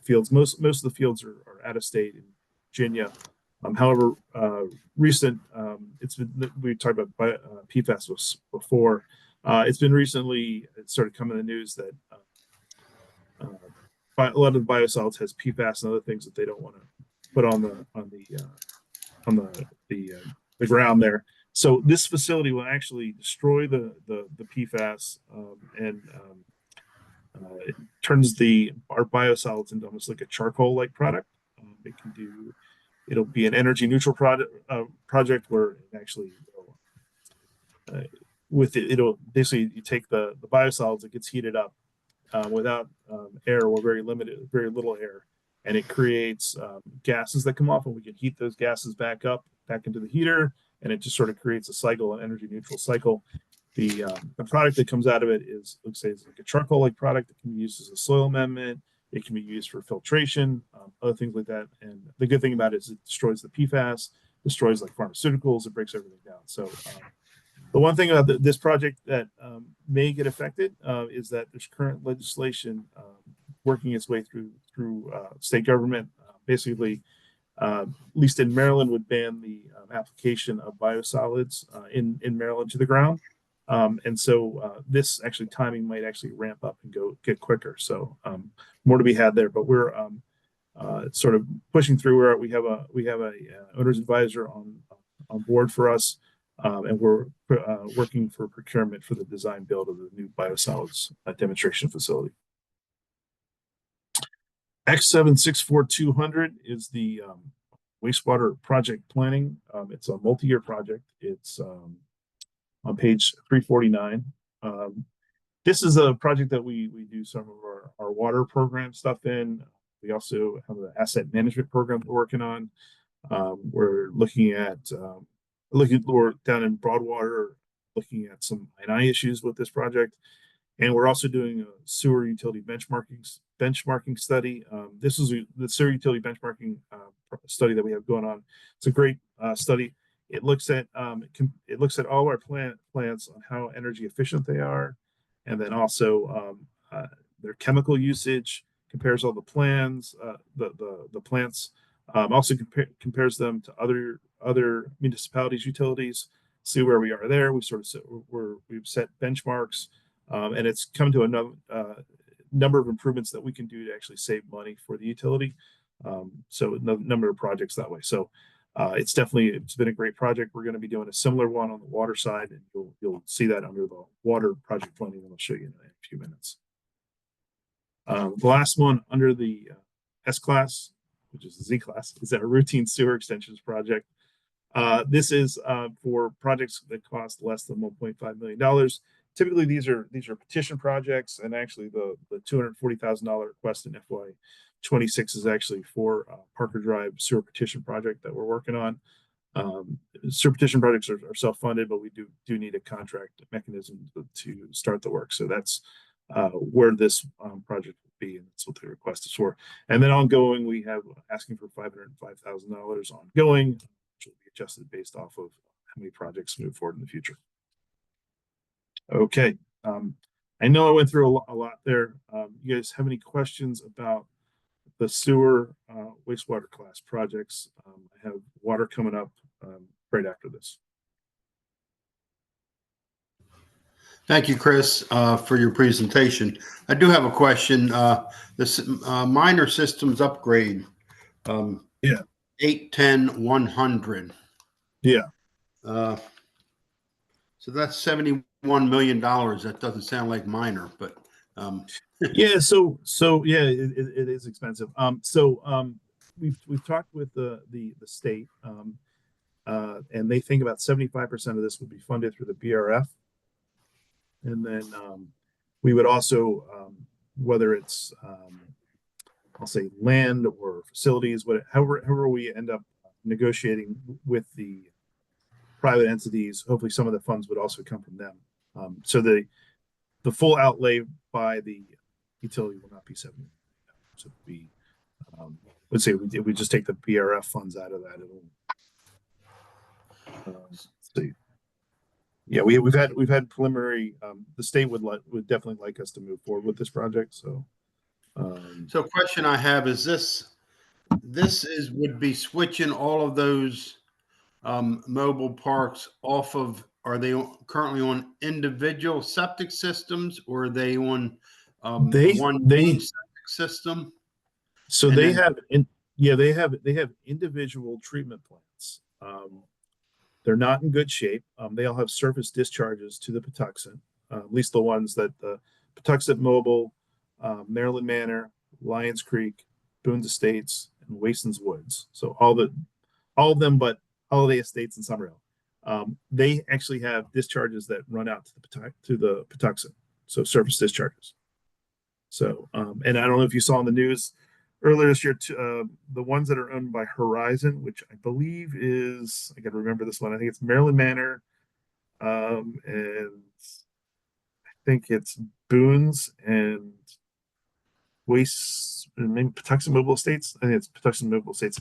fields. Most of the fields are out of state in Virginia. However, it's been, we talked about PFAS before. It's been recently started coming in the news that a lot of the biosolids has PFAS and other things that they don't want to put on the ground there. So this facility will actually destroy the PFAS and it turns our biosolids into almost like a charcoal-like product. It'll be an energy neutral project where it actually it'll basically, you take the biosolids, it gets heated up without air or very little air, and it creates gases that come off, and we can heat those gases back into the heater, and it just sort of creates a cycle, an energy neutral cycle. The product that comes out of it looks like a charcoal-like product that can be used as a soil amendment. It can be used for filtration, other things like that. And the good thing about it is it destroys the PFAS, destroys like pharmaceuticals, it breaks everything down. So the one thing about this project that may get affected is that there's current legislation working its way through state government. Basically, at least in Maryland, would ban the application of biosolids in Maryland to the ground. And so this actually timing might actually ramp up and get quicker. So more to be had there, but we're sort of pushing through where we have a owner's advisor on board for us, and we're working for procurement for the design build of the new biosolids demonstration facility. X764200 is the wastewater project planning. It's a multi-year project. It's on page 349. This is a project that we do some of our water program stuff in. We also have the asset management program we're working on. We're looking at we're down in Broadwater, looking at some I&I issues with this project. And we're also doing a sewer utility benchmarking study. This is the sewer utility benchmarking study that we have going on. It's a great study. It looks at all our plants on how energy efficient they are, and then also their chemical usage. Compares all the plans, the plants. Also compares them to other municipalities' utilities. See where we are there. We've set benchmarks, and it's come to a number of improvements that we can do to actually save money for the utility. So a number of projects that way. So it's been a great project. We're going to be doing a similar one on the water side, and you'll see that under the water project planning, and I'll show you in a few minutes. The last one under the S class, which is the Z class, is our routine sewer extensions project. This is for projects that cost less than $1.5 million. typically these are petition projects, and actually the $240,000 request in FY26 is actually for Parker Drive sewer petition project that we're working on. Sewer petition projects are self-funded, but we do need a contract mechanism to start the work. So that's where this project will be, and that's what the request is for. And then ongoing, we have asking for $505,000 ongoing, which will be adjusted based off of how many projects move forward in the future. Okay, I know I went through a lot there. You guys have any questions about the sewer wastewater class projects? I have water coming up right after this. Thank you, Chris, for your presentation. I do have a question. This minor systems upgrade. Yeah. 810-100. Yeah. So that's $71 million. That doesn't sound like minor, but yeah. So yeah, it is expensive. We've talked with the state, and they think about 75% of this would be funded through the BRF, and then we would also, whether it's I'll say land or facilities, however we end up negotiating with the private entities, hopefully some of the funds would also come from them. So the full outlay by the utility will not be 70. So it would be, let's say we just take the BRF funds out of that. It'll see. Yeah, we've had preliminary. The state would definitely like us to move forward with this project. So, so question I have is would be switching all of those mobile parks off of, are they currently on individual septic systems, or are they on one septic system? So and they have individual treatment plants. They're not in good shape. They all have surface discharges to the Patuxent, at least the ones that the Patuxent Mobile, Maryland Manor, Lions Creek, Boone's Estates, and Waston's Woods. So all of them, but Holiday Estates and Summerhill. They actually have discharges that run out to the Patuxent, so surface discharges. So, and I don't know if you saw in the news earlier this year, the ones that are owned by Horizon, which I believe is, I got to remember this one. I think it's Maryland Manor, and I think it's Boone's and maybe Patuxent Mobile Estates. I think it's Patuxent Mobile Estates.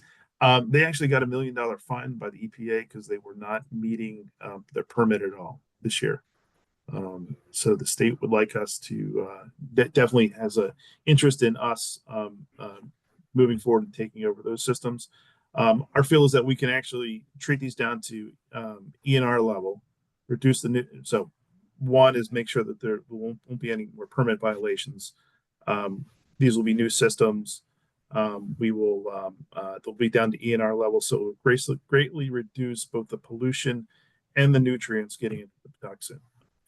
They actually got $1 million fine by the EPA because they were not meeting their permit at all this year. So the state would like us to definitely has a interest in us moving forward and taking over those systems. Our feel is that we can actually treat these down to ENR level, reduce the new. So one is make sure that there won't be any more permit violations. These will be new systems. We will they'll be down to ENR level, so it will greatly reduce both the pollution and the nutrients getting into the Patuxent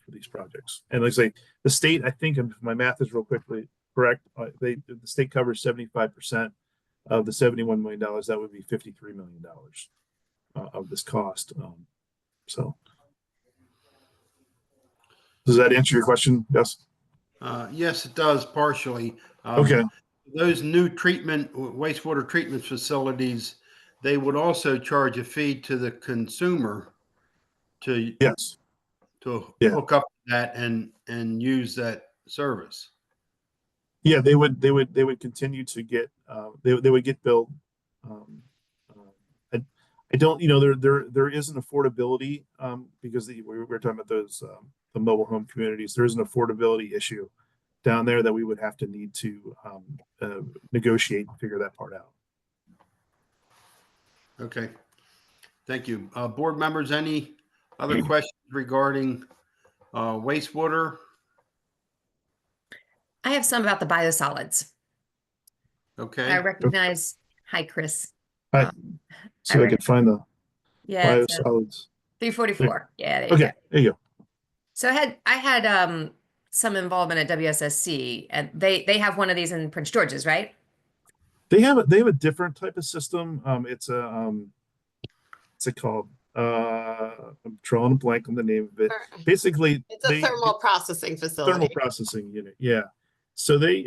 for these projects. And like I say, the state, I think, if my math is real quickly correct, the state covers 75% of the $71 million. That would be $53 million of this cost. So does that answer your question? Yes. Yes, it does partially. Okay. Those new wastewater treatment facilities, they would also charge a fee to the consumer to hook up that and use that service. Yeah, they would continue to get they would get billed. I don't, there is an affordability because we were talking about those the mobile home communities. There is an affordability issue down there that we would have to need to negotiate and figure that part out. Okay, thank you. Board members, any other questions regarding wastewater? I have some about the biosolids. Okay. I recognize. Hi, Chris. Hi. So I can find the biosolids. 344. Yeah. There you okay. Go. There you go. So I had some involvement at WSSC, and they have one of these in Prince George's, right? They have a different type of system. It's called I'm drawing a blank on the name of it. Basically, It's a thermal processing facility. Thermal processing unit, yeah. So they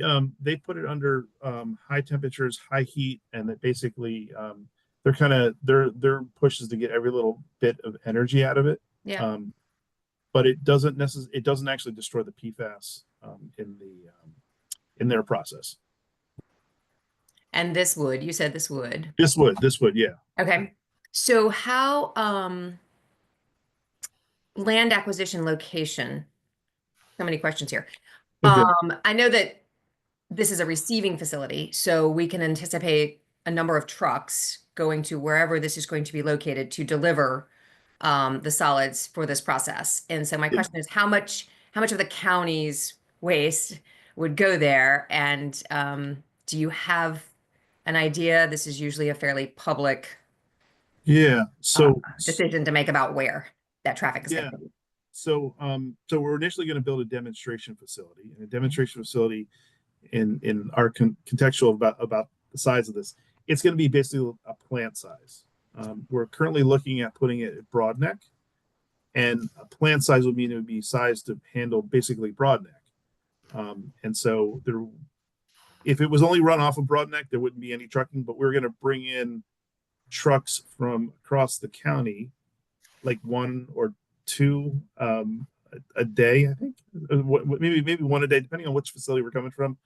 put it under high temperatures, high heat, and it basically they're kind of their push is to get every little bit of energy out of it. Yeah. But it doesn't actually destroy the PFAS in their process. And this would, you said this would. This would, yeah. Okay. So how land acquisition location? So many questions here. Okay. I know that this is a receiving facility, so we can anticipate a number of trucks going to wherever this is going to be located to deliver the solids for this process. And so my question is, how much of the county's waste would go there? And do you have an idea? This is usually a fairly public decision to make about where that traffic is going to be. So we're initially going to build a demonstration facility, and a demonstration facility in our contextual about the size of this, it's going to be basically a plant size. We're currently looking at putting it at Broadneck, and a plant size would mean it would be sized to handle basically Broadneck. And so if it was only run off of Broadneck, there wouldn't be any trucking, but we're going to bring in trucks from across the county, like one or two a day, I think, maybe one a day, depending on which facility we're coming from,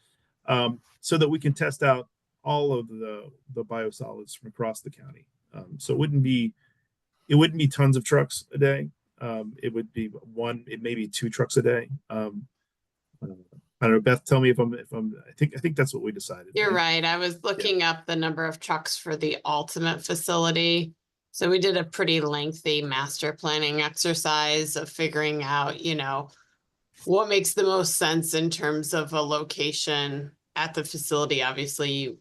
so that we can test out all of the biosolids from across the county. So it wouldn't be tons of trucks a day. It would be it may be 2 trucks a day. I don't know, Beth, tell me if I'm I think that's what we decided. You're right. I was looking up the number of trucks for the ultimate facility. So we did a pretty lengthy master planning exercise of figuring out, what makes the most sense in terms of a location at the facility. Obviously, you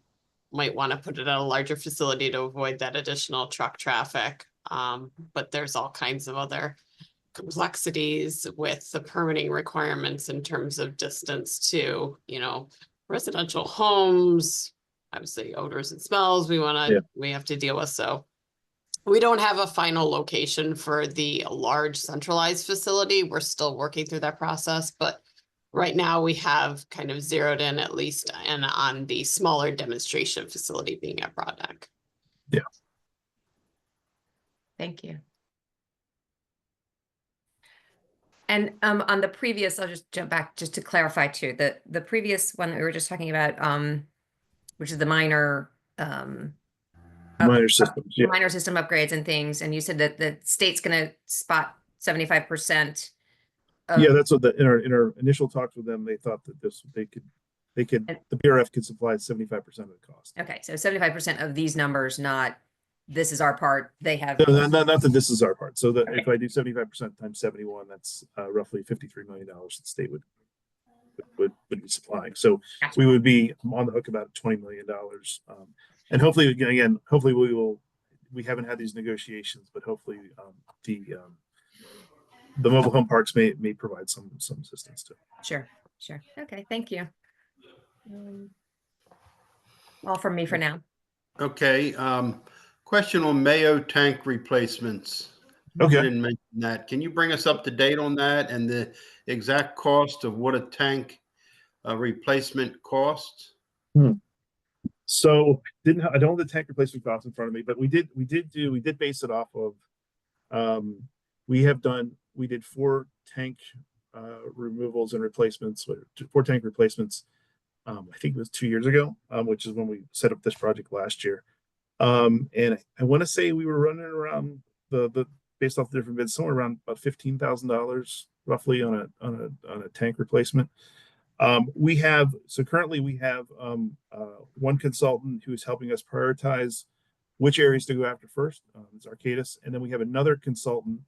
might want to put it at a larger facility to avoid that additional truck traffic. But there's all kinds of other complexities with the permitting requirements in terms of distance to, residential homes, obviously odors and smells we have to deal with. So we don't have a final location for the large centralized facility. We're still working through that process, but right now we have kind of zeroed in at least and on the smaller demonstration facility being at Broadneck. Yeah. Thank you. And on the previous, I'll just jump back just to clarify too, the previous one that we were just talking about, which is the minor systems, minor system upgrades and things. And you said that the state's going to spot 75%. Yeah, that's what in our initial talks with them, they thought that the BRF could supply 75% of the cost. Okay, so 75% of these numbers, not this is our part. They have not that this is our part. So that if I do 75% times 71, that's roughly $53 million the state would be supplying. So we would be on the hook about $20 million. And hopefully, again, we haven't had these negotiations, but hopefully the mobile home parks may provide some assistance too. Sure. Okay, thank you. All from me for now. Okay. Question on Mayo tank replacements. Okay. You didn't mention that. Can you bring us up to date on that and the exact cost of what a tank replacement costs? So I don't have the tank replacement cost in front of me, but we did base it off of we did 4 tank removals and replacements, 4 tank replacements. I think it was 2 years ago, which is when we set up this project last year. And I want to say we were running around the based off the different bids, somewhere around about $15,000 roughly on a tank replacement. Currently we have one consultant who is helping us prioritize which areas to go after first. It's Arcadis, and then we have another consultant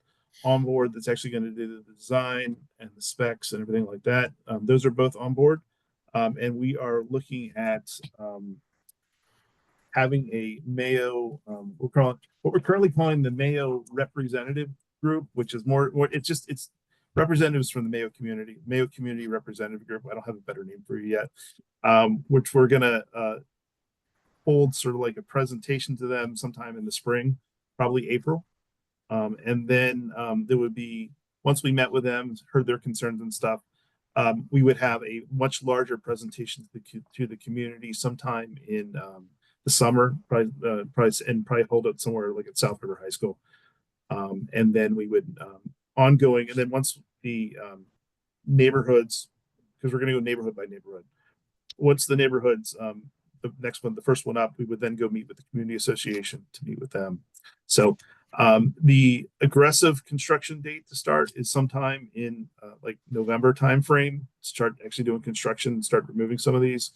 on board that's actually going to do the design and the specs and everything like that. Those are both on board, and we are looking at having a Mayo, what we're currently calling the Mayo representative group, which is more it's representatives from the Mayo Community Representative Group. I don't have a better name for you yet, which we're gonna hold sort of like a presentation to them sometime in the spring, probably April. And then there would be, once we met with them, heard their concerns and stuff, we would have a much larger presentation to the community sometime in the summer, probably hold it somewhere like at South River High School. And then we would ongoing, and then once the neighborhoods, because we're going to go neighborhood by neighborhood. Once the neighborhoods, the next one, the first one up, we would then go meet with the community association to meet with them. So the aggressive construction date to start is sometime in like November timeframe. Start actually doing construction and start removing some of these.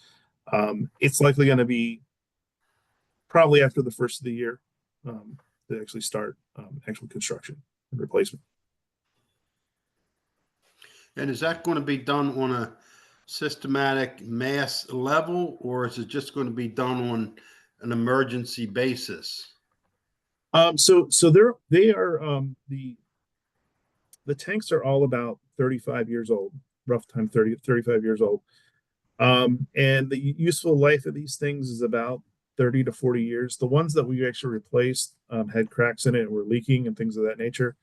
It's likely going to be probably after the first of the year to actually start actual construction and replacement. And is that going to be done on a systematic mass level, or is it just going to be done on an emergency basis? So they are the tanks are all about 35 years old, rough time 35 years old. And the useful life of these things is about 30 to 40 years. The ones that we actually replaced had cracks in it and were leaking and things of that nature.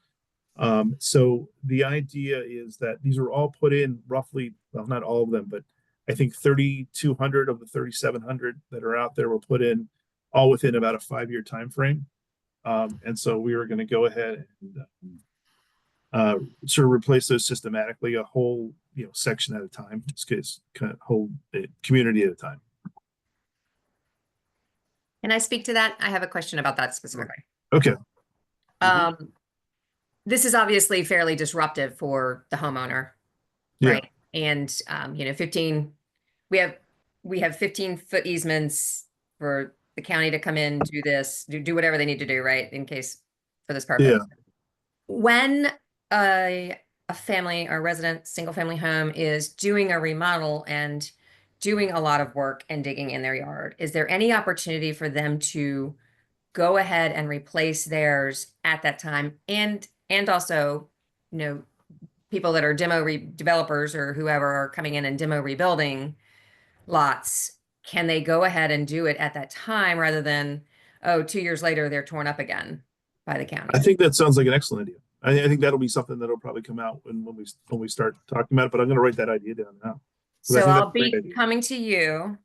So the idea is that these were all put in roughly, well, not all of them, but I think 3,200 of the 3,700 that are out there were put in all within about a 5-year time frame. And so we were going to go ahead and sort of replace those systematically, a whole section at a time. In this case, kind of whole community at a time. Can I speak to that? I have a question about that specifically. Okay. This is obviously fairly disruptive for the homeowner, right? And 15. We have 15-foot easements for the county to come in, do this, do whatever they need to do, right? In case for this purpose. Yeah. When a family or resident single family home is doing a remodel and doing a lot of work and digging in their yard, is there any opportunity for them to go ahead and replace theirs at that time? And also, people that are developers or whoever are coming in and demo rebuilding lots, can they go ahead and do it at that time rather than, 2 years later, they're torn up again by the county? I think that sounds like an excellent idea. I think that'll be something that'll probably come out when we start talking about it, but I'm going to write that idea down now. So I'll be coming to you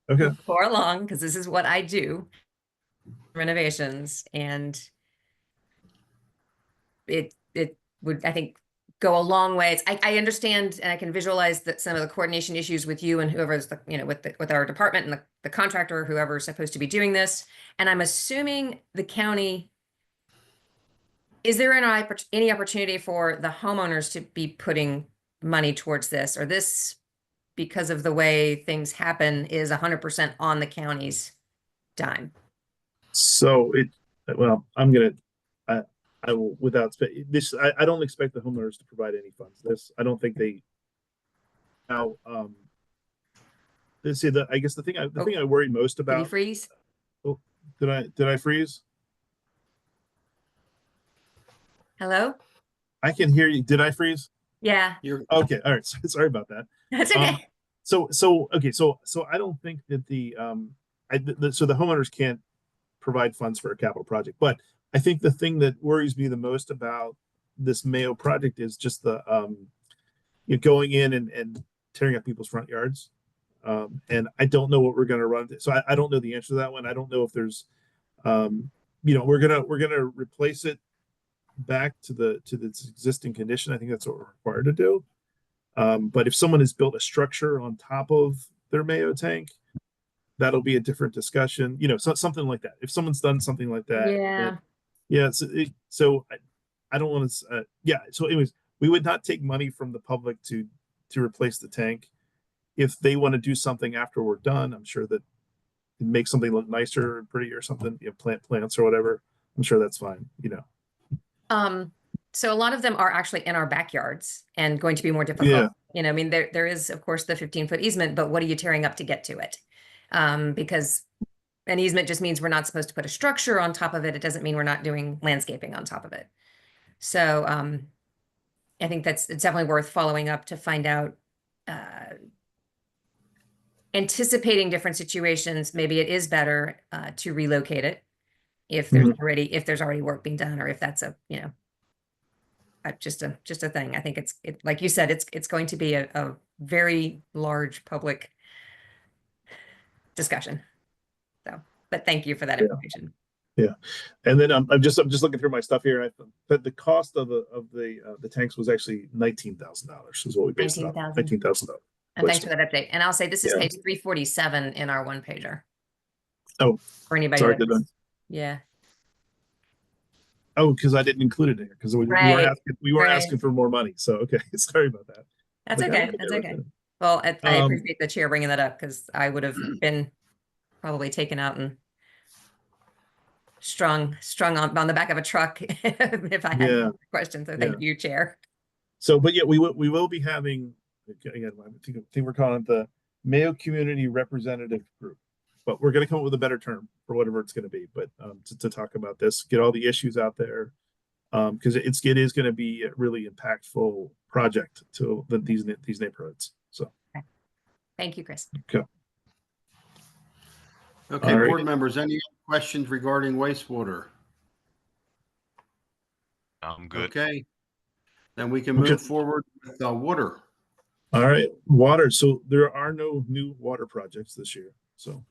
before long, because this is what I do, renovations, and it would, I think, go a long way. I understand and I can visualize that some of the coordination issues with you and whoever's with our department and the contractor, whoever's supposed to be doing this. And I'm assuming the county, is there any opportunity for the homeowners to be putting money towards this, or this, because of the way things happen, is 100% on the county's dime? So I'm going to, I will, without this, I don't expect the homeowners to provide any funds. I don't think they. Now, I guess the thing I worry most about. Did you freeze? Oh, did I freeze? Hello? I can hear you. Did I freeze? Yeah. Okay. All right. Sorry about that. That's okay. So I don't think that so the homeowners can't provide funds for a capital project, but I think the thing that worries me the most about this Mayo project is just the going in and tearing up people's front yards. And I don't know what we're going to run. So I don't know the answer to that one. I don't know if there's, we're gonna replace it back to its existing condition. I think that's what we're required to do. But if someone has built a structure on top of their Mayo tank, that'll be a different discussion. Something like that. If someone's done something like that, yeah. So I don't want to. So anyways, we would not take money from the public to replace the tank. If they want to do something after we're done, I'm sure that make something look nicer or pretty or something. Plant plants or whatever. I'm sure that's fine. So a lot of them are actually in our backyards and going to be more difficult. I mean, there is, of course, the 15-foot easement, but what are you tearing up to get to it? Because an easement just means we're not supposed to put a structure on top of it. It doesn't mean we're not doing landscaping on top of it. So I think it's definitely worth following up to find out, anticipating different situations. Maybe it is better to relocate it if there's already work being done, or if that's a, you know, just a thing. I think it's like you said, it's going to be a very large public discussion. So, but thank you for that information. Yeah, and then I'm just looking through my stuff here, and I thought the cost of the tanks was actually $19,000 is what we based it on. $19,000. And thanks for that update. And I'll say this is page 347 in our one pager. Oh, for anybody. Sorry, yeah. Oh, because I didn't include it here because we weren't asking for more money. So okay, sorry about that. That's okay. That's okay. Well, I appreciate the chair bringing that up, because I would have been probably taken out and strung on the back of a truck if I had questions. So thank you, Chair. So, but yeah, we will be having, again, I think we're calling it the Mayo Community Representative Group, but we're going to come up with a better term for whatever it's going to be. But to talk about this, get all the issues out there, because it is going to be a really impactful project to these neighborhoods. So, thank you, Chris. Okay. Okay, board members, any questions regarding wastewater? I'm good. Okay, then we can move forward with water. All right, water. So there are no new water projects this year. So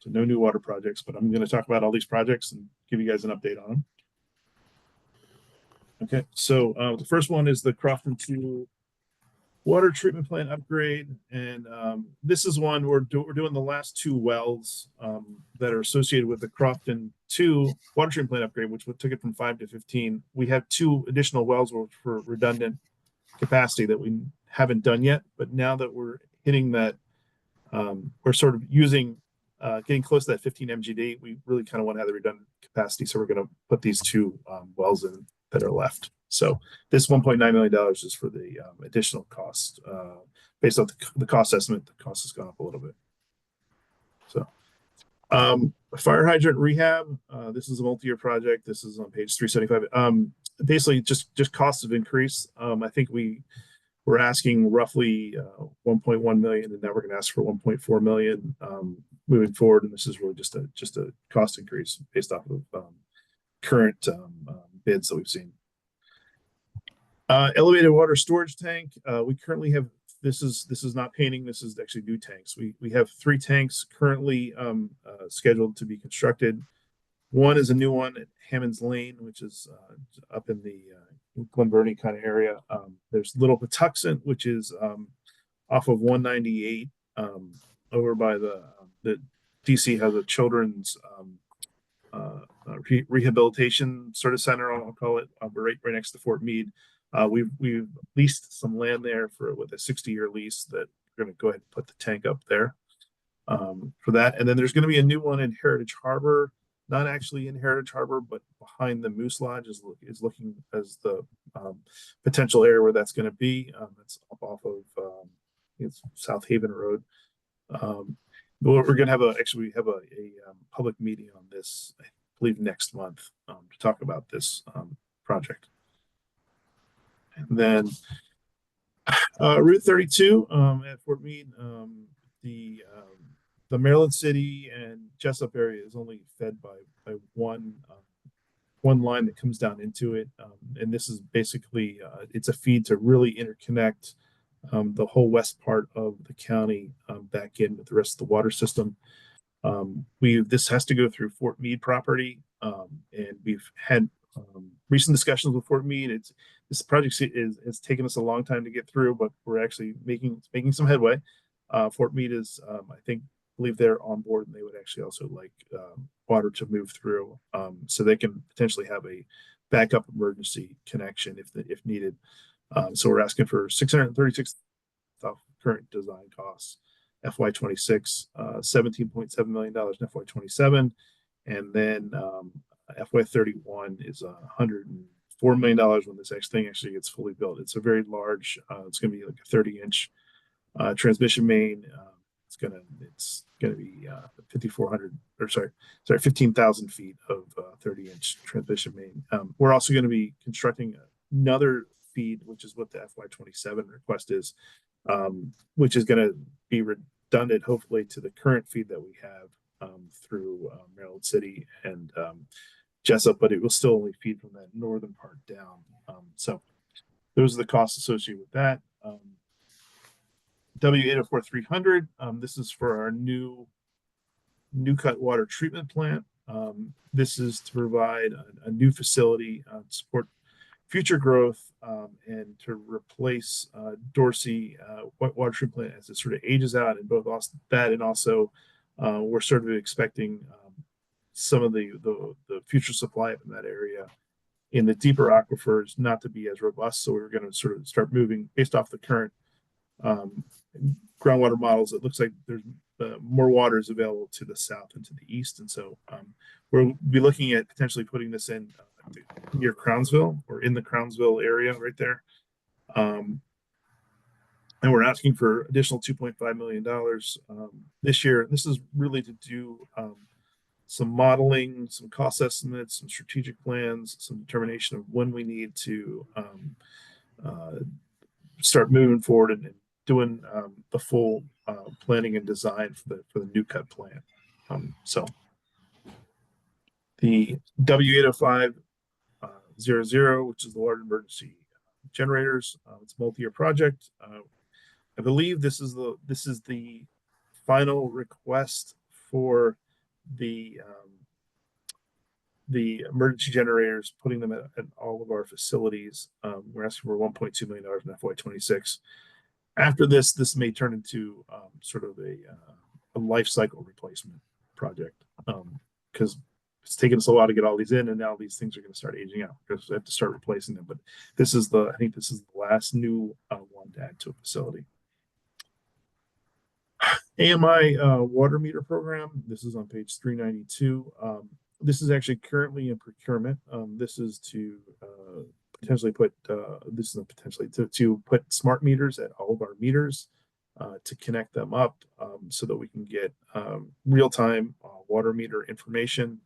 no new water projects, but I'm going to talk about all these projects and give you guys an update on them. Okay, so the first one is the Crofton 2 water treatment plant upgrade, and this is one we're doing the last 2 wells that are associated with the Crofton 2 water treatment plant upgrade, which took it from 5 to 15. We have 2 additional wells for redundant capacity that we haven't done yet, but now that we're hitting that, we're sort of using getting close to that 15 MGD. We really kind of want to have the redundant capacity, so we're going to put these 2 wells in that are left. So this $1.9 million is for the additional cost. Based on the cost estimate, the cost has gone up a little bit. So fire hydrant rehab, this is a multi-year project. This is on page 375. Basically just costs have increased. I think we're asking roughly 1.1 million, and now we're going to ask for 1.4 million moving forward. And this is really just a cost increase based off of current bids that we've seen. Elevated water storage tank. We currently have, this is not painting, this is actually new tanks. We have 3 tanks currently scheduled to be constructed. One is a new one at Hammond's Lane, which is up in the Glen Burnie kind of area. There's Little Patuxent, which is off of 198 over by the DC has a children's rehabilitation sort of center, I'll call it, right next to Fort Meade. We've leased some land there with a 60-year lease that we're going to go ahead and put the tank up there for that. And then there's going to be a new one in Heritage Harbor, not actually in Heritage Harbor, but behind the Moose Lodge is looking as the potential area where that's going to be. It's up off of it's South Haven Road. We're going to have a public meeting on this, I believe, next month to talk about this project. And then Route 32 at Fort Meade, the Maryland City and Jessup area is only fed by one line that comes down into it, and this is basically it's a feed to really interconnect the whole west part of the county back in with the rest of the water system. This has to go through Fort Meade property, and we've had recent discussions with Fort Meade. This project has taken us a long time to get through, but we're actually making some headway. Fort Meade is, I believe they're on board, and they would actually also like water to move through, so they can potentially have a backup emergency connection if needed. So we're asking for $636 current design costs. FY26, $17.7 million in FY27, and then FY31 is $104 million when this thing actually gets fully built. It's a very large. It's going to be like a 30-inch transmission main. It's gonna be 15,000 feet of 30-inch transmission main. We're also going to be constructing another feed, which is what the FY27 request is, which is going to be redundant, hopefully, to the current feed that we have. through Maryland City and Jessup, but it will still only feed from that northern part down. So those are the costs associated with that. W804300, this is for our new cut water treatment plant. This is to provide a new facility to support future growth and to replace Dorsey water treatment plant as it sort of ages out, and both that and also we're sort of expecting some of the future supply up in that area in the deeper aquifers not to be as robust. So we're going to sort of start moving based off the current groundwater models. It looks like there's more water is available to the south and to the east, and so we'll be looking at potentially putting this in near Crownsville or in the Crownsville area right there. And we're asking for additional $2.5 million this year. This is really to do some modeling, some cost estimates, some strategic plans, some determination of when we need to start moving forward and doing the full planning and design for the new cut plant. So the W80500, which is the water emergency generators, it's a multi-year project. I believe this is the final request for the emergency generators, putting them at all of our facilities. We're asking for $1.2 million in FY26. After this may turn into sort of a life cycle replacement project, because it's taken us a while to get all these in, and now these things are going to start aging out because we have to start replacing them. But I think this is the last new one to add to a facility. AMI water meter program. This is on page 392. This is actually currently in procurement. This is to potentially put to put smart meters at all of our meters to connect them up so that we can get real-time water meter information.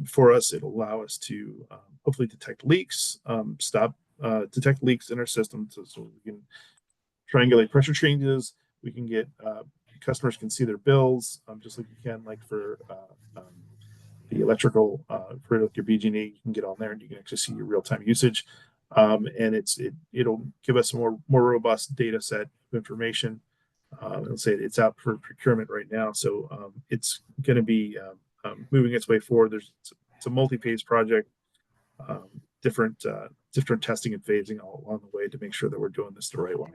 For us, it'll allow us to hopefully detect leaks, detect leaks in our system so we can triangulate pressure changes. We can get customers can see their bills just like you can like for the electrical for your BG&E. You can get on there and you can actually see your real-time usage, and it'll give us a more robust data set of information. It'll say it's out for procurement right now, so it's going to be moving its way forward. It's a multi-phase project, different testing and phasing all along the way to make sure that we're doing this the right way.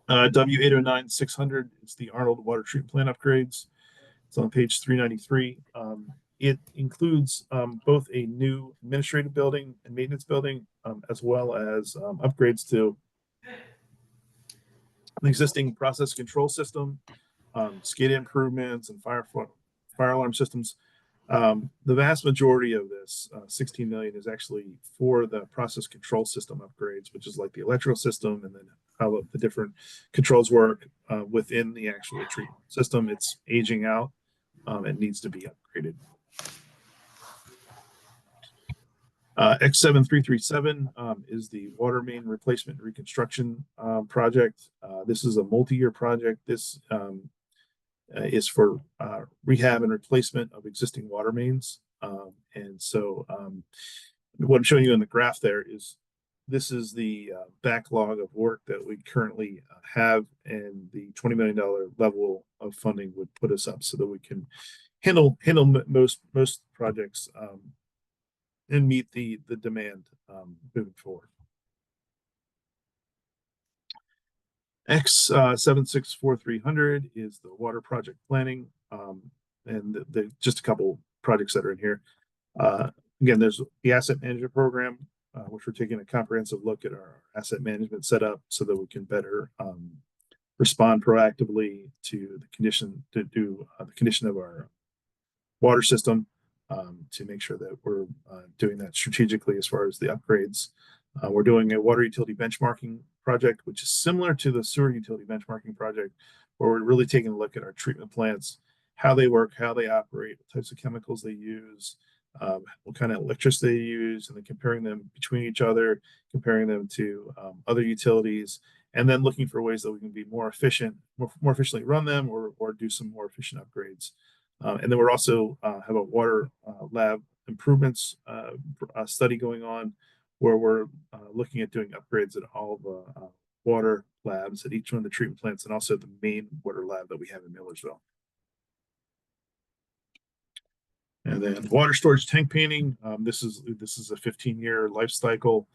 W809600 is the Arundel water treatment plant upgrades. It's on page 393. It includes both a new administrative building and maintenance building, as well as upgrades to an existing process control system, skid improvements, and fire alarm systems. The vast majority of this $16 million is actually for the process control system upgrades, which is like the electrical system and then how the different controls work within the actual treatment system. It's aging out and needs to be upgraded. X7337 is the water main replacement and reconstruction project. This is a multi-year project. This is for rehab and replacement of existing water mains. And so what I'm showing you in the graph there is this is the backlog of work that we currently have, and the $20 million level of funding would put us up so that we can handle most projects and meet the demand moving forward. X764-300 is the water project planning, and just a couple projects that are in here. Again, there's the asset management program, which we're taking a comprehensive look at our asset management setup so that we can better respond proactively to the condition of our water system, to make sure that we're doing that strategically as far as the upgrades. We're doing a water utility benchmarking project, which is similar to the sewer utility benchmarking project, where we're really taking a look at our treatment plants, how they work, how they operate, what types of chemicals they use, what kind of electricity they use, and then comparing them between each other, comparing them to other utilities, and then looking for ways that we can be more efficient, more efficiently run them, or do some more efficient upgrades. And then we're also have a water lab improvements study going on, where we're looking at doing upgrades at all the water labs at each one of the treatment plants, and also the main water lab that we have in Millersville. And then water storage tank painting. This is a 15-year life cycle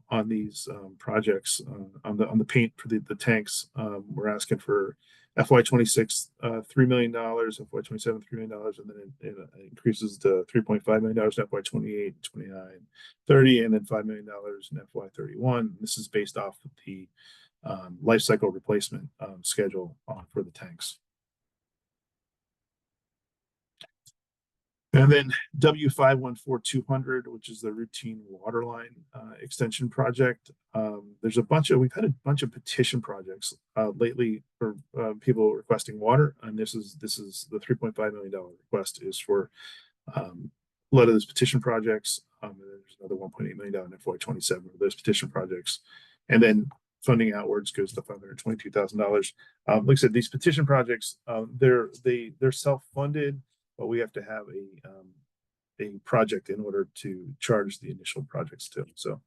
on these projects. On the paint for the tanks, we're asking for FY26 $3 million, FY27 $3 million, and then it increases to $3.5 million in FY28, 29, 30, and then $5 million in FY31. This is based off of the life cycle replacement schedule for the tanks. And then W514200, which is the routine water line extension project. We've had a bunch of petition projects lately for people requesting water, and this is the $3.5 million request is for a lot of those petition projects. And there's another $1.8 million in FY27 for those petition projects, and then funding outwards goes to $522,000. Like I said, these petition projects, they're self-funded, but we have to have a project in order to charge the initial projects too. So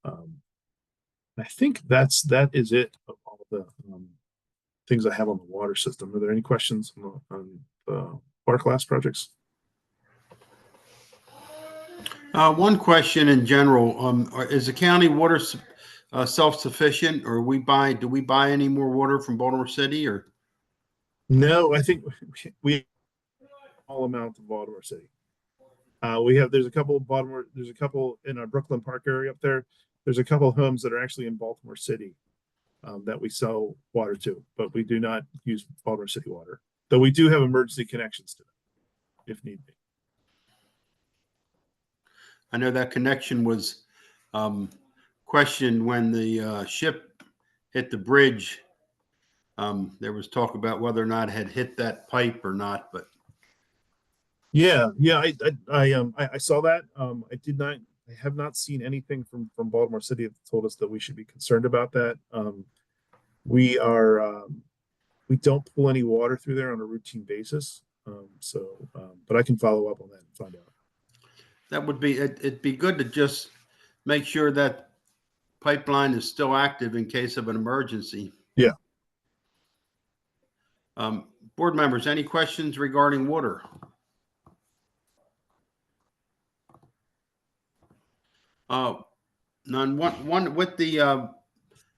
I think that is it of all the things I have on the water system. Are there any questions on the water class projects? One question in general, is the county water self-sufficient, or do we buy any more water from Baltimore City, or? No, I think we all amount of Baltimore City. There's a couple in our Brooklyn Park area up there. There's a couple of homes that are actually in Baltimore City that we sell water to, but we do not use Baltimore City water, though we do have emergency connections to them if need be. I know that connection was questioned when the ship hit the bridge. There was talk about whether or not it had hit that pipe or not, but Yeah, I saw that. I have not seen anything from Baltimore City that told us that we should be concerned about that. We don't pull any water through there on a routine basis. But I can follow up on that and find out. it'd be good to just make sure that pipeline is still active in case of an emergency. Yeah. Board members, any questions regarding water? None. One with the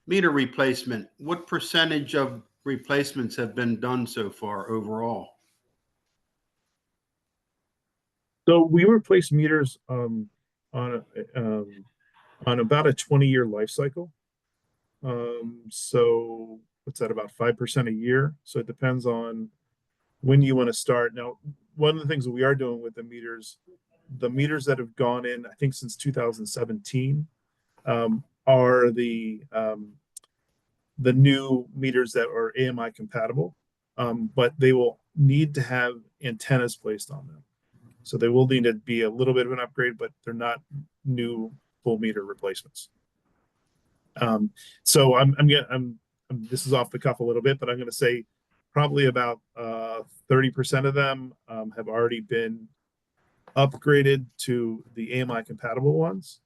meter replacement, what percentage of replacements have been done so far overall? So we replace meters on about a 20-year life cycle. So what's that, about 5% a year? So it depends on when you want to start. Now, one of the things that we are doing with the meters that have gone in, I think since 2017, are the new meters that are AMI compatible, but they will need to have antennas placed on them. So they will need to be a little bit of an upgrade, but they're not new full meter replacements. So this is off the cuff a little bit, but I'm going to say probably about 30% of them have already been upgraded to the AMI compatible ones.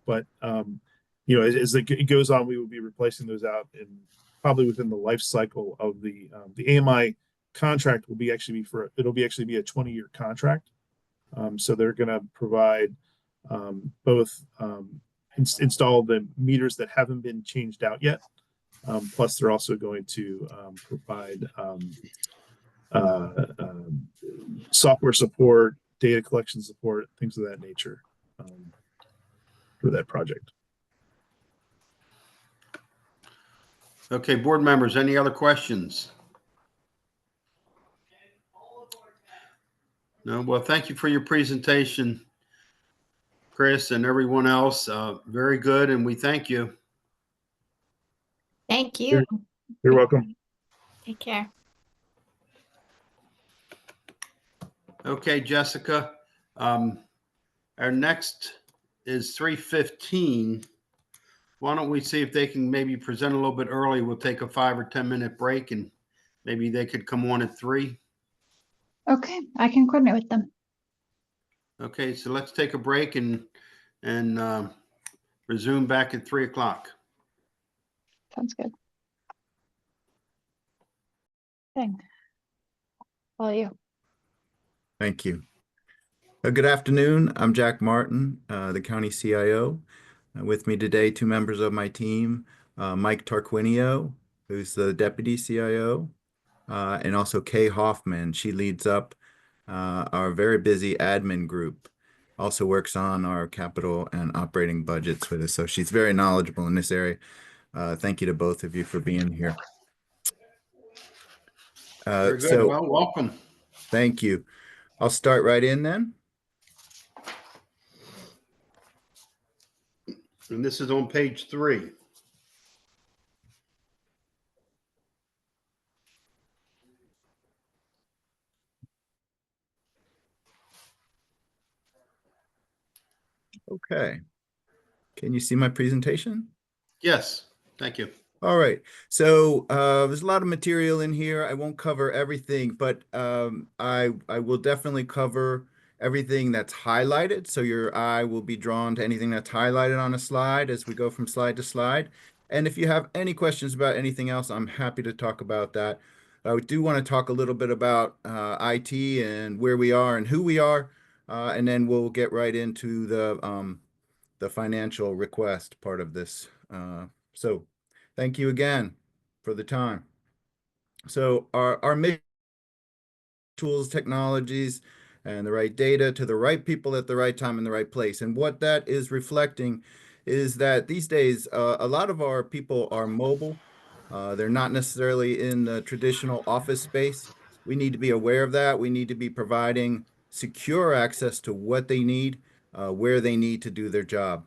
But as it goes on, we will be replacing those out in probably within the life cycle of the AMI contract will actually be a 20-year contract. So they're going to provide both install the meters that haven't been changed out yet. Plus they're also going to provide software support, data collection support, things of that nature for that project. Okay, board members, any other questions? No, well, thank you for your presentation, Chris, and everyone else. Very good, and we thank you. Thank you. You're welcome. Take care. Okay, Jessica. Our next is 3:15. why don't we see if they can maybe present a little bit early? We'll take a 5 or 10 minute break and maybe they could come on at 3. Okay, I can coordinate with them. Okay, so let's take a break and resume back at 3 o'clock. Sounds good. Thing. Follow you. Thank you. Good afternoon. I'm Jack Martin, the county CIO. With me today, 2 members of my team, Mike Tarquinio, who's the deputy CIO, and also Kay Hoffman. She leads up our very busy admin group, also works on our capital and operating budgets with us. So she's very knowledgeable in this area. Thank you to both of you for being here. Very good. Well, welcome. Thank you. I'll start right in then. And this is on page 3. Okay. Can you see my presentation? Yes, thank you. All right. So there's a lot of material in here. I won't cover everything, but I will definitely cover everything that's highlighted. So your eye will be drawn to anything that's highlighted on a slide as we go from slide to slide. And if you have any questions about anything else, I'm happy to talk about that. I do want to talk a little bit about IT and where we are and who we are, and then we'll get right into the financial request part of this. So thank you again for the time. So our mission, tools, technologies, and the right data to the right people at the right time in the right place. And what that is reflecting is that these days, a lot of our people are mobile. They're not necessarily in the traditional office space. We need to be aware of that. We need to be providing secure access to what they need, where they need to do their job.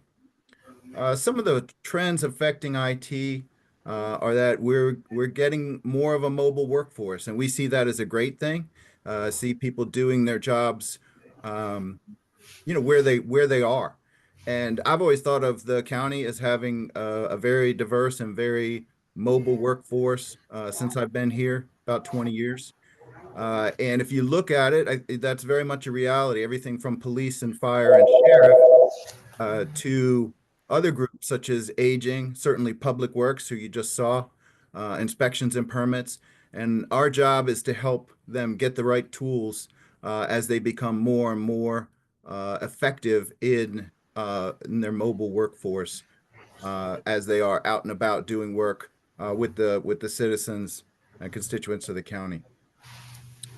Some of the trends affecting IT are that we're getting more of a mobile workforce, and we see that as a great thing. See people doing their jobs, where they are. And I've always thought of the county as having a very diverse and very mobile workforce since I've been here about 20 years. And if you look at it, that's very much a reality. Everything from police and fire and sheriff to other groups such as aging, certainly public works, who you just saw, inspections and permits. And our job is to help them get the right tools as they become more and more effective in their mobile workforce as they are out and about doing work with the citizens and constituents of the county.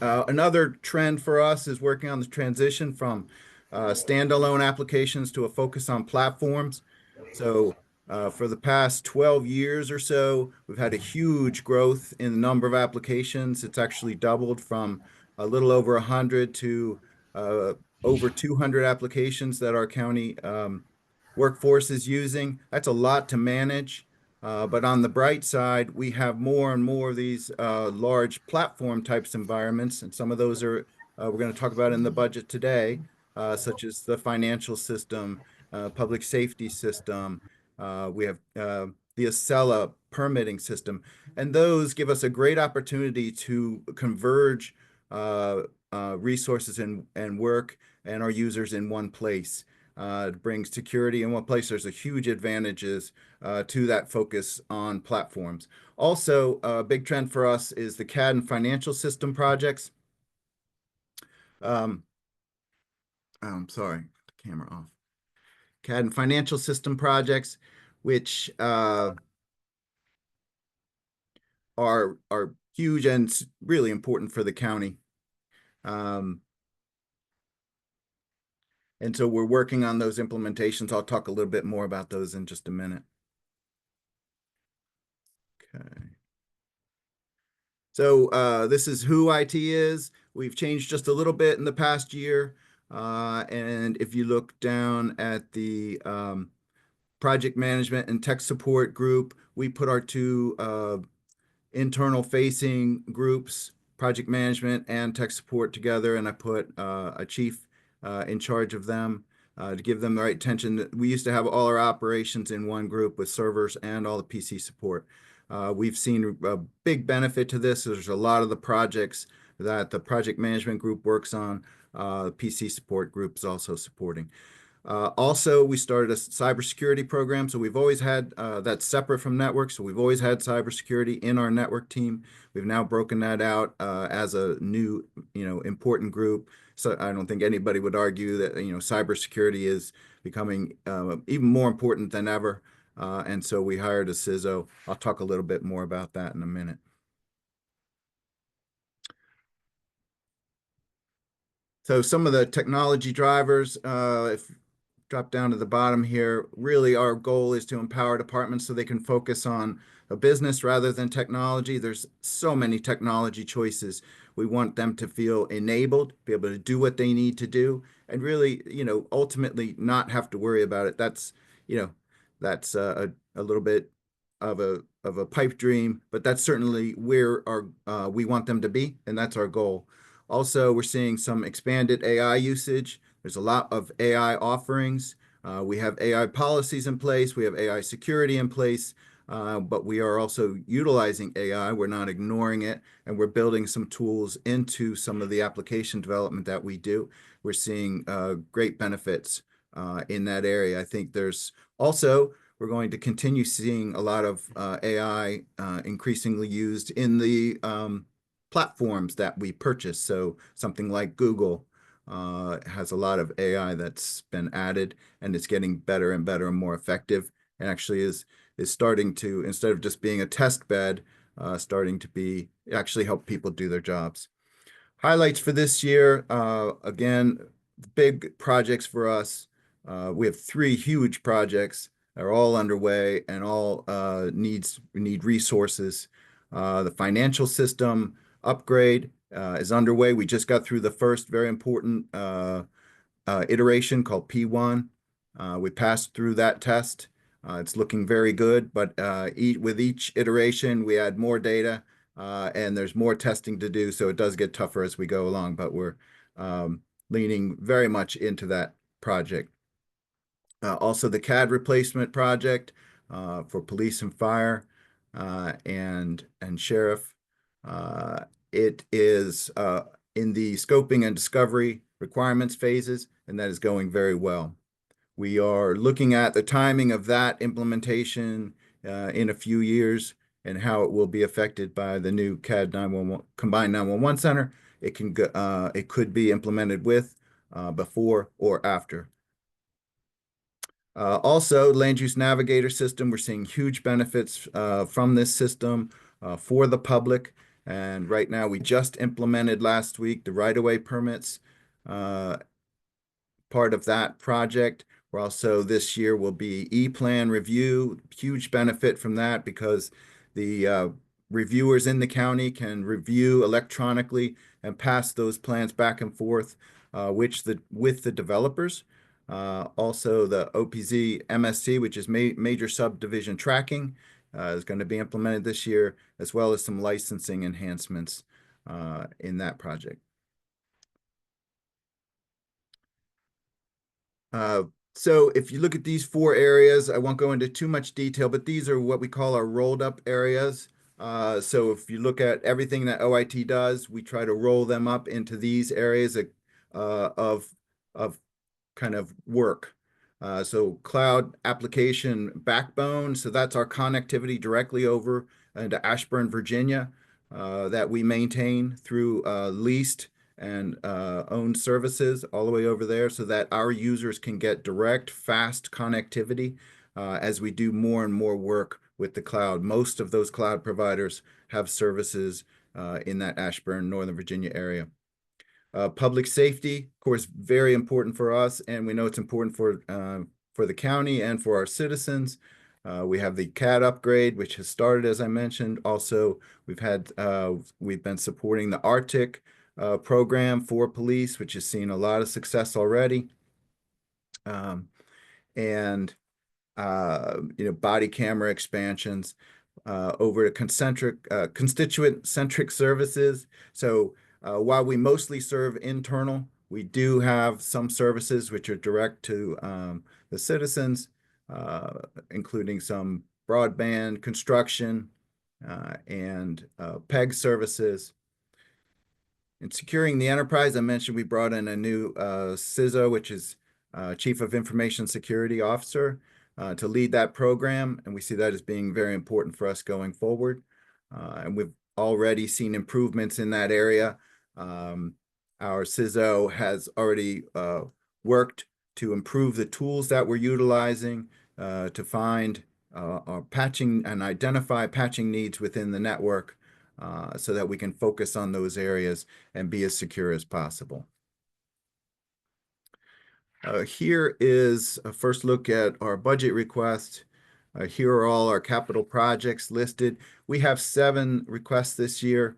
Another trend for us is working on the transition from standalone applications to a focus on platforms. So for the past 12 years or so, we've had a huge growth in the number of applications. It's actually doubled from a little over 100 to over 200 applications that our county workforce is using. That's a lot to manage. But on the bright side, we have more and more of these large platform types environments. And some of those are we're going to talk about in the budget today, such as the financial system, public safety system. We have the Acela permitting system. And those give us a great opportunity to converge resources and work and our users in one place. To bring security in one place. There's a huge advantages to that focus on platforms. Also, a big trend for us is the CAD and financial system projects. I'm sorry, the camera off. CAD and financial system projects, which are huge and really important for the county. And so we're working on those implementations. I'll talk a little bit more about those in just a minute. Okay. So this is who IT is. We've changed just a little bit in the past year. And if you look down at the project management and tech support group, we put our 2 internal facing groups, project management and tech support together. And I put a chief in charge of them. to give them the right attention. We used to have all our operations in one group with servers and all the PC support. We've seen a big benefit to this. There's a lot of the projects that the project management group works on. PC support group is also supporting. Also, we started a cybersecurity program. So we've always had that's separate from network. So we've always had cybersecurity in our network team. We've now broken that out as a new, important group. So I don't think anybody would argue that, cybersecurity is becoming even more important than ever. And so we hired a CISO. I'll talk a little bit more about that in a minute. So some of the technology drivers, if drop down to the bottom here, really our goal is to empower departments so they can focus on a business rather than technology. There's so many technology choices. We want them to feel enabled, be able to do what they need to do, and really, ultimately not have to worry about it. That's a little bit of a pipe dream, but that's certainly where we want them to be, and that's our goal. Also, we're seeing some expanded AI usage. There's a lot of AI offerings. We have AI policies in place. We have AI security in place, but we are also utilizing AI. We're not ignoring it, and we're building some tools into some of the application development that we do. We're seeing great benefits in that area. I think there's also, we're going to continue seeing a lot of AI increasingly used in the platforms that we purchase. So something like Google has a lot of AI that's been added, and it's getting better and better and more effective, and actually is starting to, instead of just being a test bed, starting to be actually help people do their jobs. Highlights for this year, again, big projects for us. We have 3 huge projects that are all underway and all need resources. The financial system upgrade is underway. We just got through the first very important iteration called P1. We passed through that test. It's looking very good, but with each iteration, we add more data and there's more testing to do. So it does get tougher as we go along, but we're leaning very much into that project. Also, the CAD replacement project for police and fire and sheriff. It is in the scoping and discovery requirements phases, and that is going very well. We are looking at the timing of that implementation in a few years and how it will be affected by the new CAD 911 Combined 911 Center. It could be implemented with, before, or after. Also, Land Use Navigator system, we're seeing huge benefits from this system for the public. And right now, we just implemented last week the right-of-way permits part of that project. We're also, this year will be E-plan review, huge benefit from that because the reviewers in the county can review electronically and pass those plans back and forth with the developers. Also, the OPZ MST, which is major subdivision tracking, is going to be implemented this year, as well as some licensing enhancements in that project. So if you look at these 4 areas, I won't go into too much detail, but these are what we call our rolled up areas. So if you look at everything that OIT does, we try to roll them up into these areas of kind of work. So cloud application backbone. So that's our connectivity directly over into Ashburn, Virginia, that we maintain through leased and owned services all the way over there so that our users can get direct, fast connectivity as we do more and more work with the cloud. Most of those cloud providers have services in that Ashburn, Northern Virginia area. Public safety, of course, very important for us, and we know it's important for the county and for our citizens. We have the CAD upgrade, which has started, as I mentioned. Also, we've been supporting the Arctic program for police, which has seen a lot of success already. And body camera expansions over to constituent-centric services. So while we mostly serve internal We do have some services which are direct to the citizens, including some broadband construction and PEG services. In securing the enterprise, I mentioned we brought in a new CISO, which is Chief of Information Security Officer, to lead that program, and we see that as being very important for us going forward. And we've already seen improvements in that area. Our CISO has already worked to improve the tools that we're utilizing to find our patching and identify patching needs within the network so that we can focus on those areas and be as secure as possible. Here is a first look at our budget request. Here are all our capital projects listed. We have 7 requests this year.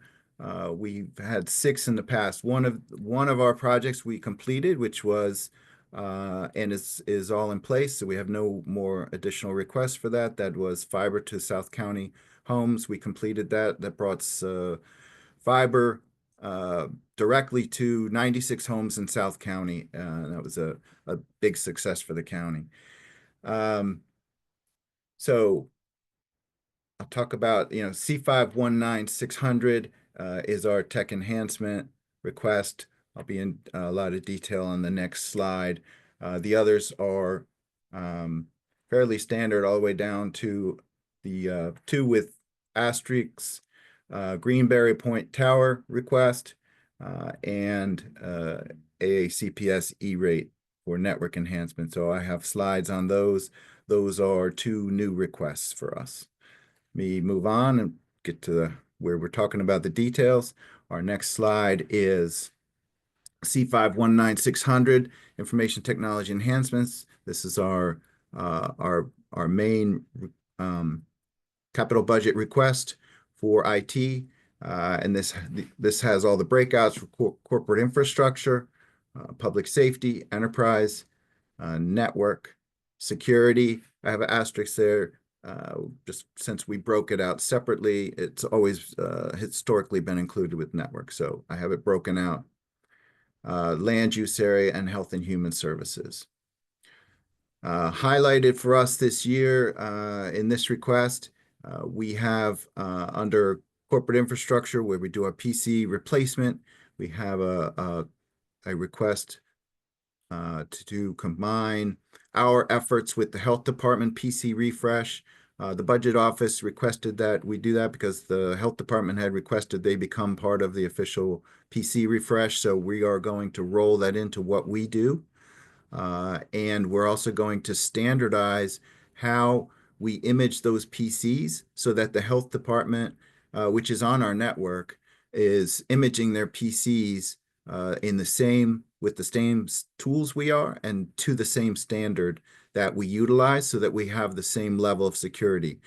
We've had 6 in the past. One of our projects we completed, which was and is all in place, so we have no more additional requests for that. That was fiber to South County homes. We completed that. That brought fiber directly to 96 homes in South County. That was a big success for the county. So I'll talk about, C519600 is our tech enhancement request. I'll be in a lot of detail on the next slide. The others are fairly standard all the way down to the 2 with asterisks, Greenberry Point Tower request, and AACPS E-rate for network enhancement. So I have slides on those. Those are 2 new requests for us. Let me move on and get to where we're talking about the details. Our next slide is C519600, information technology enhancements. This is our main capital budget request for IT, and this has all the breakouts for corporate infrastructure, public safety, enterprise, network, security. I have an asterisk there. Just since we broke it out separately, it's always historically been included with network, so I have it broken out. Land use area and health and human services. Highlighted for us this year in this request, we have under corporate infrastructure where we do our PC replacement, we have a request to combine our efforts with the health department PC refresh. The budget office requested that we do that because the health department had requested they become part of the official PC refresh. So we are going to roll that into what we do. And we're also going to standardize how we image those PCs so that the health department, which is on our network, is imaging their PCs with the same tools we are and to the same standard that we utilize so that we have the same level of security.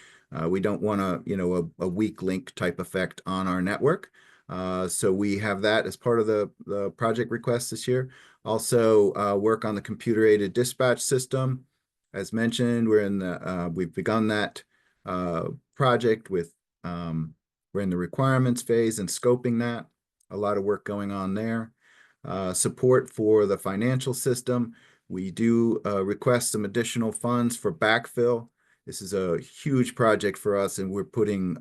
We don't want a weak link type effect on our network. So we have that as part of the project request this year. Also work on the computer-aided dispatch system. As mentioned, we've begun that project with, we're in the requirements phase and scoping that. A lot of work going on there. Support for the financial system. We do request some additional funds for backfill. This is a huge project for us, and we're putting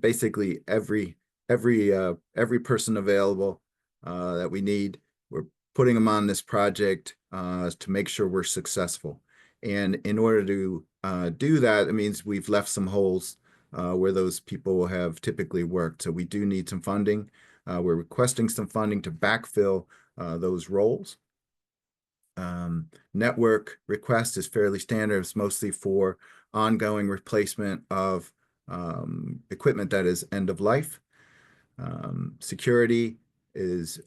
basically every person available that we need. We're putting them on this project to make sure we're successful. And in order to do that, it means we've left some holes where those people have typically worked. So we do need some funding. We're requesting some funding to backfill those roles. Network request is fairly standard. It's mostly for ongoing replacement of equipment that is end of life. Security is,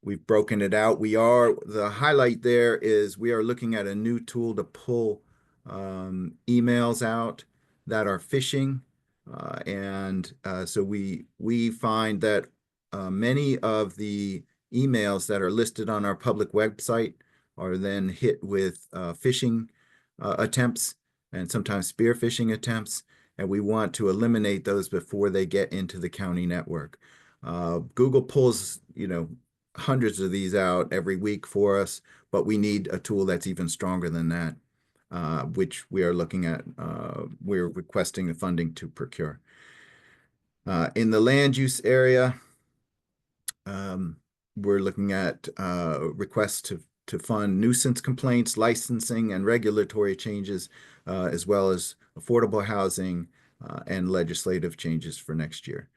we've broken it out. The highlight there is we are looking at a new tool to pull emails out that are phishing. So we find that many of the emails that are listed on our public website are then hit with phishing attempts and sometimes spear phishing attempts, and we want to eliminate those before they get into the county network. Google pulls, hundreds of these out every week for us, but we need a tool that's even stronger than that, which we are looking at. We're requesting the funding to procure. In the land use area, we're looking at requests to fund nuisance complaints, licensing, and regulatory changes, as well as affordable housing and legislative changes for next year.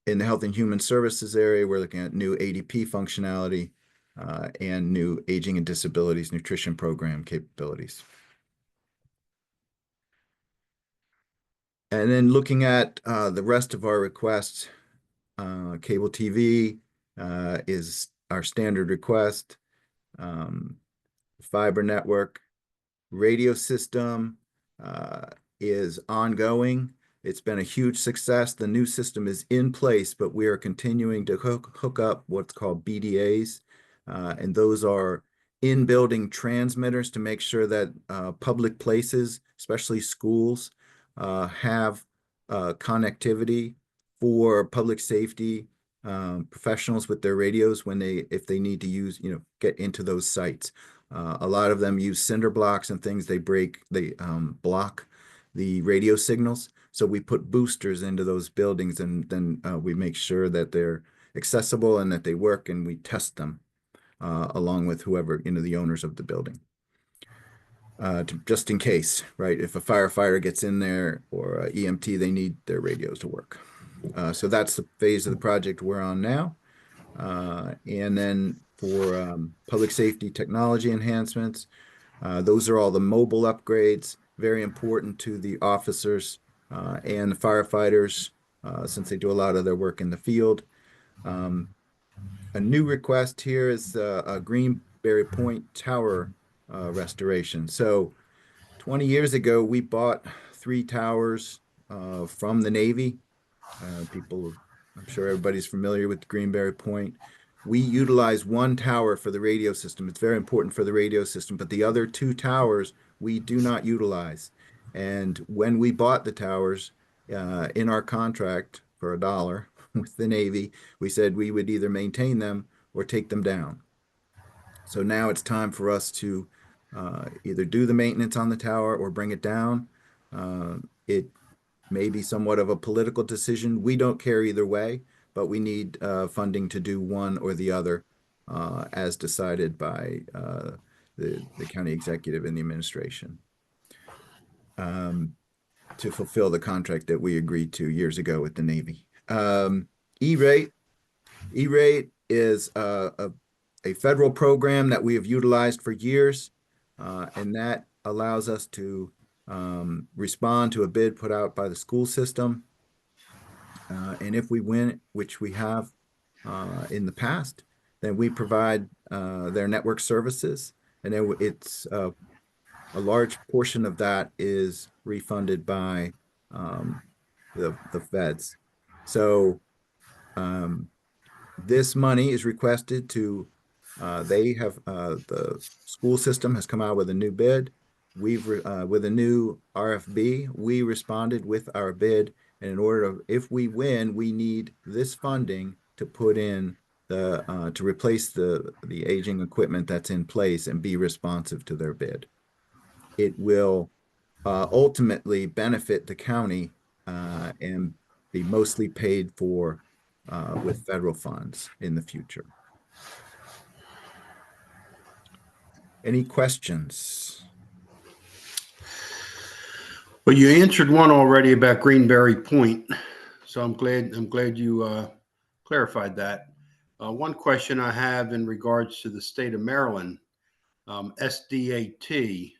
In the Health and Human Services area, we're looking at new ADP functionality and new Aging and Disabilities Nutrition Program capabilities. And then looking at the rest of our requests, cable TV is our standard request. Fiber network, radio system is ongoing. It's been a huge success. The new system is in place, but we are continuing to hook up what's called BDAs, and those are in-building transmitters to make sure that public places, especially schools, have connectivity for public safety professionals with their radios when if they need to use, get into those sites. A lot of them use cinder blocks and things. They block the radio signals. So we put boosters into those buildings, and then we make sure that they're accessible and that they work, and we test them along with whoever, the owners of the building. Just in case, right? If a firefighter gets in there or a EMT, they need their radios to work. So that's the phase of the project we're on now. And then for public safety technology enhancements, those are all the mobile upgrades, very important to the officers and the firefighters since they do a lot of their work in the field. A new request here is a Greenberry Point Tower restoration. So 20 years ago, we bought 3 towers from the Navy. I'm sure everybody's familiar with Greenberry Point. We utilize 1 tower for the radio system. It's very important for the radio system, but the other 2 towers we do not utilize. And when we bought the towers in our contract for $1 with the Navy, we said we would either maintain them or take them down. So now it's time for us to either do the maintenance on the tower or bring it down. It may be somewhat of a political decision. We don't care either way, but we need funding to do one or the other as decided by the county executive and the administration to fulfill the contract that we agreed to years ago with the Navy. E-rate is a federal program that we have utilized for years, and that allows us to respond to a bid put out by the school system. And if we win, which we have in the past, then we provide their network services, and then it's a large portion of that is refunded by the feds. So this money is requested to, the school system has come out with a new bid. With a new RFB, we responded with our bid, and in order to, if we win, we need this funding to put in to replace the aging equipment that's in place and be responsive to their bid. It will ultimately benefit the county and be mostly paid for with federal funds in the future. Any questions? Well, you answered one already about Greenberry Point, so I'm glad you clarified that. One question I have in regards to the state of Maryland, SDAT,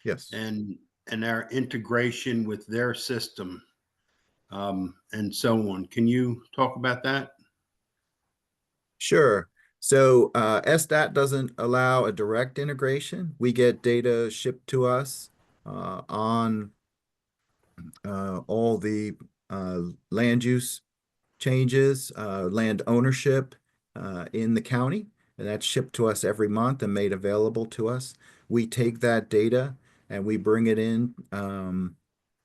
yes, and our integration with their system, and so on. Can you talk about that? Sure. So SDAT doesn't allow a direct integration. We get data shipped to us on all the land use changes, land ownership in the county, and that's shipped to us every month and made available to us. We take that data and we bring it in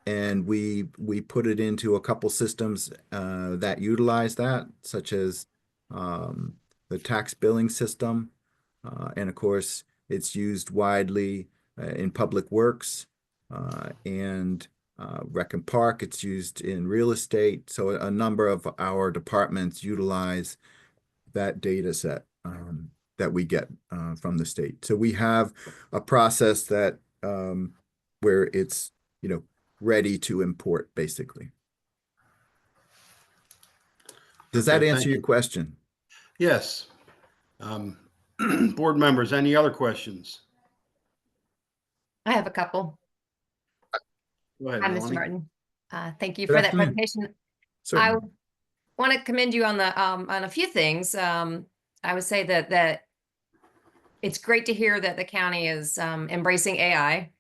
and we put it into a couple systems that utilize that, such as the tax billing system, and of course, it's used widely in public works and Rec and Park. It's used in real estate. So a number of our departments utilize that data set that we get from the state. So we have a process that where it's, ready to import, basically. Does that Okay, answer thank your you. question? Yes. Board members, any other questions? I have a couple. Go ahead, Hi, Mr. Melanie. Martin. Thank you Good for that afternoon. presentation. I Certainly. want to commend you on a few things. I would say that it's great to hear that the county is embracing AI.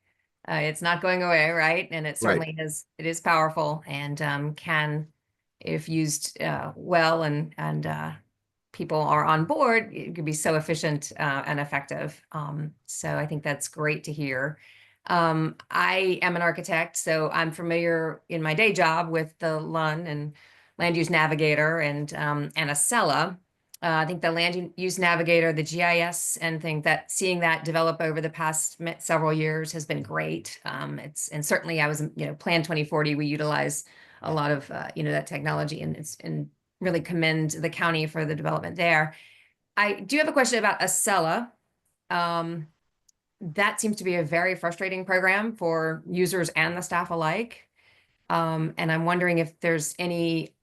It's not going away, right? And it certainly is. It is powerful and can, if used well and people are on board, it could be so efficient and effective. So I think that's great to hear. I am an architect, so I'm familiar in my day job with the LUN and Land Use Navigator and Acela. I think the Land Use Navigator, the GIS, and think that seeing that develop over the past several years has been great. And certainly I was, Plan 2040, we utilize a lot of, that technology and really commend the county for the development there. I do have a question about Acela. That seems to be a very frustrating program for users and the staff alike. And I'm wondering if there's any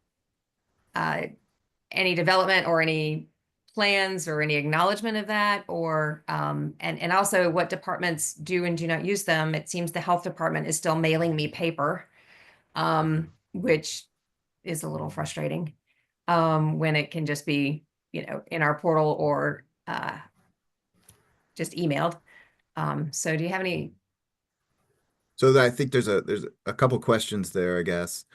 development or any plans or any acknowledgement of that, or and also what departments do and do not use them. It seems the health department is still mailing me paper, which is a little frustrating when it can just be, in our portal or just emailed. So do you have any? So I think there's a couple questions there, I guess.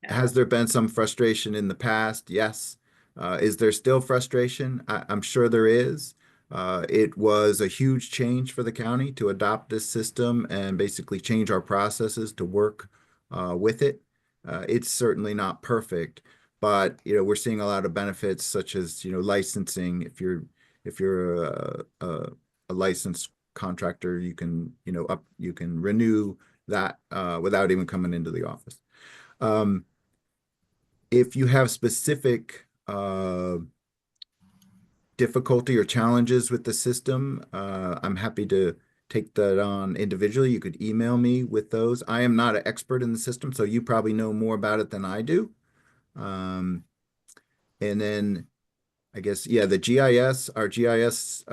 Has there been some frustration in the past? Yes. Is there still frustration? I'm sure there is. It was a huge change for the county to adopt this system and basically change our processes to work with it. It's certainly not perfect, but we're seeing a lot of benefits such as licensing. If you're a licensed contractor, you can you can renew that without even coming into the office. If you have specific difficulty or challenges with the system, I'm happy to take that on individually. You could email me with those. I am not an expert in the system, so you probably know more about it than I do. And then I guess, yeah, our GIS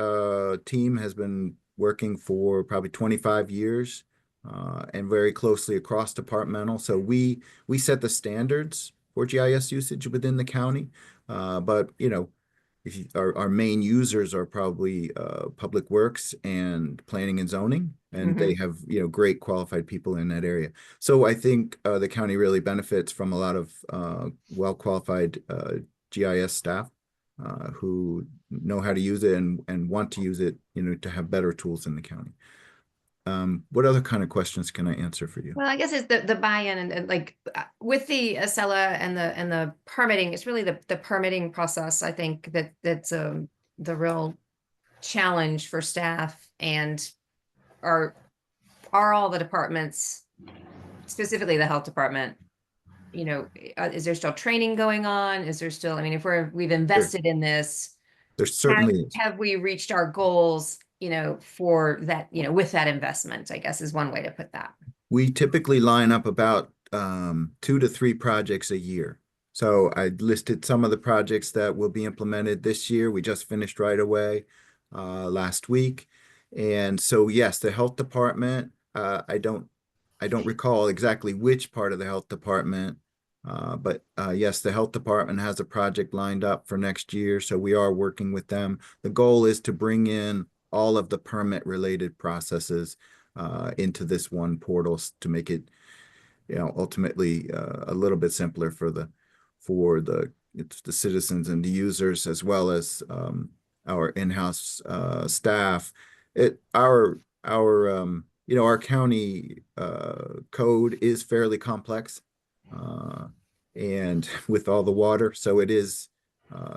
team has been working for probably 25 years and very closely across departmental. So we set the standards for GIS usage within the county. But our main users are probably public works and planning and zoning, and they have great qualified people in that area. So I think the county really benefits from a lot of well-qualified GIS staff who know how to use it and want to use it, to have better tools in the county. What other kind of questions can I answer for you? Well, I guess it's the buy-in and like with the Acela and the permitting, it's really the permitting process. I think that's the real challenge for staff. And are all the departments, specifically the health department, is there still training going on? Is there still, I mean, if we've invested in this, there certainly is. Have we reached our goals, for that, with that investment, I guess is one way to put that. We typically line up about 2 to 3 projects a year. So I listed some of the projects that will be implemented this year. We just finished right away last week. And so, yes, the health department, I don't recall exactly which part of the health department, but yes, the health department has a project lined up for next year. So we are working with them. The goal is to bring in all of the permit related processes into this one portal to make it, ultimately a little bit simpler for the citizens and the users, as well as our in-house staff. Our county code is fairly complex, and with all the water, so it is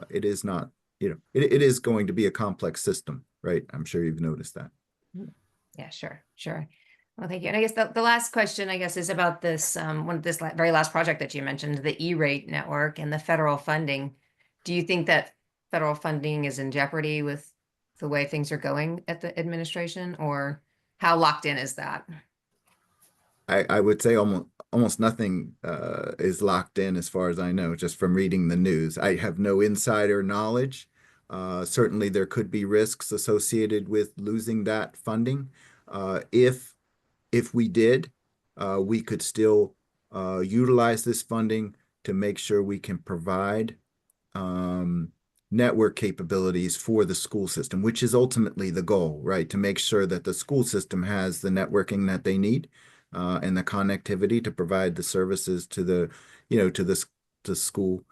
it is not, it is going to be a complex system, right? I'm sure you've noticed that. Yeah, sure. Well, thank you. And I guess the last question, I guess, is about this very last project that you mentioned, the E-rate network and the federal funding. Do you think that federal funding is in jeopardy with the way things are going at the administration, or how locked in is that? I would say almost nothing is locked in as far as I know, just from reading the news. I have no insider knowledge. Certainly there could be risks associated with losing that funding. If we did, we could still utilize this funding to make sure we can provide network capabilities for the school system, which is ultimately the goal, right? To make sure that the school system has the networking that they need and the connectivity to provide the services to the, to school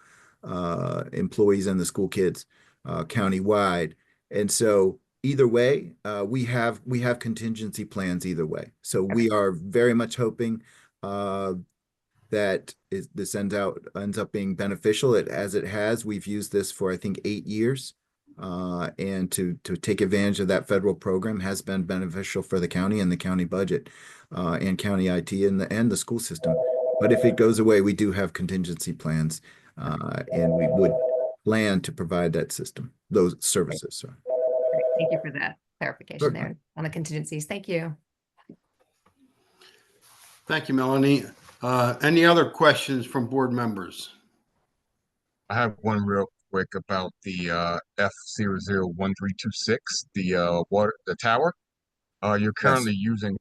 employees and the school kids countywide. And so either way, we have contingency plans either way. So we are very much hoping that this ends up being beneficial. As it has, we've used this for I think 8 years, and to take advantage of that federal program has been beneficial for the county and the county budget, and county IT and the school system. But if it goes away, we do have contingency plans, and we would plan to provide that system, those services. So. Great. Thank you for that clarification there on the contingencies. Thank you. Thank you, Melanie. Any other questions from board members? I have one real quick about the F001326, the tower. You're currently using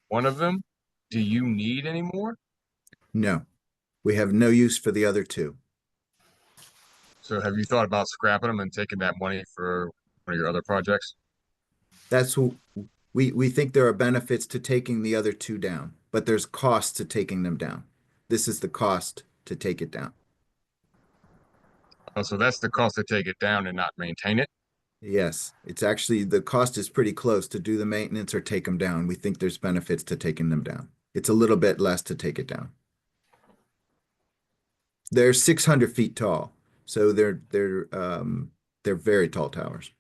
one of them. Do you need any more? No, we have no use for the other two. So have you thought about scrapping them and taking that money for one of your other projects? That's what we think there are benefits to taking the other two down, but there's costs to taking them down. This is the cost to take it down. Oh, so that's the cost to take it down and not maintain it? Yes, it's actually, the cost is pretty close to do the maintenance or take them down. We think there's benefits to taking them down. It's a little bit less to take it down. They're 600 feet tall, so they're very tall towers.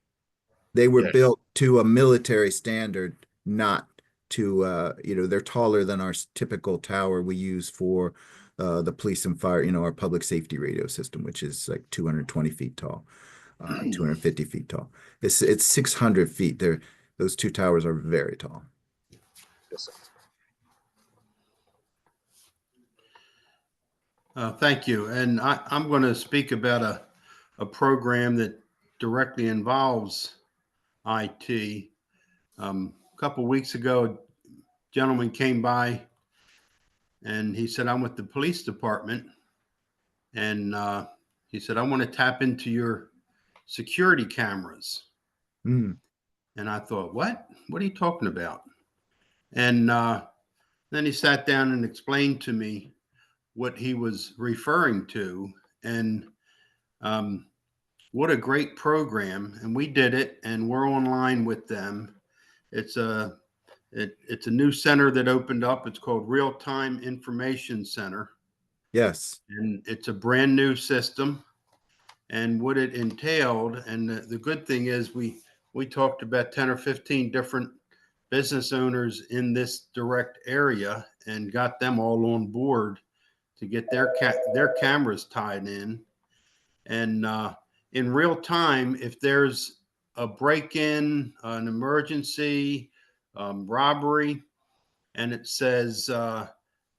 They were built to a military standard, not to they're taller than our typical tower we use for the police and fire, our public safety radio system, which is like 220 feet tall, 250 feet tall. It's 600 feet. Those two towers are very tall. Yes, sir. Thank you. And I'm going to speak about a program that directly involves IT. A couple weeks ago, a gentleman came by and he said, I'm with the police department. And he said, I want to tap into your security cameras. Mm. And I thought, what are you talking about? And then he sat down and explained to me what he was referring to. And what a great program. And we did it, and we're online with them. It's a new center that opened up. It's called Real Time Information Center. Yes. And it's a brand new system. And what it entailed, and the good thing is we talked about 10 or 15 different business owners in this direct area and got them all on board to get their cameras tied in. And in real time, if there's a break-in, an emergency, robbery, and it says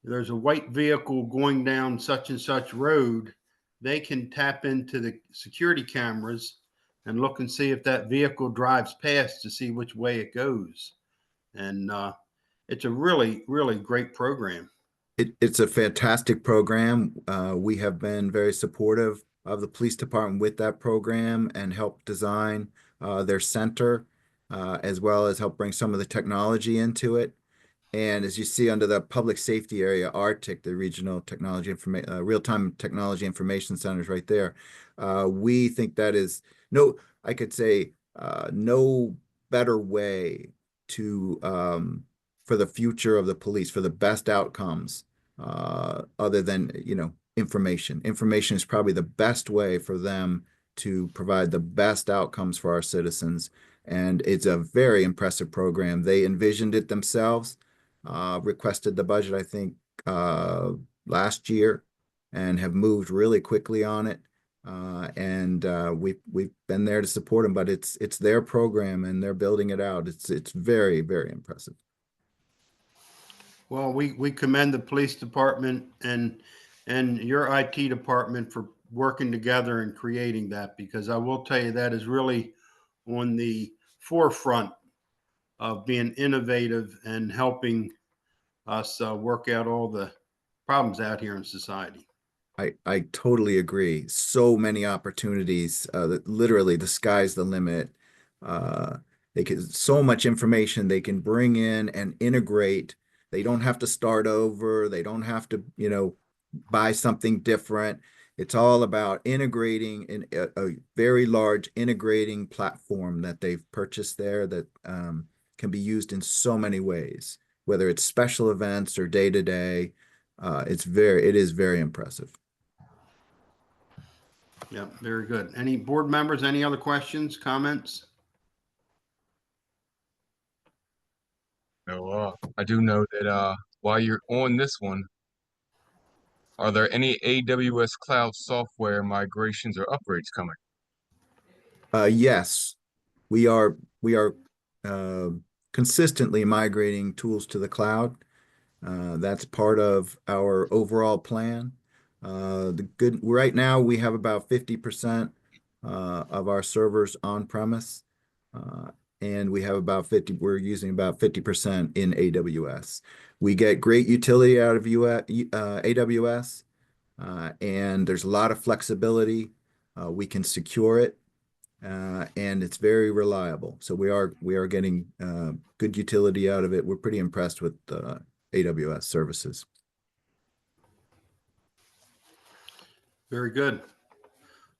there's a white vehicle going down such and such road, they can tap into the security cameras and look and see if that vehicle drives past to see which way it goes. And it's a really, really great program. It's a fantastic program. We have been very supportive of the police department with that program and help design their center, as well as help bring some of the technology into it. And as you see under the public safety area, RTIC, the Regional Technology Real-Time Technology Information Centers right there, we think that is no better way to for the future of the police, for the best outcomes, other than information. Information is probably the best way for them to provide the best outcomes for our citizens. And it's a very impressive program. They envisioned it themselves, requested the budget, I think, last year, and have moved really quickly on it. We've been there to support them, but it's their program and they're building it out. It's very, very impressive. Well, we commend the police department and your IT department for working together and creating that, because I will tell you that is really on the forefront of being innovative and helping us work out all the problems out here in society. I totally agree. So many opportunities, that literally the sky's the limit. They can, so much information they can bring in and integrate. They don't have to start over. They don't have to, buy something different. It's all about integrating in a very large integrating platform that they've purchased there that can be used in so many ways, whether it's special events or day to day. It is very impressive. Yeah, very good. Any board members, any other questions, comments? No, I do know that while you're on this one, are there any AWS cloud software migrations or upgrades coming? Yes, we are consistently migrating tools to the cloud. That's part of our overall plan. Right now we have about 50% of our servers on premise, and we have we're using about 50% in AWS. We get great utility out of AWS, and there's a lot of flexibility. We can secure it, and it's very reliable. So we are getting good utility out of it. We're pretty impressed with AWS services. Very good.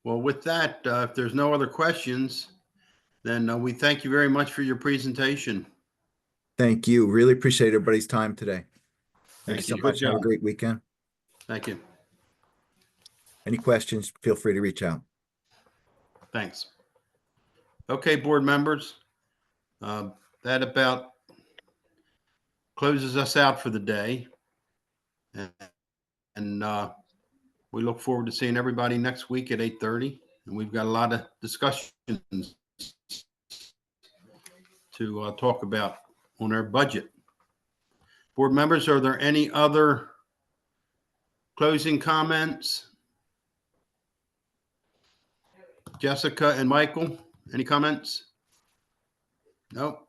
Well, with that, if there's no other questions, then we thank you very much for your presentation. Thank you. Really appreciate everybody's time today. Thank Thank you so you. much. Good Have a job. great weekend. Thank you. Any questions, feel free to reach out. Thanks. Okay, board members, that about closes us out for the day. And we look forward to seeing everybody next week at 8:30. And we've got a lot of discussions to talk about on our budget. Board members, are there any other closing comments? Jessica and Michael, any comments? Nope.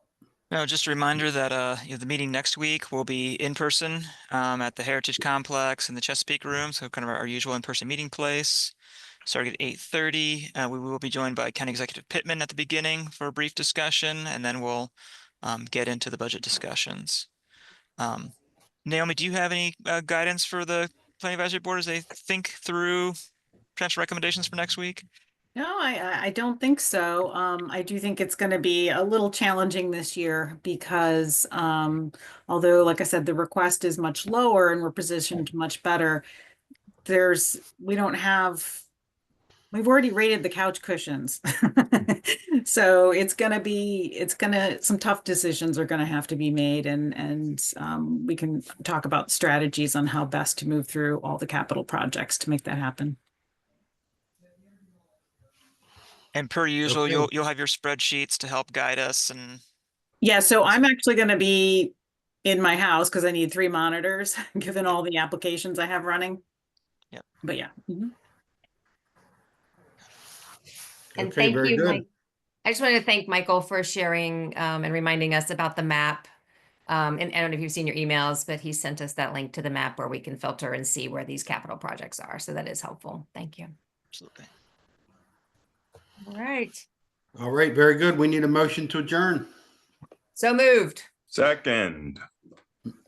No, just a reminder that the meeting next week will be in person at the Heritage Complex in the Chesapeake Room, so kind of our usual in-person meeting place. Starting at 8:30, we will be joined by County Executive Pittman at the beginning for a brief discussion, and then we'll get into the budget discussions. Naomi, do you have any guidance for the Planning Advisory Board as they think through potential recommendations for next week? No, I don't think so. I do think it's going to be a little challenging this year because although, like I said, the request is much lower and we're positioned much better, we've already rated the couch cushions. So some tough decisions are going to have to be made, and we can talk about strategies on how best to move through all the capital projects to make that happen. And per usual, Okay. you'll have your spreadsheets to help guide us. And Yeah, so I'm actually going to be in my house because I need 3 monitors, given all the applications I have running. Yeah. But yeah. Mm-hmm. And Okay, thank very you, good. Mike. I just wanted to thank Michael for sharing and reminding us about the map. And I don't know if you've seen your emails, but he sent us that link to the map where we can filter and see where these capital projects are. So that is helpful. Thank you. Absolutely. All right. All right, very good. We need a motion to adjourn. So moved. Second.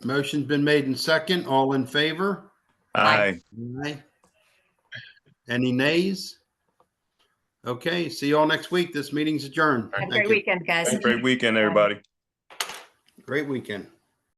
Motion's been made in second. All in favor? Aye. Aye. Any nays? Okay, see you all next week. This meeting's adjourned. Have a Thank great you. weekend, guys. Great weekend, everybody. Great weekend.